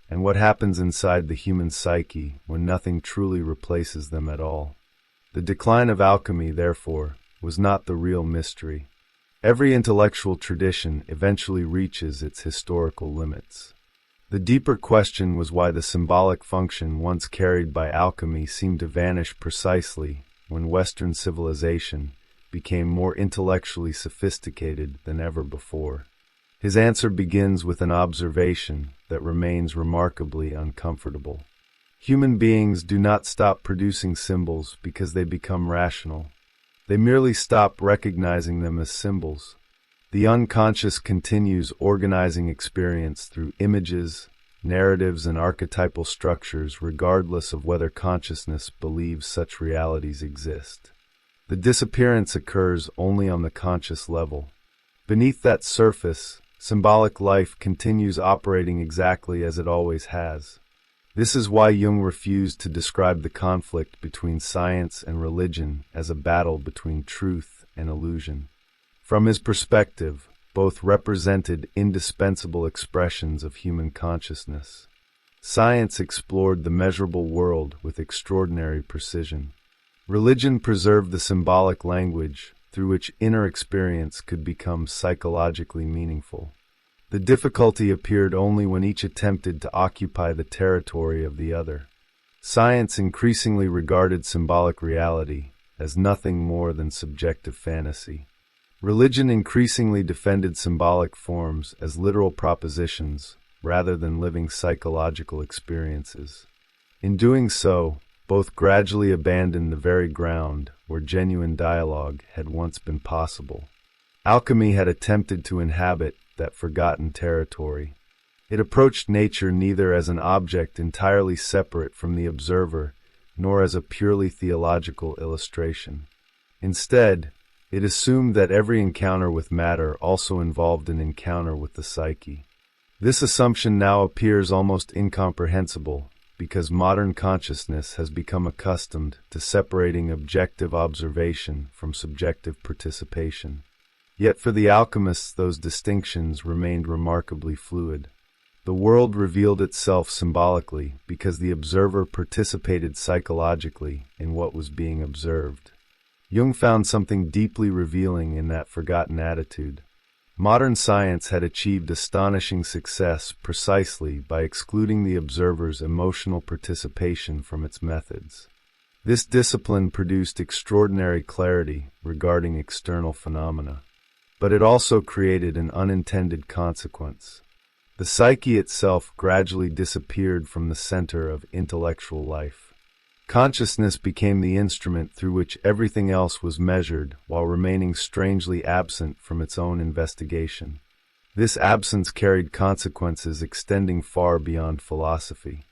and what happens inside the human psyche when nothing truly replaces them at all. The decline of alchemy, therefore, was not the real mystery. Every intellectual tradition eventually reaches its historical limits. The deeper question was why the symbolic function once carried by alchemy seemed to vanish precisely when Western civilization became more intellectually sophisticated than ever before. His answer begins with an observation that remains remarkably uncomfortable. Human beings do not stop producing symbols because they become rational. They merely stop recognizing them as symbols. The unconscious continues organizing experience through images, narratives, and archetypal structures regardless of whether consciousness believes such realities exist. The disappearance occurs only on the conscious level. Beneath that surface, symbolic life continues operating exactly as it always has. This is why Jung refused to describe the conflict between science and religion as a battle between truth and illusion. From his perspective, both represented indispensable expressions of human consciousness. Science explored the measurable world with extraordinary precision. Religion preserved the symbolic language through which inner experience could become psychologically meaningful. The difficulty appeared only when each attempted to occupy the territory of the other. Science increasingly regarded symbolic reality as nothing more than subjective fantasy. Religion increasingly defended symbolic forms as literal propositions rather than living psychological experiences. In doing so, both gradually abandoned the very ground where genuine dialogue had once been possible. Alchemy had attempted to inhabit that forgotten territory. It approached nature neither as an object entirely separate from the observer, nor as a purely theological illustration. Instead, it assumed that every encounter with matter also involved an encounter with the psyche. This assumption now appears almost incomprehensible because modern consciousness has become accustomed to separating objective observation from subjective participation. Yet for the alchemists, those distinctions remained remarkably fluid. The world revealed itself symbolically because the observer participated psychologically in what was being observed. Jung found something deeply revealing in that forgotten attitude. Modern science had achieved astonishing success precisely by excluding the observer's emotional participation from its methods. This discipline produced extraordinary clarity regarding external phenomena, but it also created an unintended consequence. The psyche itself gradually disappeared from the center of intellectual life. Consciousness became the instrument through which everything else was measured while remaining strangely absent from its own investigation. This absence carried consequences extending far beyond philosophy.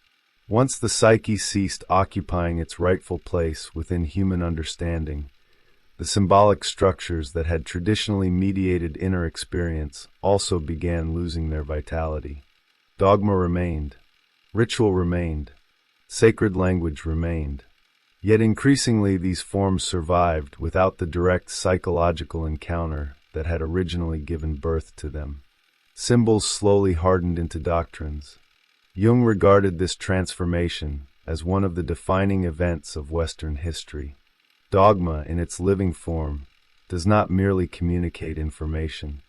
Once the psyche ceased occupying its rightful place within human understanding, the symbolic structures that had traditionally mediated inner experience also began losing their vitality. Dogma remained. Ritual remained. Sacred language remained. Yet increasingly these forms survived without the direct psychological encounter that had originally given birth to them. Symbols slowly hardened into doctrines. Jung regarded this transformation as one of the defining events of Western history. Dogma, in its living form, does not merely communicate information.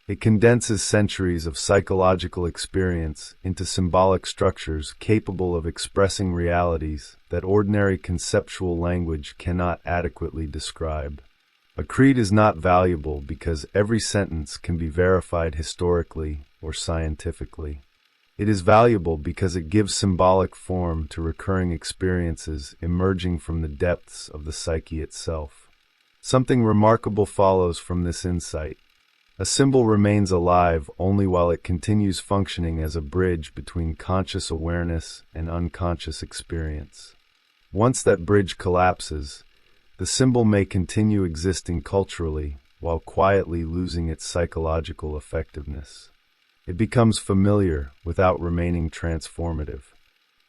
It condenses centuries of psychological experience into symbolic structures capable of expressing realities that ordinary conceptual language cannot adequately describe. A creed is not valuable because every sentence can be verified historically or scientifically. It is valuable because it gives symbolic form to recurring experiences emerging from the depths of the psyche itself. Something remarkable follows from this insight. A symbol remains alive only while it continues functioning as a bridge between conscious awareness and unconscious experience. Once that bridge collapses, the symbol may continue existing culturally while quietly losing its psychological effectiveness. It becomes familiar without remaining transformative.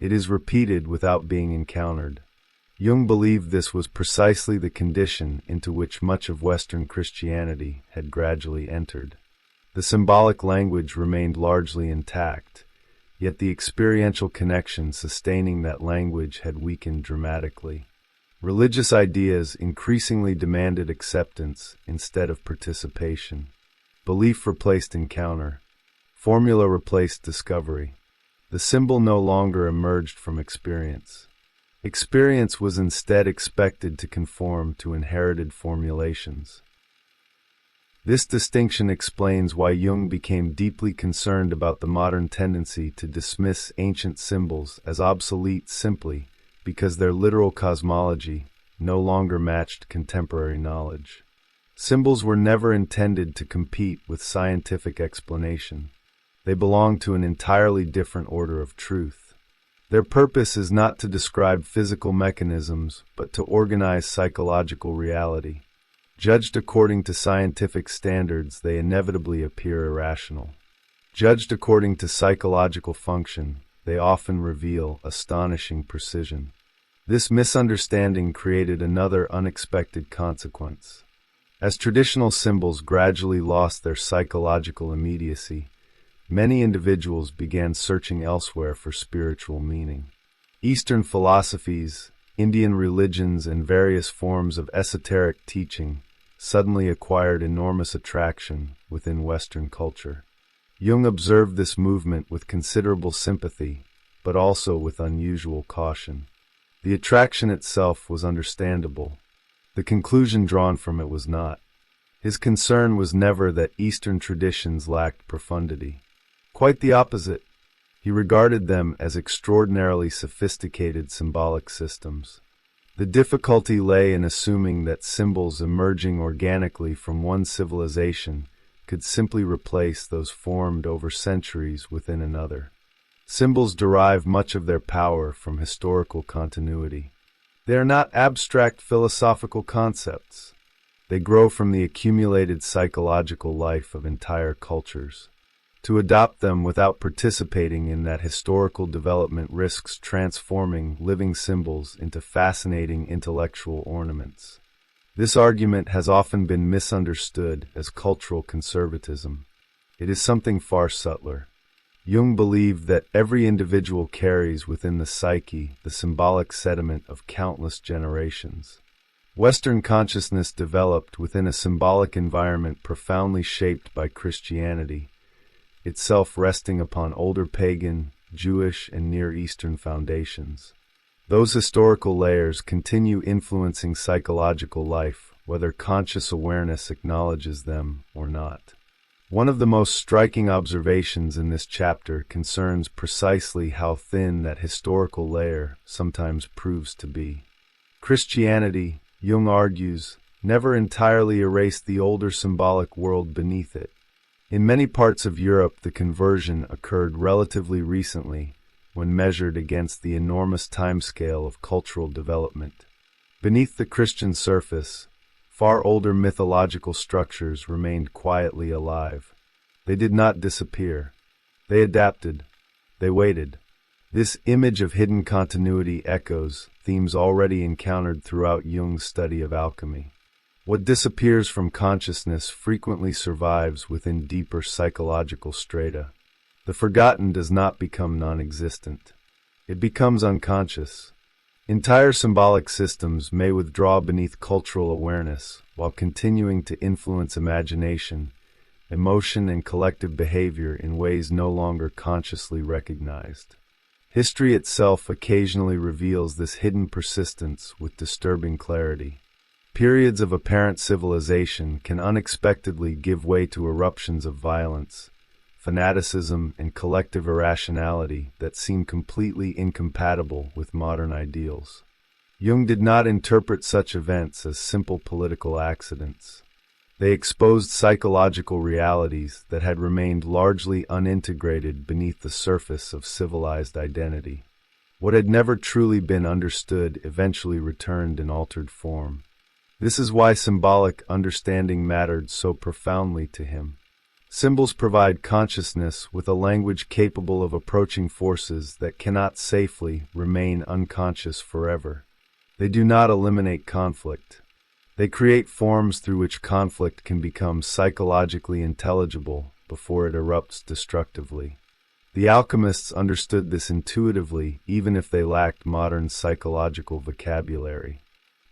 It is repeated without being encountered. Jung believed this was precisely the condition into which much of Western Christianity had gradually entered. The symbolic language remained largely intact, yet the experiential connection sustaining that language had weakened dramatically. Religious ideas increasingly demanded acceptance instead of participation. Belief replaced encounter. Formula replaced discovery. The symbol no longer emerged from experience. Experience was instead expected to conform to inherited formulations. This distinction explains why Jung became deeply concerned about the modern tendency to dismiss ancient symbols as obsolete simply because their literal cosmology no longer matched contemporary knowledge. Symbols were never intended to compete with scientific explanation. They belong to an entirely different order of truth. Their purpose is not to describe physical mechanisms, but to organize psychological reality. Judged according to scientific standards, they inevitably appear irrational. Judged according to psychological function, they often reveal astonishing precision. This misunderstanding created another unexpected consequence. As traditional symbols gradually lost their psychological immediacy, many individuals began searching elsewhere for spiritual meaning. Eastern philosophies, Indian religions, and various forms of esoteric teaching suddenly acquired enormous attraction within Western culture. Jung observed this movement with considerable sympathy, but also with unusual caution. The attraction itself was understandable. The conclusion drawn from it was not. His concern was never that Eastern traditions lacked profundity. Quite the opposite. He regarded them as extraordinarily sophisticated symbolic systems. The difficulty lay in assuming that symbols emerging organically from one civilization could simply replace those formed over centuries within another. Symbols derive much of their power from historical continuity. They are not abstract philosophical concepts. They grow from the accumulated psychological life of entire cultures. To adopt them without participating in that historical development risks transforming living symbols into fascinating intellectual ornaments. This argument has often been misunderstood as cultural conservatism. It is something far subtler. Jung believed that every individual carries within the psyche the symbolic sediment of countless generations. Western consciousness developed within a symbolic environment profoundly shaped by Christianity, itself resting upon older pagan, Jewish, and Near Eastern foundations. Those historical layers continue influencing psychological life, whether conscious awareness acknowledges them or not. One of the most striking observations in this chapter concerns precisely how thin that historical layer sometimes proves to be. Christianity, Jung argues, never entirely erased the older symbolic world beneath it. In many parts of Europe, the conversion occurred relatively recently when measured against the enormous timescale of cultural development. Beneath the Christian surface, far older mythological structures remained quietly alive. They did not disappear. They adapted. They waited. This image of hidden continuity echoes themes already encountered throughout Jung's study of alchemy. What disappears from consciousness frequently survives within deeper psychological strata. The forgotten does not become non-existent. It becomes unconscious. Entire symbolic systems may withdraw beneath cultural awareness while continuing to influence imagination, emotion, and collective behavior in ways no longer consciously recognized. History itself occasionally reveals this hidden persistence with disturbing clarity. Periods of apparent civilization can unexpectedly give way to eruptions of violence, fanaticism, and collective irrationality that seem completely incompatible with modern ideals. Jung did not interpret such events as simple political accidents. They exposed psychological realities that had remained largely unintegrated beneath the surface of civilized identity. What had never truly been understood eventually returned in altered form. This is why symbolic understanding mattered so profoundly to him. Symbols provide consciousness with a language capable of approaching forces that cannot safely remain unconscious forever. They do not eliminate conflict. They create forms through which conflict can become psychologically intelligible before it erupts destructively. The alchemists understood this intuitively, even if they lacked modern psychological vocabulary.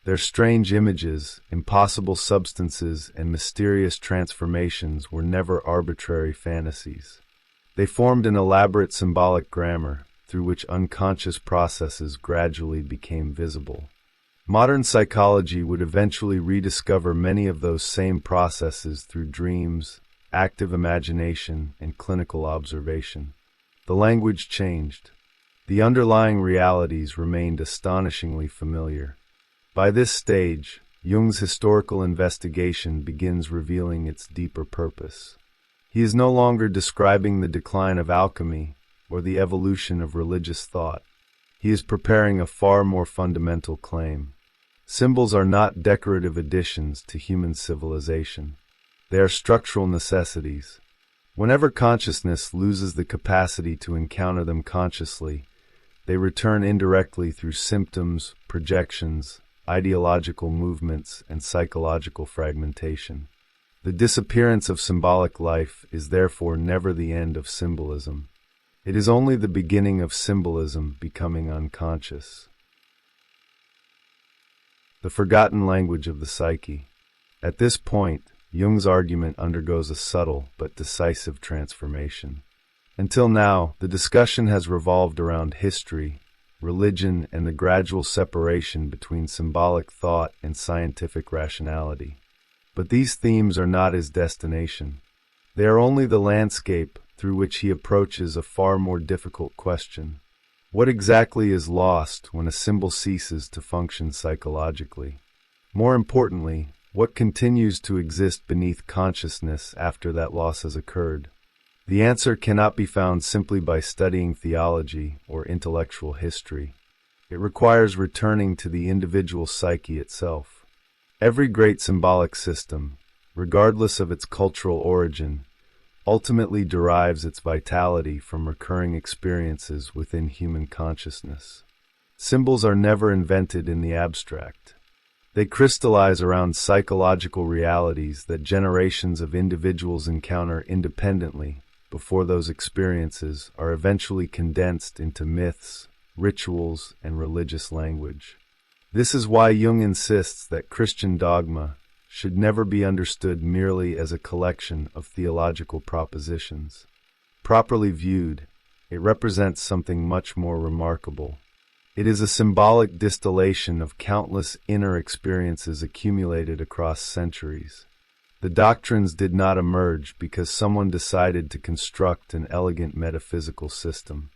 Their strange images, impossible substances, and mysterious transformations were never arbitrary fantasies. They formed an elaborate symbolic grammar through which unconscious processes gradually became visible. Modern psychology would eventually rediscover many of those same processes through dreams, active imagination, and clinical observation. The language changed. The underlying realities remained astonishingly familiar. By this stage, Jung's historical investigation begins revealing its deeper purpose. He is no longer describing the decline of alchemy or the evolution of religious thought. He is preparing a far more fundamental claim. Symbols are not decorative additions to human civilization. They are structural necessities. Whenever consciousness loses the capacity to encounter them consciously, they return indirectly through symptoms, projections, ideological movements, and psychological fragmentation. The disappearance of symbolic life is therefore never the end of symbolism. It is only the beginning of symbolism becoming unconscious. The forgotten language of the psyche. At this point, Jung's argument undergoes a subtle but decisive transformation. Until now, the discussion has revolved around history, religion, and the gradual separation between symbolic thought and scientific rationality. But these themes are not his destination. They are only the landscape through which he approaches a far more difficult question. What exactly is lost when a symbol ceases to function psychologically? More importantly, what continues to exist beneath consciousness after that loss has occurred? The answer cannot be found simply by studying theology or intellectual history. It requires returning to the individual psyche itself. Every great symbolic system, regardless of its cultural origin, ultimately derives its vitality from recurring experiences within human consciousness. Symbols are never invented in the abstract. They crystallize around psychological realities that generations of individuals encounter independently before those experiences are eventually condensed into myths, rituals, and religious language. This is why Jung insists that Christian dogma should never be understood merely as a collection of theological propositions. Properly viewed, it represents something much more remarkable. It is a symbolic distillation of countless inner experiences accumulated across centuries. The doctrines did not emerge because someone decided to construct an elegant metaphysical system.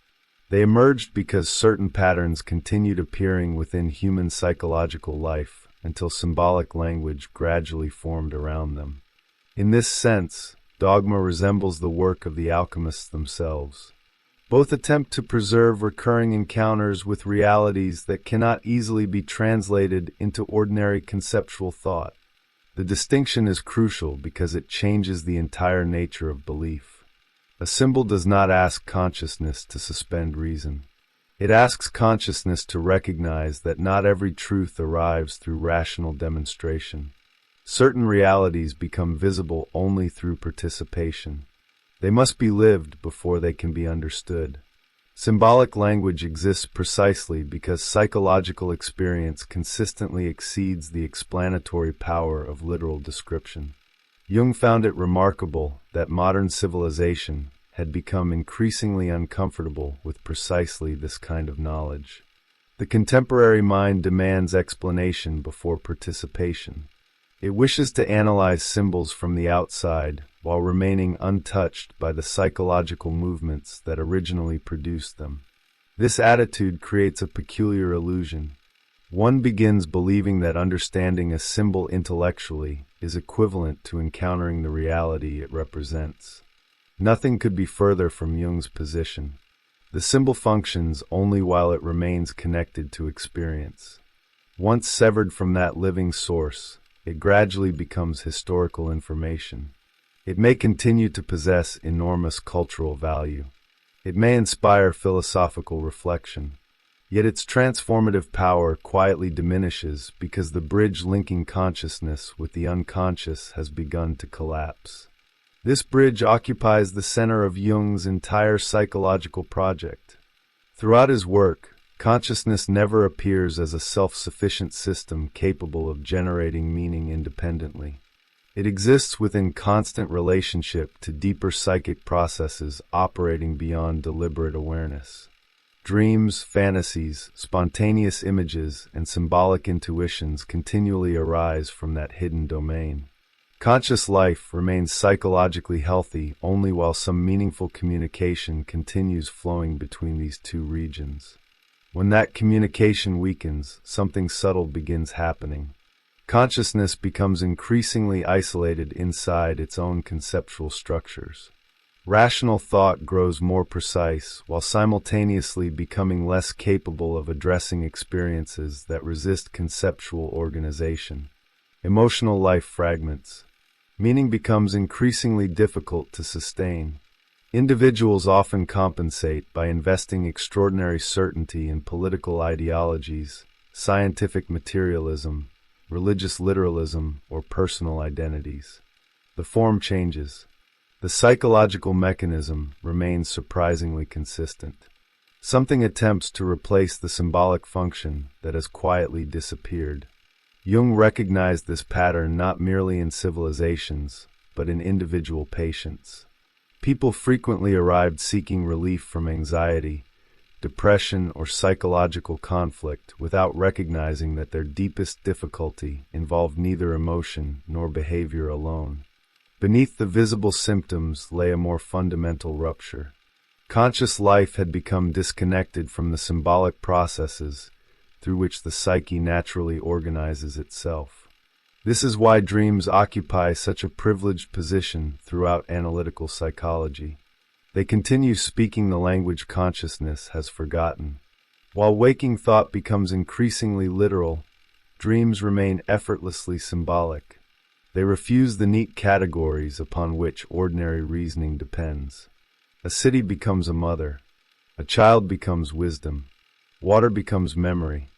They emerged because certain patterns continued appearing within human psychological life until symbolic language gradually formed around them. In this sense, dogma resembles the work of the alchemists themselves. Both attempt to preserve recurring encounters with realities that cannot easily be translated into ordinary conceptual thought. The distinction is crucial because it changes the entire nature of belief. A symbol does not ask consciousness to suspend reason. It asks consciousness to recognize that not every truth arrives through rational demonstration. Certain realities become visible only through participation. They must be lived before they can be understood. Symbolic language exists precisely because psychological experience consistently exceeds the explanatory power of literal description. Jung found it remarkable that modern civilization had become increasingly uncomfortable with precisely this kind of knowledge. The contemporary mind demands explanation before participation. It wishes to analyze symbols from the outside while remaining untouched by the psychological movements that originally produced them. This attitude creates a peculiar illusion. One begins believing that understanding a symbol intellectually is equivalent to encountering the reality it represents. Nothing could be further from Jung's position. The symbol functions only while it remains connected to experience. Once severed from that living source, it gradually becomes historical information. It may continue to possess enormous cultural value. It may inspire philosophical reflection. Yet its transformative power quietly diminishes because the bridge linking consciousness with the unconscious has begun to collapse. This bridge occupies the center of Jung's entire psychological project. Throughout his work, consciousness never appears as a self-sufficient system capable of generating meaning independently. It exists within constant relationship to deeper psychic processes operating beyond deliberate awareness. Dreams, fantasies, spontaneous images, and symbolic intuitions continually arise from that hidden domain. Conscious life remains psychologically healthy only while some meaningful communication continues flowing between these two regions. When that communication weakens, something subtle begins happening. Consciousness becomes increasingly isolated inside its own conceptual structures. Rational thought grows more precise while simultaneously becoming less capable of addressing experiences that resist conceptual organization. Emotional life fragments. Meaning becomes increasingly difficult to sustain. Individuals often compensate by investing extraordinary certainty in political ideologies, scientific materialism, religious literalism, or personal identities. The form changes. The psychological mechanism remains surprisingly consistent. Something attempts to replace the symbolic function that has quietly disappeared. Jung recognized this pattern not merely in civilizations, but in individual patients. People frequently arrived seeking relief from anxiety, depression, or psychological conflict without recognizing that their deepest difficulty involved neither emotion nor behavior alone. Beneath the visible symptoms lay a more fundamental rupture. Conscious life had become disconnected from the symbolic processes through which the psyche naturally organizes itself. This is why dreams occupy such a privileged position throughout analytical psychology. They continue speaking the language consciousness has forgotten. While waking thought becomes increasingly literal, dreams remain effortlessly symbolic. They refuse the neat categories upon which ordinary reasoning depends. A city becomes a mother. A child becomes wisdom. Water becomes memory.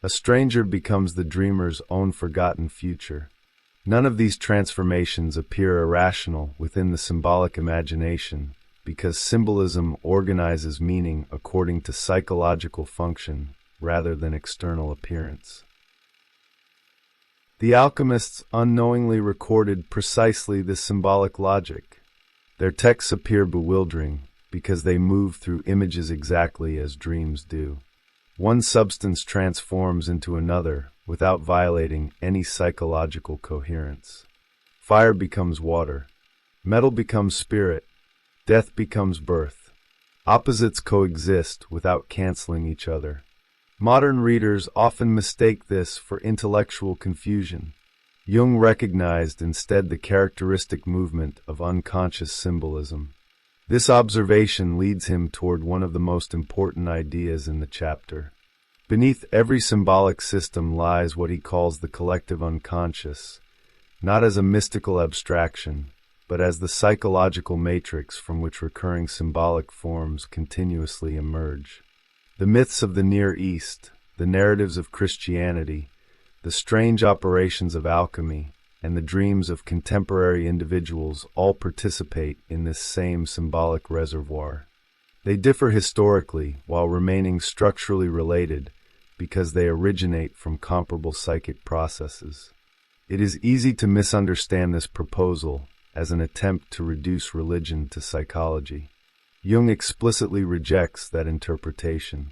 A stranger becomes the dreamer's own forgotten future. None of these transformations appear irrational within the symbolic imagination, because symbolism organizes meaning according to psychological function rather than external appearance. The alchemists unknowingly recorded precisely this symbolic logic. Their texts appear bewildering because they move through images exactly as dreams do. One substance transforms into another without violating any psychological coherence. Fire becomes water. Metal becomes spirit. Death becomes birth. Opposites coexist without canceling each other. Modern readers often mistake this for intellectual confusion. Jung recognized instead the characteristic movement of unconscious symbolism. This observation leads him toward one of the most important ideas in the chapter. Beneath every symbolic system lies what he calls the collective unconscious, not as a mystical abstraction, but as the psychological matrix from which recurring symbolic forms continuously emerge. The myths of the Near East, the narratives of Christianity, the strange operations of alchemy, and the dreams of contemporary individuals all participate in this same symbolic reservoir. They differ historically while remaining structurally related because they originate from comparable psychic processes. It is easy to misunderstand this proposal as an attempt to reduce religion to psychology. Jung explicitly rejects that interpretation.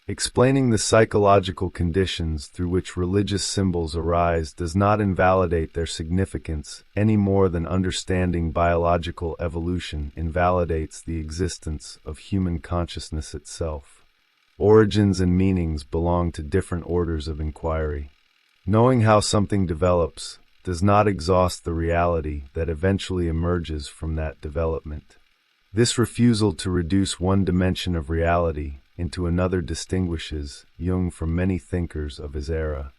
Explaining the psychological conditions through which religious symbols arise does not invalidate their significance any more than understanding biological evolution invalidates the existence of human consciousness itself. Origins and meanings belong to different orders of inquiry. Knowing how something develops does not exhaust the reality that eventually emerges from that development. This refusal to reduce one dimension of reality into another distinguishes Jung from many thinkers of his era.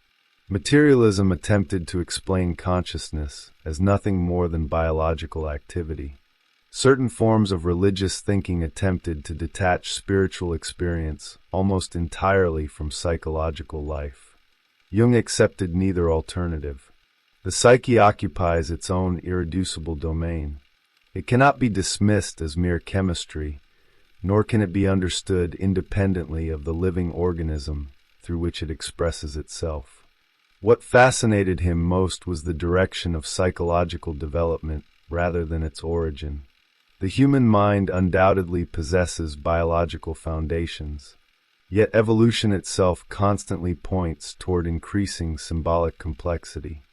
Materialism attempted to explain consciousness as nothing more than biological activity. Certain forms of religious thinking attempted to detach spiritual experience almost entirely from psychological life. Jung accepted neither alternative. The psyche occupies its own irreducible domain. It cannot be dismissed as mere chemistry, nor can it be understood independently of the living organism through which it expresses itself. What fascinated him most was the direction of psychological development rather than its origin. The human mind undoubtedly possesses biological foundations, yet evolution itself constantly points toward increasing symbolic complexity.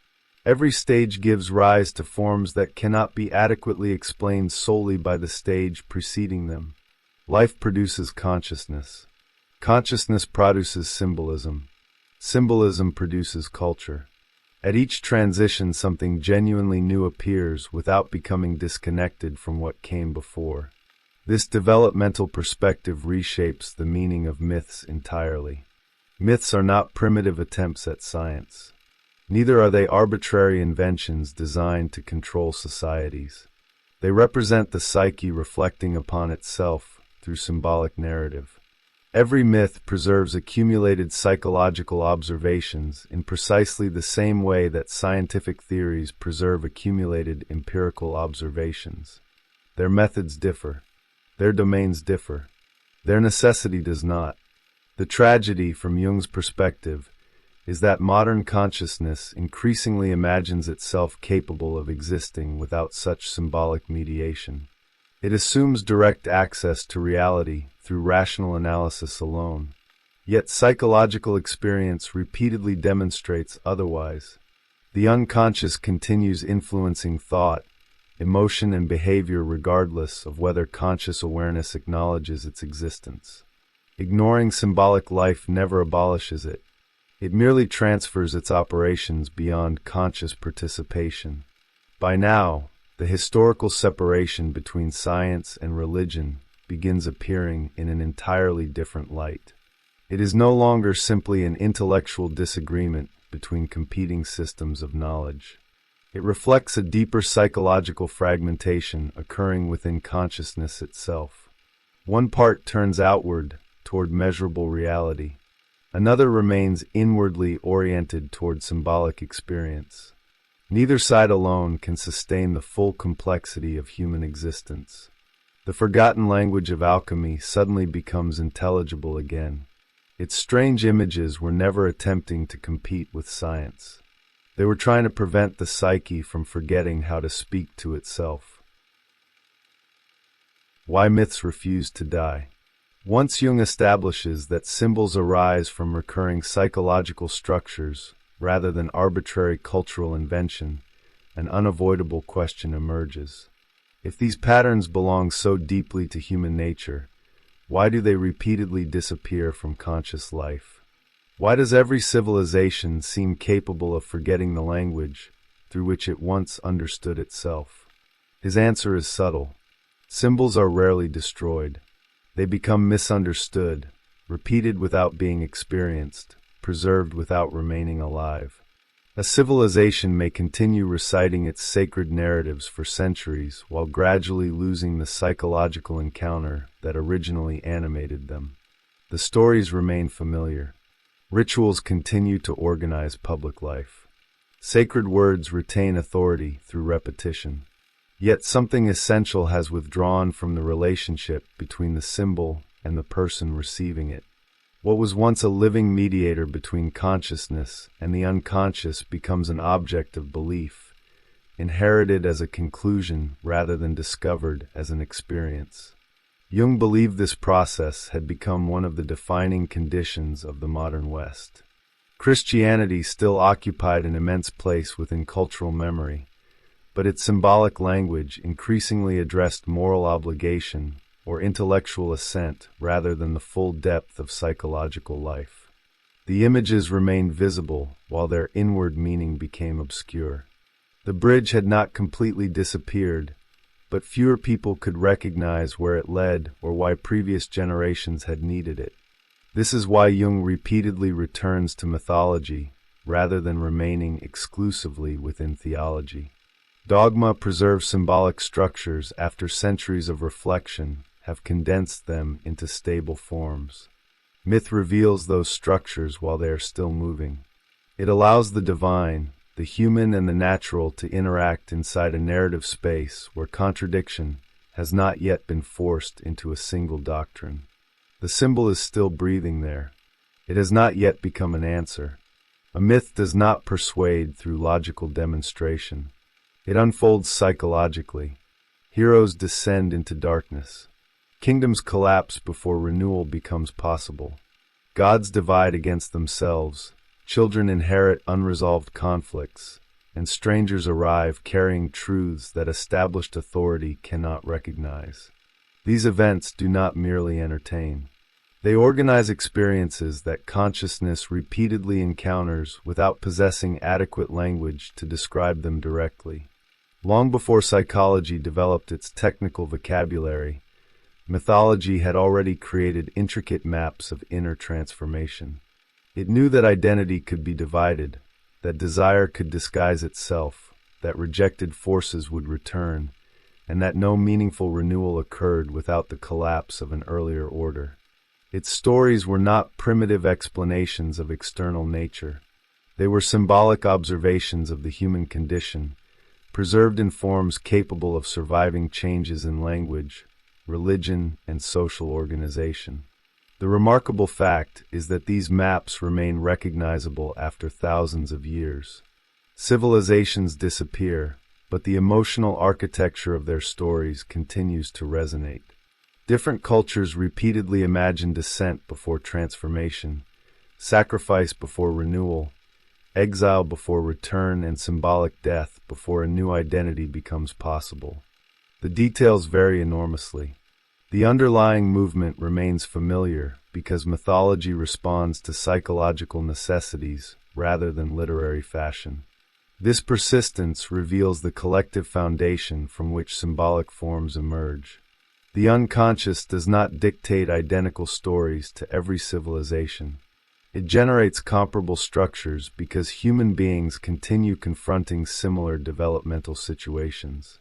Every stage gives rise to forms that cannot be adequately explained solely by the stage preceding them. Life produces consciousness. Consciousness produces symbolism. Symbolism produces culture. At each transition, something genuinely new appears without becoming disconnected from what came before. This developmental perspective reshapes the meaning of myths entirely. Myths are not primitive attempts at science. Neither are they arbitrary inventions designed to control societies. They represent the psyche reflecting upon itself through symbolic narrative. Every myth preserves accumulated psychological observations in precisely the same way that scientific theories preserve accumulated empirical observations. Their methods differ. Their domains differ. Their necessity does not. The tragedy, from Jung's perspective, is that modern consciousness increasingly imagines itself capable of existing without such symbolic mediation. It assumes direct access to reality through rational analysis alone. Yet psychological experience repeatedly demonstrates otherwise. The unconscious continues influencing thought, emotion, and behavior regardless of whether conscious awareness acknowledges its existence. Ignoring symbolic life never abolishes it. It merely transfers its operations beyond conscious participation. By now, the historical separation between science and religion begins appearing in an entirely different light. It is no longer simply an intellectual disagreement between competing systems of knowledge. It reflects a deeper psychological fragmentation occurring within consciousness itself. One part turns outward toward measurable reality. Another remains inwardly oriented toward symbolic experience. Neither side alone can sustain the full complexity of human existence. The forgotten language of alchemy suddenly becomes intelligible again. Its strange images were never attempting to compete with science. They were trying to prevent the psyche from forgetting how to speak to itself. Why myths refuse to die. Once Jung establishes that symbols arise from recurring psychological structures rather than arbitrary cultural invention, an unavoidable question emerges. If these patterns belong so deeply to human nature, why do they repeatedly disappear from conscious life? Why does every civilization seem capable of forgetting the language through which it once understood itself? His answer is subtle. Symbols are rarely destroyed. They become misunderstood, repeated without being experienced, preserved without remaining alive. A civilization may continue reciting its sacred narratives for centuries while gradually losing the psychological encounter that originally animated them. The stories remain familiar. Rituals continue to organize public life. Sacred words retain authority through repetition. Yet something essential has withdrawn from the relationship between the symbol and the person receiving it. What was once a living mediator between consciousness and the unconscious becomes an object of belief, inherited as a conclusion rather than discovered as an experience. Jung believed this process had become one of the defining conditions of the modern West. Christianity still occupied an immense place within cultural memory, but its symbolic language increasingly addressed moral obligation or intellectual assent rather than the full depth of psychological life. The images remained visible while their inward meaning became obscure. The bridge had not completely disappeared, but fewer people could recognize where it led or why previous generations had needed it. This is why Jung repeatedly returns to mythology rather than remaining exclusively within theology. Dogma preserves symbolic structures after centuries of reflection have condensed them into stable forms. Myth reveals those structures while they are still moving. It allows the divine, the human and the natural to interact inside a narrative space where contradiction has not yet been forced into a single doctrine. The symbol is still breathing there. It has not yet become an answer. A myth does not persuade through logical demonstration. It unfolds psychologically. Heroes descend into darkness. Kingdoms collapse before renewal becomes possible. Gods divide against themselves. Children inherit unresolved conflicts, and strangers arrive carrying truths that established authority cannot recognize. These events do not merely entertain. They organize experiences that consciousness repeatedly encounters without possessing adequate language to describe them directly. Long before psychology developed its technical vocabulary, mythology had already created intricate maps of inner transformation. It knew that identity could be divided, that desire could disguise itself, that rejected forces would return, and that no meaningful renewal occurred without the collapse of an earlier order. Its stories were not primitive explanations of external nature. They were symbolic observations of the human condition, preserved in forms capable of surviving changes in language, religion, and social organization. The remarkable fact is that these maps remain recognizable after thousands of years. Civilizations disappear, but the emotional architecture of their stories continues to resonate. Different cultures repeatedly imagine descent before transformation, sacrifice before renewal, exile before return, and symbolic death before a new identity becomes possible. The details vary enormously. The underlying movement remains familiar because mythology responds to psychological necessities rather than literary fashion. This persistence reveals the collective foundation from which symbolic forms emerge. The unconscious does not dictate identical stories to every civilization. It generates comparable structures because human beings continue confronting similar developmental situations.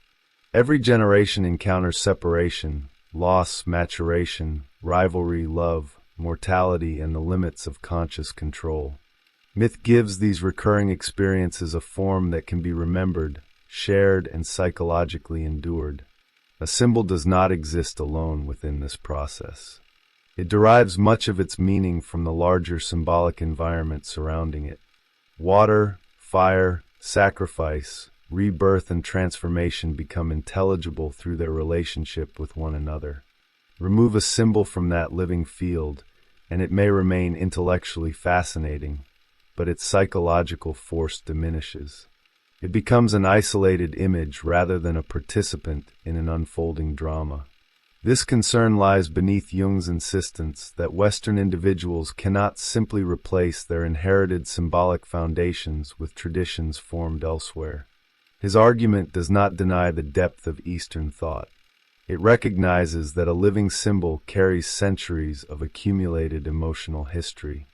Every generation encounters separation, loss, maturation, rivalry, love, mortality, and the limits of conscious control. Myth gives these recurring experiences a form that can be remembered, shared, and psychologically endured. A symbol does not exist alone within this process. It derives much of its meaning from the larger symbolic environment surrounding it. Water, fire, sacrifice, rebirth, and transformation become intelligible through their relationship with one another. Remove a symbol from that living field, and it may remain intellectually fascinating, but its psychological force diminishes. It becomes an isolated image rather than a participant in an unfolding drama. This concern lies beneath Jung's insistence that Western individuals cannot simply replace their inherited symbolic foundations with traditions formed elsewhere. His argument does not deny the depth of Eastern thought. It recognizes that a living symbol carries centuries of accumulated emotional history.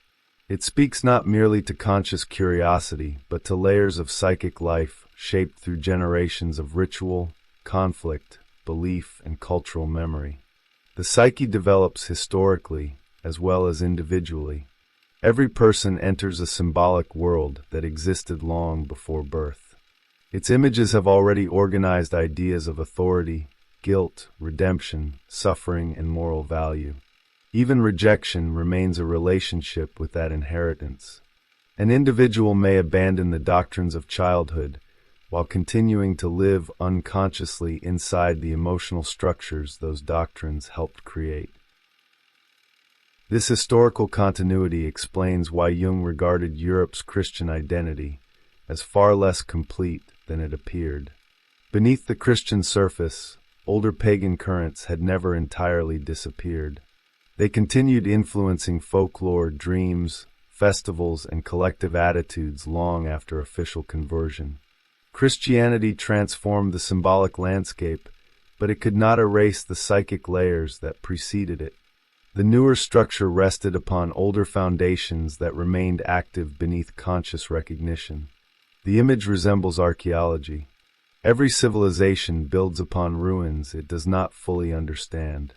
It speaks not merely to conscious curiosity, but to layers of psychic life shaped through generations of ritual, conflict, belief, and cultural memory. The psyche develops historically as well as individually. Every person enters a symbolic world that existed long before birth. Its images have already organized ideas of authority, guilt, redemption, suffering, and moral value. Even rejection remains a relationship with that inheritance. An individual may abandon the doctrines of childhood while continuing to live unconsciously inside the emotional structures those doctrines helped create. This historical continuity explains why Jung regarded Europe's Christian identity as far less complete than it appeared. Beneath the Christian surface, older pagan currents had never entirely disappeared. They continued influencing folklore, dreams, festivals, and collective attitudes long after official conversion. Christianity transformed the symbolic landscape, but it could not erase the psychic layers that preceded it. The newer structure rested upon older foundations that remained active beneath conscious recognition. The image resembles archaeology. Every civilization builds upon ruins it does not fully understand.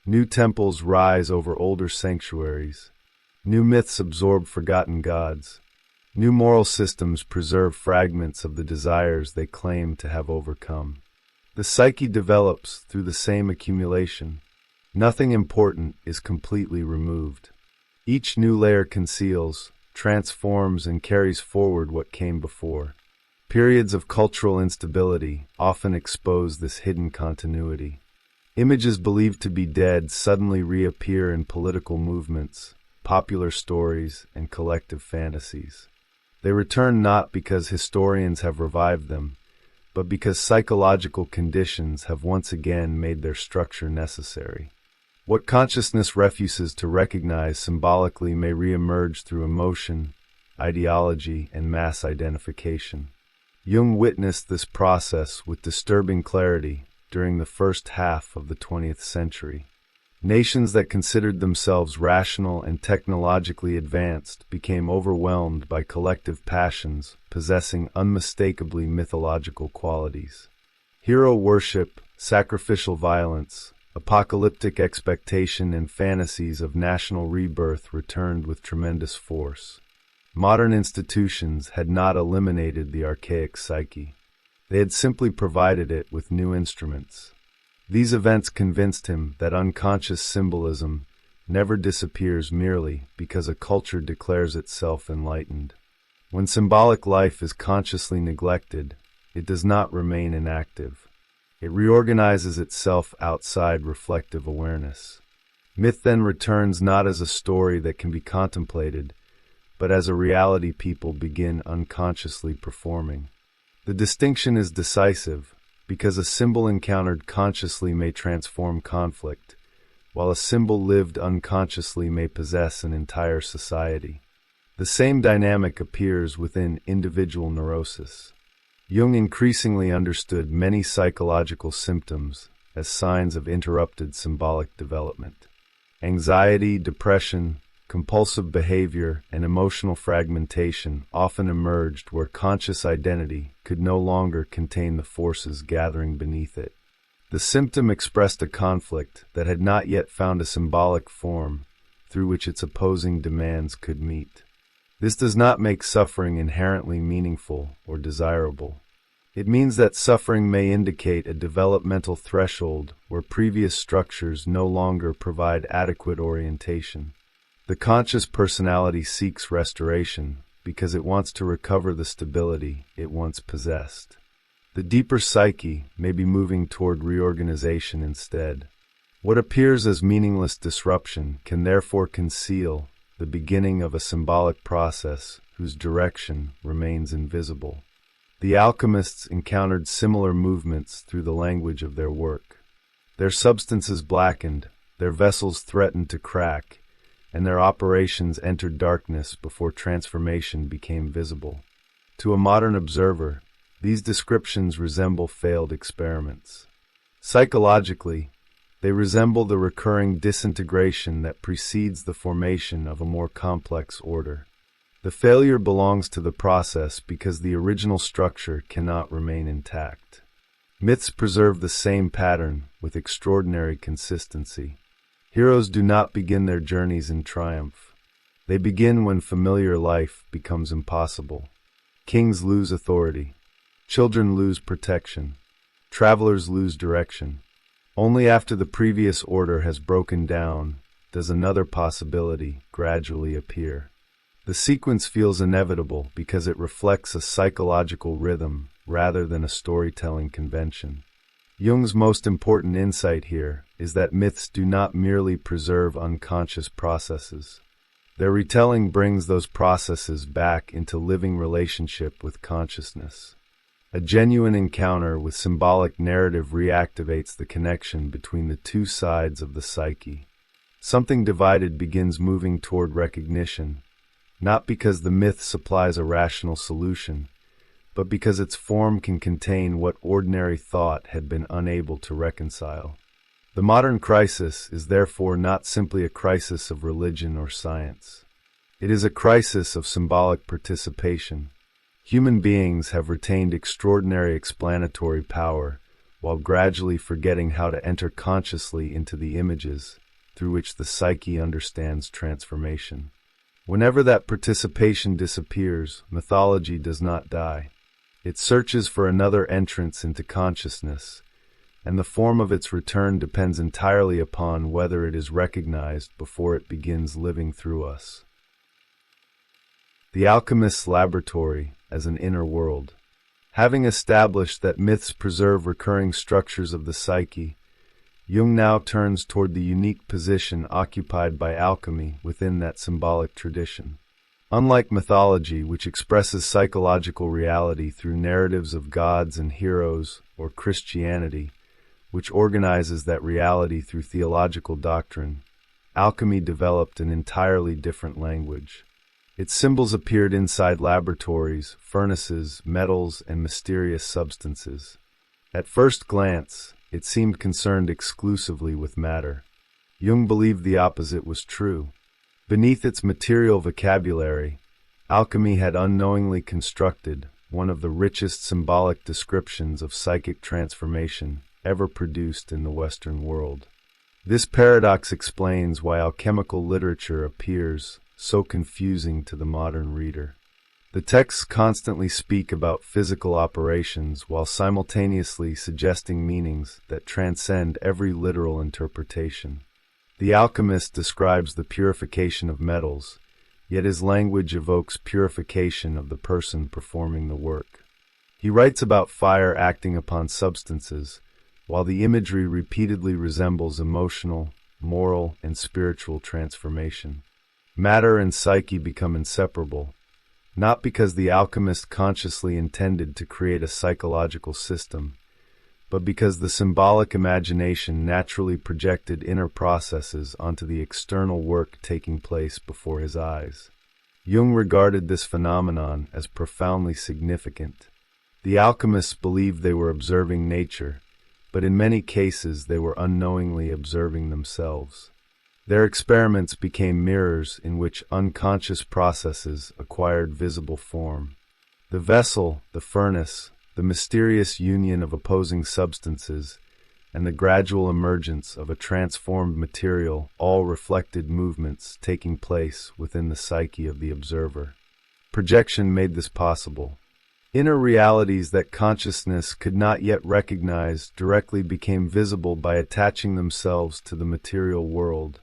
New temples rise over older sanctuaries. New myths absorb forgotten gods. New moral systems preserve fragments of the desires they claim to have overcome. The psyche develops through the same accumulation. Nothing important is completely removed. Each new layer conceals, transforms, and carries forward what came before. Periods of cultural instability often expose this hidden continuity. Images believed to be dead suddenly reappear in political movements, popular stories, and collective fantasies. They return not because historians have revived them, but because psychological conditions have once again made their structure necessary. What consciousness refuses to recognize symbolically may reemerge through emotion, ideology, and mass identification. Jung witnessed this process with disturbing clarity during the first half of the 20th century. Nations that considered themselves rational and technologically advanced became overwhelmed by collective passions possessing unmistakably mythological qualities. Hero worship, sacrificial violence, apocalyptic expectation, and fantasies of national rebirth returned with tremendous force. Modern institutions had not eliminated the archaic psyche. They had simply provided it with new instruments. These events convinced him that unconscious symbolism never disappears merely because a culture declares itself enlightened. When symbolic life is consciously neglected, it does not remain inactive. It reorganizes itself outside reflective awareness. Myth then returns not as a story that can be contemplated, but as a reality people begin unconsciously performing. The distinction is decisive, because a symbol encountered consciously may transform conflict, while a symbol lived unconsciously may possess an entire society. The same dynamic appears within individual neurosis. Jung increasingly understood many psychological symptoms as signs of interrupted symbolic development. Anxiety, depression, compulsive behavior, and emotional fragmentation often emerged where conscious identity could no longer contain the forces gathering beneath it. The symptom expressed a conflict that had not yet found a symbolic form through which its opposing demands could meet. This does not make suffering inherently meaningful or desirable. It means that suffering may indicate a developmental threshold where previous structures no longer provide adequate orientation. The conscious personality seeks restoration because it wants to recover the stability it once possessed. The deeper psyche may be moving toward reorganization instead. What appears as meaningless disruption can therefore conceal the beginning of a symbolic process whose direction remains invisible. The alchemists encountered similar movements through the language of their work. Their substances blackened, their vessels threatened to crack, and their operations entered darkness before transformation became visible. To a modern observer, these descriptions resemble failed experiments. Psychologically, they resemble the recurring disintegration that precedes the formation of a more complex order. The failure belongs to the process because the original structure cannot remain intact. Myths preserve the same pattern with extraordinary consistency. Heroes do not begin their journeys in triumph. They begin when familiar life becomes impossible. Kings lose authority. Children lose protection. Travelers lose direction. Only after the previous order has broken down does another possibility gradually appear. The sequence feels inevitable because it reflects a psychological rhythm rather than a storytelling convention. Jung's most important insight here is that myths do not merely preserve unconscious processes. Their retelling brings those processes back into living relationship with consciousness. A genuine encounter with symbolic narrative reactivates the connection between the two sides of the psyche. Something divided begins moving toward recognition, not because the myth supplies a rational solution, but because its form can contain what ordinary thought had been unable to reconcile. The modern crisis is therefore not simply a crisis of religion or science. It is a crisis of symbolic participation. Human beings have retained extraordinary explanatory power while gradually forgetting how to enter consciously into the images through which the psyche understands transformation. Whenever that participation disappears, mythology does not die. It searches for another entrance into consciousness, and the form of its return depends entirely upon whether it is recognized before it begins living through us. The alchemist's laboratory as an inner world. Having established that myths preserve recurring structures of the psyche, Jung now turns toward the unique position occupied by alchemy within that symbolic tradition. Unlike mythology, which expresses psychological reality through narratives of gods and heroes, or Christianity, which organizes that reality through theological doctrine, alchemy developed an entirely different language. Its symbols appeared inside laboratories, furnaces, metals, and mysterious substances. At first glance, it seemed concerned exclusively with matter. Jung believed the opposite was true. Beneath its material vocabulary, alchemy had unknowingly constructed one of the richest symbolic descriptions of psychic transformation ever produced in the Western world. This paradox explains why alchemical literature appears so confusing to the modern reader. The texts constantly speak about physical operations while simultaneously suggesting meanings that transcend every literal interpretation. The alchemist describes the purification of metals, yet his language evokes purification of the person performing the work. He writes about fire acting upon substances, while the imagery repeatedly resembles emotional, moral, and spiritual transformation. Matter and psyche become inseparable, not because the alchemist consciously intended to create a psychological system, but because the symbolic imagination naturally projected inner processes onto the external work taking place before his eyes. Jung regarded this phenomenon as profoundly significant. The alchemists believed they were observing nature, but in many cases they were unknowingly observing themselves. Their experiments became mirrors in which unconscious processes acquired visible form. The vessel, the furnace, the mysterious union of opposing substances, and the gradual emergence of a transformed material all reflected movements taking place within the psyche of the observer. Projection made this possible. Inner realities that consciousness could not yet recognize directly became visible by attaching themselves to the material world.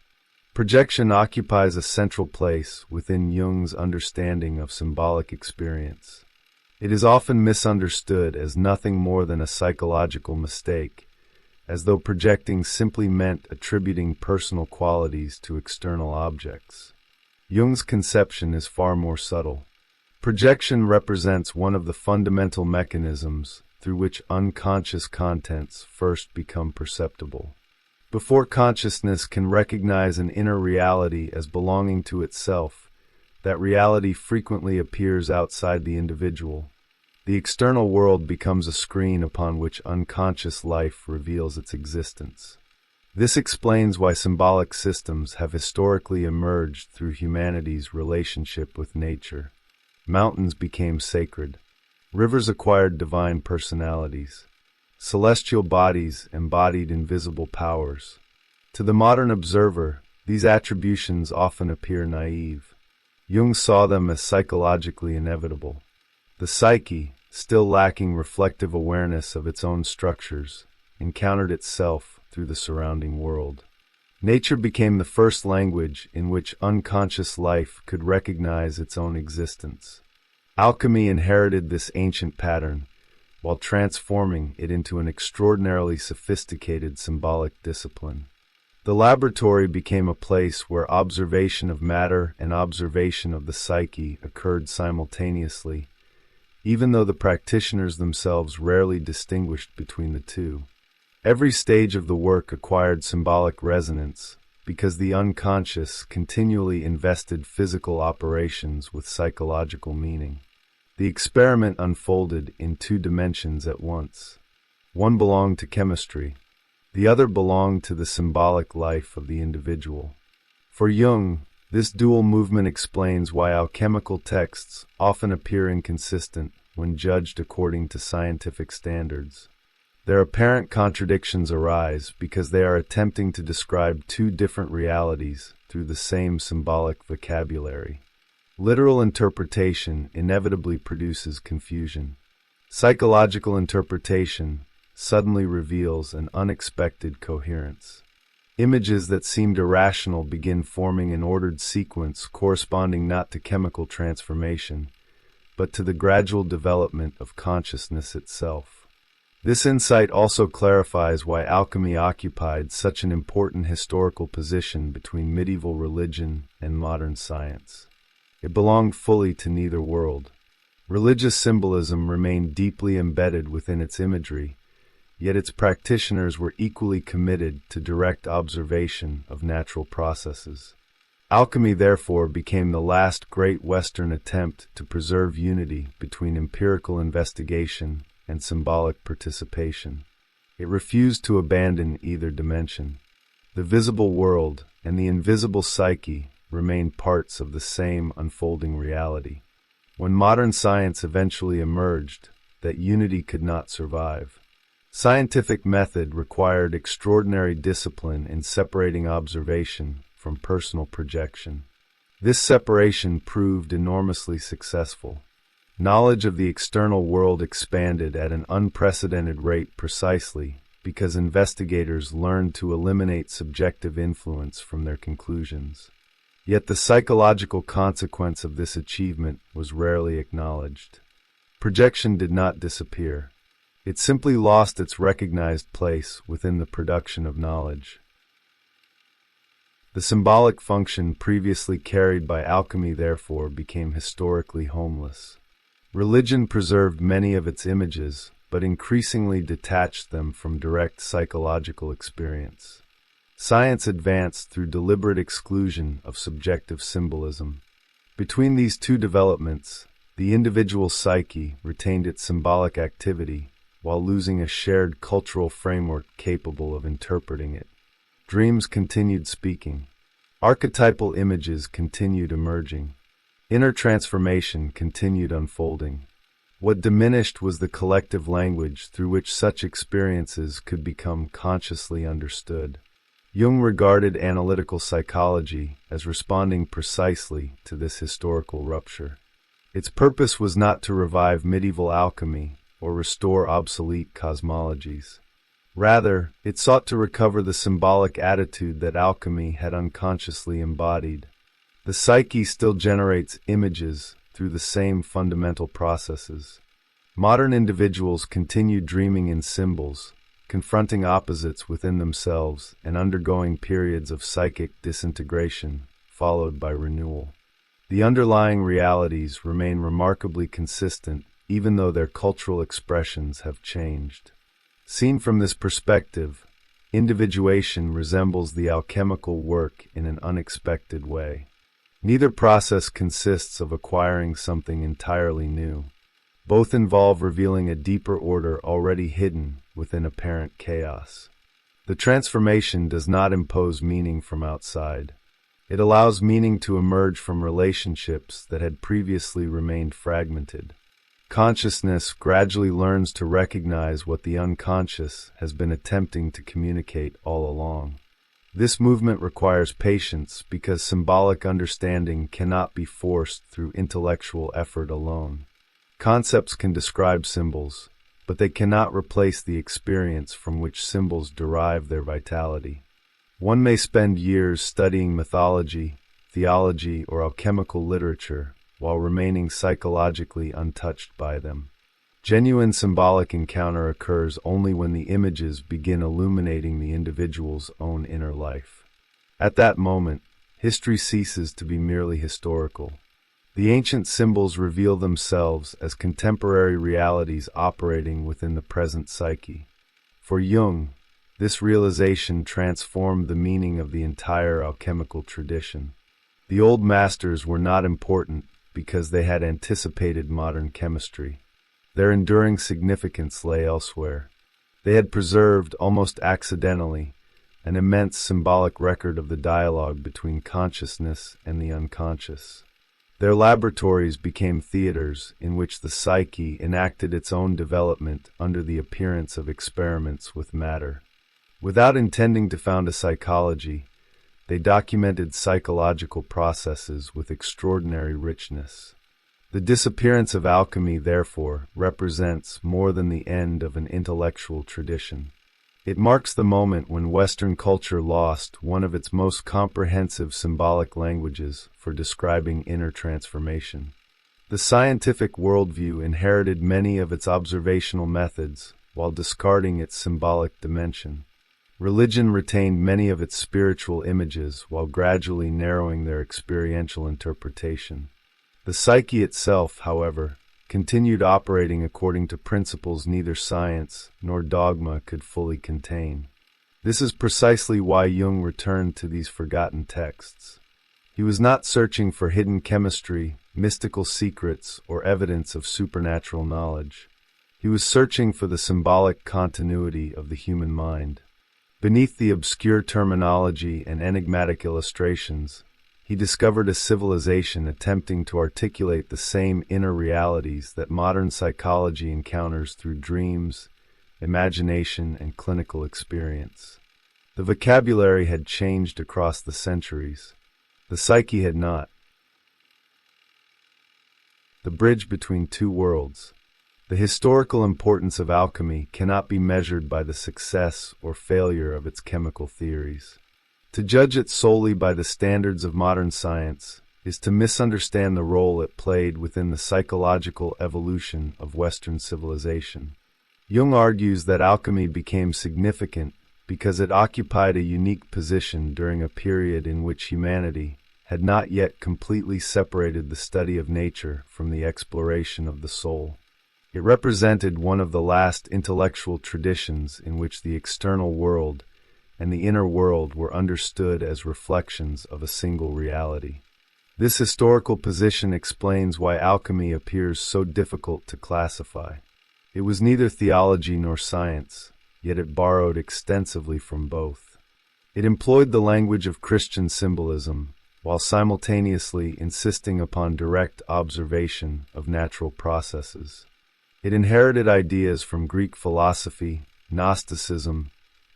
Projection occupies a central place within Jung's understanding of symbolic experience. It is often misunderstood as nothing more than a psychological mistake, as though projecting simply meant attributing personal qualities to external objects. Jung's conception is far more subtle. Projection represents one of the fundamental mechanisms through which unconscious contents first become perceptible. Before consciousness can recognize an inner reality as belonging to itself, that reality frequently appears outside the individual. The external world becomes a screen upon which unconscious life reveals its existence. This explains why symbolic systems have historically emerged through humanity's relationship with nature. Mountains became sacred. Rivers acquired divine personalities. Celestial bodies embodied invisible powers. To the modern observer, these attributions often appear naive. Jung saw them as psychologically inevitable. The psyche, still lacking reflective awareness of its own structures, encountered itself through the surrounding world. Nature became the first language in which unconscious life could recognize its own existence. Alchemy inherited this ancient pattern, while transforming it into an extraordinarily sophisticated symbolic discipline. The laboratory became a place where observation of matter and observation of the psyche occurred simultaneously, even though the practitioners themselves rarely distinguished between the two. Every stage of the work acquired symbolic resonance because the unconscious continually invested physical operations with psychological meaning. The experiment unfolded in two dimensions at once. One belonged to chemistry, the other belonged to the symbolic life of the individual. For Jung, this dual movement explains why alchemical texts often appear inconsistent when judged according to scientific standards. Their apparent contradictions arise because they are attempting to describe two different realities through the same symbolic vocabulary. Literal interpretation inevitably produces confusion. Psychological interpretation suddenly reveals an unexpected coherence. Images that seemed irrational begin forming an ordered sequence corresponding not to chemical transformation, but to the gradual development of consciousness itself. This insight also clarifies why alchemy occupied such an important historical position between medieval religion and modern science. It belonged fully to neither world. Religious symbolism remained deeply embedded within its imagery, yet its practitioners were equally committed to direct observation of natural processes. Alchemy, therefore, became the last great Western attempt to preserve unity between empirical investigation and symbolic participation. It refused to abandon either dimension. The visible world and the invisible psyche remained parts of the same unfolding reality. When modern science eventually emerged, that unity could not survive. Scientific method required extraordinary discipline in separating observation from personal projection. This separation proved enormously successful. Knowledge of the external world expanded at an unprecedented rate precisely because investigators learned to eliminate subjective influence from their conclusions. Yet the psychological consequence of this achievement was rarely acknowledged. Projection did not disappear. It simply lost its recognized place within the production of knowledge. The symbolic function previously carried by alchemy therefore became historically homeless. Religion preserved many of its images, but increasingly detached them from direct psychological experience. Science advanced through deliberate exclusion of subjective symbolism. Between these two developments, the individual psyche retained its symbolic activity while losing a shared cultural framework capable of interpreting it. Dreams continued speaking. Archetypal images continued emerging. Inner transformation continued unfolding. What diminished was the collective language through which such experiences could become consciously understood. Jung regarded analytical psychology as responding precisely to this historical rupture. Its purpose was not to revive medieval alchemy or restore obsolete cosmologies. Rather, it sought to recover the symbolic attitude that alchemy had unconsciously embodied. The psyche still generates images through the same fundamental processes. Modern individuals continue dreaming in symbols, confronting opposites within themselves and undergoing periods of psychic disintegration, followed by renewal. The underlying realities remain remarkably consistent, even though their cultural expressions have changed. Seen from this perspective, individuation resembles the alchemical work in an unexpected way. Neither process consists of acquiring something entirely new. Both involve revealing a deeper order already hidden within apparent chaos. The transformation does not impose meaning from outside. It allows meaning to emerge from relationships that had previously remained fragmented. Consciousness gradually learns to recognize what the unconscious has been attempting to communicate all along. This movement requires patience because symbolic understanding cannot be forced through intellectual effort alone. Concepts can describe symbols, but they cannot replace the experience from which symbols derive their vitality. One may spend years studying mythology, theology, or alchemical literature while remaining psychologically untouched by them. Genuine symbolic encounter occurs only when the images begin illuminating the individual's own inner life. At that moment, history ceases to be merely historical. The ancient symbols reveal themselves as contemporary realities operating within the present psyche. For Jung, this realization transformed the meaning of the entire alchemical tradition. The old masters were not important because they had anticipated modern chemistry. Their enduring significance lay elsewhere. They had preserved, almost accidentally, an immense symbolic record of the dialogue between consciousness and the unconscious. Their laboratories became theaters in which the psyche enacted its own development under the appearance of experiments with matter. Without intending to found a psychology, they documented psychological processes with extraordinary richness. The disappearance of alchemy, therefore, represents more than the end of an intellectual tradition. It marks the moment when Western culture lost one of its most comprehensive symbolic languages for describing inner transformation. The scientific worldview inherited many of its observational methods while discarding its symbolic dimension. Religion retained many of its spiritual images while gradually narrowing their experiential interpretation. The psyche itself, however, continued operating according to principles neither science nor dogma could fully contain. This is precisely why Jung returned to these forgotten texts. He was not searching for hidden chemistry, mystical secrets, or evidence of supernatural knowledge. He was searching for the symbolic continuity of the human mind. Beneath the obscure terminology and enigmatic illustrations, he discovered a civilization attempting to articulate the same inner realities that modern psychology encounters through dreams, imagination, and clinical experience. The vocabulary had changed across the centuries. The psyche had not. The bridge between two worlds. The historical importance of alchemy cannot be measured by the success or failure of its chemical theories. To judge it solely by the standards of modern science is to misunderstand the role it played within the psychological evolution of Western civilization. Jung argues that alchemy became significant because it occupied a unique position during a period in which humanity had not yet completely separated the study of nature from the exploration of the soul. It represented one of the last intellectual traditions in which the external world and the inner world were understood as reflections of a single reality. This historical position explains why alchemy appears so difficult to classify. It was neither theology nor science, yet it borrowed extensively from both. It employed the language of Christian symbolism, while simultaneously insisting upon direct observation of natural processes. It inherited ideas from Greek philosophy, Gnosticism,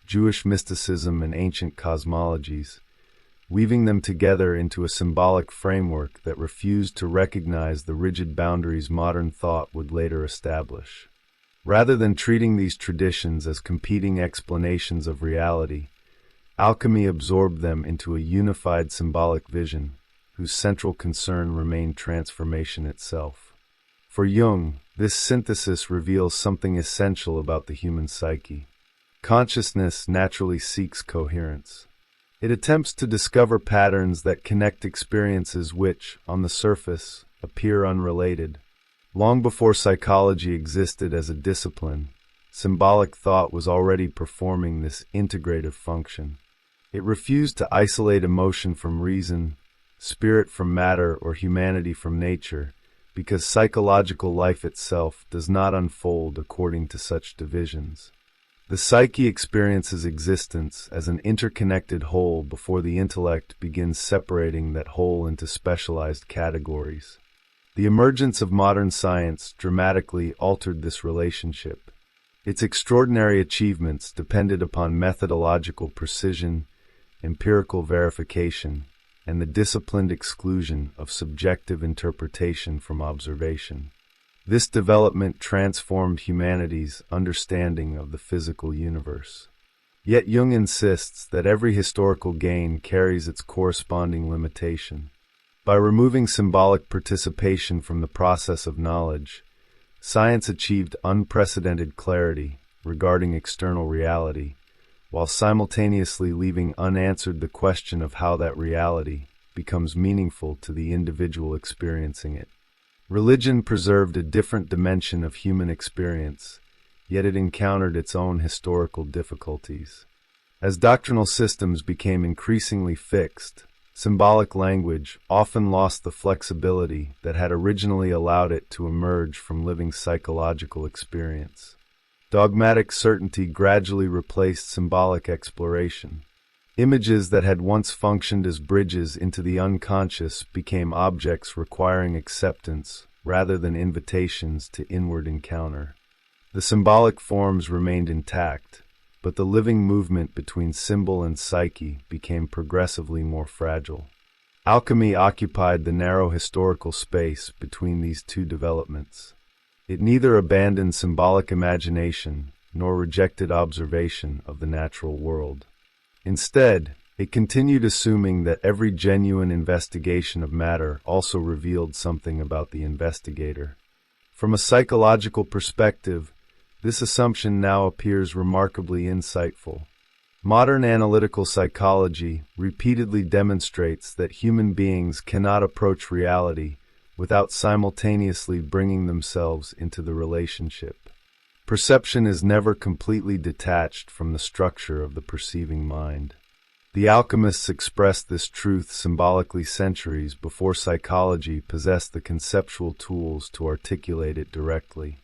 Jewish mysticism, and ancient cosmologies, weaving them together into a symbolic framework that refused to recognize the rigid boundaries modern thought would later establish. Rather than treating these traditions as competing explanations of reality, alchemy absorbed them into a unified symbolic vision, whose central concern remained transformation itself. For Jung, this synthesis reveals something essential about the human psyche. Consciousness naturally seeks coherence. It attempts to discover patterns that connect experiences which, on the surface, appear unrelated. Long before psychology existed as a discipline, symbolic thought was already performing this integrative function. It refused to isolate emotion from reason, spirit from matter, or humanity from nature, because psychological life itself does not unfold according to such divisions. The psyche experiences existence as an interconnected whole before the intellect begins separating that whole into specialized categories. The emergence of modern science dramatically altered this relationship. Its extraordinary achievements depended upon methodological precision, empirical verification, and the disciplined exclusion of subjective interpretation from observation. This development transformed humanity's understanding of the physical universe. Yet Jung insists that every historical gain carries its corresponding limitation. By removing symbolic participation from the process of knowledge, science achieved unprecedented clarity regarding external reality, while simultaneously leaving unanswered the question of how that reality becomes meaningful to the individual experiencing it. Religion preserved a different dimension of human experience, yet it encountered its own historical difficulties. As doctrinal systems became increasingly fixed, symbolic language often lost the flexibility that had originally allowed it to emerge from living psychological experience. Dogmatic certainty gradually replaced symbolic exploration. Images that had once functioned as bridges into the unconscious became objects requiring acceptance rather than invitations to inward encounter. The symbolic forms remained intact, but the living movement between symbol and psyche became progressively more fragile. Alchemy occupied the narrow historical space between these two developments. It neither abandoned symbolic imagination nor rejected observation of the natural world. Instead, it continued assuming that every genuine investigation of matter also revealed something about the investigator. From a psychological perspective, this assumption now appears remarkably insightful. Modern analytical psychology repeatedly demonstrates that human beings cannot approach reality without simultaneously bringing themselves into the relationship. Perception is never completely detached from the structure of the perceiving mind. The alchemists expressed this truth symbolically centuries before psychology possessed the conceptual tools to articulate it directly.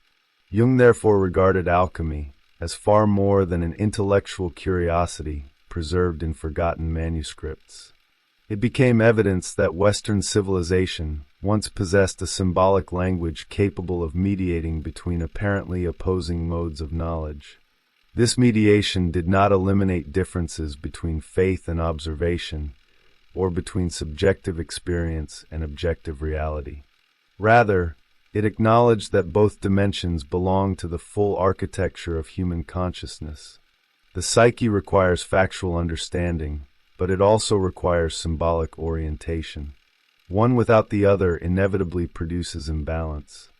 Jung therefore regarded alchemy as far more than an intellectual curiosity preserved in forgotten manuscripts. It became evidence that Western civilization once possessed a symbolic language capable of mediating between apparently opposing modes of knowledge. This mediation did not eliminate differences between faith and observation, or between subjective experience and objective reality. Rather, it acknowledged that both dimensions belong to the full architecture of human consciousness. The psyche requires factual understanding, but it also requires symbolic orientation. One without the other inevitably produces imbalance.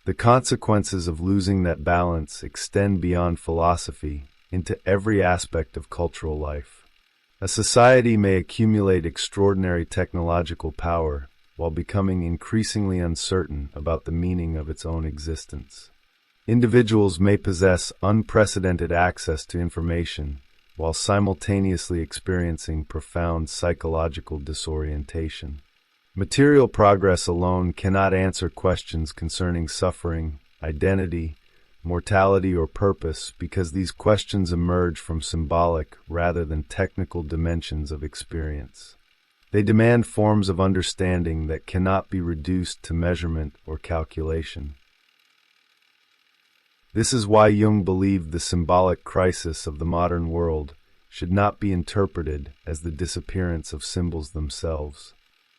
The consequences of losing that balance extend beyond philosophy into every aspect of cultural life. A society may accumulate extraordinary technological power while becoming increasingly uncertain about the meaning of its own existence. Individuals may possess unprecedented access to information while simultaneously experiencing profound psychological disorientation. Material progress alone cannot answer questions concerning suffering, identity, mortality, or purpose because these questions emerge from symbolic rather than technical dimensions of experience. They demand forms of understanding that cannot be reduced to measurement or calculation. This is why Jung believed the symbolic crisis of the modern world should not be interpreted as the disappearance of symbols themselves.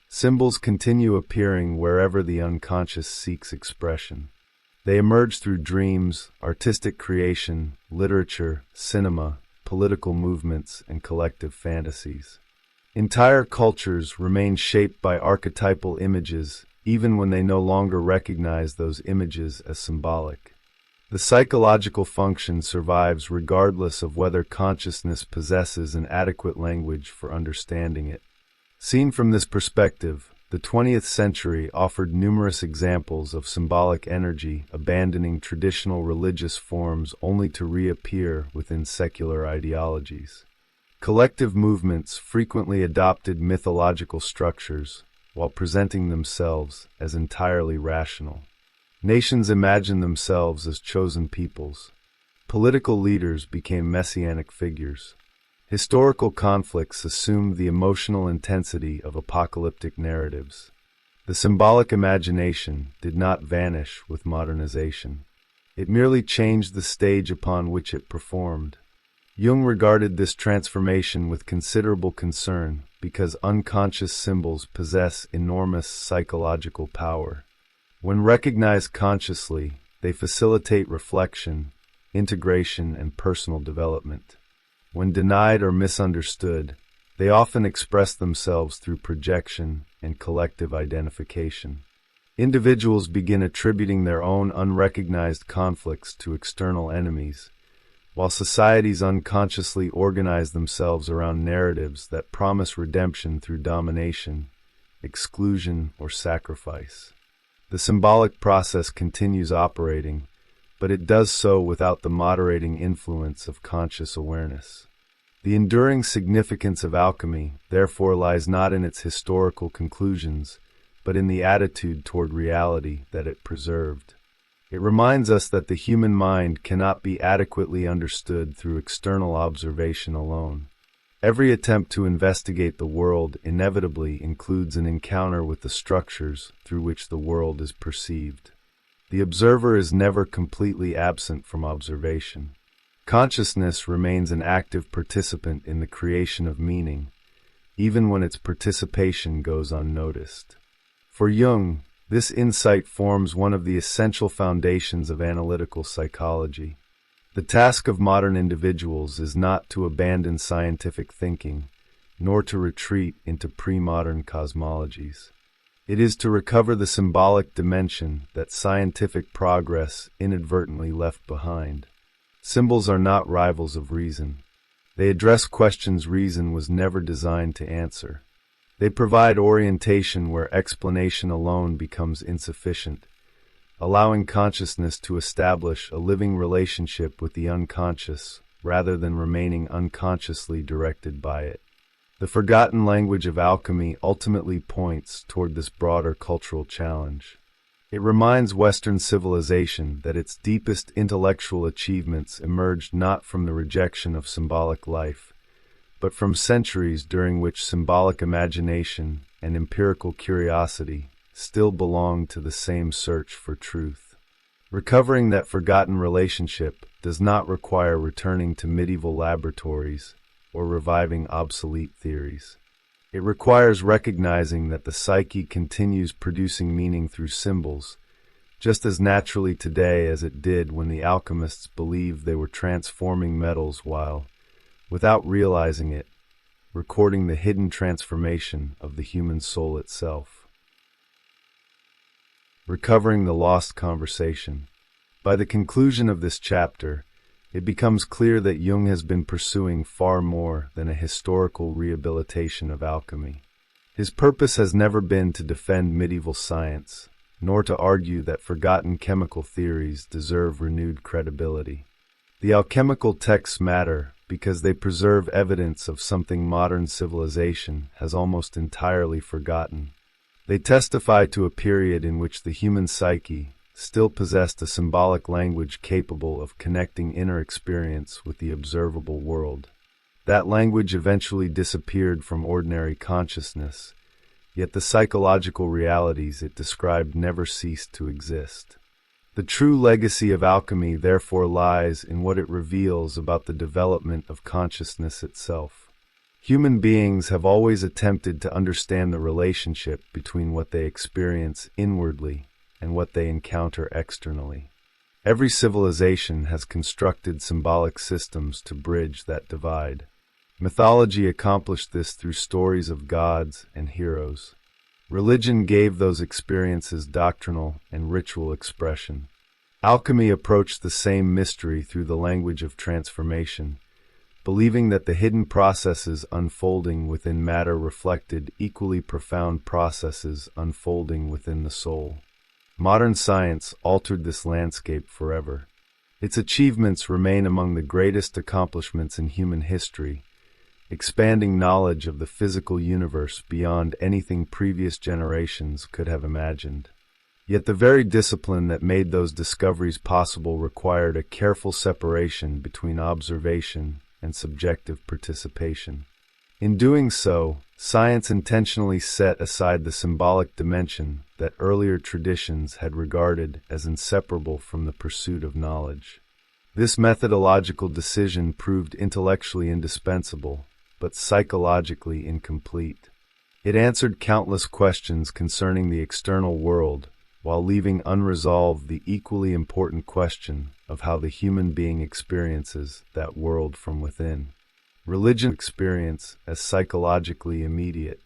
Symbols continue appearing wherever the unconscious seeks expression. They emerge through dreams, artistic creation, literature, cinema, political movements, and collective fantasies. Entire cultures remain shaped by archetypal images even when they no longer recognize those images as symbolic. The psychological function survives regardless of whether consciousness possesses an adequate language for understanding it. Seen from this perspective, the 20th century offered numerous examples of symbolic energy abandoning traditional religious forms only to reappear within secular ideologies. Collective movements frequently adopted mythological structures while presenting themselves as entirely rational. Nations imagined themselves as chosen peoples. Political leaders became messianic figures. Historical conflicts assumed the emotional intensity of apocalyptic narratives. The symbolic imagination did not vanish with modernization. It merely changed the stage upon which it performed. Jung regarded this transformation with considerable concern because unconscious symbols possess enormous psychological power. When recognized consciously, they facilitate reflection, integration, and personal development. When denied or misunderstood, they often express themselves through projection and collective identification. Individuals begin attributing their own unrecognized conflicts to external enemies, while societies unconsciously organize themselves around narratives that promise redemption through domination, exclusion, or sacrifice. The symbolic process continues operating, but it does so without the moderating influence of conscious awareness. The enduring significance of alchemy, therefore, lies not in its historical conclusions, but in the attitude toward reality that it preserved. It reminds us that the human mind cannot be adequately understood through external observation alone. Every attempt to investigate the world inevitably includes an encounter with the structures through which the world is perceived. The observer is never completely absent from observation. Consciousness remains an active participant in the creation of meaning, even when its participation goes unnoticed. For Jung, this insight forms one of the essential foundations of analytical psychology. The task of modern individuals is not to abandon scientific thinking, nor to retreat into pre-modern cosmologies. It is to recover the symbolic dimension that scientific progress inadvertently left behind. Symbols are not rivals of reason. They address questions reason was never designed to answer. They provide orientation where explanation alone becomes insufficient, allowing consciousness to establish a living relationship with the unconscious rather than remaining unconsciously directed by it. The forgotten language of alchemy ultimately points toward this broader cultural challenge. It reminds Western civilization that its deepest intellectual achievements emerged not from the rejection of symbolic life, but from centuries during which symbolic imagination and empirical curiosity still belong to the same search for truth. Recovering that forgotten relationship does not require returning to medieval laboratories or reviving obsolete theories. It requires recognizing that the psyche continues producing meaning through symbols, just as naturally today as it did when the alchemists believed they were transforming metals while, without realizing it, recording the hidden transformation of the human soul itself. recovering the lost conversation. By the conclusion of this chapter, it becomes clear that Jung has been pursuing far more than a historical rehabilitation of alchemy. His purpose has never been to defend medieval science, nor to argue that forgotten chemical theories deserve renewed credibility. The alchemical texts matter because they preserve evidence of something modern civilization has almost entirely forgotten. They testify to a period in which the human psyche still possessed a symbolic language capable of connecting inner experience with the observable world. That language eventually disappeared from ordinary consciousness, yet the psychological realities it described never ceased to exist. The true legacy of alchemy therefore lies in what it reveals about the development of consciousness itself. Human beings have always attempted to understand the relationship between what they experience inwardly and what they encounter externally. Every civilization has constructed symbolic systems to bridge that divide. Mythology accomplished this through stories of gods and heroes. Religion gave those experiences doctrinal and ritual expression. Alchemy approached the same mystery through the language of transformation, believing that the hidden processes unfolding within matter reflected equally profound processes unfolding within the soul. Modern science altered this landscape forever. Its achievements remain among the greatest accomplishments in human history, expanding knowledge of the physical universe beyond anything previous generations could have imagined. Yet the very discipline that made those discoveries possible required a careful separation between observation and subjective participation. In doing so, science intentionally set aside the symbolic dimension that earlier traditions had regarded as inseparable from the pursuit of knowledge. This methodological decision proved intellectually indispensable, but psychologically incomplete. It answered countless questions concerning the external world, while leaving unresolved the equally important question of how the human being experiences that world from within. Religion experience as psychologically immediate.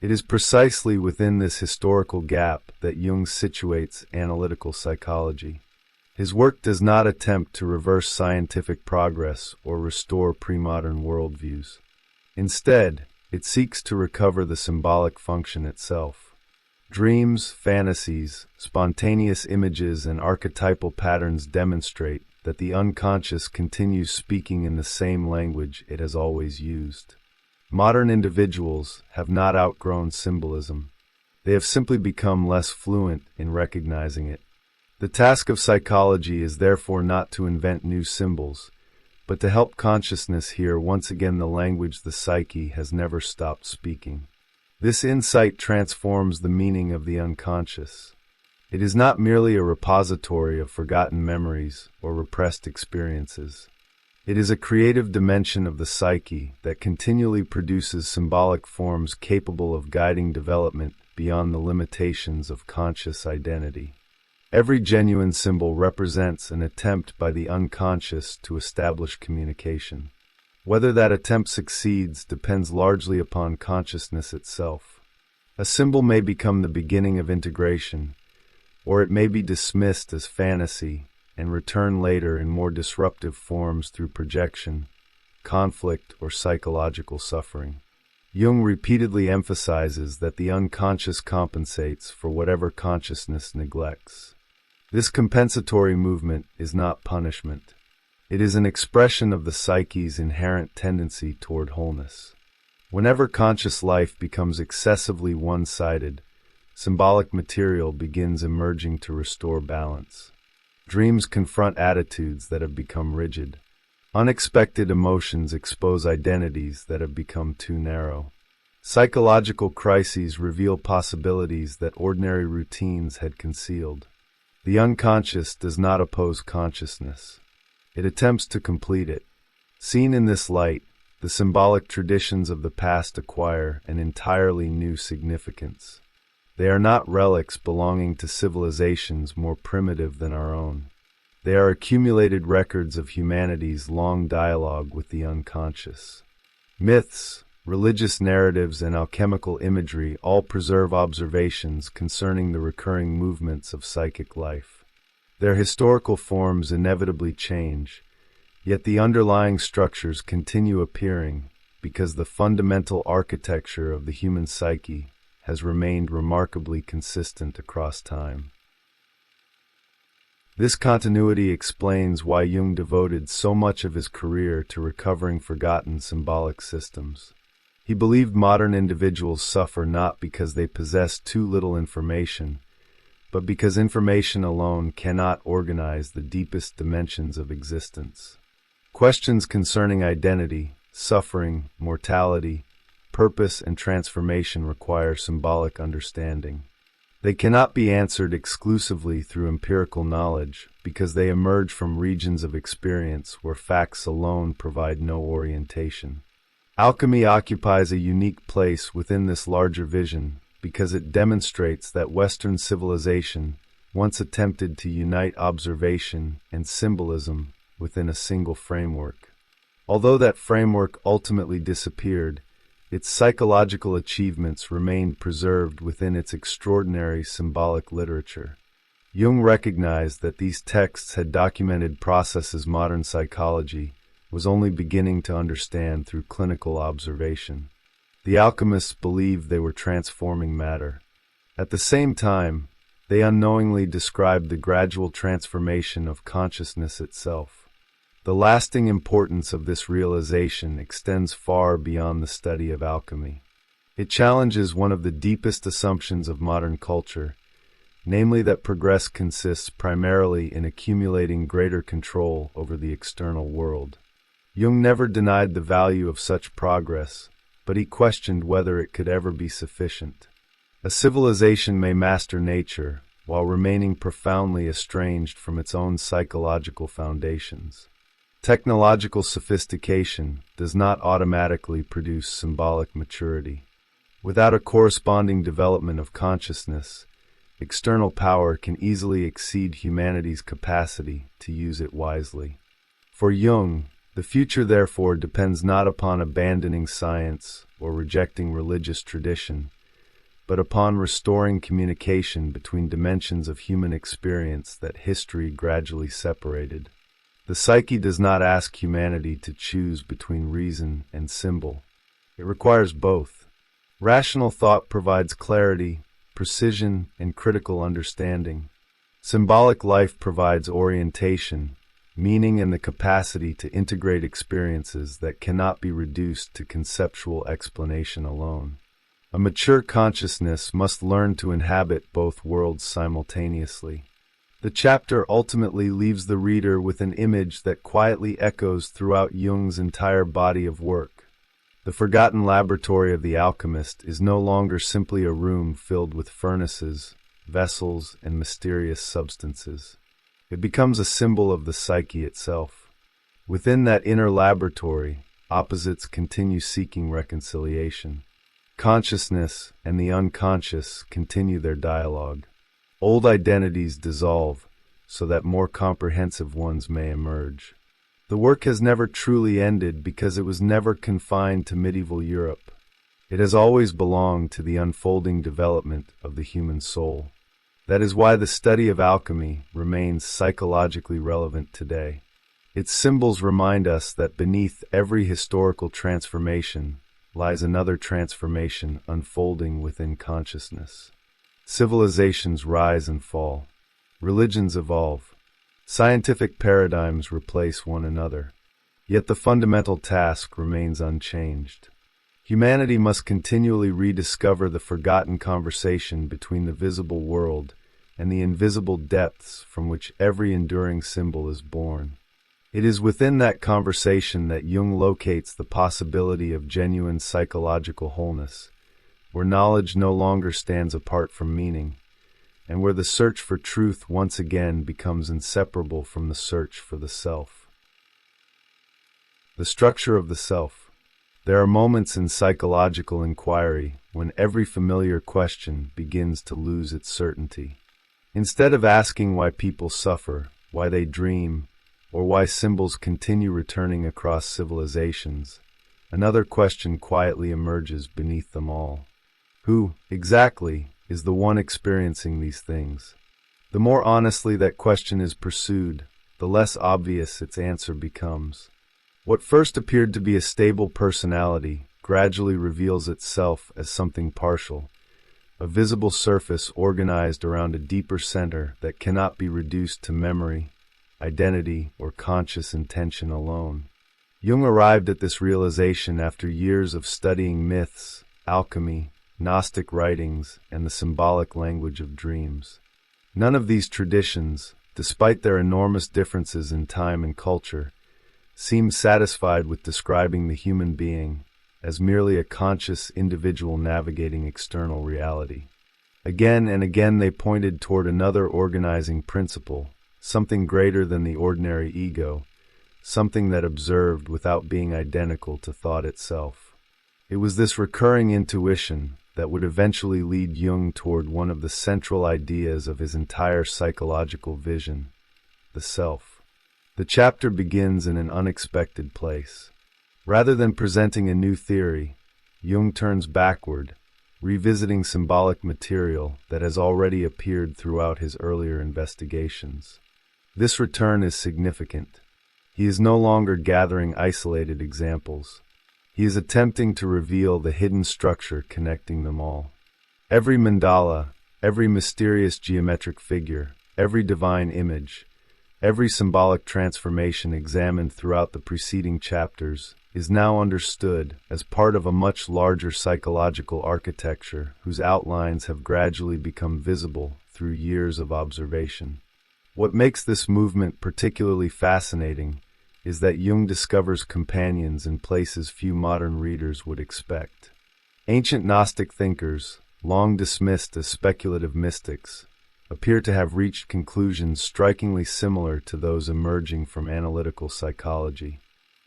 It is precisely within this historical gap that Jung situates analytical psychology. His work does not attempt to reverse scientific progress or restore pre-modern worldviews. Instead, it seeks to recover the symbolic function itself. Dreams, fantasies, spontaneous images, and archetypal patterns demonstrate that the unconscious continues speaking in the same language it has always used. Modern individuals have not outgrown symbolism. They have simply become less fluent in recognizing it. The task of psychology is therefore not to invent new symbols, but to help consciousness hear once again the language the psyche has never stopped speaking. This insight transforms the meaning of the unconscious. It is not merely a repository of forgotten memories or repressed experiences. It is a creative dimension of the psyche that continually produces symbolic forms capable of guiding development beyond the limitations of conscious identity. Every genuine symbol represents an attempt by the unconscious to establish communication. Whether that attempt succeeds depends largely upon consciousness itself. A symbol may become the beginning of integration, or it may be dismissed as fantasy and return later in more disruptive forms through projection, conflict, or psychological suffering. Jung repeatedly emphasizes that the unconscious compensates for whatever consciousness neglects. This compensatory movement is not punishment. It is an expression of the psyche's inherent tendency toward wholeness. Whenever conscious life becomes excessively one-sided, symbolic material begins emerging to restore balance. Dreams confront attitudes that have become rigid. Unexpected emotions expose identities that have become too narrow. Psychological crises reveal possibilities that ordinary routines had concealed. The unconscious does not oppose consciousness. It attempts to complete it. Seen in this light, the symbolic traditions of the past acquire an entirely new significance. They are not relics belonging to civilizations more primitive than our own. They are accumulated records of humanity's long dialogue with the unconscious. Myths, religious narratives, and alchemical imagery all preserve observations concerning the recurring movements of psychic life. Their historical forms inevitably change, yet the underlying structures continue appearing because the fundamental architecture of the human psyche has remained remarkably consistent across time. This continuity explains why Jung devoted so much of his career to recovering forgotten symbolic systems. He believed modern individuals suffer not because they possess too little information, but because information alone cannot organize the deepest dimensions of existence. Questions concerning identity, suffering, mortality, purpose, and transformation require symbolic understanding. They cannot be answered exclusively through empirical knowledge because they emerge from regions of experience where facts alone provide no orientation. Alchemy occupies a unique place within this larger vision because it demonstrates that Western civilization once attempted to unite observation and symbolism within a single framework. Although that framework ultimately disappeared, its psychological achievements remained preserved within its extraordinary symbolic literature. Jung recognized that these texts had documented processes modern psychology was only beginning to understand through clinical observation. The alchemists believed they were transforming matter. At the same time, they unknowingly described the gradual transformation of consciousness itself. The lasting importance of this realization extends far beyond the study of alchemy. It challenges one of the deepest assumptions of modern culture, namely that progress consists primarily in accumulating greater control over the external world. Jung never denied the value of such progress, but he questioned whether it could ever be sufficient. A civilization may master nature while remaining profoundly estranged from its own psychological foundations. Technological sophistication does not automatically produce symbolic maturity. Without a corresponding development of consciousness, external power can easily exceed humanity's capacity to use it wisely. For Jung, the future therefore depends not upon abandoning science or rejecting religious tradition, but upon restoring communication between dimensions of human experience that history gradually separated. The psyche does not ask humanity to choose between reason and symbol. It requires both. Rational thought provides clarity, precision, and critical understanding. Symbolic life provides orientation, meaning, and the capacity to integrate experiences that cannot be reduced to conceptual explanation alone. A mature consciousness must learn to inhabit both worlds simultaneously. The chapter ultimately leaves the reader with an image that quietly echoes throughout Jung's entire body of work. The forgotten laboratory of the alchemist is no longer simply a room filled with furnaces, vessels, and mysterious substances. It becomes a symbol of the psyche itself. Within that inner laboratory, opposites continue seeking reconciliation. Consciousness and the unconscious continue their dialogue. Old identities dissolve so that more comprehensive ones may emerge. The work has never truly ended because it was never confined to medieval Europe. It has always belonged to the unfolding development of the human soul. That is why the study of alchemy remains psychologically relevant today. Its symbols remind us that beneath every historical transformation lies another transformation unfolding within consciousness. Civilizations rise and fall. Religions evolve. Scientific paradigms replace one another. Yet the fundamental task remains unchanged. Humanity must continually rediscover the forgotten conversation between the visible world and the invisible depths from which every enduring symbol is born. It is within that conversation that Jung locates the possibility of genuine psychological wholeness, where knowledge no longer stands apart from meaning, and where the search for truth once again becomes inseparable from the search for the self. The structure of the self. There are moments in psychological inquiry when every familiar question begins to lose its certainty. Instead of asking why people suffer, why they dream, or why symbols continue returning across civilizations, another question quietly emerges beneath them all. Who, exactly, is the one experiencing these things? The more honestly that question is pursued, the less obvious its answer becomes. What first appeared to be a stable personality gradually reveals itself as something partial, a visible surface organized around a deeper center that cannot be reduced to memory, identity, or conscious intention alone. Jung arrived at this realization after years of studying myths, alchemy, Gnostic writings, and the symbolic language of dreams. None of these traditions, despite their enormous differences in time and culture, seemed satisfied with describing the human being as merely a conscious individual navigating external reality. Again and again they pointed toward another organizing principle, something greater than the ordinary ego, something that observed without being identical to thought itself. It was this recurring intuition that would eventually lead Jung toward one of the central ideas of his entire psychological vision, the self. The chapter begins in an unexpected place. Rather than presenting a new theory, Jung turns backward, revisiting symbolic material that has already appeared throughout his earlier investigations. This return is significant. He is no longer gathering isolated examples. He is attempting to reveal the hidden structure connecting them all. Every mandala, every mysterious geometric figure, every divine image, every symbolic transformation examined throughout the preceding chapters is now understood as part of a much larger psychological architecture whose outlines have gradually become visible through years of observation. What makes this movement particularly fascinating is that Jung discovers companions in places few modern readers would expect. Ancient Gnostic thinkers, long dismissed as speculative mystics, appear to have reached conclusions strikingly similar to those emerging from analytical psychology.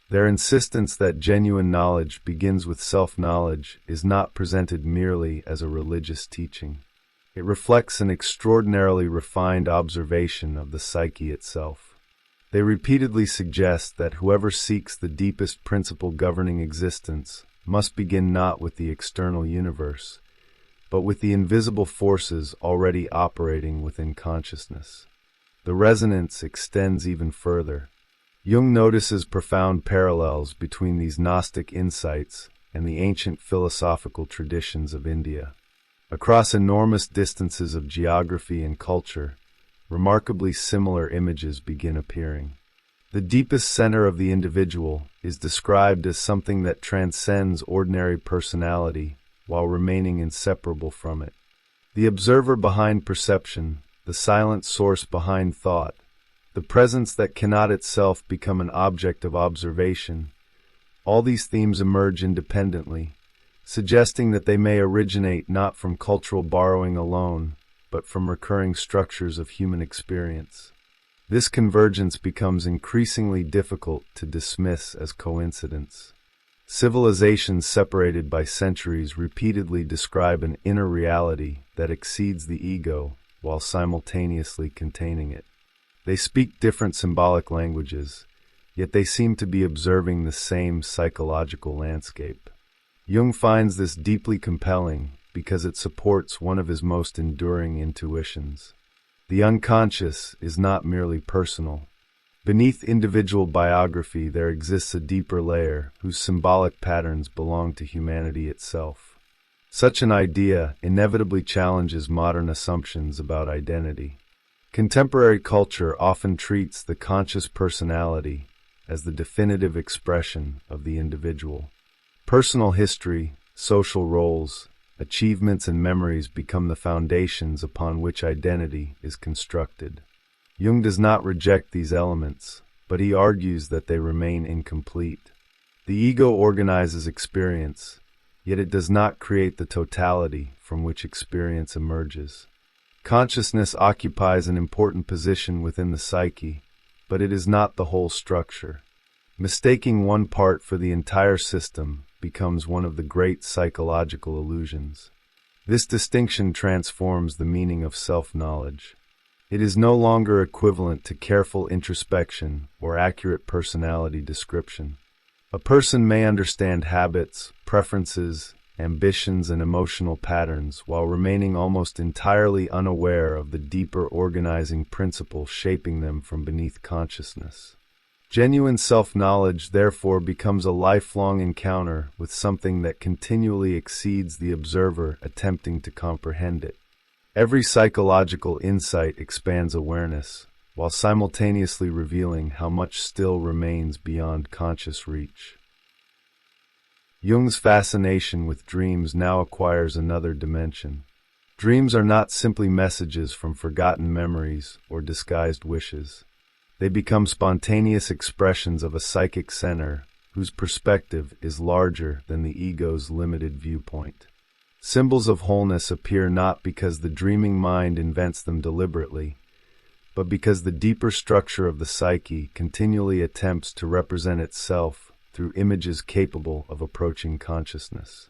Their insistence that genuine knowledge begins with self-knowledge is not presented merely as a religious teaching. It reflects an extraordinarily refined observation of the psyche itself. They repeatedly suggest that whoever seeks the deepest principle governing existence must begin not with the external universe, but with the invisible forces already operating within consciousness. The resonance extends even further. Jung notices profound parallels between these Gnostic insights and the ancient philosophical traditions of India. Across enormous distances of geography and culture, remarkably similar images begin appearing. The deepest center of the individual is described as something that transcends ordinary personality while remaining inseparable from it. The observer behind perception, the silent source behind thought, the presence that cannot itself become an object of observation, all these themes emerge independently, suggesting that they may originate not from cultural borrowing alone, but from recurring structures of human experience. This convergence becomes increasingly difficult to dismiss as coincidence. Civilizations separated by centuries repeatedly describe an inner reality that exceeds the ego while simultaneously containing it. They speak different symbolic languages, yet they seem to be observing the same psychological landscape. Jung finds this deeply compelling because it supports one of his most enduring intuitions. The unconscious is not merely personal. Beneath individual biography there exists a deeper layer whose symbolic patterns belong to humanity itself. Such an idea inevitably challenges modern assumptions about identity. Contemporary culture often treats the conscious personality as the definitive expression of the individual. Personal history, social roles, achievements and memories become the foundations upon which identity is constructed. Jung does not reject these elements, but he argues that they remain incomplete. The ego organizes experience, yet it does not create the totality from which experience emerges. Consciousness occupies an important position within the psyche, but it is not the whole structure. Mistaking one part for the entire system becomes one of the great psychological illusions. This distinction transforms the meaning of self-knowledge. It is no longer equivalent to careful introspection or accurate personality description. A person may understand habits, preferences, ambitions, and emotional patterns while remaining almost entirely unaware of the deeper organizing principle shaping them from beneath consciousness. Genuine self-knowledge, therefore, becomes a lifelong encounter with something that continually exceeds the observer attempting to comprehend it. Every psychological insight expands awareness, while simultaneously revealing how much still remains beyond conscious reach. Jung's fascination with dreams now acquires another dimension. Dreams are not simply messages from forgotten memories or disguised wishes. They become spontaneous expressions of a psychic center whose perspective is larger than the ego's limited viewpoint. Symbols of wholeness appear not because the dreaming mind invents them deliberately, but because the deeper structure of the psyche continually attempts to represent itself through images capable of approaching consciousness.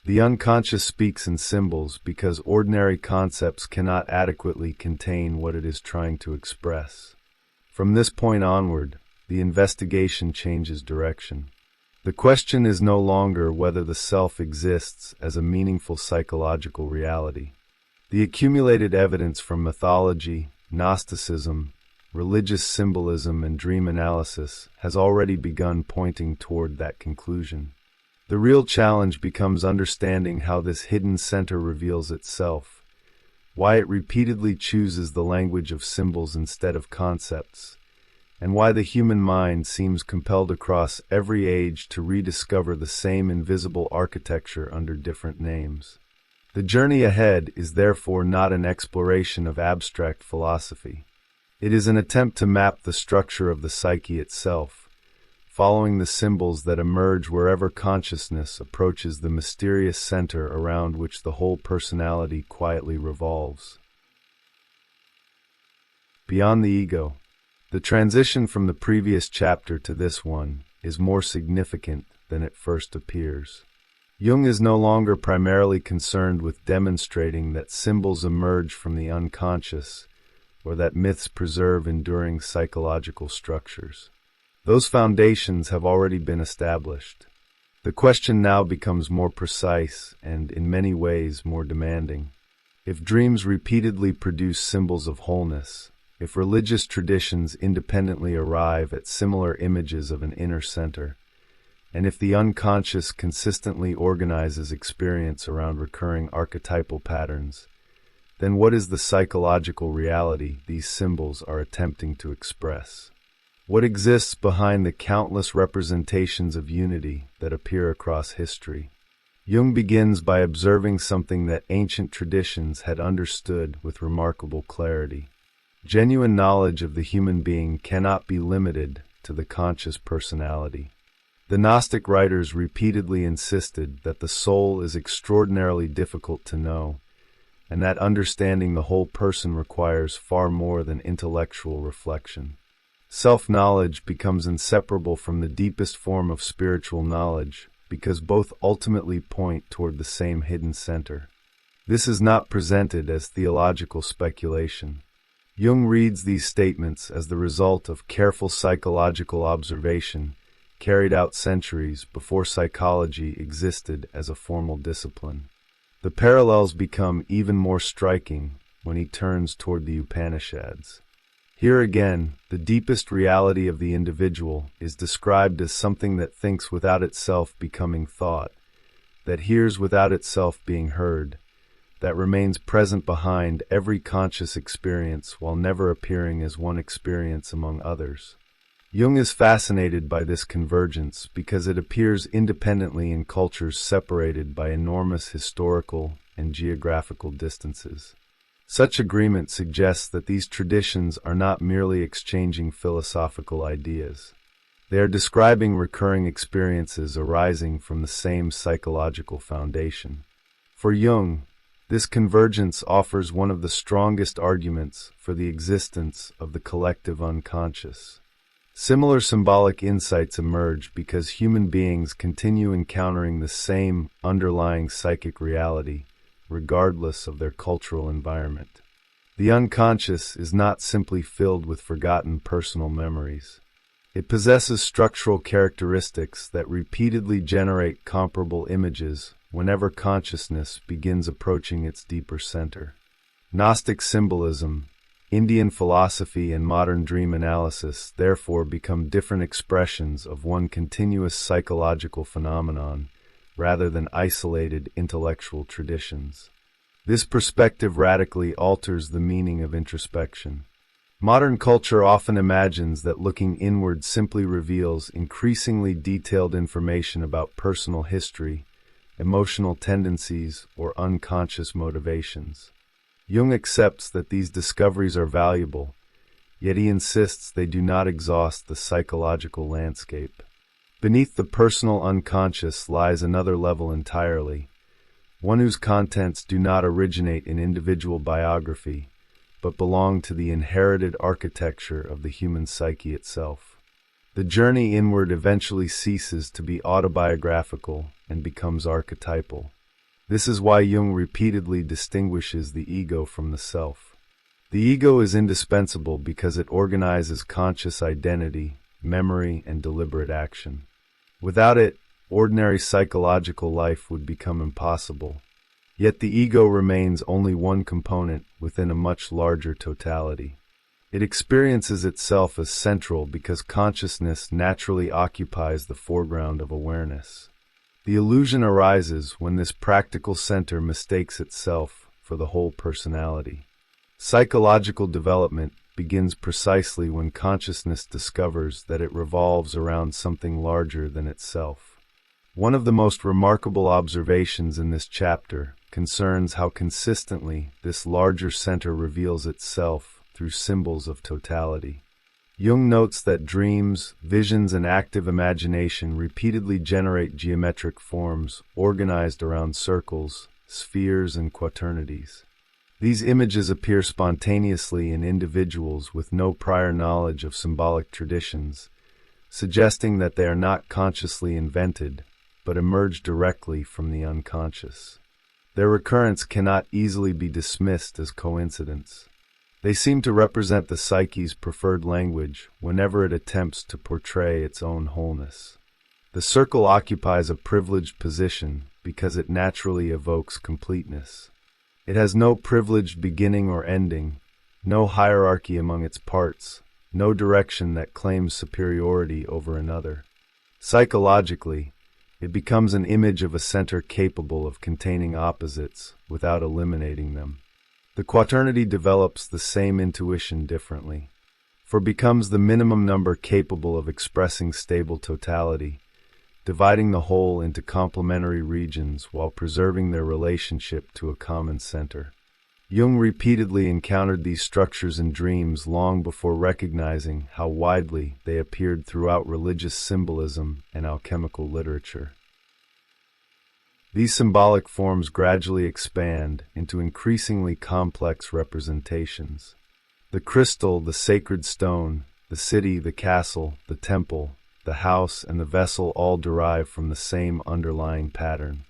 The unconscious speaks in symbols because ordinary concepts cannot adequately contain what it is trying to express. From this point onward, the investigation changes direction. The question is no longer whether the self exists as a meaningful psychological reality. The accumulated evidence from mythology, Gnosticism, religious symbolism, and dream analysis has already begun pointing toward that conclusion. The real challenge becomes understanding how this hidden center reveals itself, why it repeatedly chooses the language of symbols instead of concepts, and why the human mind seems compelled across every age to rediscover the same invisible architecture under different names. The journey ahead is therefore not an exploration of abstract philosophy. It is an attempt to map the structure of the psyche itself, following the symbols that emerge wherever consciousness approaches the mysterious center around which the whole personality quietly revolves. Beyond the ego, the transition from the previous chapter to this one is more significant than it first appears. Jung is no longer primarily concerned with demonstrating that symbols emerge from the unconscious or that myths preserve enduring psychological structures. Those foundations have already been established. The question now becomes more precise and, in many ways, more demanding. If dreams repeatedly produce symbols of wholeness, if religious traditions independently arrive at similar images of an inner center, and if the unconscious consistently organizes experience around recurring archetypal patterns, then what is the psychological reality these symbols are attempting to express? What exists behind the countless representations of unity that appear across history? Jung begins by observing something that ancient traditions had understood with remarkable clarity. Genuine knowledge of the human being cannot be limited to the conscious personality. The Gnostic writers repeatedly insisted that the soul is extraordinarily difficult to know, and that understanding the whole person requires far more than intellectual reflection. Self-knowledge becomes inseparable from the deepest form of spiritual knowledge because both ultimately point toward the same hidden center. This is not presented as theological speculation. Jung reads these statements as the result of careful psychological observation carried out centuries before psychology existed as a formal discipline. The parallels become even more striking when he turns toward the Upanishads. Here again, the deepest reality of the individual is described as something that thinks without itself becoming thought, that hears without itself being heard, that remains present behind every conscious experience while never appearing as one experience among others. Jung is fascinated by this convergence because it appears independently in cultures separated by enormous historical and geographical distances. Such agreement suggests that these traditions are not merely exchanging philosophical ideas. They are describing recurring experiences arising from the same psychological foundation. For Jung, this convergence offers one of the strongest arguments for the existence of the collective unconscious. Similar symbolic insights emerge because human beings continue encountering the same underlying psychic reality, regardless of their cultural environment. The unconscious is not simply filled with forgotten personal memories. It possesses structural characteristics that repeatedly generate comparable images whenever consciousness begins approaching its deeper center. Gnostic symbolism, Indian philosophy, and modern dream analysis therefore become different expressions of one continuous psychological phenomenon rather than isolated intellectual traditions. This perspective radically alters the meaning of introspection. Modern culture often imagines that looking inward simply reveals increasingly detailed information about personal history, emotional tendencies, or unconscious motivations. Jung accepts that these discoveries are valuable, yet he insists they do not exhaust the psychological landscape. Beneath the personal unconscious lies another level entirely, one whose contents do not originate in individual biography, but belong to the inherited architecture of the human psyche itself. The journey inward eventually ceases to be autobiographical and becomes archetypal. This is why Jung repeatedly distinguishes the ego from the self. The ego is indispensable because it organizes conscious identity, memory, and deliberate action. Without it, ordinary psychological life would become impossible. Yet the ego remains only one component within a much larger totality. It experiences itself as central because consciousness naturally occupies the foreground of awareness. The illusion arises when this practical center mistakes itself for the whole personality. Psychological development begins precisely when consciousness discovers that it revolves around something larger than itself. One of the most remarkable observations in this chapter concerns how consistently this larger center reveals itself through symbols of totality. Jung notes that dreams, visions, and active imagination repeatedly generate geometric forms organized around circles, spheres, and quaternities. These images appear spontaneously in individuals with no prior knowledge of symbolic traditions, suggesting that they are not consciously invented, but emerge directly from the unconscious. Their recurrence cannot easily be dismissed as coincidence. They seem to represent the psyche's preferred language whenever it attempts to portray its own wholeness. The circle occupies a privileged position because it naturally evokes completeness. It has no privileged beginning or ending, no hierarchy among its parts, no direction that claims superiority over another. Psychologically, it becomes an image of a center capable of containing opposites without eliminating them. The quaternity develops the same intuition differently, for becomes the minimum number capable of expressing stable totality, dividing the whole into complementary regions while preserving their relationship to a common center. Jung repeatedly encountered these structures in dreams long before recognizing how widely they appeared throughout religious symbolism and alchemical literature. These symbolic forms gradually expand into increasingly complex representations. The crystal, the sacred stone, the city, the castle, the temple, the house, and the vessel all derive from the same underlying pattern.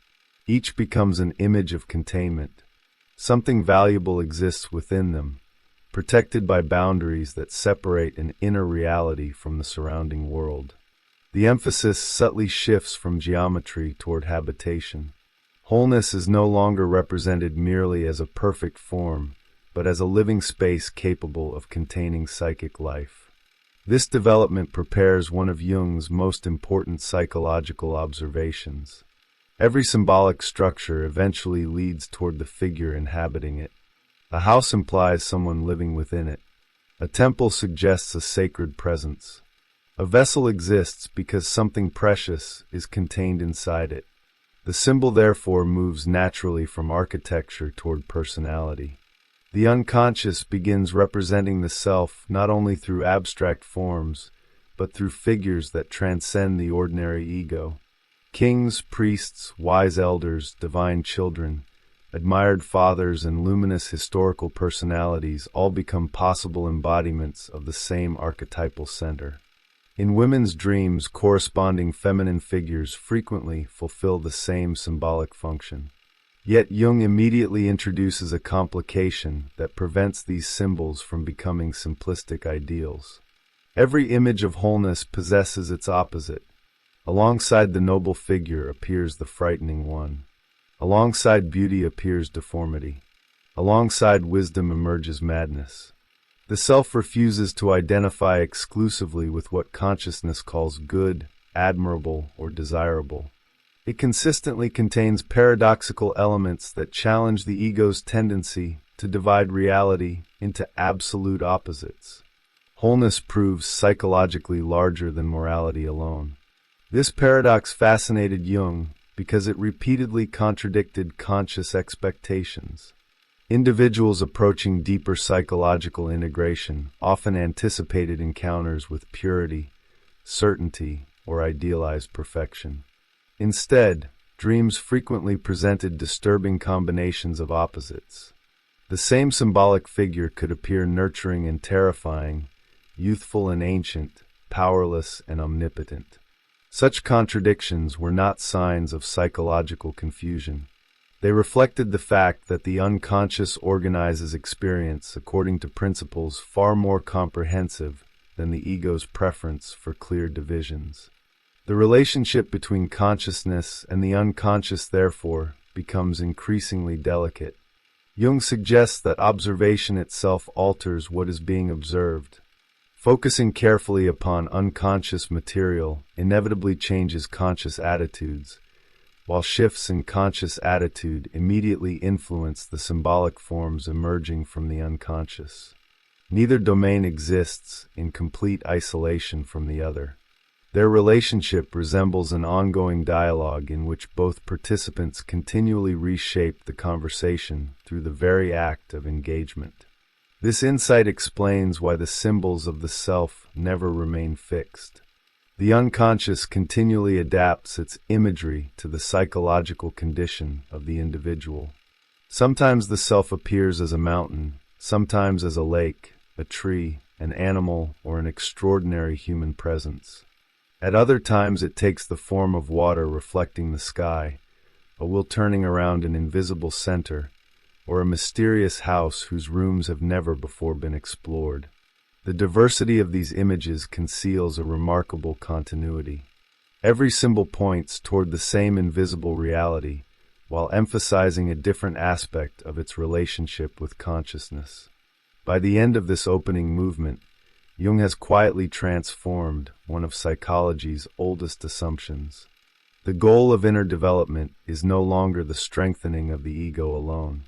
Each becomes an image of containment. Something valuable exists within them, protected by boundaries that separate an inner reality from the surrounding world. The emphasis subtly shifts from geometry toward habitation. Wholeness is no longer represented merely as a perfect form, but as a living space capable of containing psychic life. This development prepares one of Jung's most important psychological observations. Every symbolic structure eventually leads toward the figure inhabiting it. A house implies someone living within it. A temple suggests a sacred presence. A vessel exists because something precious is contained inside it. The symbol therefore moves naturally from architecture toward personality. The unconscious begins representing the self not only through abstract forms, but through figures that transcend the ordinary ego. Kings, priests, wise elders, divine children, admired fathers, and luminous historical personalities all become possible embodiments of the same archetypal center. In women's dreams, corresponding feminine figures frequently fulfill the same symbolic function. Yet Jung immediately introduces a complication that prevents these symbols from becoming simplistic ideals. Every image of wholeness possesses its opposite. Alongside the noble figure appears the frightening one. Alongside beauty appears deformity. Alongside wisdom emerges madness. The self refuses to identify exclusively with what consciousness calls good, admirable, or desirable. It consistently contains paradoxical elements that challenge the ego's tendency to divide reality into absolute opposites. Wholeness proves psychologically larger than morality alone. This paradox fascinated Jung because it repeatedly contradicted conscious expectations. Individuals approaching deeper psychological integration often anticipated encounters with purity, certainty, or idealized perfection. Instead, dreams frequently presented disturbing combinations of opposites. The same symbolic figure could appear nurturing and terrifying, youthful and ancient, powerless and omnipotent. Such contradictions were not signs of psychological confusion. They reflected the fact that the unconscious organizes experience according to principles far more comprehensive than the ego's preference for clear divisions. The relationship between consciousness and the unconscious, therefore, becomes increasingly delicate. Jung suggests that observation itself alters what is being observed. Focusing carefully upon unconscious material inevitably changes conscious attitudes, while shifts in conscious attitude immediately influence the symbolic forms emerging from the unconscious. Neither domain exists in complete isolation from the other. Their relationship resembles an ongoing dialogue in which both participants continually reshape the conversation through the very act of engagement. This insight explains why the symbols of the self never remain fixed. The unconscious continually adapts its imagery to the psychological condition of the individual. Sometimes the self appears as a mountain, sometimes as a lake, a tree, an animal, or an extraordinary human presence. At other times it takes the form of water reflecting the sky, a wheel turning around an invisible center, or a mysterious house whose rooms have never before been explored. The diversity of these images conceals a remarkable continuity. Every symbol points toward the same invisible reality, while emphasizing a different aspect of its relationship with consciousness. By the end of this opening movement, Jung has quietly transformed one of psychology's oldest assumptions. The goal of inner development is no longer the strengthening of the ego alone.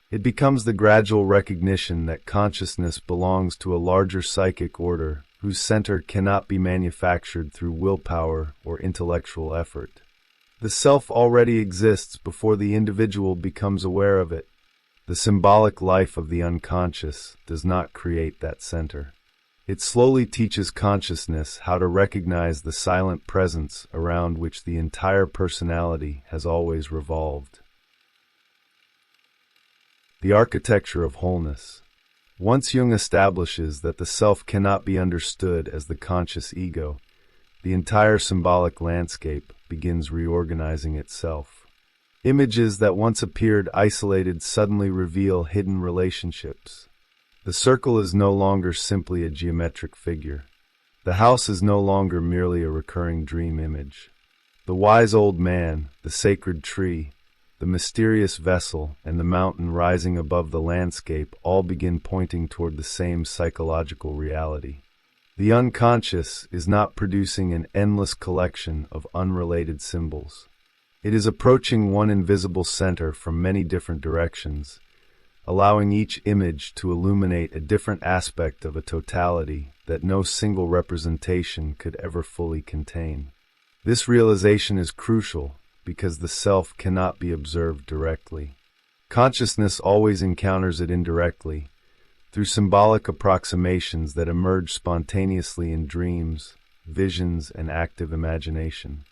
It becomes the gradual recognition that consciousness belongs to a larger psychic order whose center cannot be manufactured through willpower or intellectual effort. The self already exists before the individual becomes aware of it. The symbolic life of the unconscious does not create that center. It slowly teaches consciousness how to recognize the silent presence around which the entire personality has always revolved. The architecture of wholeness. Once Jung establishes that the self cannot be understood as the conscious ego, the entire symbolic landscape begins reorganizing itself. Images that once appeared isolated suddenly reveal hidden relationships. The circle is no longer simply a geometric figure. The house is no longer merely a recurring dream image. The wise old man, the sacred tree, the mysterious vessel, and the mountain rising above the landscape all begin pointing toward the same psychological reality. The unconscious is not producing an endless collection of unrelated symbols. It is approaching one invisible center from many different directions, allowing each image to illuminate a different aspect of a totality that no single representation could ever fully contain. This realization is crucial because the self cannot be observed directly. Consciousness always encounters it indirectly, through symbolic approximations that emerge spontaneously in dreams, visions, and active imagination.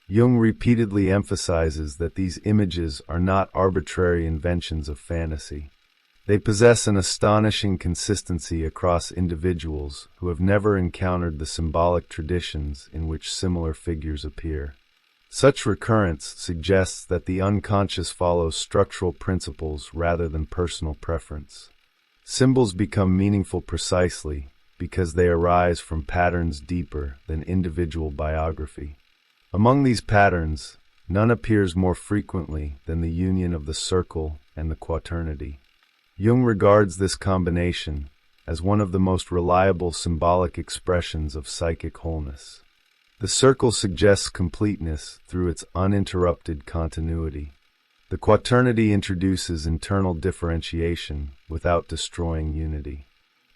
Jung repeatedly emphasizes that these images are not arbitrary inventions of fantasy. They possess an astonishing consistency across individuals who have never encountered the symbolic traditions in which similar figures appear. Such recurrence suggests that the unconscious follows structural principles rather than personal preference. Symbols become meaningful precisely because they arise from patterns deeper than individual biography. Among these patterns, none appears more frequently than the union of the circle and the quaternity. Jung regards this combination as one of the most reliable symbolic expressions of psychic wholeness. The circle suggests completeness through its uninterrupted continuity. The quaternity introduces internal differentiation without destroying unity.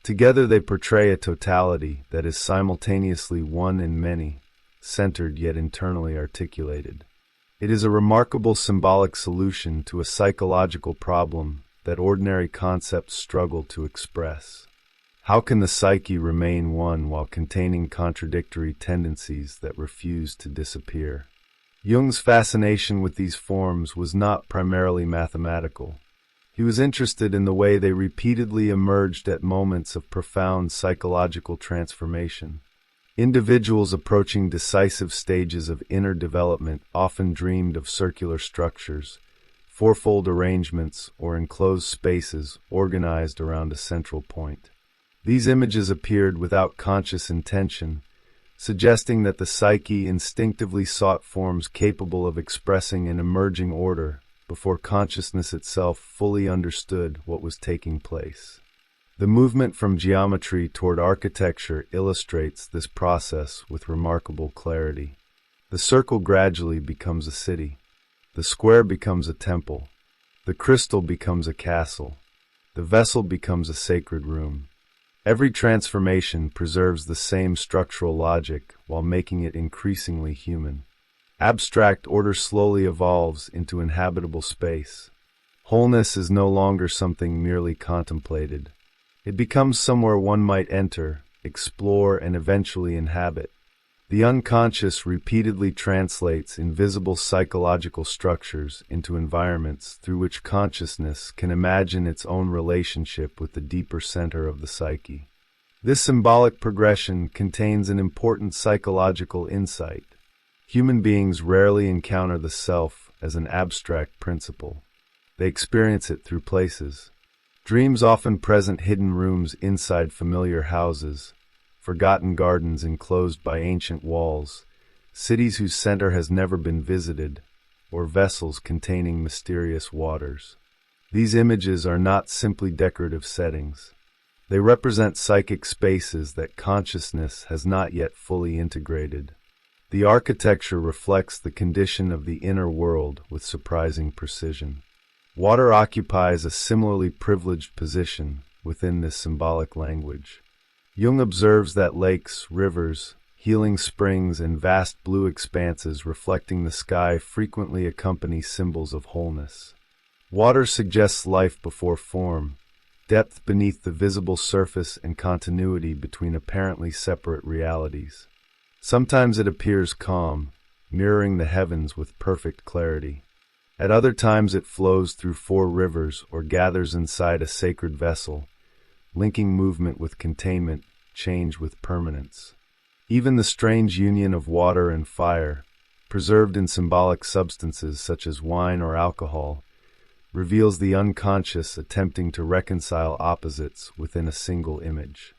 Together they portray a totality that is simultaneously one and many, centered yet internally articulated. It is a remarkable symbolic solution to a psychological problem that ordinary concepts struggle to express. How can the psyche remain one while containing contradictory tendencies that refuse to disappear? Jung's fascination with these forms was not primarily mathematical. He was interested in the way they repeatedly emerged at moments of profound psychological transformation. Individuals approaching decisive stages of inner development often dreamed of circular structures, fourfold arrangements, or enclosed spaces organized around a central point. These images appeared without conscious intention, suggesting that the psyche instinctively sought forms capable of expressing an emerging order before consciousness itself fully understood what was taking place. The movement from geometry toward architecture illustrates this process with remarkable clarity. The circle gradually becomes a city. The square becomes a temple. The crystal becomes a castle. The vessel becomes a sacred room. Every transformation preserves the same structural logic while making it increasingly human. Abstract order slowly evolves into inhabitable space. Wholeness is no longer something merely contemplated. It becomes somewhere one might enter, explore, and eventually inhabit. The unconscious repeatedly translates invisible psychological structures into environments through which consciousness can imagine its own relationship with the deeper center of the psyche. This symbolic progression contains an important psychological insight. Human beings rarely encounter the self as an abstract principle. They experience it through places. Dreams often present hidden rooms inside familiar houses, forgotten gardens enclosed by ancient walls, cities whose center has never been visited, or vessels containing mysterious waters. These images are not simply decorative settings. They represent psychic spaces that consciousness has not yet fully integrated. The architecture reflects the condition of the inner world with surprising precision. Water occupies a similarly privileged position within this symbolic language. Jung observes that lakes, rivers, healing springs, and vast blue expanses reflecting the sky frequently accompany symbols of wholeness. Water suggests life before form, depth beneath the visible surface, and continuity between apparently separate realities. Sometimes it appears calm, mirroring the heavens with perfect clarity. At other times it flows through four rivers or gathers inside a sacred vessel, linking movement with containment, change with permanence. Even the strange union of water and fire, preserved in symbolic substances such as wine or alcohol, reveals the unconscious attempting to reconcile opposites within a single image.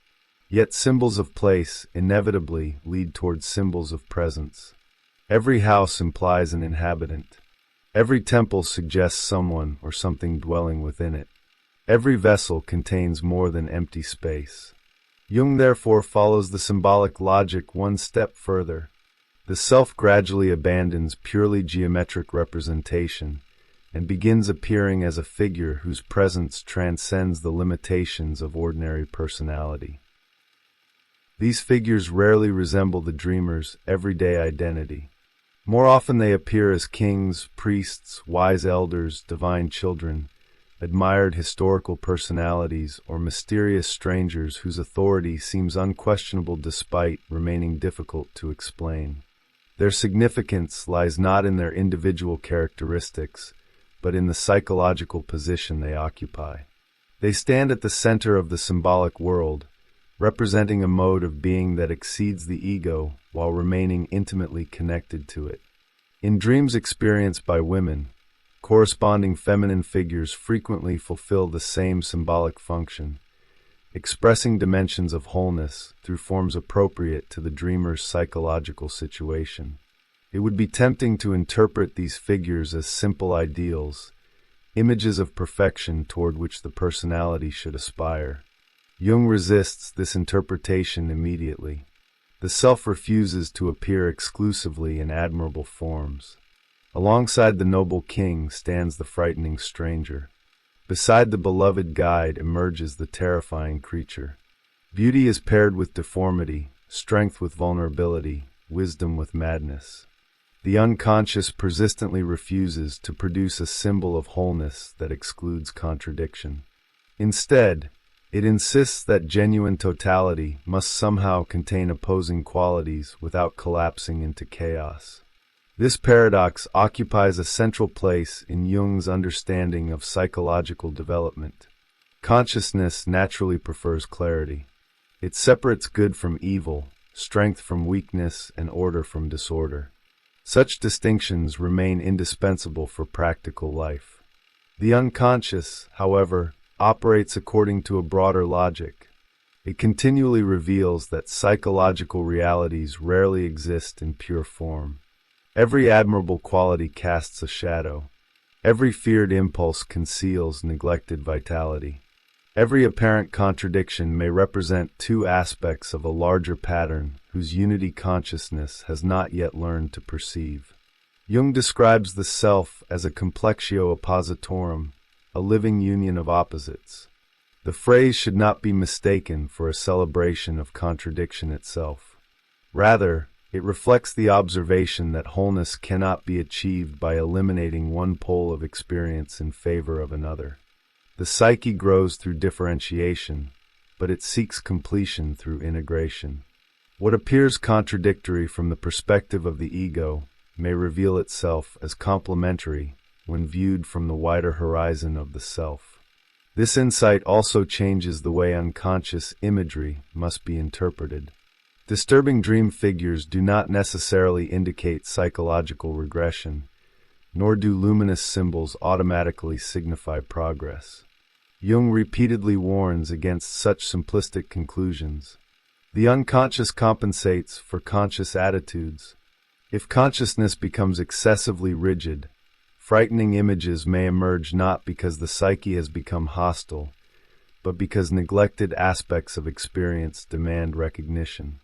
Yet symbols of place inevitably lead towards symbols of presence. Every house implies an inhabitant. Every temple suggests someone or something dwelling within it. Every vessel contains more than empty space. Jung therefore follows the symbolic logic one step further. The self gradually abandons purely geometric representation and begins appearing as a figure whose presence transcends the limitations of ordinary personality. These figures rarely resemble the dreamer's everyday identity. More often they appear as kings, priests, wise elders, divine children, admired historical personalities, or mysterious strangers whose authority seems unquestionable despite remaining difficult to explain. Their significance lies not in their individual characteristics, but in the psychological position they occupy. They stand at the center of the symbolic world, representing a mode of being that exceeds the ego while remaining intimately connected to it. In dreams experienced by women, corresponding feminine figures frequently fulfill the same symbolic function, expressing dimensions of wholeness through forms appropriate to the dreamer's psychological situation. It would be tempting to interpret these figures as simple ideals, images of perfection toward which the personality should aspire. Jung resists this interpretation immediately. The self refuses to appear exclusively in admirable forms. Alongside the noble king stands the frightening stranger. Beside the beloved guide emerges the terrifying creature. Beauty is paired with deformity, strength with vulnerability, wisdom with madness. The unconscious persistently refuses to produce a symbol of wholeness that excludes contradiction. Instead, it insists that genuine totality must somehow contain opposing qualities without collapsing into chaos. This paradox occupies a central place in Jung's understanding of psychological development. Consciousness naturally prefers clarity. It separates good from evil, strength from weakness, and order from disorder. Such distinctions remain indispensable for practical life. The unconscious, however, operates according to a broader logic. It continually reveals that psychological realities rarely exist in pure form. Every admirable quality casts a shadow. Every feared impulse conceals neglected vitality. Every apparent contradiction may represent two aspects of a larger pattern whose unity consciousness has not yet learned to perceive. Jung describes the self as a complexio oppositorum, a living union of opposites. The phrase should not be mistaken for a celebration of contradiction itself. Rather, it reflects the observation that wholeness cannot be achieved by eliminating one pole of experience in favor of another. The psyche grows through differentiation, but it seeks completion through integration. What appears contradictory from the perspective of the ego may reveal itself as complementary when viewed from the wider horizon of the self. This insight also changes the way unconscious imagery must be interpreted. Disturbing dream figures do not necessarily indicate psychological regression, nor do luminous symbols automatically signify progress. Jung repeatedly warns against such simplistic conclusions. The unconscious compensates for conscious attitudes. If consciousness becomes excessively rigid, frightening images may emerge not because the psyche has become hostile, but because neglected aspects of experience demand recognition.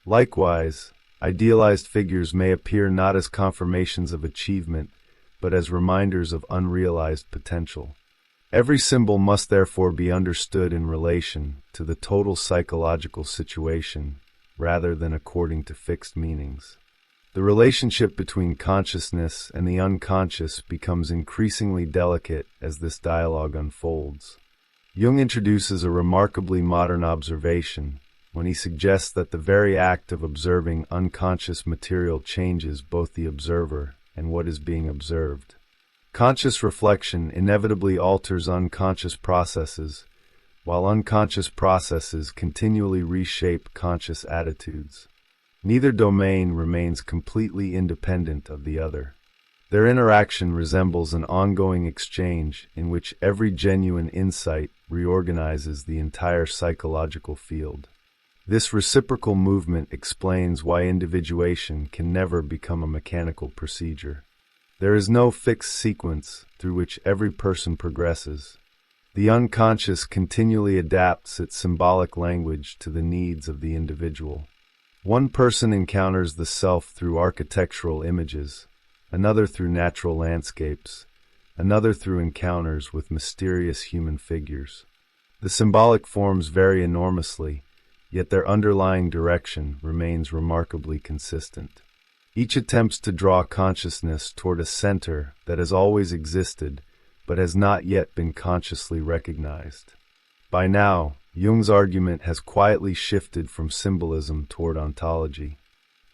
Likewise, idealized figures may appear not as confirmations of achievement, but as reminders of unrealized potential. Every symbol must therefore be understood in relation to the total psychological situation, rather than according to fixed meanings. The relationship between consciousness and the unconscious becomes increasingly delicate as this dialogue unfolds. Jung introduces a remarkably modern observation when he suggests that the very act of observing unconscious material changes both the observer and what is being observed. Conscious reflection inevitably alters unconscious processes, while unconscious processes continually reshape conscious attitudes. Neither domain remains completely independent of the other. Their interaction resembles an ongoing exchange in which every genuine insight reorganizes the entire psychological field. This reciprocal movement explains why individuation can never become a mechanical procedure. There is no fixed sequence through which every person progresses. The unconscious continually adapts its symbolic language to the needs of the individual. One person encounters the self through architectural images, another through natural landscapes, another through encounters with mysterious human figures. The symbolic forms vary enormously, yet their underlying direction remains remarkably consistent. Each attempts to draw consciousness toward a center that has always existed but has not yet been consciously recognized. By now, Jung's argument has quietly shifted from symbolism toward ontology.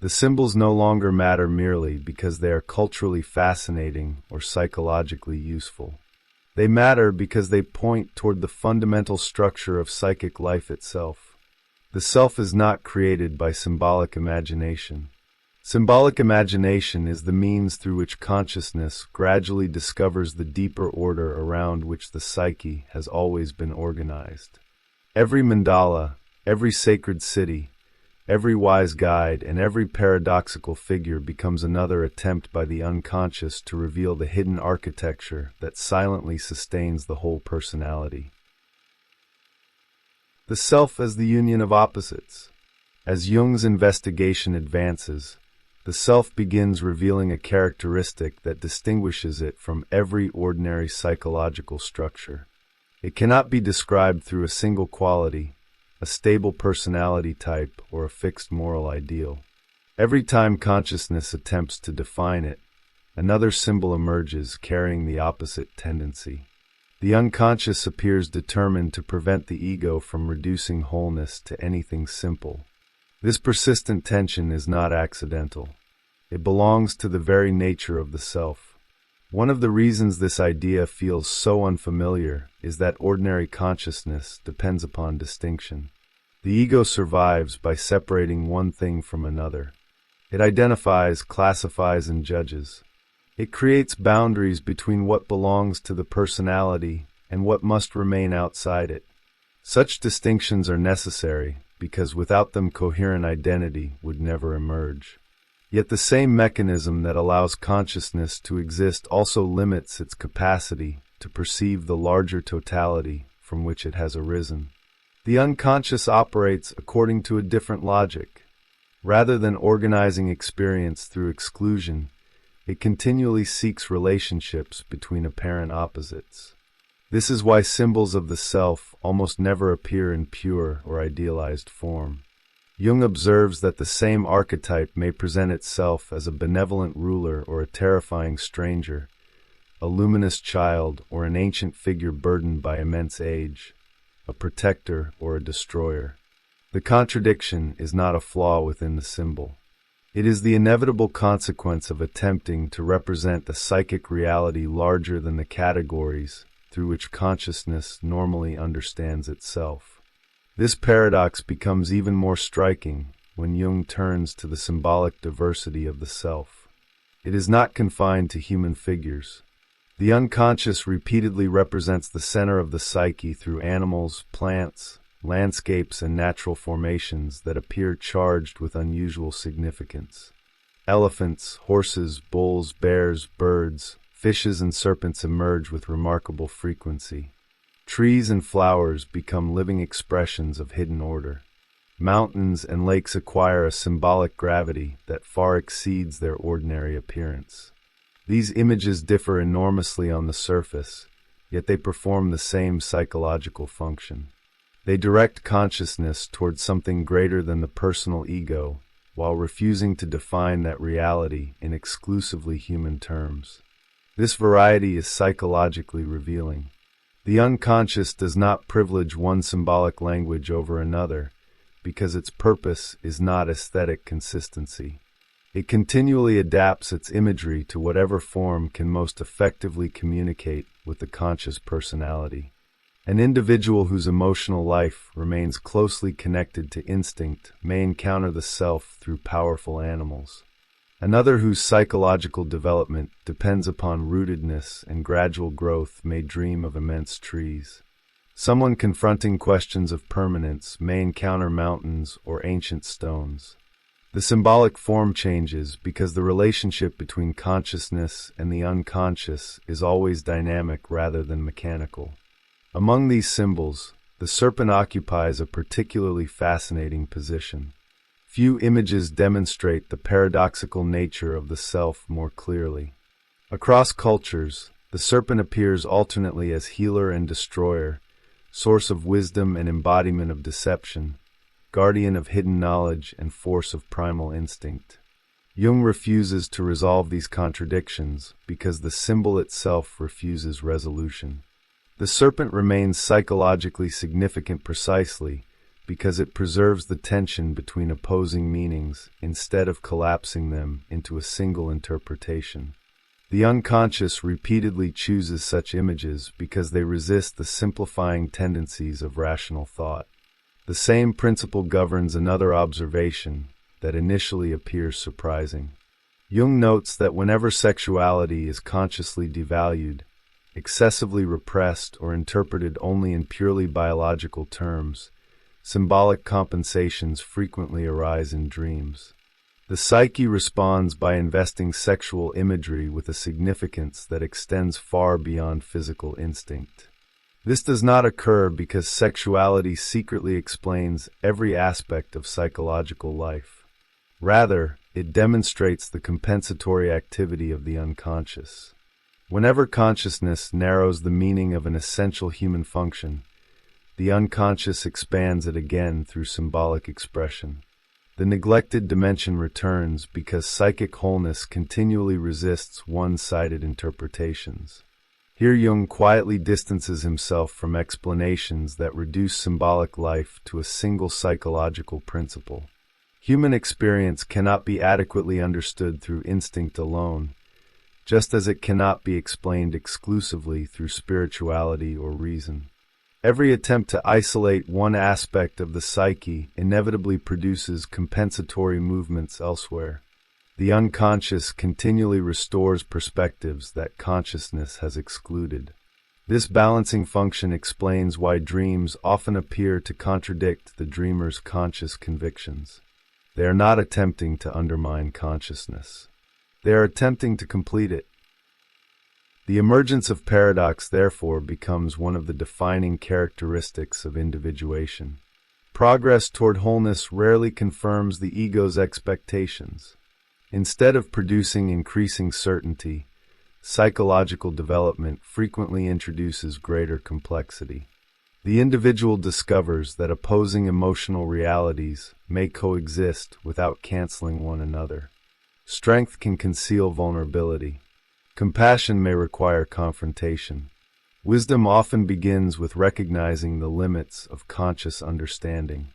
The symbols no longer matter merely because they are culturally fascinating or psychologically useful. They matter because they point toward the fundamental structure of psychic life itself. The self is not created by symbolic imagination. Symbolic imagination is the means through which consciousness gradually discovers the deeper order around which the psyche has always been organized. Every mandala, every sacred city, every wise guide, and every paradoxical figure becomes another attempt by the unconscious to reveal the hidden architecture that silently sustains the whole personality. The self as the union of opposites. As Jung's investigation advances, the self begins revealing a characteristic that distinguishes it from every ordinary psychological structure. It cannot be described through a single quality, a stable personality type, or a fixed moral ideal. Every time consciousness attempts to define it, another symbol emerges carrying the opposite tendency. The unconscious appears determined to prevent the ego from reducing wholeness to anything simple. This persistent tension is not accidental. It belongs to the very nature of the self. One of the reasons this idea feels so unfamiliar is that ordinary consciousness depends upon distinction. The ego survives by separating one thing from another. It identifies, classifies, and judges. It creates boundaries between what belongs to the personality and what must remain outside it. Such distinctions are necessary because without them coherent identity would never emerge. Yet the same mechanism that allows consciousness to exist also limits its capacity to perceive the larger totality from which it has arisen. The unconscious operates according to a different logic. Rather than organizing experience through exclusion, it continually seeks relationships between apparent opposites. This is why symbols of the self almost never appear in pure or idealized form. Jung observes that the same archetype may present itself as a benevolent ruler or a terrifying stranger, a luminous child or an ancient figure burdened by immense age, a protector or a destroyer. The contradiction is not a flaw within the symbol. It is the inevitable consequence of attempting to represent the psychic reality larger than the categories through which consciousness normally understands itself. This paradox becomes even more striking when Jung turns to the symbolic diversity of the self. It is not confined to human figures. The unconscious repeatedly represents the center of the psyche through animals, plants, landscapes, and natural formations that appear charged with unusual significance. Elephants, horses, bulls, bears, birds, fishes, and serpents emerge with remarkable frequency. Trees and flowers become living expressions of hidden order. Mountains and lakes acquire a symbolic gravity that far exceeds their ordinary appearance. These images differ enormously on the surface, yet they perform the same psychological function. They direct consciousness towards something greater than the personal ego, while refusing to define that reality in exclusively human terms. This variety is psychologically revealing. The unconscious does not privilege one symbolic language over another, because its purpose is not aesthetic consistency. It continually adapts its imagery to whatever form can most effectively communicate with the conscious personality. An individual whose emotional life remains closely connected to instinct may encounter the self through powerful animals. Another whose psychological development depends upon rootedness and gradual growth may dream of immense trees. Someone confronting questions of permanence may encounter mountains or ancient stones. The symbolic form changes because the relationship between consciousness and the unconscious is always dynamic rather than mechanical. Among these symbols, the serpent occupies a particularly fascinating position. Few images demonstrate the paradoxical nature of the self more clearly. Across cultures, the serpent appears alternately as healer and destroyer, source of wisdom and embodiment of deception, guardian of hidden knowledge and force of primal instinct. Jung refuses to resolve these contradictions because the symbol itself refuses resolution. The serpent remains psychologically significant precisely because it preserves the tension between opposing meanings instead of collapsing them into a single interpretation. The unconscious repeatedly chooses such images because they resist the simplifying tendencies of rational thought. The same principle governs another observation that initially appears surprising. Jung notes that whenever sexuality is consciously devalued, excessively repressed or interpreted only in purely biological terms, symbolic compensations frequently arise in dreams. The psyche responds by investing sexual imagery with a significance that extends far beyond physical instinct. This does not occur because sexuality secretly explains every aspect of psychological life. Rather, it demonstrates the compensatory activity of the unconscious. Whenever consciousness narrows the meaning of an essential human function, the unconscious expands it again through symbolic expression. The neglected dimension returns because psychic wholeness continually resists one-sided interpretations. Here Jung quietly distances himself from explanations that reduce symbolic life to a single psychological principle. Human experience cannot be adequately understood through instinct alone, just as it cannot be explained exclusively through spirituality or reason. Every attempt to isolate one aspect of the psyche inevitably produces compensatory movements elsewhere. The unconscious continually restores perspectives that consciousness has excluded. This balancing function explains why dreams often appear to contradict the dreamer's conscious convictions. They are not attempting to undermine consciousness. They are attempting to complete it. The emergence of paradox, therefore, becomes one of the defining characteristics of individuation. Progress toward wholeness rarely confirms the ego's expectations. Instead of producing increasing certainty, psychological development frequently introduces greater complexity. The individual discovers that opposing emotional realities may coexist without canceling one another. Strength can conceal vulnerability. Compassion may require confrontation. Wisdom often begins with recognizing the limits of conscious understanding.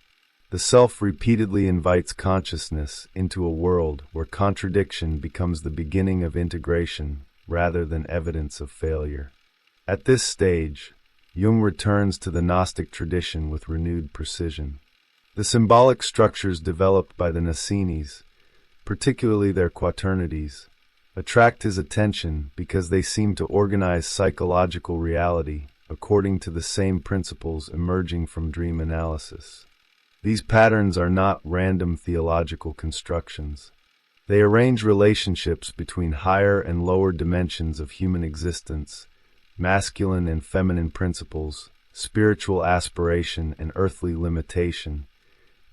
The self repeatedly invites consciousness into a world where contradiction becomes the beginning of integration rather than evidence of failure. At this stage, Jung returns to the Gnostic tradition with renewed precision. The symbolic structures developed by the Gnostics, particularly their quaternities, attract his attention because they seem to organize psychological reality according to the same principles emerging from dream analysis. These patterns are not random theological constructions. They arrange relationships between higher and lower dimensions of human existence, masculine and feminine principles, spiritual aspiration and earthly limitation,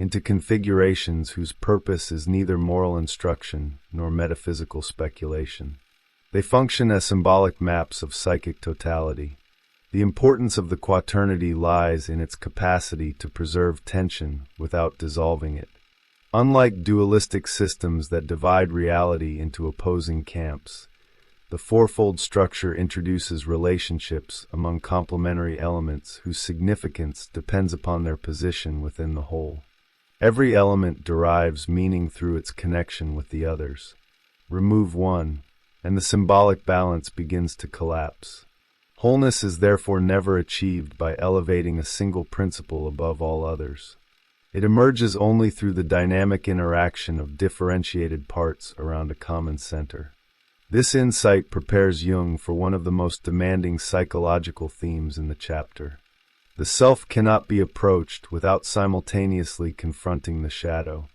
into configurations whose purpose is neither moral instruction nor metaphysical speculation. They function as symbolic maps of psychic totality. The importance of the quaternity lies in its capacity to preserve tension without dissolving it. Unlike dualistic systems that divide reality into opposing camps, the fourfold structure introduces relationships among complementary elements whose significance depends upon their position within the whole. Every element derives meaning through its connection with the others. Remove one, and the symbolic balance begins to collapse. Wholeness is therefore never achieved by elevating a single principle above all others. It emerges only through the dynamic interaction of differentiated parts around a common center. This insight prepares Jung for one of the most demanding psychological themes in the chapter. The self cannot be approached without simultaneously confronting the shadow.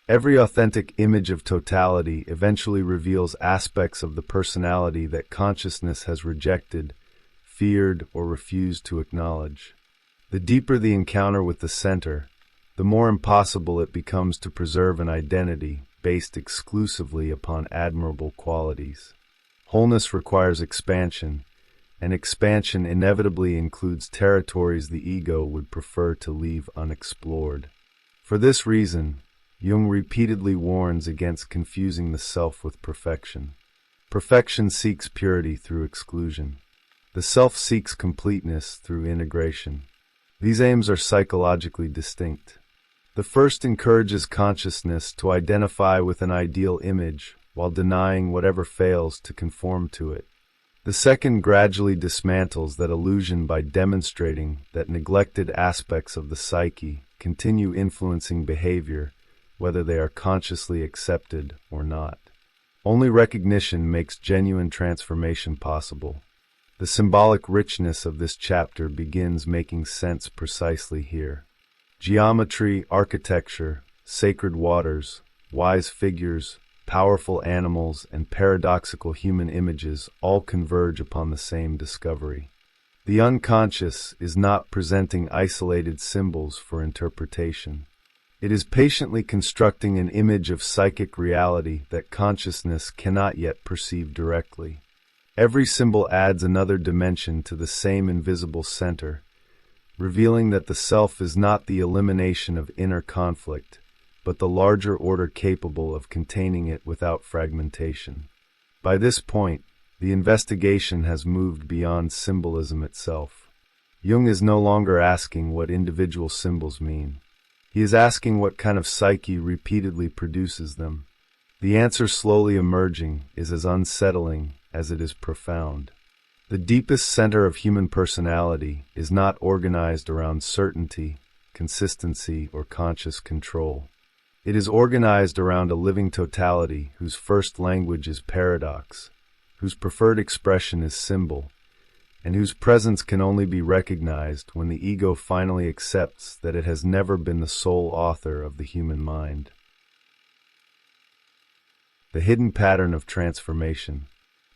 Every authentic image of totality eventually reveals aspects of the personality that consciousness has rejected, feared, or refused to acknowledge. The deeper the encounter with the center, the more impossible it becomes to preserve an identity based exclusively upon admirable qualities. Wholeness requires expansion, and expansion inevitably includes territories the ego would prefer to leave unexplored. For this reason, Jung repeatedly warns against confusing the self with perfection. Perfection seeks purity through exclusion. The self seeks completeness through integration. These aims are psychologically distinct. The first encourages consciousness to identify with an ideal image while denying whatever fails to conform to it. The second gradually dismantles that illusion by demonstrating that neglected aspects of the psyche continue influencing behavior, whether they are consciously accepted or not. Only recognition makes genuine transformation possible. The The symbolic richness of this chapter begins making sense precisely here. Geometry, architecture, sacred waters, wise figures, powerful animals, and paradoxical human images all converge upon the same discovery. The unconscious is not presenting isolated symbols for interpretation. It is patiently constructing an image of psychic reality that consciousness cannot yet perceive directly. Every symbol adds another dimension to the same invisible center, revealing that the self is not the elimination of inner conflict, but the larger order capable of containing it without fragmentation. By this point, the investigation has moved beyond symbolism itself. Jung is no longer asking what individual symbols mean. He is asking what kind of psyche repeatedly produces them. The answer slowly emerging is as unsettling as it is profound. The deepest center of human personality is not organized around certainty, consistency, or conscious control. It is organized around a living totality whose first language is paradox, whose preferred expression is symbol, and whose presence can only be recognized when the ego finally accepts that it has never been the sole author of the human mind. The hidden pattern of transformation.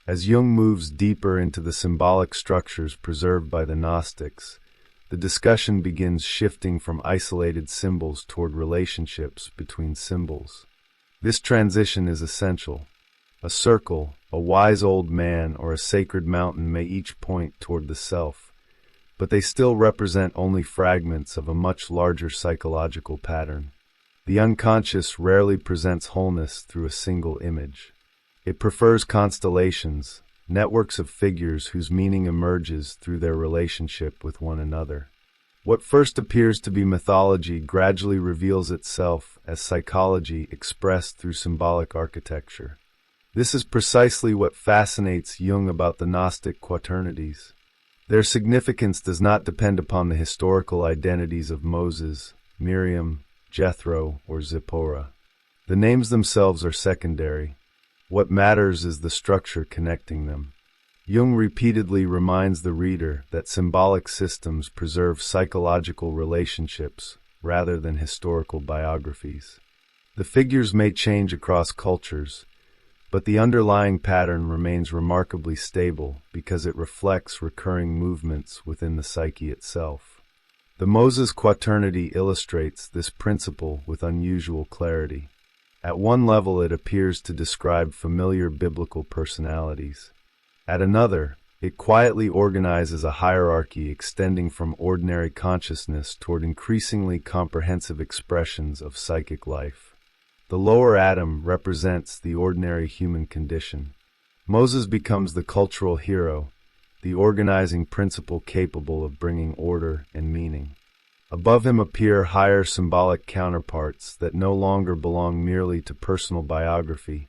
As Jung moves deeper into the symbolic structures preserved by the Gnostics, the discussion begins shifting from isolated symbols toward relationships between symbols. This transition is essential. A circle, a wise old man, or a sacred mountain may each point toward the self, but they still represent only fragments of a much larger psychological pattern. The unconscious rarely presents wholeness through a single image. It prefers constellations, networks of figures whose meaning emerges through their relationship with one another. What first appears to be mythology gradually reveals itself as psychology expressed through symbolic architecture. This is precisely what fascinates Jung about the Gnostic quaternities. Their significance does not depend upon the historical identities of Moses, Miriam, Jethro, or Zipporah. The names themselves are secondary. What matters is the structure connecting them. Jung repeatedly reminds the reader that symbolic systems preserve psychological relationships rather than historical biographies. The figures may change across cultures, but the underlying pattern remains remarkably stable because it reflects recurring movements within the psyche itself. The Moses quaternity illustrates this principle with unusual clarity. At one level, it appears to describe familiar biblical personalities. At another, it quietly organizes a hierarchy extending from ordinary consciousness toward increasingly comprehensive expressions of psychic life. The lower atom represents the ordinary human condition. Moses becomes the cultural hero, the organizing principle capable of bringing order and meaning. Above him appear higher symbolic counterparts that no longer belong merely to personal biography,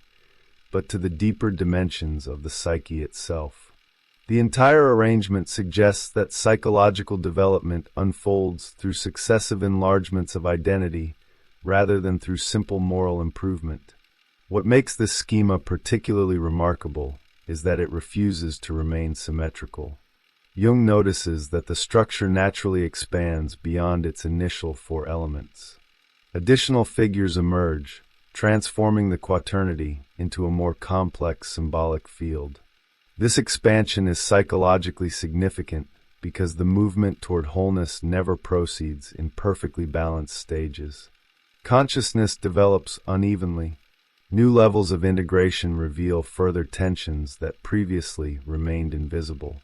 but to the deeper dimensions of the psyche itself. The entire arrangement suggests that psychological development unfolds through successive enlargements of identity rather than through simple moral improvement. What makes this schema particularly remarkable is that it refuses to remain symmetrical. Jung notices that the structure naturally expands beyond its initial four elements. Additional figures emerge, transforming the quaternity into a more complex symbolic field. This expansion is psychologically significant because the movement toward wholeness never proceeds in perfectly balanced stages. Consciousness develops unevenly. New levels of integration reveal further tensions that previously remained invisible.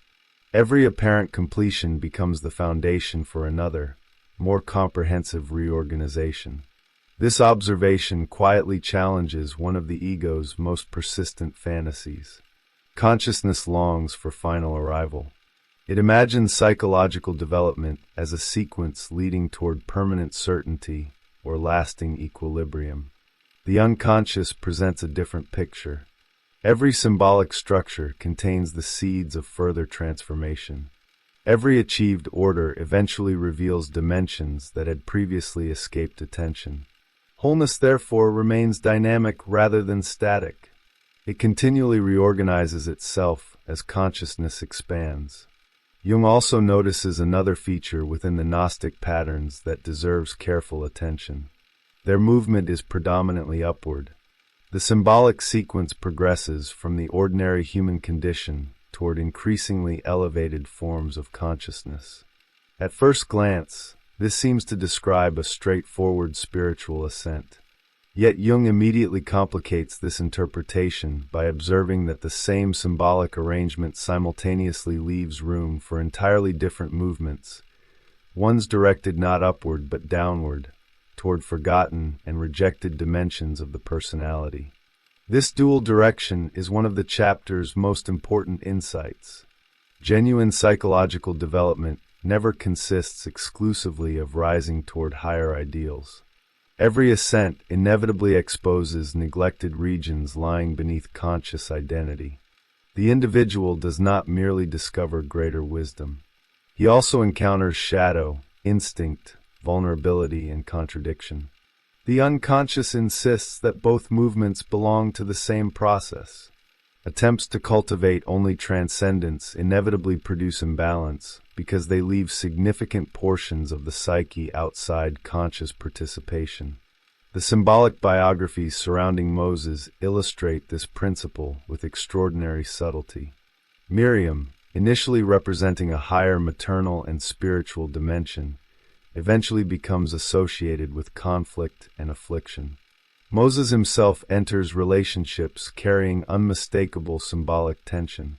Every apparent completion becomes the foundation for another, more comprehensive reorganization. This observation quietly challenges one of the ego's most persistent fantasies. Consciousness longs for final arrival. It imagines psychological development as a sequence leading toward permanent certainty or lasting equilibrium. The unconscious presents a different picture. Every symbolic structure contains the seeds of further transformation. Every achieved order eventually reveals dimensions that had previously escaped attention. Wholeness, therefore, remains dynamic rather than static. It continually reorganizes itself, as consciousness expands. Jung also notices another feature within the Gnostic patterns that deserves careful attention. Their movement is predominantly upward. The symbolic sequence progresses from the ordinary human condition toward increasingly elevated forms of consciousness. At first glance, this seems to describe a straightforward spiritual ascent. Yet Jung immediately complicates this interpretation by observing that the same symbolic arrangement simultaneously leaves room for entirely different movements, ones directed not upward but downward, toward forgotten and rejected dimensions of the personality. This dual direction is one of the chapter's most important insights. Genuine psychological development never consists exclusively of rising toward higher ideals. Every ascent inevitably exposes neglected regions lying beneath conscious identity. The individual does not merely discover greater wisdom. He also encounters shadow, instinct, vulnerability, and contradiction. The unconscious insists that both movements belong to the same process. Attempts to cultivate only transcendence inevitably produce imbalance because they leave significant portions of the psyche outside conscious participation. The symbolic biographies surrounding Moses illustrate this principle with extraordinary subtlety. Miriam, initially representing a higher maternal and spiritual dimension, eventually becomes associated with conflict and affliction. Moses himself enters relationships carrying unmistakable symbolic tension.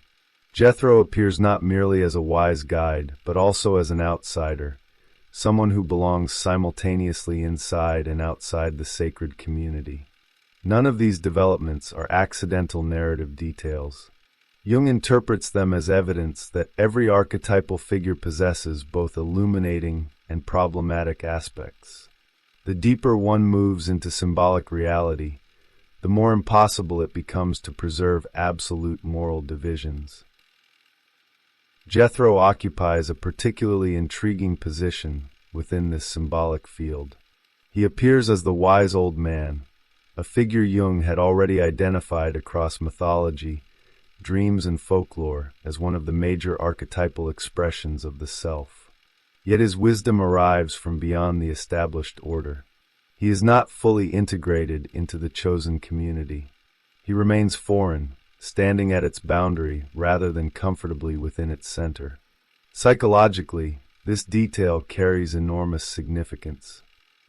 Jethro appears not merely as a wise guide, but also as an outsider, someone who belongs simultaneously inside and outside the sacred community. None of these developments are accidental narrative details. Jung interprets them as evidence that every archetypal figure possesses both illuminating and problematic aspects. The deeper one moves into symbolic reality, the more impossible it becomes to preserve absolute moral divisions. Jethro occupies a particularly intriguing position within this symbolic field. He appears as the wise old man, a figure Jung had already identified across mythology, dreams, and folklore as one of the major archetypal expressions of the self. Yet his wisdom arrives from beyond the established order. He is not fully integrated into the chosen community. He remains foreign, standing at its boundary rather than comfortably within its center. Psychologically, this detail carries enormous significance.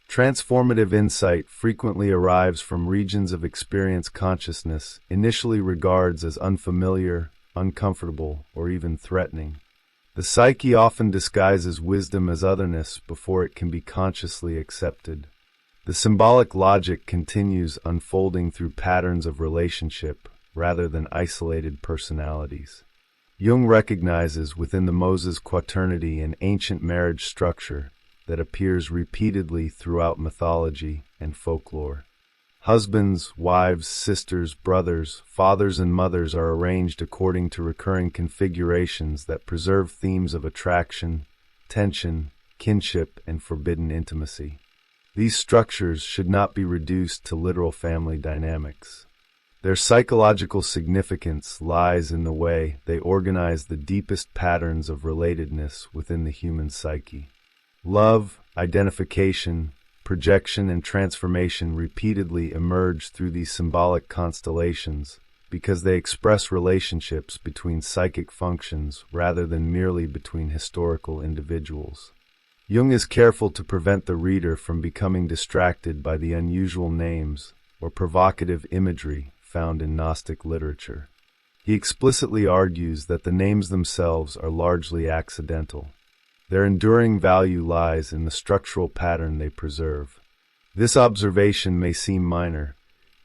Transformative insight frequently arrives from regions of experience consciousness initially regards as unfamiliar, uncomfortable, or even threatening. The psyche often disguises wisdom as otherness before it can be consciously accepted. The symbolic logic continues unfolding through patterns of relationship rather than isolated personalities. Jung recognizes within the Moses quaternity an ancient marriage structure that appears repeatedly throughout mythology and folklore. Husbands, wives, sisters, brothers, fathers, and mothers are arranged according to recurring configurations that preserve themes of attraction, tension, kinship, and forbidden intimacy. These structures should not be reduced to literal family dynamics. Their psychological significance lies in the way they organize the deepest patterns of relatedness within the human psyche. Love, identification, projection, and transformation repeatedly emerge through these symbolic constellations because they express relationships between psychic functions rather than merely between historical individuals. Jung is careful to prevent the reader from becoming distracted by the unusual names or provocative imagery found in Gnostic literature. He explicitly argues that the names themselves are largely accidental. Their enduring value lies in the structural pattern they preserve. This observation may seem minor,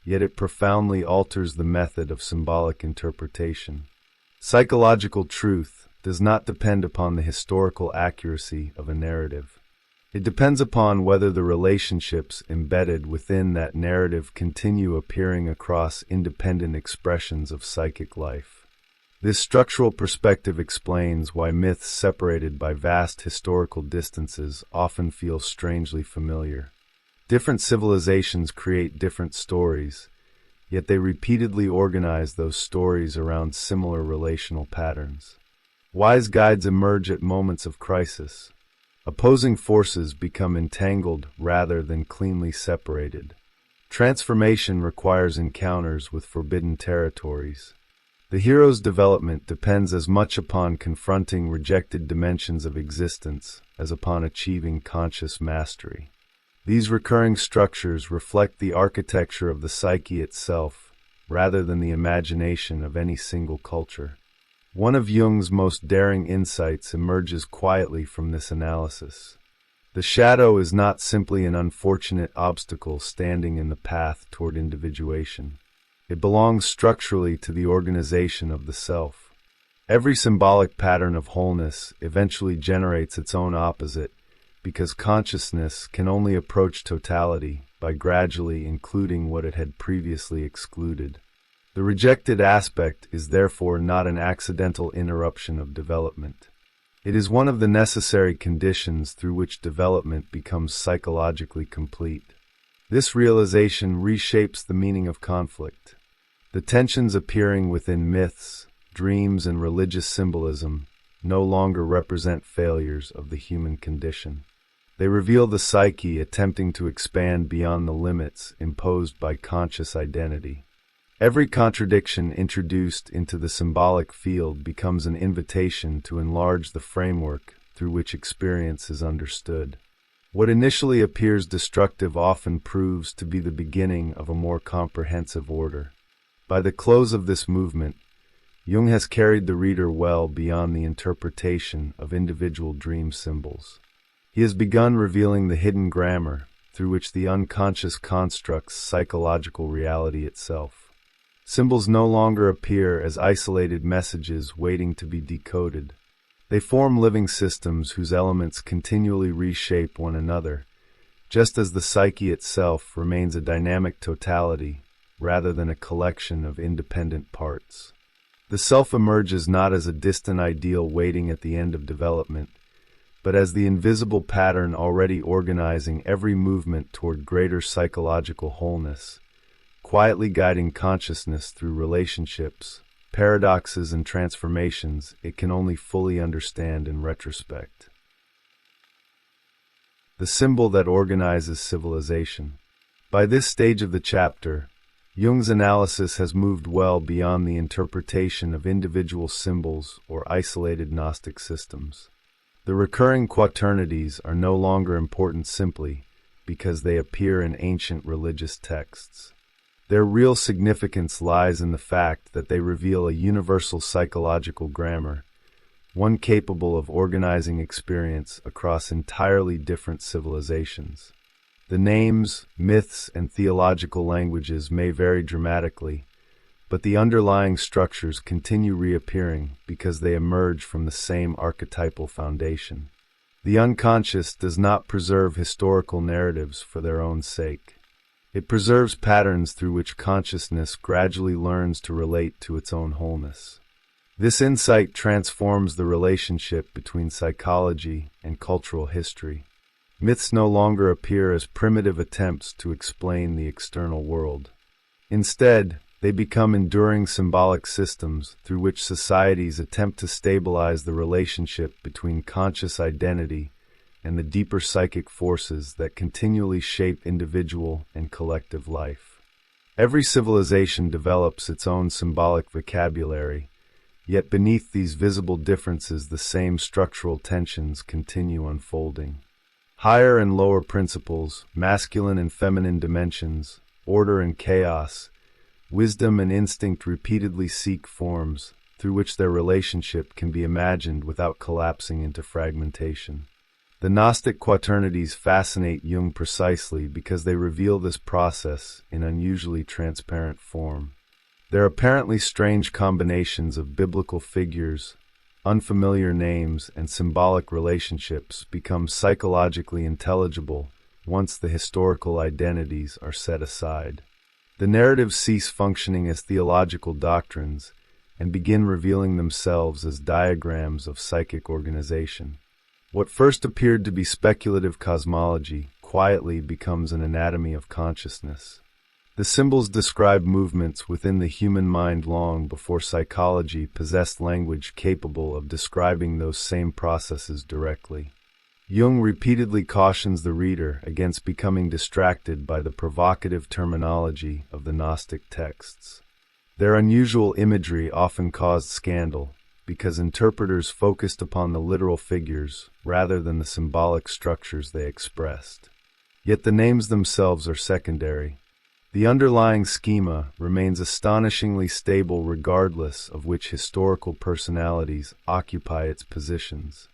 yet it profoundly alters the method of symbolic interpretation. Psychological truth does not depend upon the historical accuracy of a narrative. It depends upon whether the relationships embedded within that narrative continue appearing across independent expressions of psychic life. This structural perspective explains why myths separated by vast historical distances often feel strangely familiar. Different civilizations create different stories, yet they repeatedly organize those stories around similar relational patterns. Wise guides emerge at moments of crisis. Opposing forces become entangled rather than cleanly separated. Transformation requires encounters with forbidden territories. The hero's development depends as much upon confronting rejected dimensions of existence as upon achieving conscious mastery. These recurring structures reflect the architecture of the psyche itself, rather than the imagination of any single culture. One of Jung's most daring insights emerges quietly from this analysis. The shadow is not simply an unfortunate obstacle standing in the path toward individuation. It belongs structurally to the organization of the self. Every symbolic pattern of wholeness eventually generates its own opposite, because consciousness can only approach totality by gradually including what it had previously excluded. The rejected aspect is therefore not an accidental interruption of development. It is one of the necessary conditions through which development becomes psychologically complete. This realization reshapes the meaning of conflict. The tensions appearing within myths, dreams, and religious symbolism no longer represent failures of the human condition. They reveal the psyche attempting to expand beyond the limits imposed by conscious identity. Every contradiction introduced into the symbolic field becomes an invitation to enlarge the framework through which experience is understood. What initially appears destructive often proves to be the beginning of a more comprehensive order. By the close of this movement, Jung has carried the reader well beyond the interpretation of individual dream symbols. He has begun revealing the hidden grammar through which the unconscious constructs psychological reality itself. Symbols no longer appear as isolated messages waiting to be decoded. They form living systems whose elements continually reshape one another, just as the psyche itself remains a dynamic totality rather than a collection of independent parts. The self emerges not as a distant ideal waiting at the end of development, but as the invisible pattern already organizing every movement toward greater psychological wholeness, quietly guiding consciousness through relationships, paradoxes, and transformations it can only fully understand in retrospect. The symbol that organizes civilization. By this stage of the chapter, Jung's analysis has moved well beyond the interpretation of individual symbols or isolated Gnostic systems. The recurring quaternities are no longer important simply because they appear in ancient religious texts. Their real significance lies in the fact that they reveal a universal psychological grammar, one capable of organizing experience across entirely different civilizations. The names, myths, and theological languages may vary dramatically, but the underlying structures continue reappearing because they emerge from the same archetypal foundation. The unconscious does not preserve historical narratives for their own sake. It preserves patterns through which consciousness gradually learns to relate to its own wholeness. This insight transforms the relationship between psychology and cultural history. Myths no longer appear as primitive attempts to explain the external world. Instead, they become enduring symbolic systems through which societies attempt to stabilize the relationship between conscious identity and the deeper psychic forces that continually shape individual and collective life. Every civilization develops its own symbolic vocabulary, yet beneath these visible differences the same structural tensions continue unfolding. Higher and lower principles, masculine and feminine dimensions, order and chaos, wisdom and instinct repeatedly seek forms through which their relationship can be imagined without collapsing into fragmentation. The Gnostic quaternities fascinate Jung precisely because they reveal this process in unusually transparent form. Their apparently strange combinations of biblical figures, unfamiliar names, and symbolic relationships become psychologically intelligible once the historical identities are set aside. The narratives cease functioning as theological doctrines and begin revealing themselves as diagrams of psychic organization. What first appeared to be speculative cosmology quietly becomes an anatomy of consciousness. The symbols describe movements within the human mind long before psychology possessed language capable of describing those same processes directly. Jung repeatedly cautions the reader against becoming distracted by the provocative terminology of the Gnostic texts. Their unusual imagery often caused scandal because interpreters focused upon the literal figures rather than the symbolic structures they expressed. Yet the names themselves are secondary. The underlying schema remains astonishingly stable regardless of which historical personalities occupy its positions.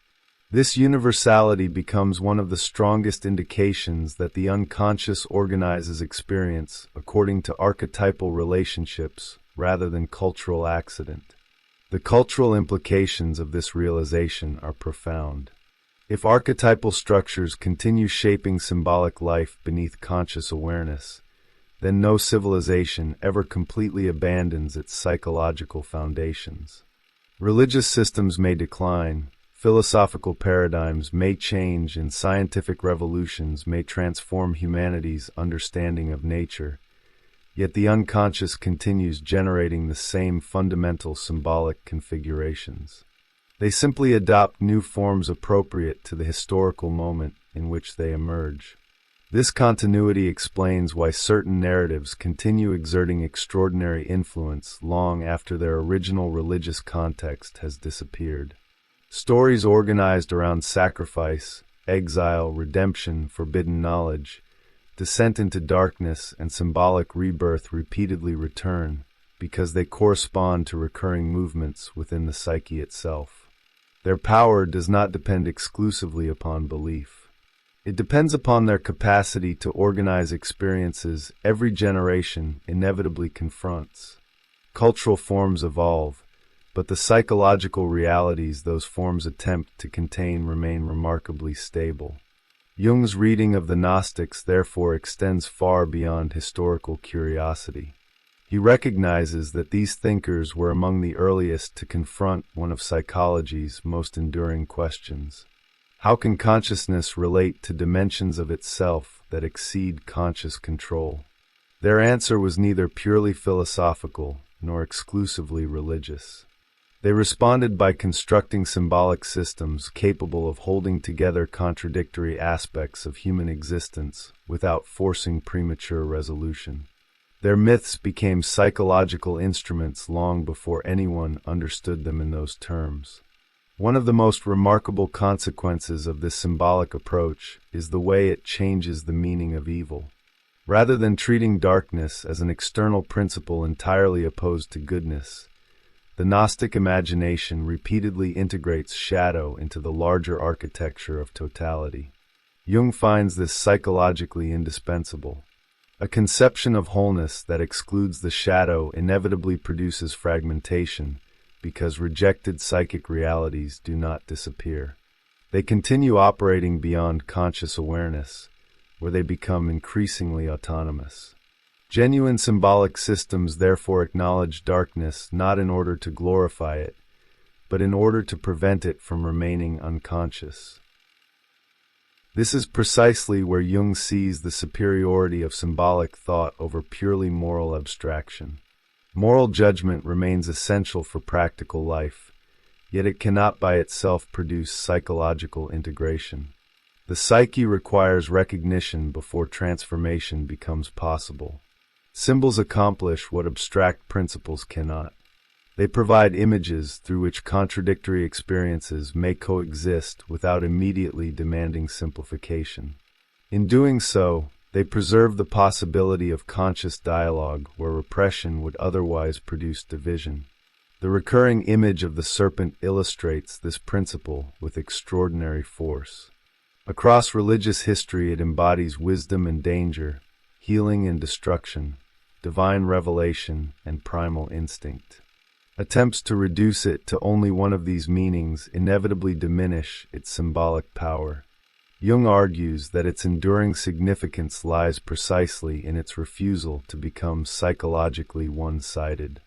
This universality becomes one of the strongest indications that the unconscious organizes experience according to archetypal relationships rather than cultural accident. The cultural implications of this realization are profound. If archetypal structures continue shaping symbolic life beneath conscious awareness, then no civilization ever completely abandons its psychological foundations. Religious systems may decline, philosophical paradigms may change, and scientific revolutions may transform humanity's understanding of nature, yet the unconscious continues generating the same fundamental symbolic configurations. They simply adopt new forms appropriate to the historical moment in which they emerge. This continuity explains why certain narratives continue exerting extraordinary influence long after their original religious context has disappeared. Stories organized around sacrifice, exile, redemption, forbidden knowledge, descent into darkness, and symbolic rebirth repeatedly return because they correspond to recurring movements within the psyche itself. Their power does not depend exclusively upon belief. It depends upon their capacity to organize experiences every generation inevitably confronts. Cultural forms evolve, but the psychological realities those forms attempt to contain remain remarkably stable. Jung's reading of the Gnostics therefore extends far beyond historical curiosity. He recognizes that these thinkers were among the earliest to confront one of psychology's most enduring questions. How can consciousness relate to dimensions of itself that exceed conscious control? Their answer was neither purely philosophical nor exclusively religious. They responded by constructing symbolic systems capable of holding together contradictory aspects of human existence without forcing premature resolution. Their myths became psychological instruments long before anyone understood them in those terms. One of the most remarkable consequences of this symbolic approach is the way it changes the meaning of evil. Rather than treating darkness as an external principle entirely opposed to goodness, the Gnostic imagination repeatedly integrates shadow into the larger architecture of totality. Jung finds this psychologically indispensable. A conception of wholeness that excludes the shadow inevitably produces fragmentation, because rejected psychic realities do not disappear. They continue operating beyond conscious awareness, where they become increasingly autonomous. Genuine symbolic systems therefore acknowledge darkness not in order to glorify it, but in order to prevent it from remaining unconscious. This is precisely where Jung sees the superiority of symbolic thought over purely moral abstraction. Moral judgment remains essential for practical life, yet it cannot by itself produce psychological integration. The psyche requires recognition before transformation becomes possible. Symbols accomplish what abstract principles cannot. They provide images through which contradictory experiences may coexist without immediately demanding simplification. In doing so, they preserve the possibility of conscious dialogue where repression would otherwise produce division. The recurring image of the serpent illustrates this principle with extraordinary force. Across religious history, it embodies wisdom and danger, healing and destruction, divine revelation and primal instinct. Attempts to reduce it to only one of these meanings inevitably diminish its symbolic power. Jung argues that its enduring significance lies precisely in its refusal to become psychologically one-sided.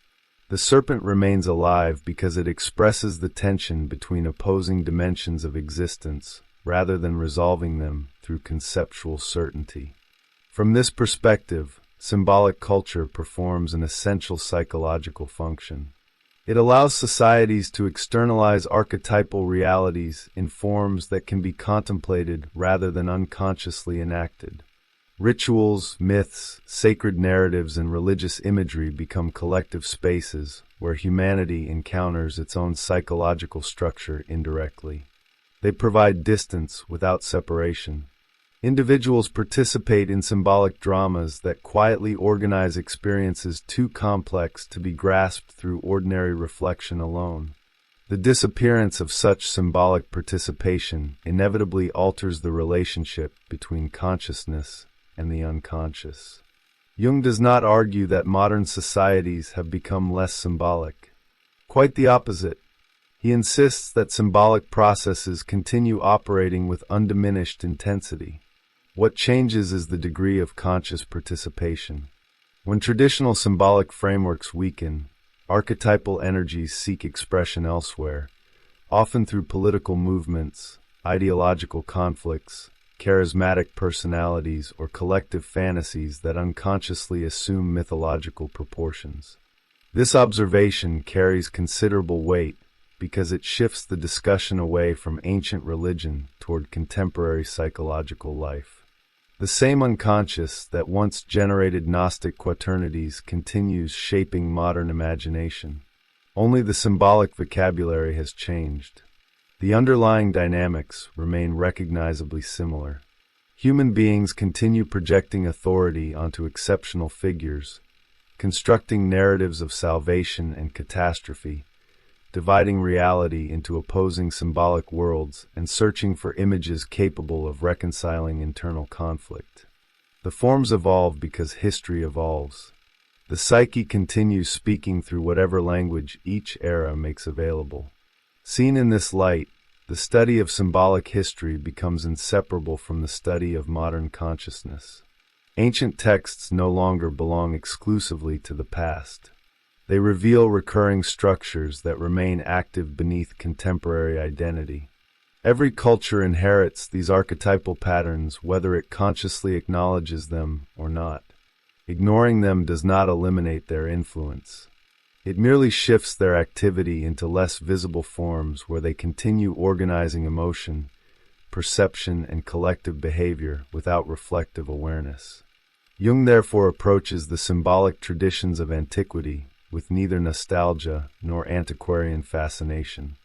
The serpent remains alive because it expresses the tension between opposing dimensions of existence rather than resolving them through conceptual certainty. From this perspective, symbolic culture performs an essential psychological function. It allows societies to externalize archetypal realities in forms that can be contemplated rather than unconsciously enacted. Rituals, myths, sacred narratives, and religious imagery become collective spaces where humanity encounters its own psychological structure indirectly. They provide distance without separation. Individuals participate in symbolic dramas that quietly organize experiences too complex to be grasped through ordinary reflection alone. The disappearance of such symbolic participation inevitably alters the relationship between consciousness and the unconscious. Jung does not argue that modern societies have become less symbolic. Quite the opposite. He insists that symbolic processes continue operating with undiminished intensity. What changes is the degree of conscious participation. When traditional symbolic frameworks weaken, archetypal energies seek expression elsewhere, often through political movements, ideological conflicts, charismatic personalities, or collective fantasies that unconsciously assume mythological proportions. This observation carries considerable weight because it shifts the discussion away from ancient religion toward contemporary psychological life. The same unconscious that once generated Gnostic quaternities continues shaping modern imagination. Only the symbolic vocabulary has changed. The underlying dynamics remain recognizably similar. Human beings continue projecting authority onto exceptional figures, constructing narratives of salvation and catastrophe, dividing reality into opposing symbolic worlds, and searching for images capable of reconciling internal conflict. The forms evolve because history evolves. The psyche continues speaking through whatever language each era makes available. Seen in this light, the study of symbolic history becomes inseparable from the study of modern consciousness. Ancient texts no longer belong exclusively to the past. They reveal recurring structures that remain active beneath contemporary identity. Every culture inherits these archetypal patterns, whether it consciously acknowledges them or not. Ignoring them does not eliminate their influence. It merely shifts their activity into less visible forms where they continue organizing emotion, perception, and collective behavior without reflective awareness. Jung therefore approaches the symbolic traditions of antiquity with neither nostalgia nor antiquarian fascination.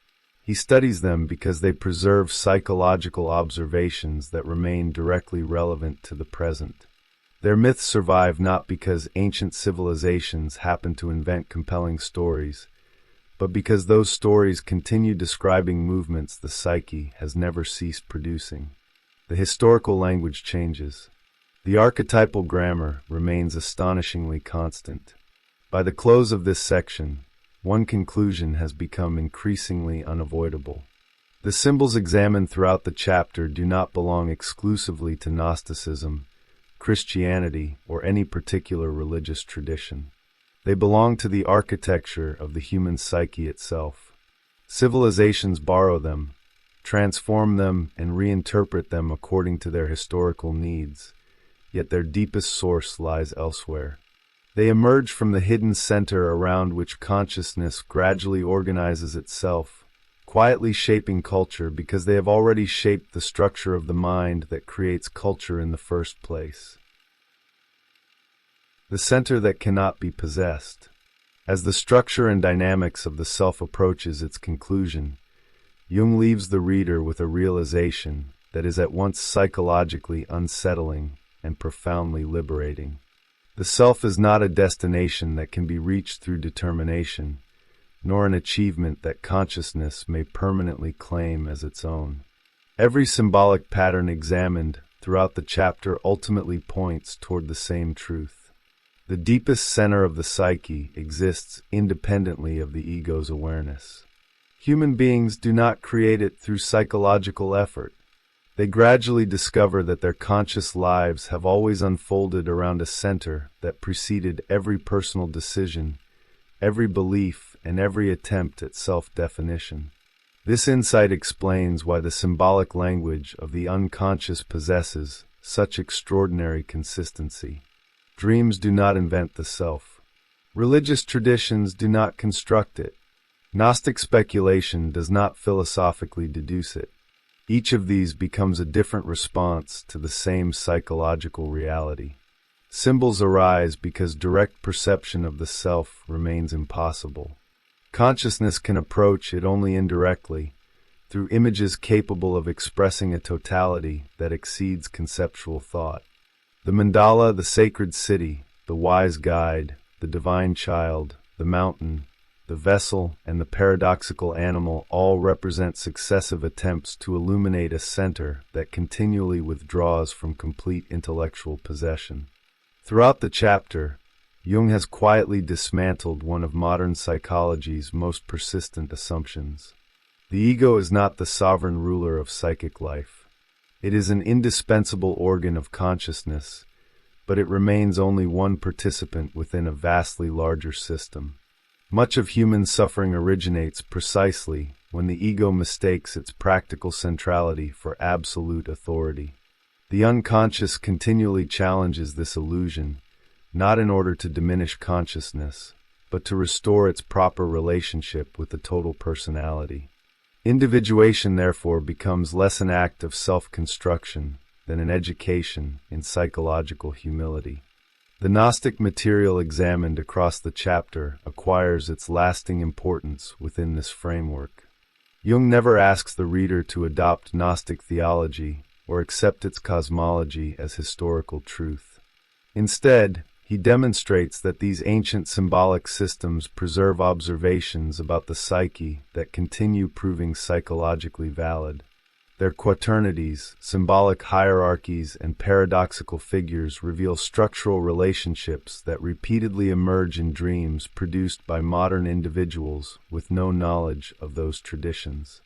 He studies them because they preserve psychological observations that remain directly relevant to the present. Their myths survive not because ancient civilizations happened to invent compelling stories, but because those stories continue describing movements the psyche has never ceased producing. The historical language changes. The archetypal grammar remains astonishingly constant. By the close of this section, one conclusion has become increasingly unavoidable. The symbols examined throughout the chapter do not belong exclusively to Gnosticism, Christianity, or any particular religious tradition. They belong to the architecture of the human psyche itself. Civilizations borrow them, transform them, and reinterpret them according to their historical needs, yet their deepest source lies elsewhere. They emerge from the hidden center around which consciousness gradually organizes itself, quietly shaping culture because they have already shaped the structure of the mind that creates culture in the first place. The center that cannot be possessed. As the structure and dynamics of the self approaches its conclusion, Jung leaves the reader with a realization that is at once psychologically unsettling and profoundly liberating. The self is not a destination that can be reached through determination, nor an achievement that consciousness may permanently claim as its own. Every symbolic pattern examined throughout the chapter ultimately points toward the same truth. The deepest center of the psyche exists independently of the ego's awareness. Human beings do not create it through psychological effort. They gradually discover that their conscious lives have always unfolded around a center that preceded every personal decision, every belief, and every attempt at self-definition. This insight explains why the symbolic language of the unconscious possesses such extraordinary consistency. Dreams do not invent the self. Religious traditions do not construct it. Gnostic speculation does not philosophically deduce it. Each of these becomes a different response to the same psychological reality. Symbols arise because direct perception of the self remains impossible. Consciousness can approach it only indirectly, through images capable of expressing a totality that exceeds conceptual thought. The mandala, the sacred city, the wise guide, the divine child, the mountain, the vessel, and the paradoxical animal all represent successive attempts to illuminate a center that continually withdraws from complete intellectual possession. Throughout the chapter, Jung has quietly dismantled one of modern psychology's most persistent assumptions. The ego is not the sovereign ruler of psychic life. It is an indispensable organ of consciousness, but it remains only one participant within a vastly larger system. Much of human suffering originates precisely when the ego mistakes its practical centrality for absolute authority. The unconscious continually challenges this illusion, not in order to diminish consciousness, but to restore its proper relationship with the total personality. Individuation, therefore, becomes less an act of self-construction than an education in psychological humility. The Gnostic material examined across the chapter acquires its lasting importance within this framework. Jung never asks the reader to adopt Gnostic theology or accept its cosmology as historical truth. Instead, he demonstrates that these ancient symbolic systems preserve observations about the psyche that continue proving psychologically valid. Their quaternities, symbolic hierarchies, and paradoxical figures reveal structural relationships that repeatedly emerge in dreams produced by modern individuals with no knowledge of those traditions.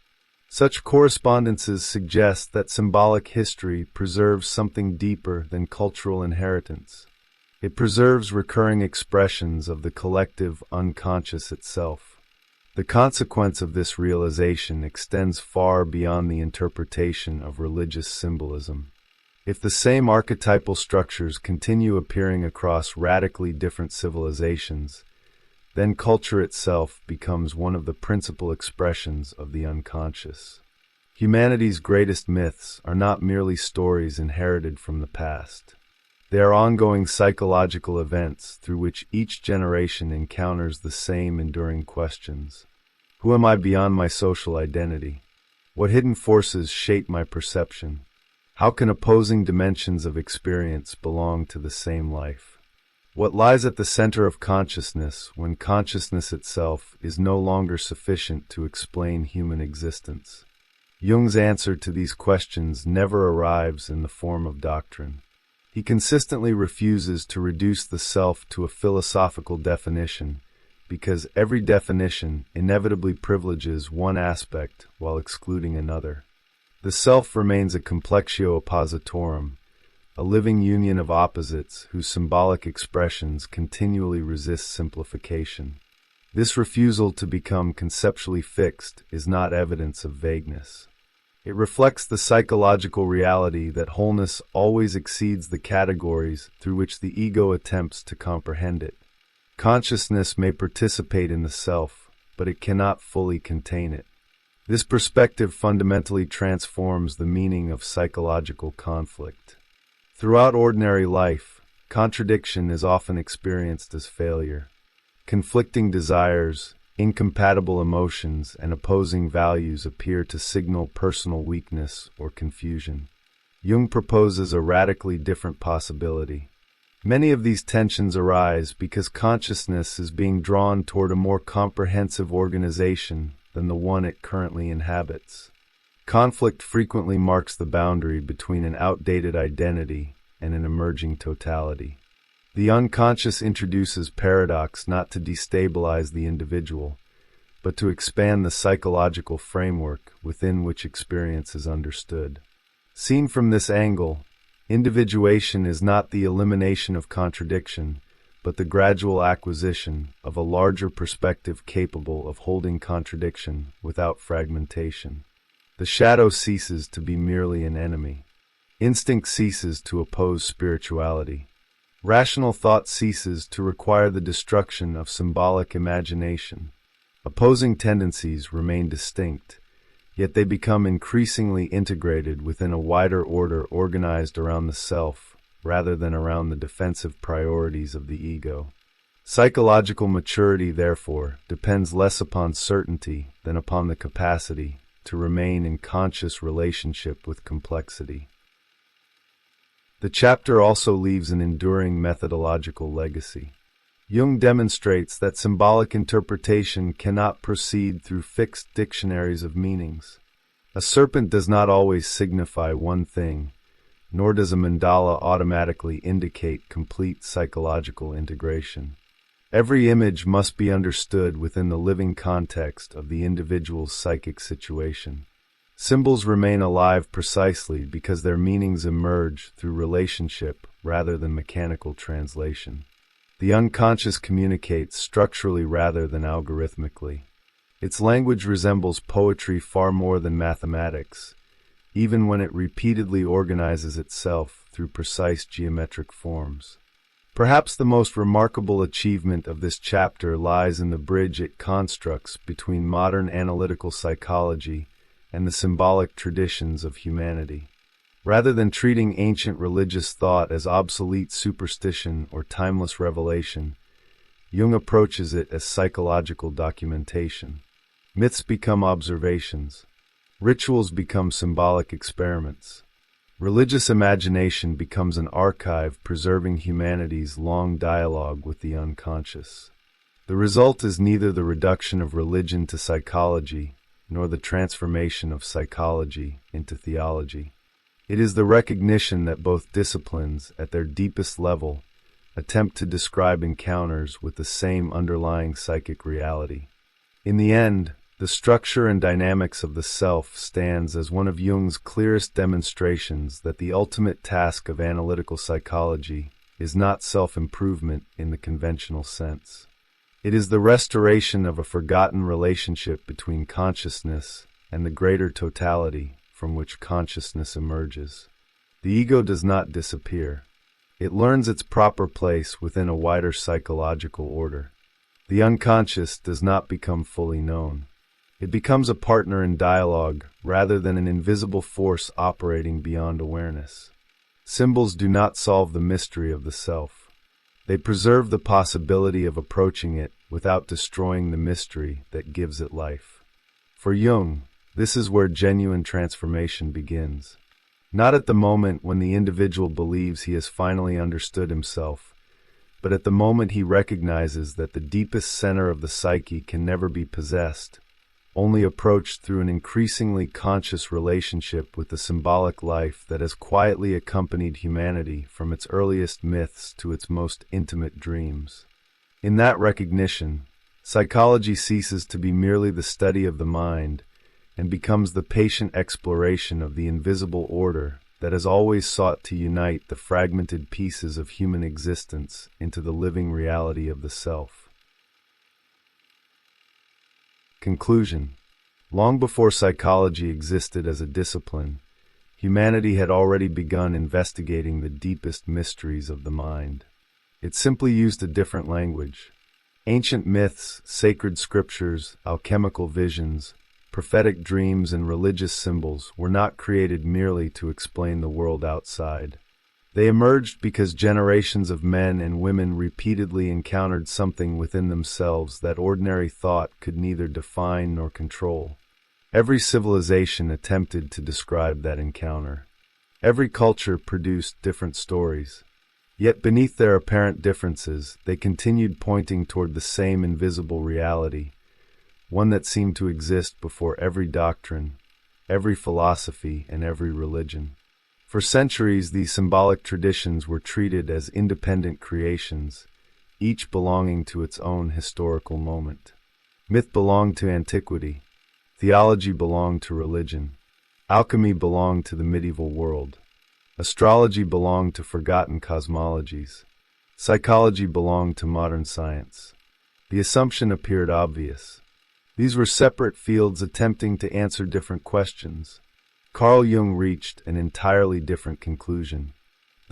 Such correspondences suggest that symbolic history preserves something deeper than cultural inheritance. It preserves recurring expressions of the collective unconscious itself. The consequence of this realization extends far beyond the interpretation of religious symbolism. If the same archetypal structures continue appearing across radically different civilizations, then culture itself becomes one of the principal expressions of the unconscious. Humanity's greatest myths are not merely stories inherited from the past. They are ongoing psychological events through which each generation encounters the same enduring questions. Who am I beyond my social identity? What hidden forces shape my perception? How can opposing dimensions of experience belong to the same life? What lies at the center of consciousness when consciousness itself is no longer sufficient to explain human existence? Jung's answer to these questions never arrives in the form of doctrine. He consistently refuses to reduce the self to a philosophical definition, because every definition inevitably privileges one aspect while excluding another. The self remains a complexio oppositorum, a living union of opposites whose symbolic expressions continually resist simplification. This refusal to become conceptually fixed is not evidence of vagueness. It reflects the psychological reality that wholeness always exceeds the categories through which the ego attempts to comprehend it. Consciousness may participate in the self, but it cannot fully contain it. This perspective fundamentally transforms the meaning of psychological conflict. Throughout ordinary life, contradiction is often experienced as failure. Conflicting desires, incompatible emotions, and opposing values appear to signal personal weakness or confusion. Jung proposes a radically different possibility. Many of these tensions arise because consciousness is being drawn toward a more comprehensive organization than the one it currently inhabits. Conflict frequently marks the boundary between an outdated identity and an emerging totality. The unconscious introduces paradox not to destabilize the individual, but to expand the psychological framework within which experience is understood. Seen from this angle, individuation is not the elimination of contradiction, but the gradual acquisition of a larger perspective capable of holding contradiction without fragmentation. The shadow ceases to be merely an enemy. Instinct ceases to oppose spirituality. Rational thought ceases to require the destruction of symbolic imagination. Opposing tendencies remain distinct, yet they become increasingly integrated within a wider order organized around the self, rather than around the defensive priorities of the ego. Psychological maturity, therefore, depends less upon certainty than upon the capacity to remain in conscious relationship with complexity. The chapter also leaves an enduring methodological legacy. Jung demonstrates that symbolic interpretation cannot proceed through fixed dictionaries of meanings. A serpent does not always signify one thing, nor does a mandala automatically indicate complete psychological integration. Every image must be understood within the living context of the individual's psychic situation. Symbols remain alive precisely because their meanings emerge through relationship rather than mechanical translation. The unconscious communicates structurally rather than algorithmically. Its language resembles poetry far more than mathematics, even when it repeatedly organizes itself through precise geometric forms. Perhaps the most remarkable achievement of this chapter lies in the bridge it constructs between modern analytical psychology and the symbolic traditions of humanity. Rather than treating ancient religious thought as obsolete superstition or timeless revelation, Jung approaches it as psychological documentation. Myths become observations. Rituals become symbolic experiments. Religious imagination becomes an archive preserving humanity's long dialogue with the unconscious. The result is neither the reduction of religion to psychology, nor the transformation of psychology into theology. It is the recognition that both disciplines, at their deepest level, attempt to describe encounters with the same underlying psychic reality. In the end, the structure and dynamics of the self stands as one of Jung's clearest demonstrations that the ultimate task of analytical psychology is not self-improvement in the conventional sense. It is the restoration of a forgotten relationship between consciousness and the greater totality from which consciousness emerges. The ego does not disappear. It learns its proper place within a wider psychological order. The unconscious does not become fully known. It becomes a partner in dialogue rather than an invisible force operating beyond awareness. Symbols do not solve the mystery of the self. They preserve the possibility of approaching it without destroying the mystery that gives it life. For Jung, this is where genuine transformation begins. Not at the moment when the individual believes he has finally understood himself, but at the moment he recognizes that the deepest center of the psyche can never be possessed, only approached through an increasingly conscious relationship with the symbolic life that has quietly accompanied humanity from its earliest myths to its most intimate dreams. In that recognition, psychology ceases to be merely the study of the mind and becomes the patient exploration of the invisible order that has always sought to unite the fragmented pieces of human existence into the living reality of the self. Conclusion. Long before psychology existed as a discipline, humanity had already begun investigating the deepest mysteries of the mind. It simply used a different language. Ancient myths, sacred scriptures, alchemical visions, prophetic dreams, and religious symbols were not created merely to explain the world outside. They emerged because generations of men and women repeatedly encountered something within themselves that ordinary thought could neither define nor control. Every civilization attempted to describe that encounter. Every culture produced different stories. Yet beneath their apparent differences, they continued pointing toward the same invisible reality, one that seemed to exist before every doctrine, every philosophy, and every religion. For centuries, these symbolic traditions were treated as independent creations, each belonging to its own historical moment. Myth belonged to antiquity. Theology belonged to religion. Alchemy belonged to the medieval world. Astrology belonged to forgotten cosmologies. Psychology belonged to modern science. The assumption appeared obvious. These were separate fields attempting to answer different questions. Carl Jung reached an entirely different conclusion.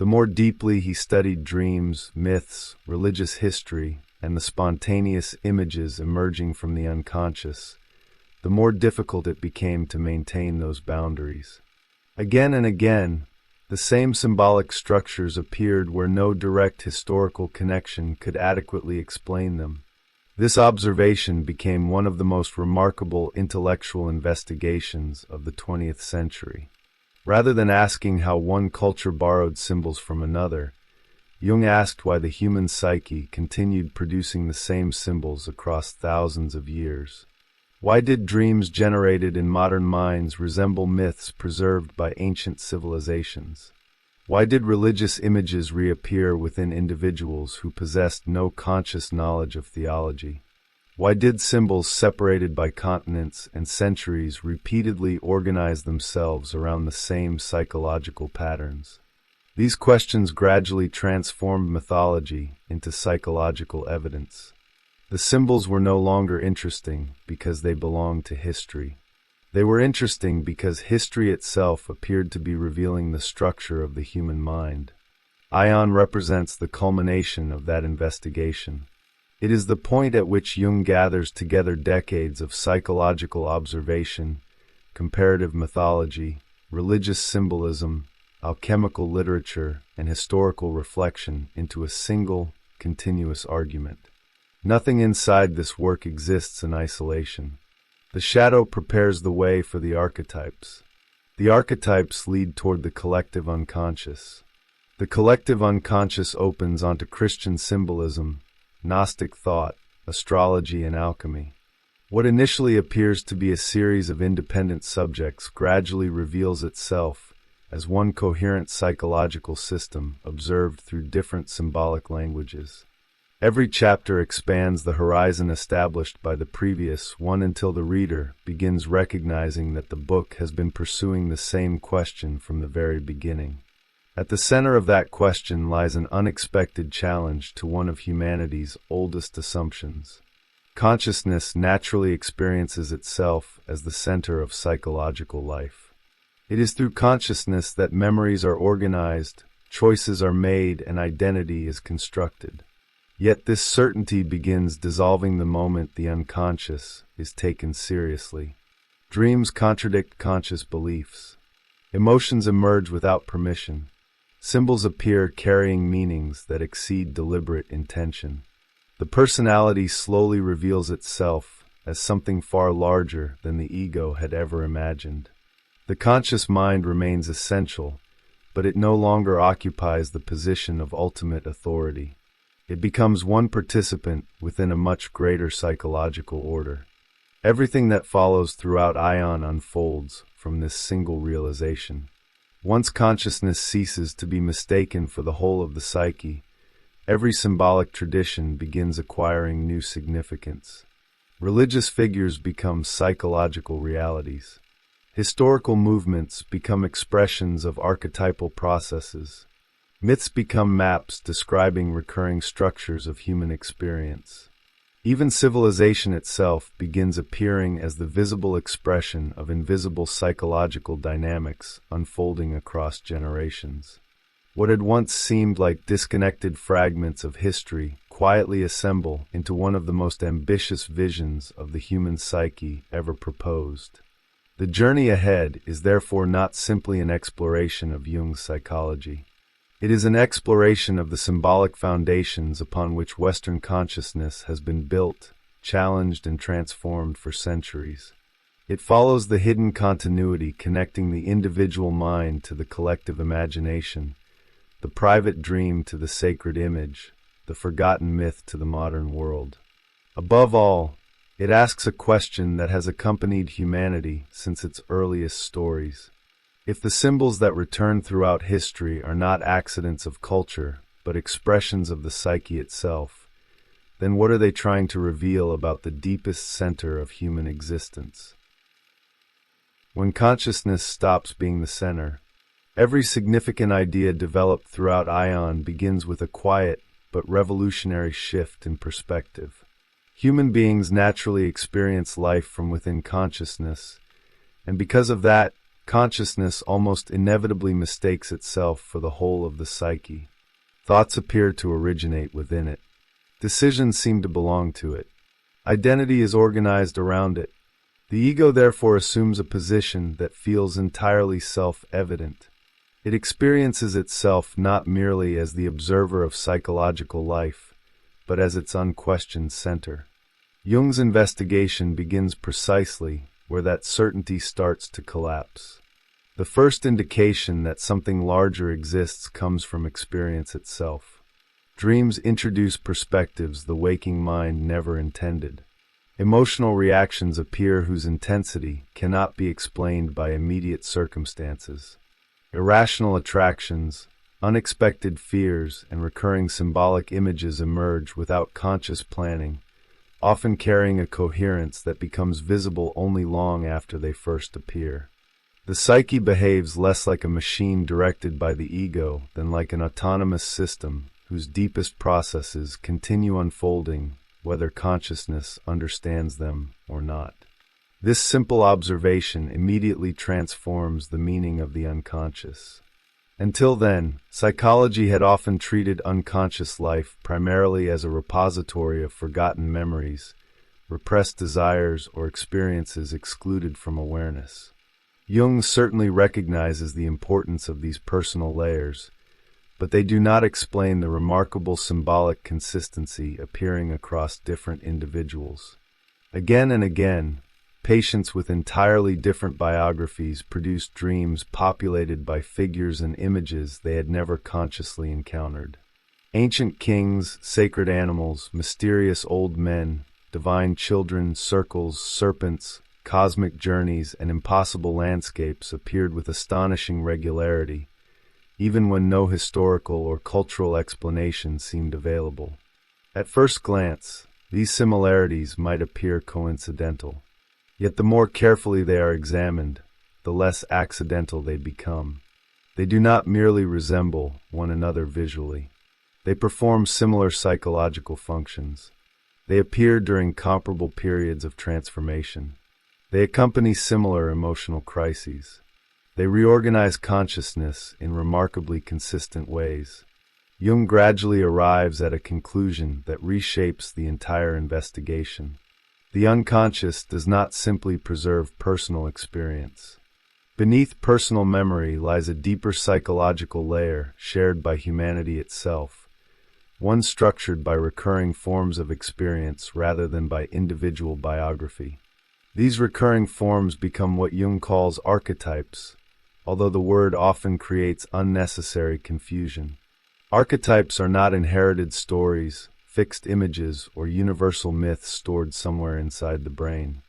The more deeply he studied dreams, myths, religious history, and the spontaneous images emerging from the unconscious, the more difficult it became to maintain those boundaries. Again and again, the same symbolic structures appeared where no direct historical connection could adequately explain them. This observation became one of the most remarkable intellectual investigations of the 20th century. Rather than asking how one culture borrowed symbols from another, Jung asked why the human psyche continued producing the same symbols across thousands of years. Why did dreams generated in modern minds resemble myths preserved by ancient civilizations? Why did religious images reappear within individuals who possessed no conscious knowledge of theology? Why did symbols separated by continents and centuries repeatedly organize themselves around the same psychological patterns? These questions gradually transformed mythology into psychological evidence. The symbols were no longer interesting because they belonged to history. They were interesting because history itself appeared to be revealing the structure of the human mind. Aion represents the culmination of that investigation. It is the point at which Jung gathers together decades of psychological observation, comparative mythology, religious symbolism, alchemical literature, and historical reflection into a single, continuous argument. Nothing inside this work exists in isolation. The shadow prepares the way for the archetypes. The archetypes lead toward the collective unconscious. The collective unconscious opens onto Christian symbolism, Gnostic thought, astrology, and alchemy. What initially appears to be a series of independent subjects gradually reveals itself as one coherent psychological system observed through different symbolic languages. Every chapter expands the horizon established by the previous one until the reader begins recognizing that the book has been pursuing the same question from the very beginning. At the center of that question lies an unexpected challenge to one of humanity's oldest assumptions. Consciousness naturally experiences itself as the center of psychological life. It is through consciousness that memories are organized, choices are made, and identity is constructed. Yet this certainty begins dissolving the moment the unconscious is taken seriously. Dreams contradict conscious beliefs. Emotions emerge without permission. Symbols appear carrying meanings that exceed deliberate intention. The personality slowly reveals itself as something far larger than the ego had ever imagined. The conscious mind remains essential, but it no longer occupies the position of ultimate authority. It becomes one participant within a much greater psychological order. Everything that follows throughout Aion unfolds from this single realization. Once consciousness ceases to be mistaken for the whole of the psyche, every symbolic tradition begins acquiring new significance. Religious figures become psychological realities. Historical movements become expressions of archetypal processes. Myths become maps describing recurring structures of human experience. Even civilization itself begins appearing as the visible expression of invisible psychological dynamics unfolding across generations. What had once seemed like disconnected fragments of history quietly assemble into one of the most ambitious visions of the human psyche ever proposed. The journey ahead is therefore not simply an exploration of Jung's psychology. It is an exploration of the symbolic foundations upon which Western consciousness has been built, challenged, and transformed for centuries. It follows the hidden continuity connecting the individual mind to the collective imagination, the private dream to the sacred image, the forgotten myth to the modern world. Above all, it asks a question that has accompanied humanity since its earliest stories. If the symbols that return throughout history are not accidents of culture, but expressions of the psyche itself, then what are they trying to reveal about the deepest center of human existence? When consciousness stops being the center, every significant idea developed throughout Aion begins with a quiet but revolutionary shift in perspective. Human beings naturally experience life from within consciousness, and because of that, consciousness almost inevitably mistakes itself for the whole of the psyche. Thoughts appear to originate within it. Decisions seem to belong to it. Identity is organized around it. The ego therefore assumes a position that feels entirely self-evident. It experiences itself not merely as the observer of psychological life, but as its unquestioned center. Jung's investigation begins precisely where that certainty starts to collapse. The first indication that something larger exists comes from experience itself. Dreams introduce perspectives the waking mind never intended. Emotional reactions appear whose intensity cannot be explained by immediate circumstances. Irrational attractions, unexpected fears, and recurring symbolic images emerge without conscious planning, often carrying a coherence that becomes visible only long after they first appear. The psyche behaves less like a machine directed by the ego than like an autonomous system whose deepest processes continue unfolding whether consciousness understands them or not. This simple observation immediately transforms the meaning of the unconscious. Until then, psychology had often treated unconscious life primarily as a repository of forgotten memories, repressed desires, or experiences excluded from awareness. Jung certainly recognizes the importance of these personal layers, but they do not explain the remarkable symbolic consistency appearing across different individuals. Again and again, patients with entirely different biographies produced dreams populated by figures and images they had never consciously encountered. Ancient kings, sacred animals, mysterious old men, divine children, circles, serpents, cosmic journeys, and impossible landscapes appeared with astonishing regularity, even when no historical or cultural explanation seemed available. At first glance, these similarities might appear coincidental. Yet the more carefully they are examined, the less accidental they become. They do not merely resemble one another visually. They perform similar psychological functions. They appear during comparable periods of transformation. They accompany similar emotional crises. They reorganize consciousness in remarkably consistent ways. Jung gradually arrives at a conclusion that reshapes the entire investigation. The unconscious does not simply preserve personal experience. Beneath personal memory lies a deeper psychological layer shared by humanity itself, one structured by recurring forms of experience rather than by individual biography. These recurring forms become what Jung calls archetypes, although the word often creates unnecessary confusion. Archetypes are not inherited stories, fixed images, or universal myths stored somewhere inside the brain.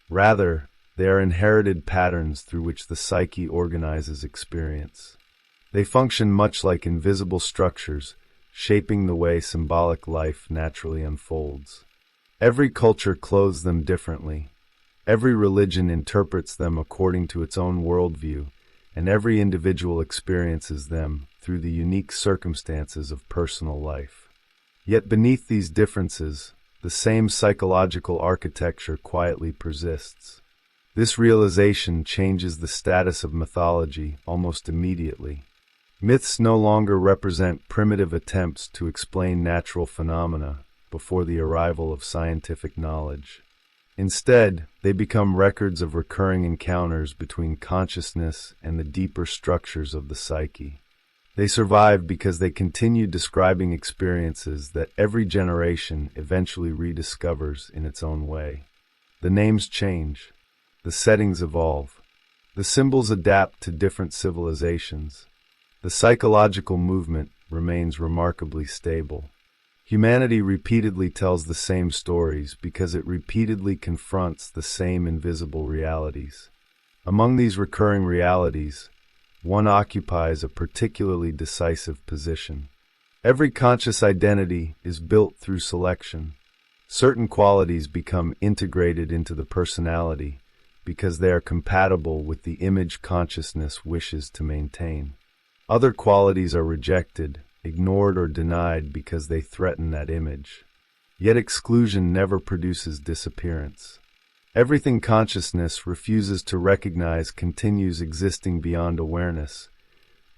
Rather, they are inherited patterns through which the psyche organizes experience. They function much like invisible structures, shaping the way symbolic life naturally unfolds. Every culture clothes them differently. Every religion interprets them according to its own worldview, and every individual experiences them through the unique circumstances of personal life. Yet beneath these differences, the same psychological architecture quietly persists. This realization changes the status of mythology almost immediately. Myths no longer represent primitive attempts to explain natural phenomena before the arrival of scientific knowledge. Instead, they become records of recurring encounters between consciousness and the deeper structures of the psyche. They survive because they continue describing experiences that every generation eventually rediscovers in its own way. The names change. The settings evolve. The symbols adapt to different civilizations. The psychological movement remains remarkably stable. Humanity repeatedly tells the same stories because it repeatedly confronts the same invisible realities. Among these recurring realities, one occupies a particularly decisive position. Every conscious identity is built through selection. Certain qualities become integrated into the personality because they are compatible with the image consciousness wishes to maintain. Other qualities are rejected, ignored, or denied because they threaten that image. Yet exclusion never produces disappearance. Everything consciousness refuses to recognize continues existing beyond awareness,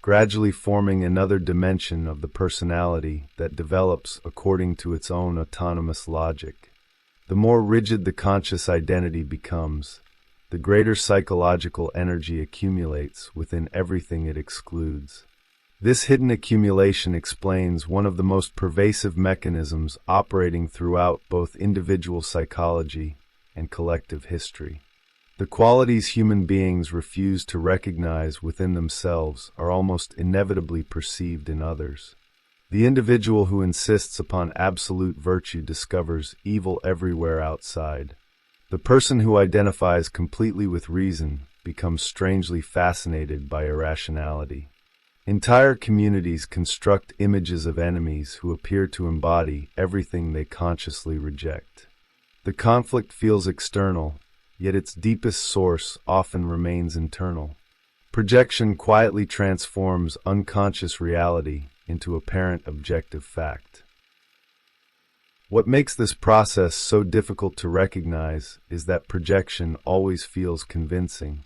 gradually forming another dimension of the personality that develops according to its own autonomous logic. The more rigid the conscious identity becomes, the greater psychological energy accumulates within everything it excludes. This hidden accumulation explains one of the most pervasive mechanisms operating throughout both individual psychology and collective history. The qualities human beings refuse to recognize within themselves are almost inevitably perceived in others. The individual who insists upon absolute virtue discovers evil everywhere outside. The person who identifies completely with reason becomes strangely fascinated by irrationality. Entire communities construct images of enemies who appear to embody everything they consciously reject. The conflict feels external, yet its deepest source often remains internal. Projection quietly transforms unconscious reality into apparent objective fact. What makes this process so difficult to recognize is that projection always feels convincing.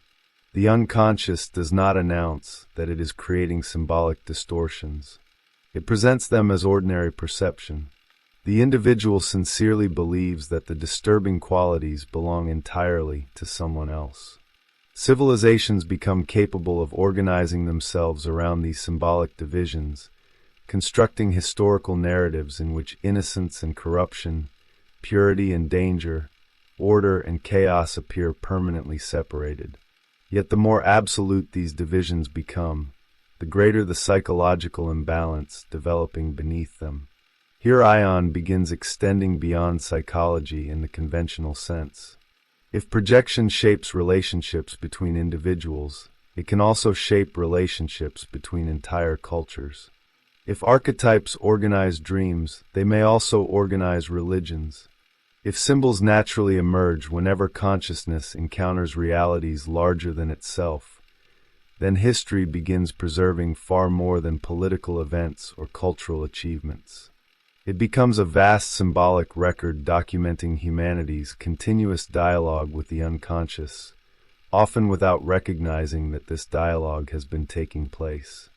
The unconscious does not announce that it is creating symbolic distortions. It presents them as ordinary perception. The individual sincerely believes that the disturbing qualities belong entirely to someone else. Civilizations become capable of organizing themselves around these symbolic divisions, constructing historical narratives in which innocence and corruption, purity and danger, order and chaos appear permanently separated. Yet the more absolute these divisions become, the greater the psychological imbalance developing beneath them. Here Aion begins extending beyond psychology in the conventional sense. If projection shapes relationships between individuals, it can also shape relationships between entire cultures. If archetypes organize dreams, they may also organize religions. If symbols naturally emerge whenever consciousness encounters realities larger than itself, then history begins preserving far more than political events or cultural achievements. It becomes a vast symbolic record documenting humanity's continuous dialogue with the unconscious, often without recognizing that this dialogue has been taking place.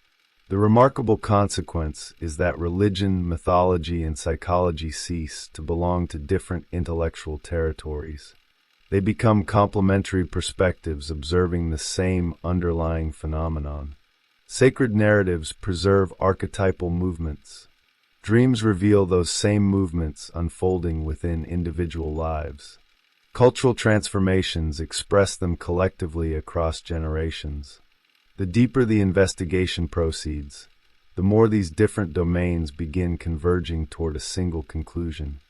The remarkable consequence is that religion, mythology, and psychology cease to belong to different intellectual territories. They become complementary perspectives observing the same underlying phenomenon. Sacred narratives preserve archetypal movements. Dreams reveal those same movements unfolding within individual lives. Cultural transformations express them collectively across generations. The deeper the investigation proceeds, the more these different domains begin converging toward a single conclusion.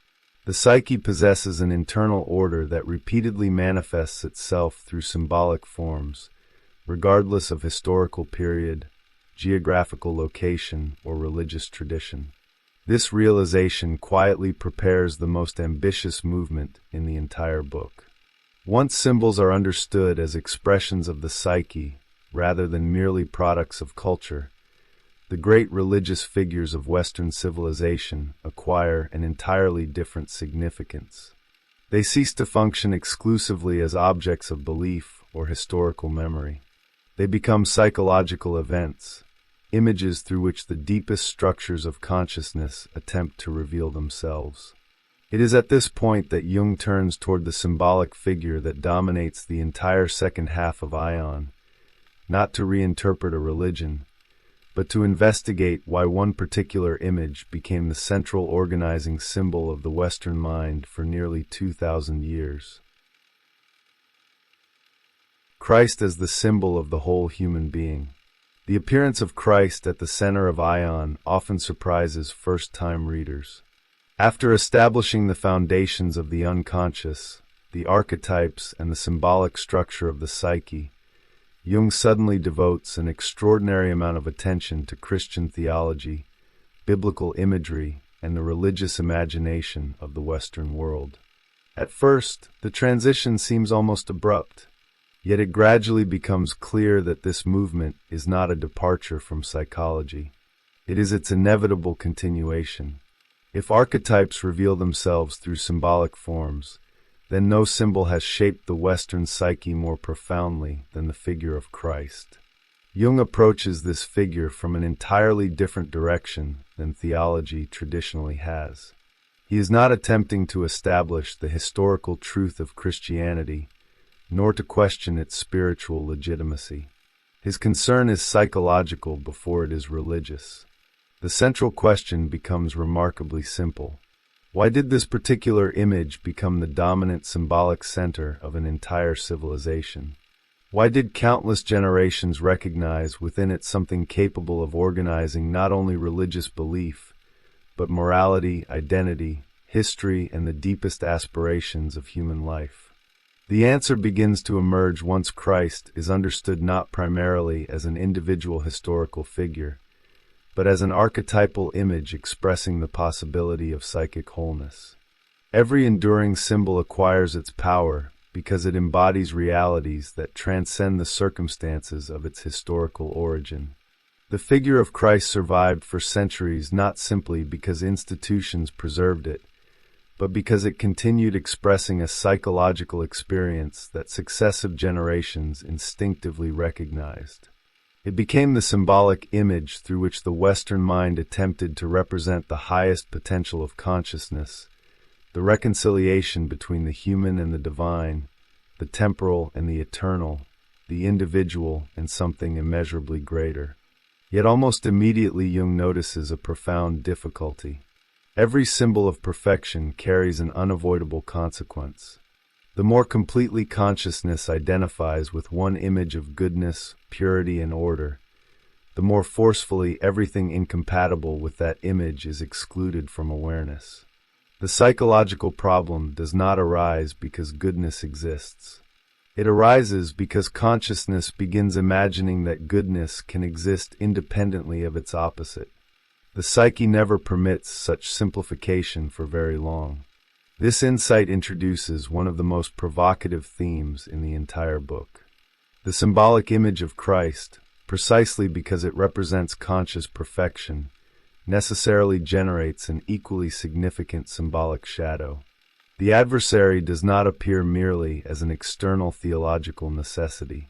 The psyche possesses an internal order that repeatedly manifests itself through symbolic forms, regardless of historical period, geographical location, or religious tradition. This realization quietly prepares the most ambitious movement in the entire book. Once symbols are understood as expressions of the psyche, rather than merely products of culture, the great religious figures of Western civilization acquire an entirely different significance. They cease to function exclusively as objects of belief or historical memory. They become psychological events, images through which the deepest structures of consciousness attempt to reveal themselves. It is at this point that Jung turns toward the symbolic figure that dominates the entire second half of Aion, not to reinterpret a religion, but to investigate why one particular image became the central organizing symbol of the Western mind for nearly 2,000 years. Christ as the symbol of the whole human being. The appearance of Christ at the center of Aion often surprises first-time readers. After establishing the foundations of the unconscious, the archetypes, and the symbolic structure of the psyche, Jung suddenly devotes an extraordinary amount of attention to Christian theology, biblical imagery, and the religious imagination of the Western world. At first, the transition seems almost abrupt, yet it gradually becomes clear that this movement is not a departure from psychology. It is its inevitable continuation. If archetypes reveal themselves through symbolic forms, then no symbol has shaped the Western psyche more profoundly than the figure of Christ. Jung approaches this figure from an entirely different direction than theology traditionally has. He is not attempting to establish the historical truth of Christianity, nor to question its spiritual legitimacy. His concern is psychological before it is religious. The central question becomes remarkably simple. Why did this particular image become the dominant symbolic center of an entire civilization? Why did countless generations recognize within it something capable of organizing not only religious belief, but morality, identity, history, and the deepest aspirations of human life? The answer begins to emerge once Christ is understood not primarily as an individual historical figure, but as an archetypal image expressing the possibility of psychic wholeness. Every enduring symbol acquires its power because it embodies realities that transcend the circumstances of its historical origin. The figure of Christ survived for centuries not simply because institutions preserved it, but because it continued expressing a psychological experience that successive generations instinctively recognized. It became the symbolic image through which the Western mind attempted to represent the highest potential of consciousness, the reconciliation between the human and the divine, the temporal and the eternal, the individual and something immeasurably greater. Yet almost immediately Jung notices a profound difficulty. Every symbol of perfection carries an unavoidable consequence. The more completely consciousness identifies with one image of goodness, purity, and order, the more forcefully everything incompatible with that image is excluded from awareness. The psychological problem does not arise because goodness exists. It arises because consciousness begins imagining that goodness can exist independently of its opposite. The psyche never permits such simplification for very long. This insight introduces one of the most provocative themes in the entire book. The symbolic image of Christ, precisely because it represents conscious perfection, necessarily generates an equally significant symbolic shadow. The adversary does not appear merely as an external theological necessity.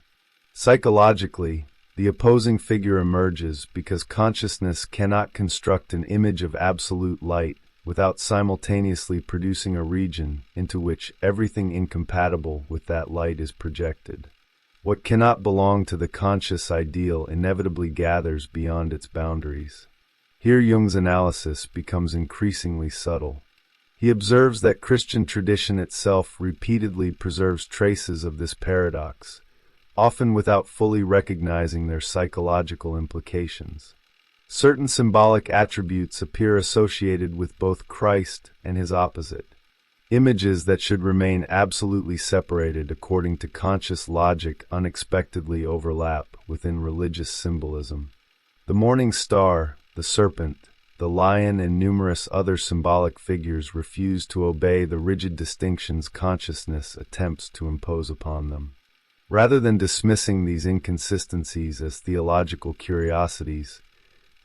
Psychologically, the opposing figure emerges because consciousness cannot construct an image of absolute light without simultaneously producing a region into which everything incompatible with that light is projected. What cannot belong to the conscious ideal inevitably gathers beyond its boundaries. Here Jung's analysis becomes increasingly subtle. He observes that Christian tradition itself repeatedly preserves traces of this paradox, often without fully recognizing their psychological implications. Certain symbolic attributes appear associated with both Christ and his opposite. Images that should remain absolutely separated according to conscious logic unexpectedly overlap within religious symbolism. The morning star, the serpent, the lion, and numerous other symbolic figures refuse to obey the rigid distinctions consciousness attempts to impose upon them. Rather than dismissing these inconsistencies as theological curiosities,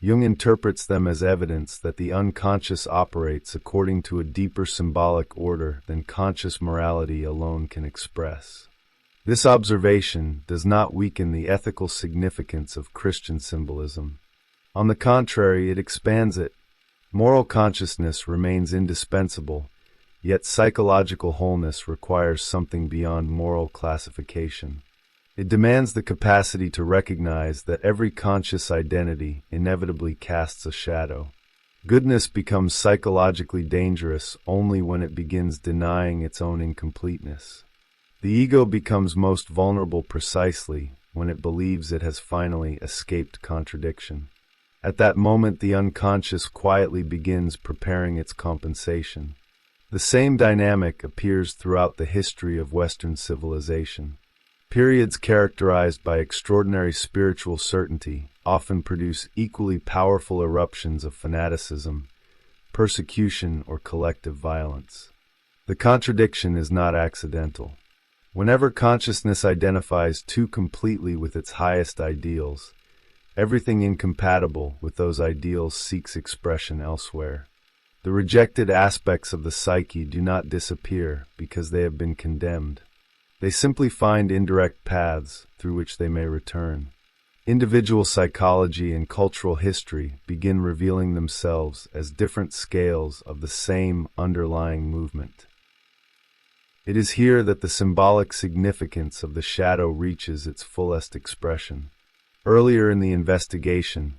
Jung interprets them as evidence that the unconscious operates according to a deeper symbolic order than conscious morality alone can express. This observation does not weaken the ethical significance of Christian symbolism. On the contrary, it expands it. Moral consciousness remains indispensable, yet psychological wholeness requires something beyond moral classification. It demands the capacity to recognize that every conscious identity inevitably casts a shadow. Goodness becomes psychologically dangerous only when it begins denying its own incompleteness. The ego becomes most vulnerable precisely when it believes it has finally escaped contradiction. At that moment, the unconscious quietly begins preparing its compensation. The same dynamic appears throughout the history of Western civilization. Periods characterized by extraordinary spiritual certainty often produce equally powerful eruptions of fanaticism, persecution, or collective violence. The contradiction is not accidental. Whenever consciousness identifies too completely with its highest ideals, everything incompatible with those ideals seeks expression elsewhere. The The rejected aspects of the psyche do not disappear because they have been condemned. They simply find indirect paths through which they may return. Individual psychology and cultural history begin revealing themselves as different scales of the same underlying movement. It is here that the symbolic significance of the shadow reaches its fullest expression. Earlier in the investigation,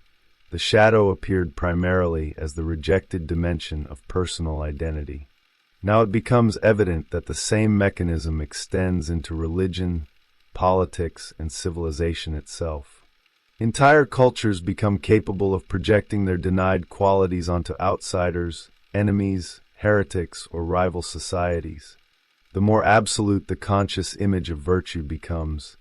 the shadow appeared primarily as the rejected dimension of personal identity. Now it becomes evident that the same mechanism extends into religion, politics, and civilization itself. Entire cultures become capable of projecting their denied qualities onto outsiders, enemies, heretics, or rival societies. The more absolute the conscious image of virtue becomes,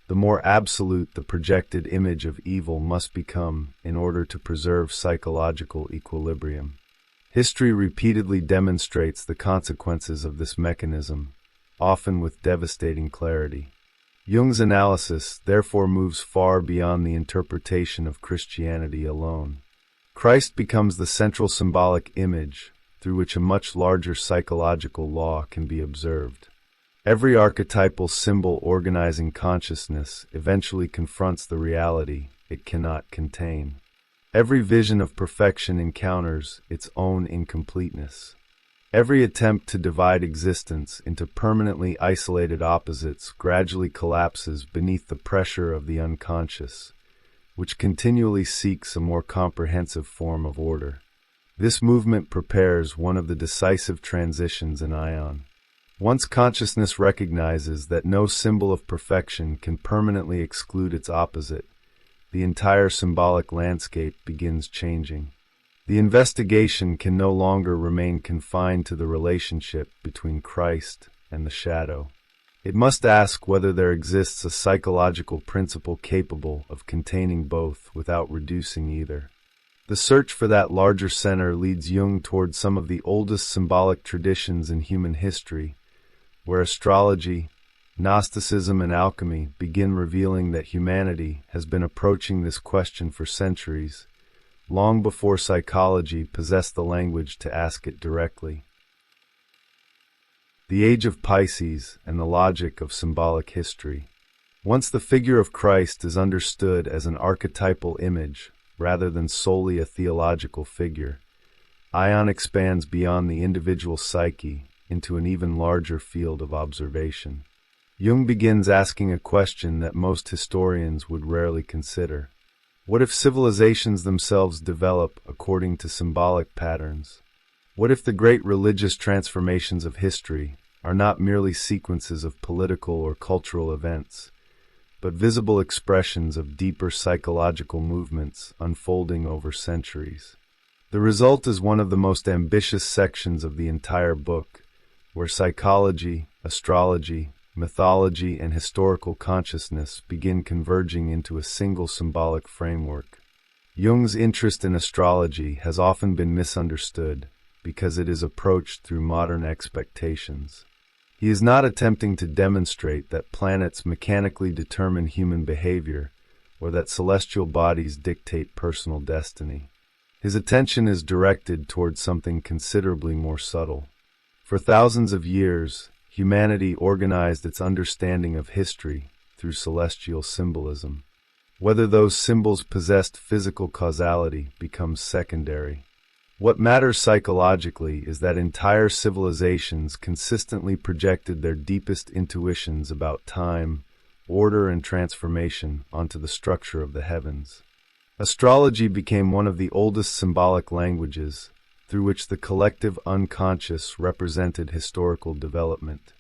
the more absolute the projected image of evil must become in order to preserve psychological equilibrium. History repeatedly demonstrates the consequences of this mechanism, often with devastating clarity. Jung's analysis therefore moves far beyond the interpretation of Christianity alone. Christ becomes the central symbolic image through which a much larger psychological law can be observed. Every archetypal symbol organizing consciousness eventually confronts the reality it cannot contain. Every vision of perfection encounters its own incompleteness. Every attempt to divide existence into permanently isolated opposites gradually collapses beneath the pressure of the unconscious, which continually seeks a more comprehensive form of order. This movement prepares one of the decisive transitions in Aion. Once consciousness recognizes that no symbol of perfection can permanently exclude its opposite, the entire symbolic landscape begins changing. The investigation can no longer remain confined to the relationship between Christ and the shadow. It must ask whether there exists a psychological principle capable of containing both without reducing either. The search for that larger center leads Jung toward some of the oldest symbolic traditions in human history, where astrology, Gnosticism, and alchemy begin revealing that humanity has been approaching this question for centuries, long before psychology possessed the language to ask it directly. The Age of Pisces and the logic of symbolic history. Once the figure of Christ is understood as an archetypal image rather than solely a theological figure, Aion expands beyond the individual psyche into an even larger field of observation. Jung begins asking a question that most historians would rarely consider. What if civilizations themselves develop according to symbolic patterns? What if the great religious transformations of history are not merely sequences of political or cultural events, but visible expressions of deeper psychological movements unfolding over centuries? The result is one of the most ambitious sections of the entire book, where psychology, astrology, mythology, and historical consciousness begin converging into a single symbolic framework. Jung's interest in astrology has often been misunderstood because it is approached through modern expectations. He is not attempting to demonstrate that planets mechanically determine human behavior or that celestial bodies dictate personal destiny. His attention is directed towards something considerably more subtle. For thousands of years, humanity organized its understanding of history through celestial symbolism. Whether those symbols possessed physical causality becomes secondary. What matters psychologically is that entire civilizations consistently projected their deepest intuitions about time, order, and transformation onto the structure of the heavens. Astrology became one of the oldest symbolic languages through which the collective unconscious represented historical development.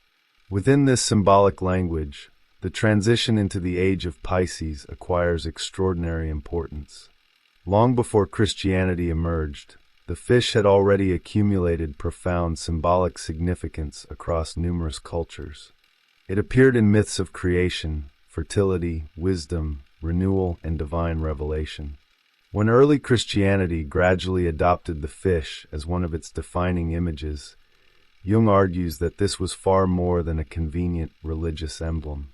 Within this symbolic language, the transition into the Age of Pisces acquires extraordinary importance. Long before Christianity emerged, the fish had already accumulated profound symbolic significance across numerous cultures. It appeared in myths of creation, fertility, wisdom, renewal, and divine revelation. When early Christianity gradually adopted the fish as one of its defining images, Jung argues that this was far more than a convenient religious emblem.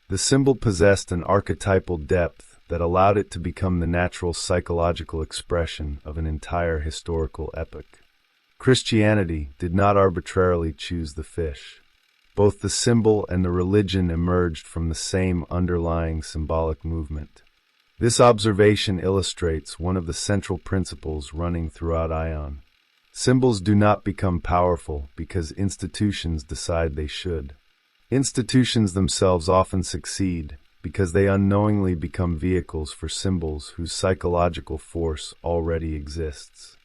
The symbol possessed an archetypal depth that allowed it to become the natural psychological expression of an entire historical epoch. Christianity did not arbitrarily choose the fish. Both the symbol and the religion emerged from the same underlying symbolic movement. This observation illustrates one of the central principles running throughout Aion. Symbols do not become powerful because institutions decide they should. Institutions themselves often succeed because they unknowingly become vehicles for symbols whose psychological force already exists.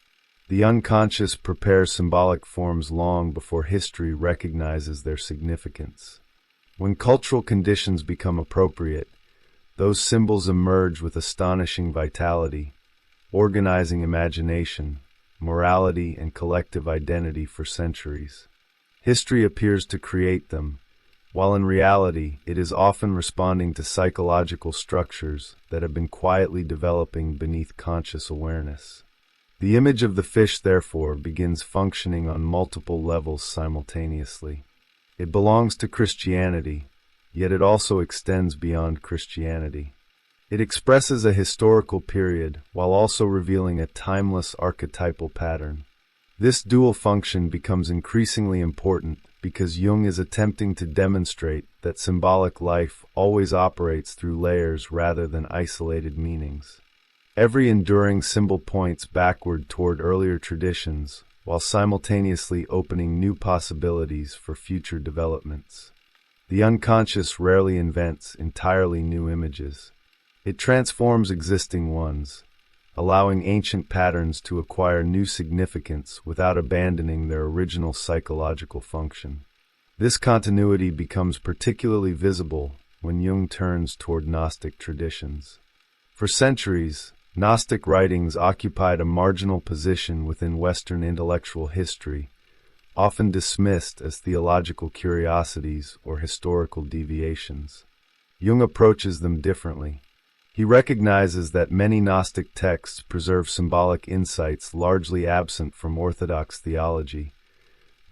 The unconscious prepares symbolic forms long before history recognizes their significance. When cultural conditions become appropriate, those symbols emerge with astonishing vitality, organizing imagination, morality, and collective identity for centuries. History appears to create them, while in reality it is often responding to psychological structures that have been quietly developing beneath conscious awareness. The image of the fish, therefore, begins functioning on multiple levels simultaneously. It belongs to Christianity, yet it also extends beyond Christianity. It expresses a historical period while also revealing a timeless archetypal pattern. This dual function becomes increasingly important because Jung is attempting to demonstrate that symbolic life always operates through layers rather than isolated meanings. Every enduring symbol points backward toward earlier traditions, while simultaneously opening new possibilities for future developments. The unconscious rarely invents entirely new images. It transforms existing ones, allowing ancient patterns to acquire new significance without abandoning their original psychological function. This continuity becomes particularly visible when Jung turns toward Gnostic traditions. For centuries, Gnostic writings occupied a marginal position within Western intellectual history, often dismissed as theological curiosities or historical deviations. Jung approaches them differently. He recognizes that many Gnostic texts preserve symbolic insights largely absent from orthodox theology,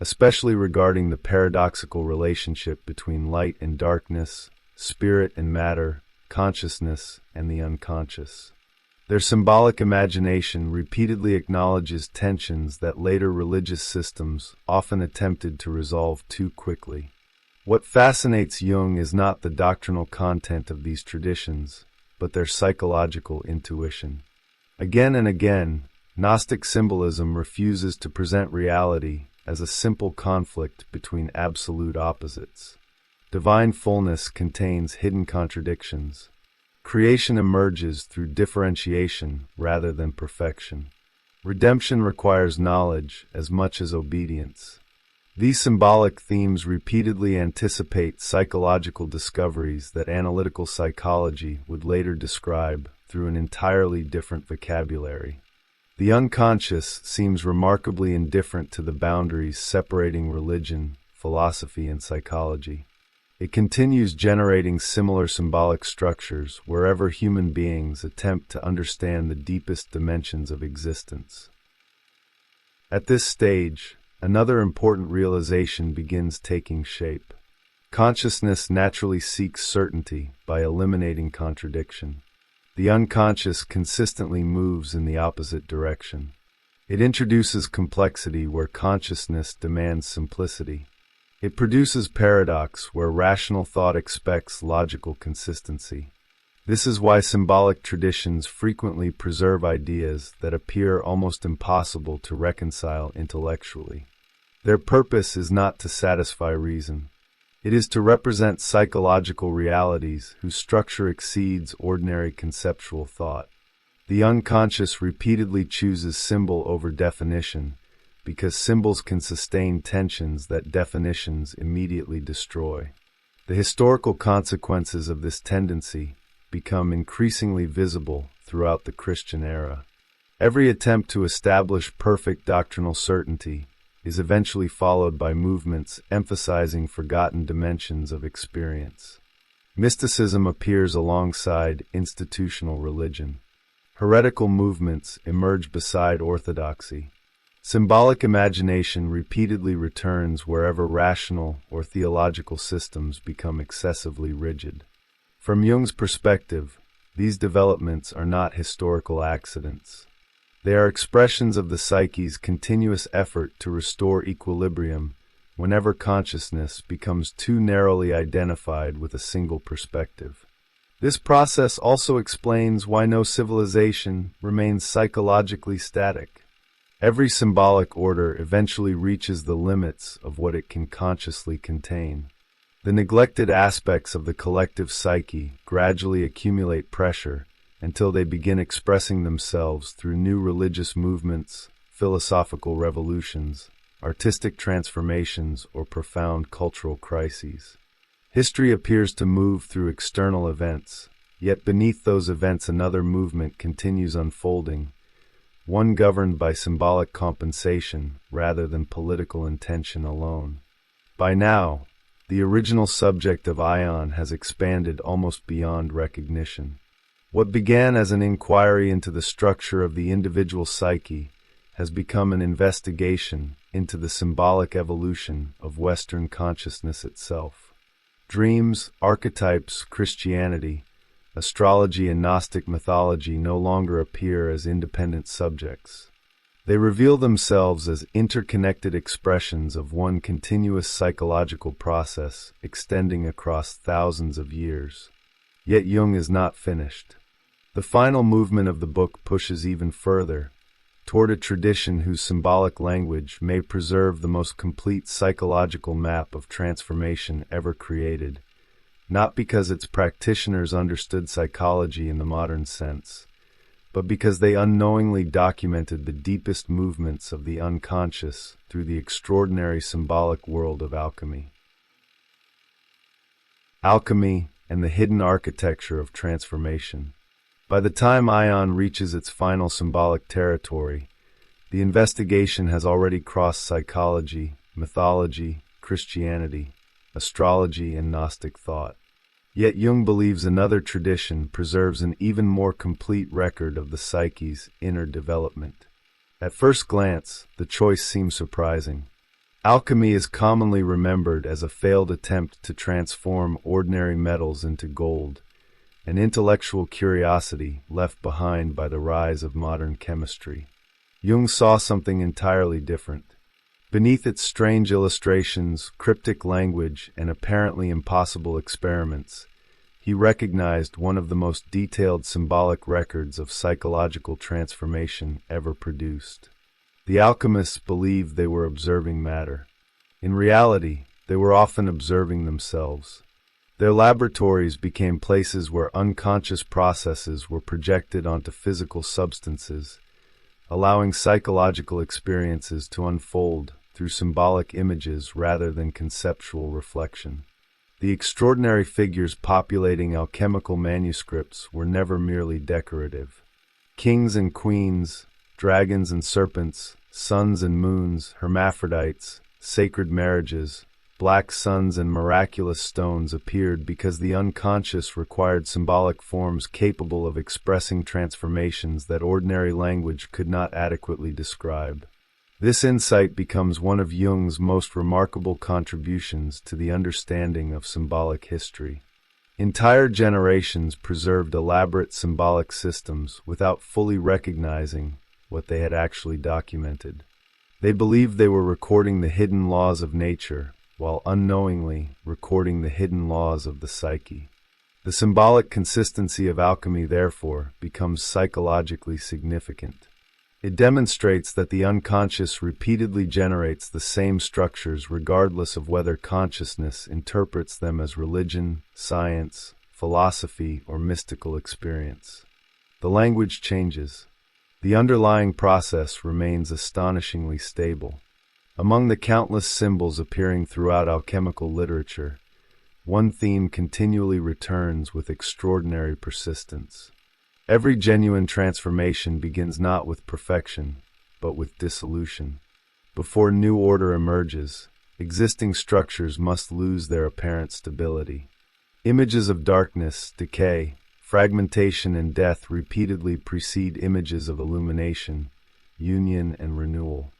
especially regarding the paradoxical relationship between light and darkness, spirit and matter, consciousness and the unconscious. Their symbolic imagination repeatedly acknowledges tensions that later religious systems often attempted to resolve too quickly. What fascinates Jung is not the doctrinal content of these traditions, but their psychological intuition. Again and again, Gnostic symbolism refuses to present reality as a simple conflict between absolute opposites. Divine fullness contains hidden contradictions. Creation emerges through differentiation rather than perfection. Redemption requires knowledge as much as obedience. These symbolic themes repeatedly anticipate psychological discoveries that analytical psychology would later describe through an entirely different vocabulary. The unconscious seems remarkably indifferent to the boundaries separating religion, philosophy, and psychology. It continues generating similar symbolic structures wherever human beings attempt to understand the deepest dimensions of existence. At this stage, another important realization begins taking shape. Consciousness naturally seeks certainty by eliminating contradiction. The unconscious consistently moves in the opposite direction. It introduces complexity where consciousness demands simplicity. It produces paradox where rational thought expects logical consistency. This is why symbolic traditions frequently preserve ideas that appear almost impossible to reconcile intellectually. Their purpose is not to satisfy reason. It is to represent psychological realities whose structure exceeds ordinary conceptual thought. The unconscious repeatedly chooses symbol over definition because symbols can sustain tensions that definitions immediately destroy. The historical consequences of this tendency become increasingly visible throughout the Christian era. Every attempt to establish perfect doctrinal certainty is eventually followed by movements emphasizing forgotten dimensions of experience. Mysticism appears alongside institutional religion. Heretical movements emerge beside orthodoxy. Symbolic imagination repeatedly returns wherever rational or theological systems become excessively rigid. From Jung's perspective, these developments are not historical accidents. They are expressions of the psyche's continuous effort to restore equilibrium whenever consciousness becomes too narrowly identified with a single perspective. This process also explains why no civilization remains psychologically static. Every symbolic order eventually reaches the limits of what it can consciously contain. The neglected aspects of the collective psyche gradually accumulate pressure until they begin expressing themselves through new religious movements, philosophical revolutions, artistic transformations, or profound cultural crises. History appears to move through external events, yet beneath those events another movement continues unfolding, one governed by symbolic compensation rather than political intention alone. By now, the original subject of Aion has expanded almost beyond recognition. What began as an inquiry into the structure of the individual psyche has become an investigation into the symbolic evolution of Western consciousness itself. Dreams, archetypes, Christianity, astrology, and Gnostic mythology no longer appear as independent subjects. They reveal themselves as interconnected expressions of one continuous psychological process extending across thousands of years. Yet Jung is not finished. The final movement of the book pushes even further, toward a tradition whose symbolic language may preserve the most complete psychological map of transformation ever created, not because its practitioners understood psychology in the modern sense, but because they unknowingly documented the deepest movements of the unconscious through the extraordinary symbolic world of alchemy. Alchemy and the hidden architecture of transformation. By the time Aion reaches its final symbolic territory, the investigation has already crossed psychology, mythology, Christianity, astrology, and Gnostic thought. Yet Jung believes another tradition preserves an even more complete record of the psyche's inner development. At first glance, the choice seems surprising. Alchemy is commonly remembered as a failed attempt to transform ordinary metals into gold, an intellectual curiosity left behind by the rise of modern chemistry. Jung saw something entirely different. Beneath its strange illustrations, cryptic language, and apparently impossible experiments, he recognized one of the most detailed symbolic records of psychological transformation ever produced. The alchemists believed they were observing matter. In reality, they were often observing themselves. Their laboratories became places where unconscious processes were projected onto physical substances, allowing psychological experiences to unfold through symbolic images rather than conceptual reflection. The extraordinary figures populating alchemical manuscripts were never merely decorative. Kings and queens, dragons and serpents, suns and moons, hermaphrodites, sacred marriages, black suns, and miraculous stones appeared because the unconscious required symbolic forms capable of expressing transformations that ordinary language could not adequately describe. This insight becomes one of Jung's most remarkable contributions to the understanding of symbolic history. Entire generations preserved elaborate symbolic systems without fully recognizing what they had actually documented. They believed they were recording the hidden laws of nature, while unknowingly recording the hidden laws of the psyche. The symbolic consistency of alchemy, therefore, becomes psychologically significant. It demonstrates that the unconscious repeatedly generates the same structures regardless of whether consciousness interprets them as religion, science, philosophy, or mystical experience. The language changes. The underlying process remains astonishingly stable. Among the countless symbols appearing throughout alchemical literature, one theme continually returns with extraordinary persistence. Every genuine transformation begins not with perfection, but with dissolution. Before new order emerges, existing structures must lose their apparent stability. Images of darkness, decay, fragmentation, and death repeatedly precede images of illumination, union, and renewal.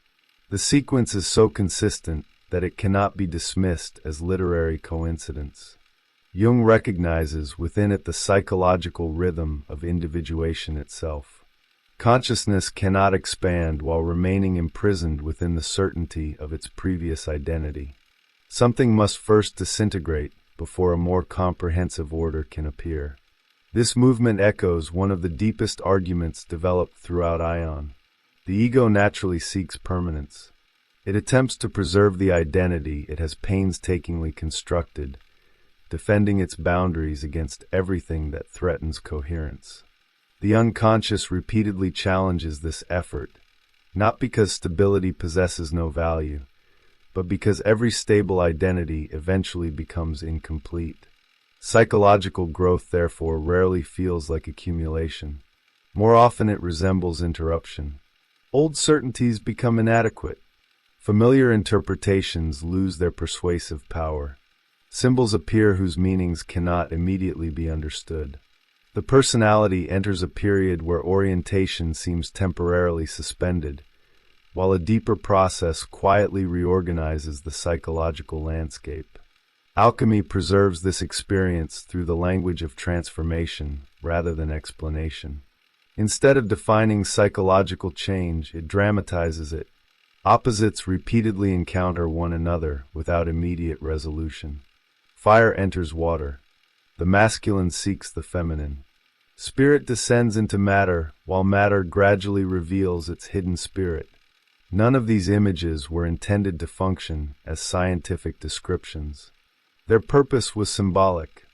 The sequence is so consistent that it cannot be dismissed as literary coincidence. Jung recognizes within it the psychological rhythm of individuation itself. Consciousness cannot expand while remaining imprisoned within the certainty of its previous identity. Something must first disintegrate before a more comprehensive order can appear. This movement echoes one of the deepest arguments developed throughout Aion. The ego naturally seeks permanence. It attempts to preserve the identity it has painstakingly constructed, defending its boundaries against everything that threatens coherence. The unconscious repeatedly challenges this effort, not because stability possesses no value, but because every stable identity eventually becomes incomplete. Psychological growth, therefore, rarely feels like accumulation. More often it resembles interruption. Old certainties become inadequate. Familiar interpretations lose their persuasive power. Symbols appear whose meanings cannot immediately be understood. The personality enters a period where orientation seems temporarily suspended, while a deeper process quietly reorganizes the psychological landscape. Alchemy preserves this experience through the language of transformation rather than explanation. Instead of defining psychological change, it dramatizes it. Opposites repeatedly encounter one another without immediate resolution. Fire enters water. The masculine seeks the feminine. Spirit descends into matter, while matter gradually reveals its hidden spirit. None of these images were intended to function as scientific descriptions. Their purpose was symbolic.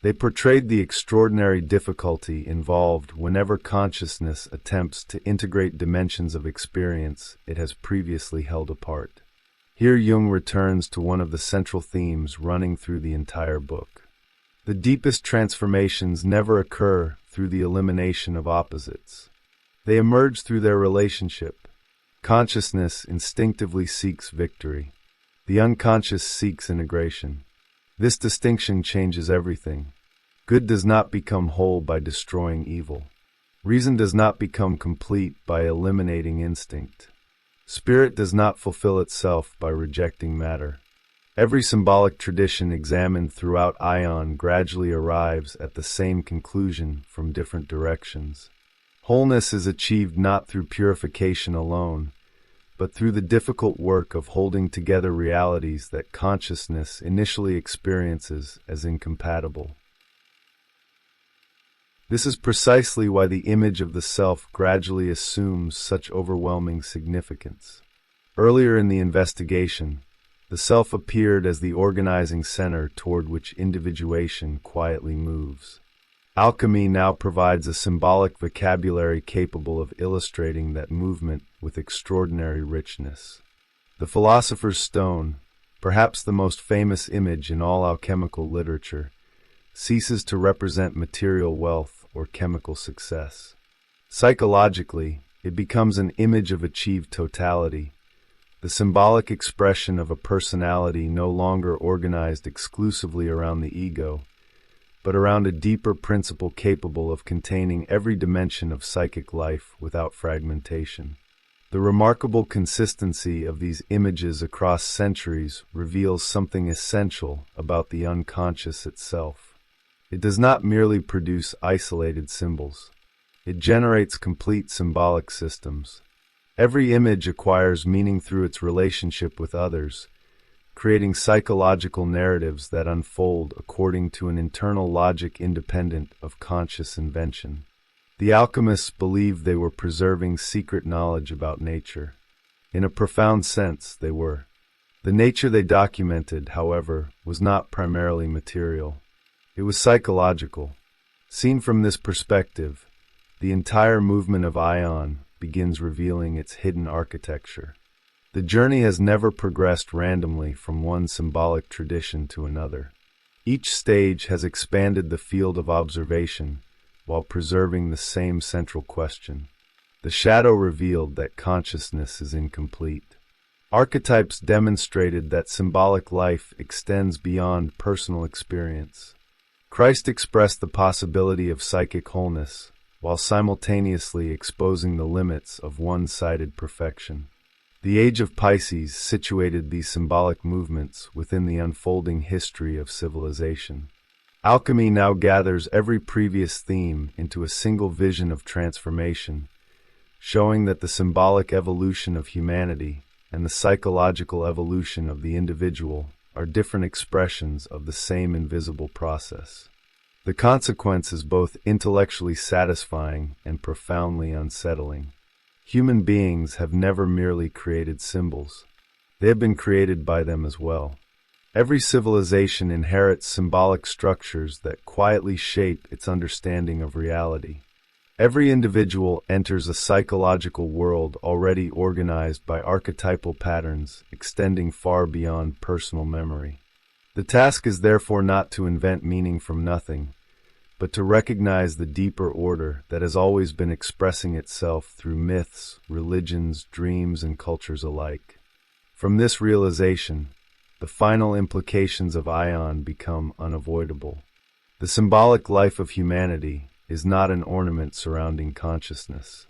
They portrayed the extraordinary difficulty involved whenever consciousness attempts to integrate dimensions of experience it has previously held apart. Here Jung returns to one of the central themes running through the entire book. The deepest transformations never occur through the elimination of opposites. They emerge through their relationship. Consciousness instinctively seeks victory. The unconscious seeks integration. This distinction changes everything. Good does not become whole by destroying evil. Reason does not become complete by eliminating instinct. Spirit does not fulfill itself by rejecting matter. Every symbolic tradition examined throughout Aion gradually arrives at the same conclusion from different directions. Wholeness is achieved not through purification alone, but through the difficult work of holding together realities that consciousness initially experiences as incompatible. This is precisely why the image of the self gradually assumes such overwhelming significance. Earlier in the investigation, the self appeared as the organizing center toward which individuation quietly moves. Alchemy now provides a symbolic vocabulary capable of illustrating that movement with extraordinary richness. The philosopher's stone, perhaps the most famous image in all alchemical literature, ceases to represent material wealth or chemical success. Psychologically, it becomes an image of achieved totality, the symbolic expression of a personality no longer organized exclusively around the ego, but around a deeper principle capable of containing every dimension of psychic life without fragmentation. The remarkable consistency of these images across centuries reveals something essential about the unconscious itself. It does not merely produce isolated symbols. It generates complete symbolic systems. Every image acquires meaning through its relationship with others, creating psychological narratives that unfold according to an internal logic independent of conscious invention. The alchemists believed they were preserving secret knowledge about nature. In a profound sense, they were. The nature they documented, however, was not primarily material. It was psychological. Seen from this perspective, the entire movement of Aion begins revealing its hidden architecture. The journey has never progressed randomly from one symbolic tradition to another. Each stage has expanded the field of observation while preserving the same central question. The shadow revealed that consciousness is incomplete. Archetypes demonstrated that symbolic life extends beyond personal experience. Christ expressed the possibility of psychic wholeness, while simultaneously exposing the limits of one-sided perfection. The Age of Pisces situated these symbolic movements within the unfolding history of civilization. Alchemy now gathers every previous theme into a single vision of transformation, showing that the symbolic evolution of humanity and the psychological evolution of the individual are different expressions of the same invisible process. The consequence is both intellectually satisfying and profoundly unsettling. Human beings have never merely created symbols. They have been created by them as well. Every civilization inherits symbolic structures that quietly shape its understanding of reality. Every individual enters a psychological world already organized by archetypal patterns extending far beyond personal memory. The task is therefore not to invent meaning from nothing, but to recognize the deeper order that has always been expressing itself through myths, religions, dreams, and cultures alike. From this realization, the final implications of Aion become unavoidable. The symbolic life of humanity is not an ornament surrounding consciousness.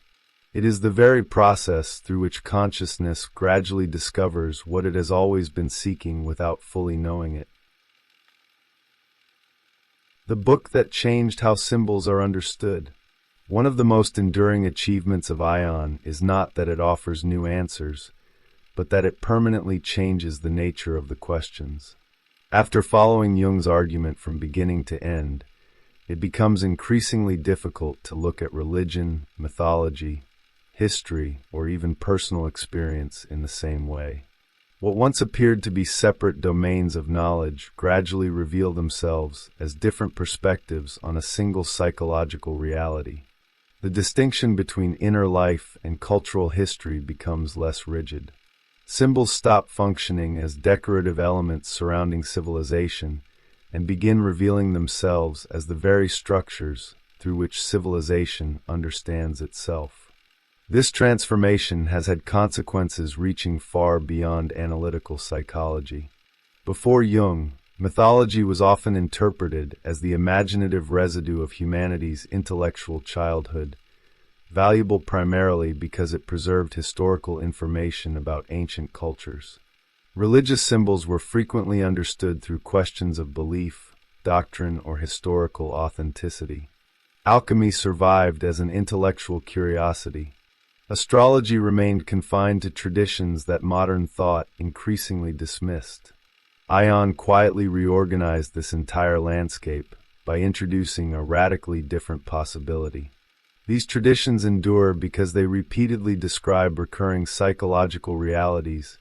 It is the very process through which consciousness gradually discovers what it has always been seeking without fully knowing it. The book that changed how symbols are understood. One of the most enduring achievements of Aion is not that it offers new answers, but that it permanently changes the nature of the questions. After following Jung's argument from beginning to end, it becomes increasingly difficult to look at religion, mythology, history, or even personal experience in the same way. What once appeared to be separate domains of knowledge gradually reveal themselves as different perspectives on a single psychological reality. The distinction between inner life and cultural history becomes less rigid. Symbols stop functioning as decorative elements surrounding civilization and begin revealing themselves as the very structures through which civilization understands itself. This transformation has had consequences reaching far beyond analytical psychology. Before Jung, mythology was often interpreted as the imaginative residue of humanity's intellectual childhood, valuable primarily because it preserved historical information about ancient cultures. Religious symbols were frequently understood through questions of belief, doctrine, or historical authenticity. Alchemy survived as an intellectual curiosity. Astrology remained confined to traditions that modern thought increasingly dismissed. Aion quietly reorganized this entire landscape by introducing a radically different possibility. These traditions endure because they repeatedly describe recurring psychological realities,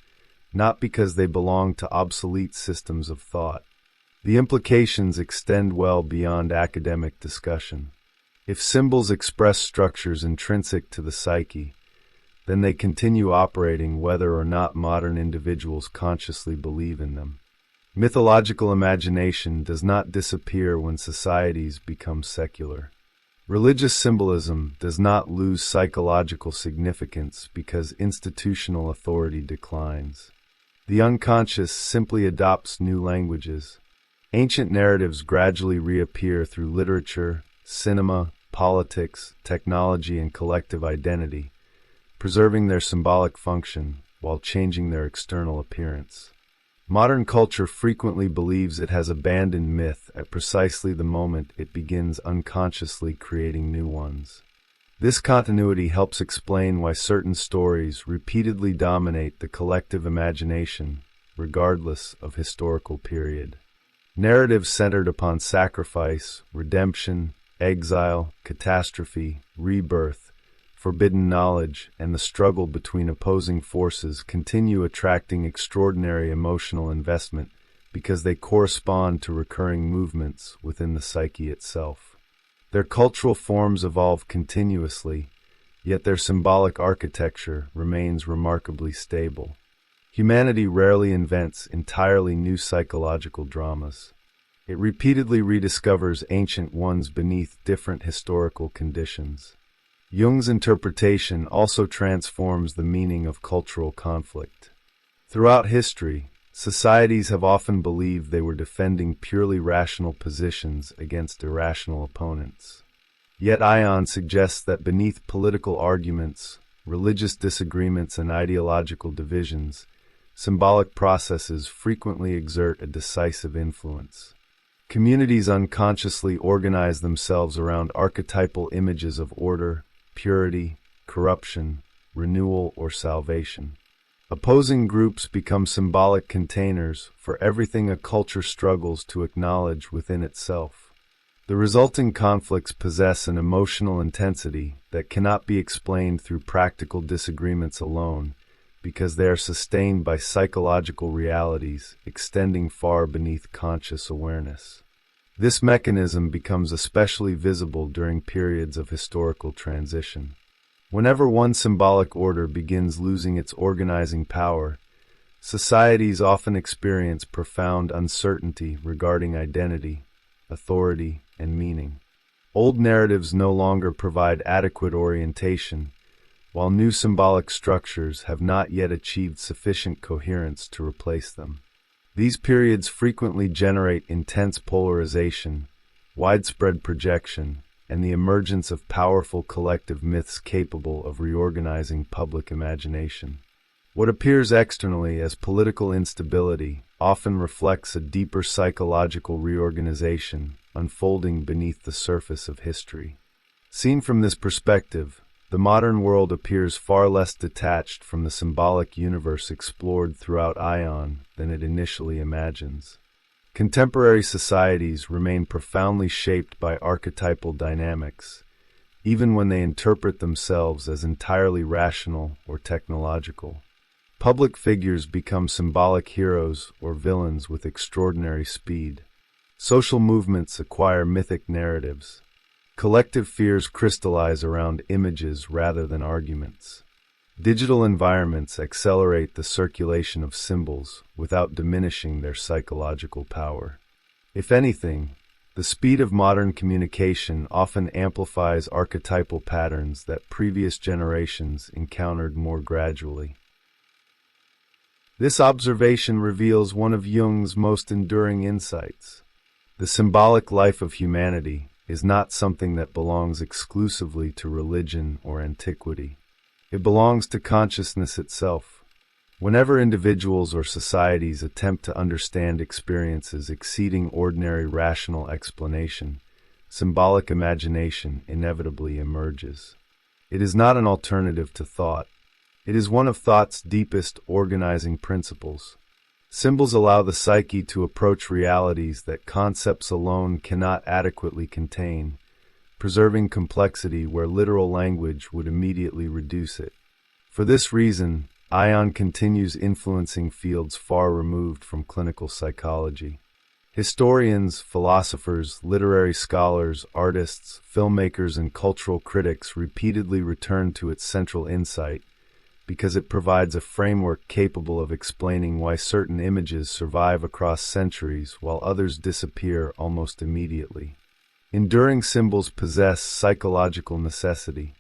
not because they belong to obsolete systems of thought. The implications extend well beyond academic discussion. If symbols express structures intrinsic to the psyche, then they continue operating whether or not modern individuals consciously believe in them. Mythological imagination does not disappear when societies become secular. Religious symbolism does not lose psychological significance because institutional authority declines. The unconscious simply adopts new languages. Ancient narratives gradually reappear through literature, cinema, politics, technology, and collective identity, preserving their symbolic function while changing their external appearance. Modern culture frequently believes it has abandoned myth at precisely the moment it begins unconsciously creating new ones. This continuity helps explain why certain stories repeatedly dominate the collective imagination, regardless of historical period. Narratives centered upon sacrifice, redemption, exile, catastrophe, rebirth, forbidden knowledge, and the struggle between opposing forces continue attracting extraordinary emotional investment because they correspond to recurring movements within the psyche itself. Their cultural forms evolve continuously, yet their symbolic architecture remains remarkably stable. Humanity rarely invents entirely new psychological dramas. It repeatedly rediscovers ancient ones beneath different historical conditions. Jung's interpretation also transforms the meaning of cultural conflict. Throughout history, societies have often believed they were defending purely rational positions against irrational opponents. Yet Aion suggests that beneath political arguments, religious disagreements, and ideological divisions, symbolic processes frequently exert a decisive influence. Communities unconsciously organize themselves around archetypal images of order, purity, corruption, renewal, or salvation. Opposing groups become symbolic containers for everything a culture struggles to acknowledge within itself. The resulting conflicts possess an emotional intensity that cannot be explained through practical disagreements alone, because they are sustained by psychological realities extending far beneath conscious awareness. This mechanism becomes especially visible during periods of historical transition. Whenever one symbolic order begins losing its organizing power, societies often experience profound uncertainty regarding identity, authority, and meaning. Old narratives no longer provide adequate orientation, while new symbolic structures have not yet achieved sufficient coherence to replace them. These periods frequently generate intense polarization, widespread projection, and the emergence of powerful collective myths capable of reorganizing public imagination. What appears externally as political instability often reflects a deeper psychological reorganization unfolding beneath the surface of history. Seen from this perspective, the modern world appears far less detached from the symbolic universe explored throughout Aion than it initially imagines. Contemporary societies remain profoundly shaped by archetypal dynamics, even when they interpret themselves as entirely rational or technological. Public figures become symbolic heroes or villains with extraordinary speed. Social movements acquire mythic narratives. Collective fears crystallize around images rather than arguments. Digital environments accelerate the circulation of symbols without diminishing their psychological power. If anything, the speed of modern communication often amplifies archetypal patterns that previous generations encountered more gradually. This observation reveals one of Jung's most enduring insights. The symbolic life of humanity is not something that belongs exclusively to religion or antiquity. It belongs to consciousness itself. Whenever individuals or societies attempt to understand experiences exceeding ordinary rational explanation, symbolic imagination inevitably emerges. It is not an alternative to thought. It is one of thought's deepest organizing principles. Symbols allow the psyche to approach realities that concepts alone cannot adequately contain, preserving complexity where literal language would immediately reduce it. For this reason, Aion continues influencing fields far removed from clinical psychology. Historians, philosophers, literary scholars, artists, filmmakers, and cultural critics repeatedly return to its central insight, because it provides a framework capable of explaining why certain images survive across centuries while others disappear almost immediately. Enduring symbols possess psychological necessity.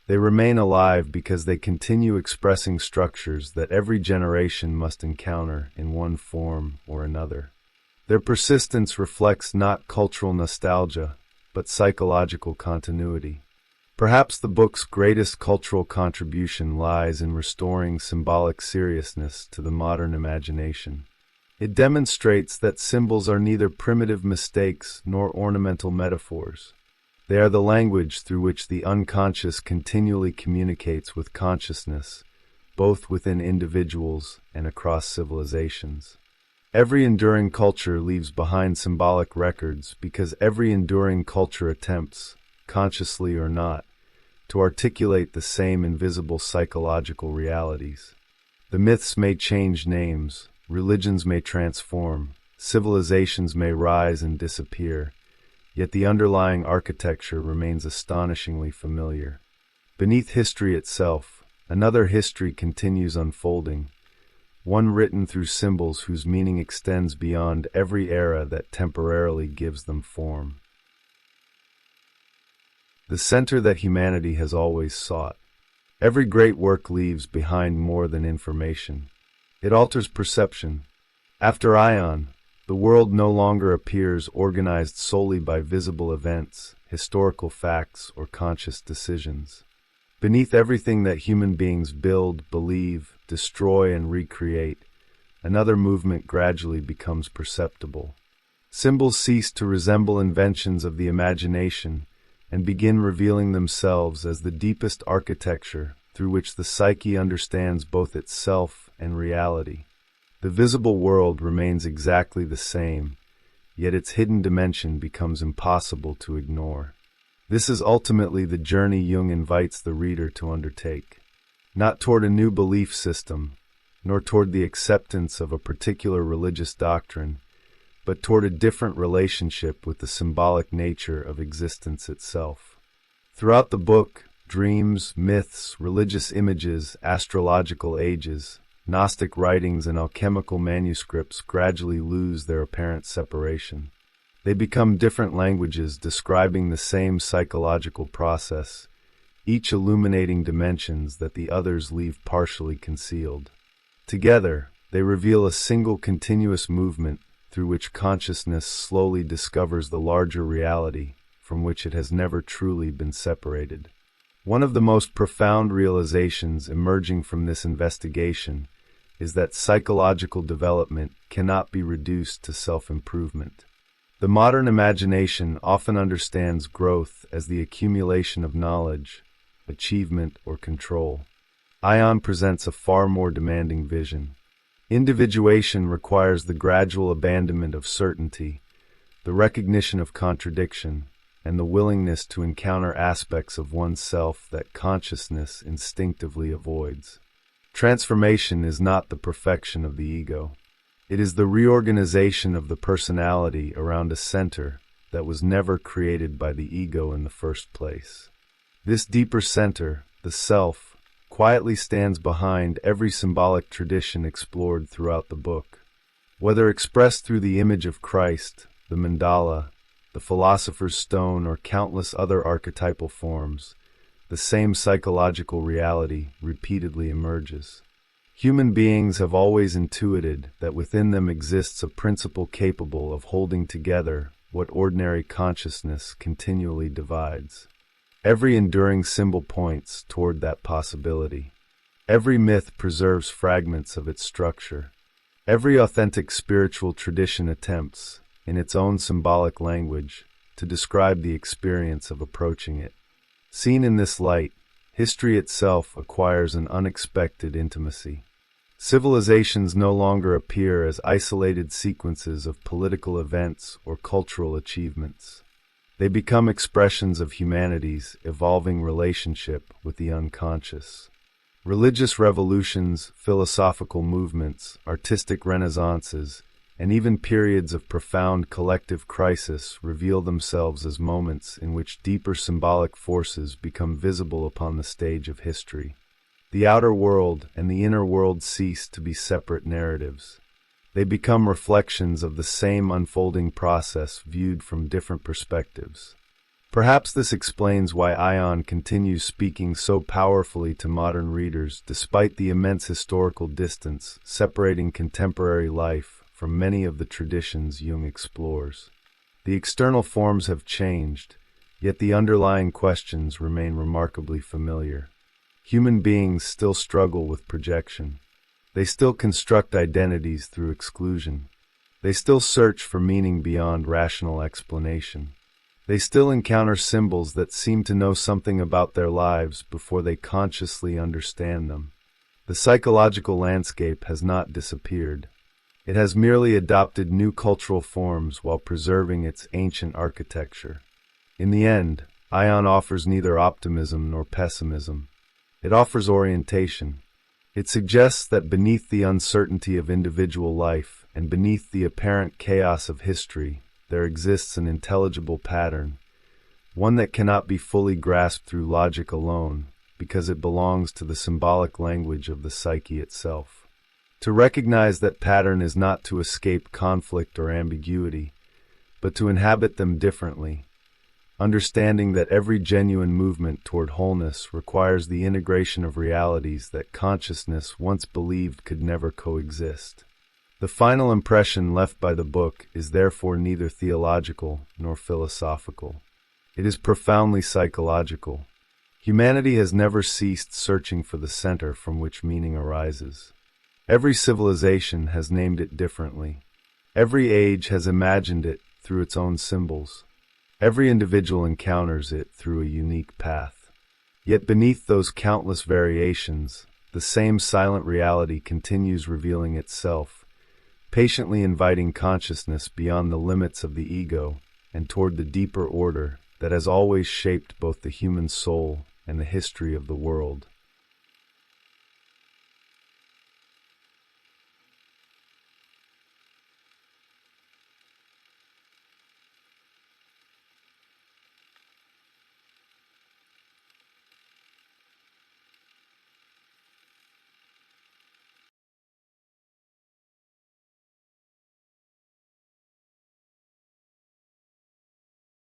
They remain alive because they continue expressing structures that every generation must encounter in one form or another. Their persistence reflects not cultural nostalgia, but psychological continuity. Perhaps the book's greatest cultural contribution lies in restoring symbolic seriousness to the modern imagination. It demonstrates that symbols are neither primitive mistakes nor ornamental metaphors. They are the language through which the unconscious continually communicates with consciousness, both within individuals and across civilizations. Every enduring culture leaves behind symbolic records because every enduring culture attempts, consciously or not, to articulate the same invisible psychological realities. The myths may change names, religions may transform, civilizations may rise and disappear, yet the underlying architecture remains astonishingly familiar. Beneath history itself, another history continues unfolding, one written through symbols whose meaning extends beyond every era that temporarily gives them form. The center that humanity has always sought. Every great work leaves behind more than information. It alters perception. After Aion, the world no longer appears organized solely by visible events, historical facts, or conscious decisions. Beneath everything that human beings build, believe, destroy, and recreate, another movement gradually becomes perceptible. Symbols cease to resemble inventions of the imagination and begin revealing themselves as the deepest architecture through which the psyche understands both itself and reality. The visible world remains exactly the same, yet its hidden dimension becomes impossible to ignore. This is ultimately the journey Jung invites the reader to undertake. Not toward a new belief system, nor toward the acceptance of a particular religious doctrine, but toward a different relationship with the symbolic nature of existence itself. Throughout the book, dreams, myths, religious images, astrological ages, Gnostic writings, and alchemical manuscripts gradually lose their apparent separation. They become different languages describing the same psychological process, each illuminating dimensions that the others leave partially concealed. Together, they reveal a single continuous movement through which consciousness slowly discovers the larger reality from which it has never truly been separated. One of the most profound realizations emerging from this investigation is that psychological development cannot be reduced to self-improvement. The modern imagination often understands growth as the accumulation of knowledge, achievement, or control. Aion presents a far more demanding vision. Individuation requires the gradual abandonment of certainty, the recognition of contradiction, and the willingness to encounter aspects of oneself that consciousness instinctively avoids. Transformation is not the perfection of the ego. It is the reorganization of the personality around a center that was never created by the ego in the first place. This deeper center, the self, quietly stands behind every symbolic tradition explored throughout the book. Whether expressed through the image of Christ, the mandala, the philosopher's stone, or countless other archetypal forms, the same psychological reality repeatedly emerges. Human beings have always intuited that within them exists a principle capable of holding together what ordinary consciousness continually divides. Every enduring symbol points toward that possibility. Every myth preserves fragments of its structure. Every authentic spiritual tradition attempts, in its own symbolic language, to describe the experience of approaching it. Seen in this light, history itself acquires an unexpected intimacy. Civilizations no longer appear as isolated sequences of political events or cultural achievements. They become expressions of humanity's evolving relationship with the unconscious. Religious revolutions, philosophical movements, artistic renaissances, and even periods of profound collective crisis reveal themselves as moments in which deeper symbolic forces become visible upon the stage of history. The outer world and the inner world cease to be separate narratives. They become reflections of the same unfolding process viewed from different perspectives. Perhaps this explains why Aion continues speaking so powerfully to modern readers despite the immense historical distance separating contemporary life from many of the traditions Jung explores. The external forms have changed, yet the underlying questions remain remarkably familiar. Human beings still struggle with projection. They still construct identities through exclusion. They still search for meaning beyond rational explanation. They still encounter symbols that seem to know something about their lives before they consciously understand them. The psychological landscape has not disappeared. It has merely adopted new cultural forms while preserving its ancient architecture. In the end, Aion offers neither optimism nor pessimism. It offers orientation. It suggests that beneath the uncertainty of individual life and beneath the apparent chaos of history, there exists an intelligible pattern, one that cannot be fully grasped through logic alone, because it belongs to the symbolic language of the psyche itself. To recognize that pattern is not to escape conflict or ambiguity, but to inhabit them differently, understanding that every genuine movement toward wholeness requires the integration of realities that consciousness once believed could never coexist. The final impression left by the book is therefore neither theological nor philosophical. It is profoundly psychological. Humanity has never ceased searching for the center from which meaning arises. Every civilization has named it differently. Every age has imagined it through its own symbols. Every individual encounters it through a unique path. Yet beneath those countless variations, the same silent reality continues revealing itself, patiently inviting consciousness beyond the limits of the ego and toward the deeper order that has always shaped both the human soul and the history of the world.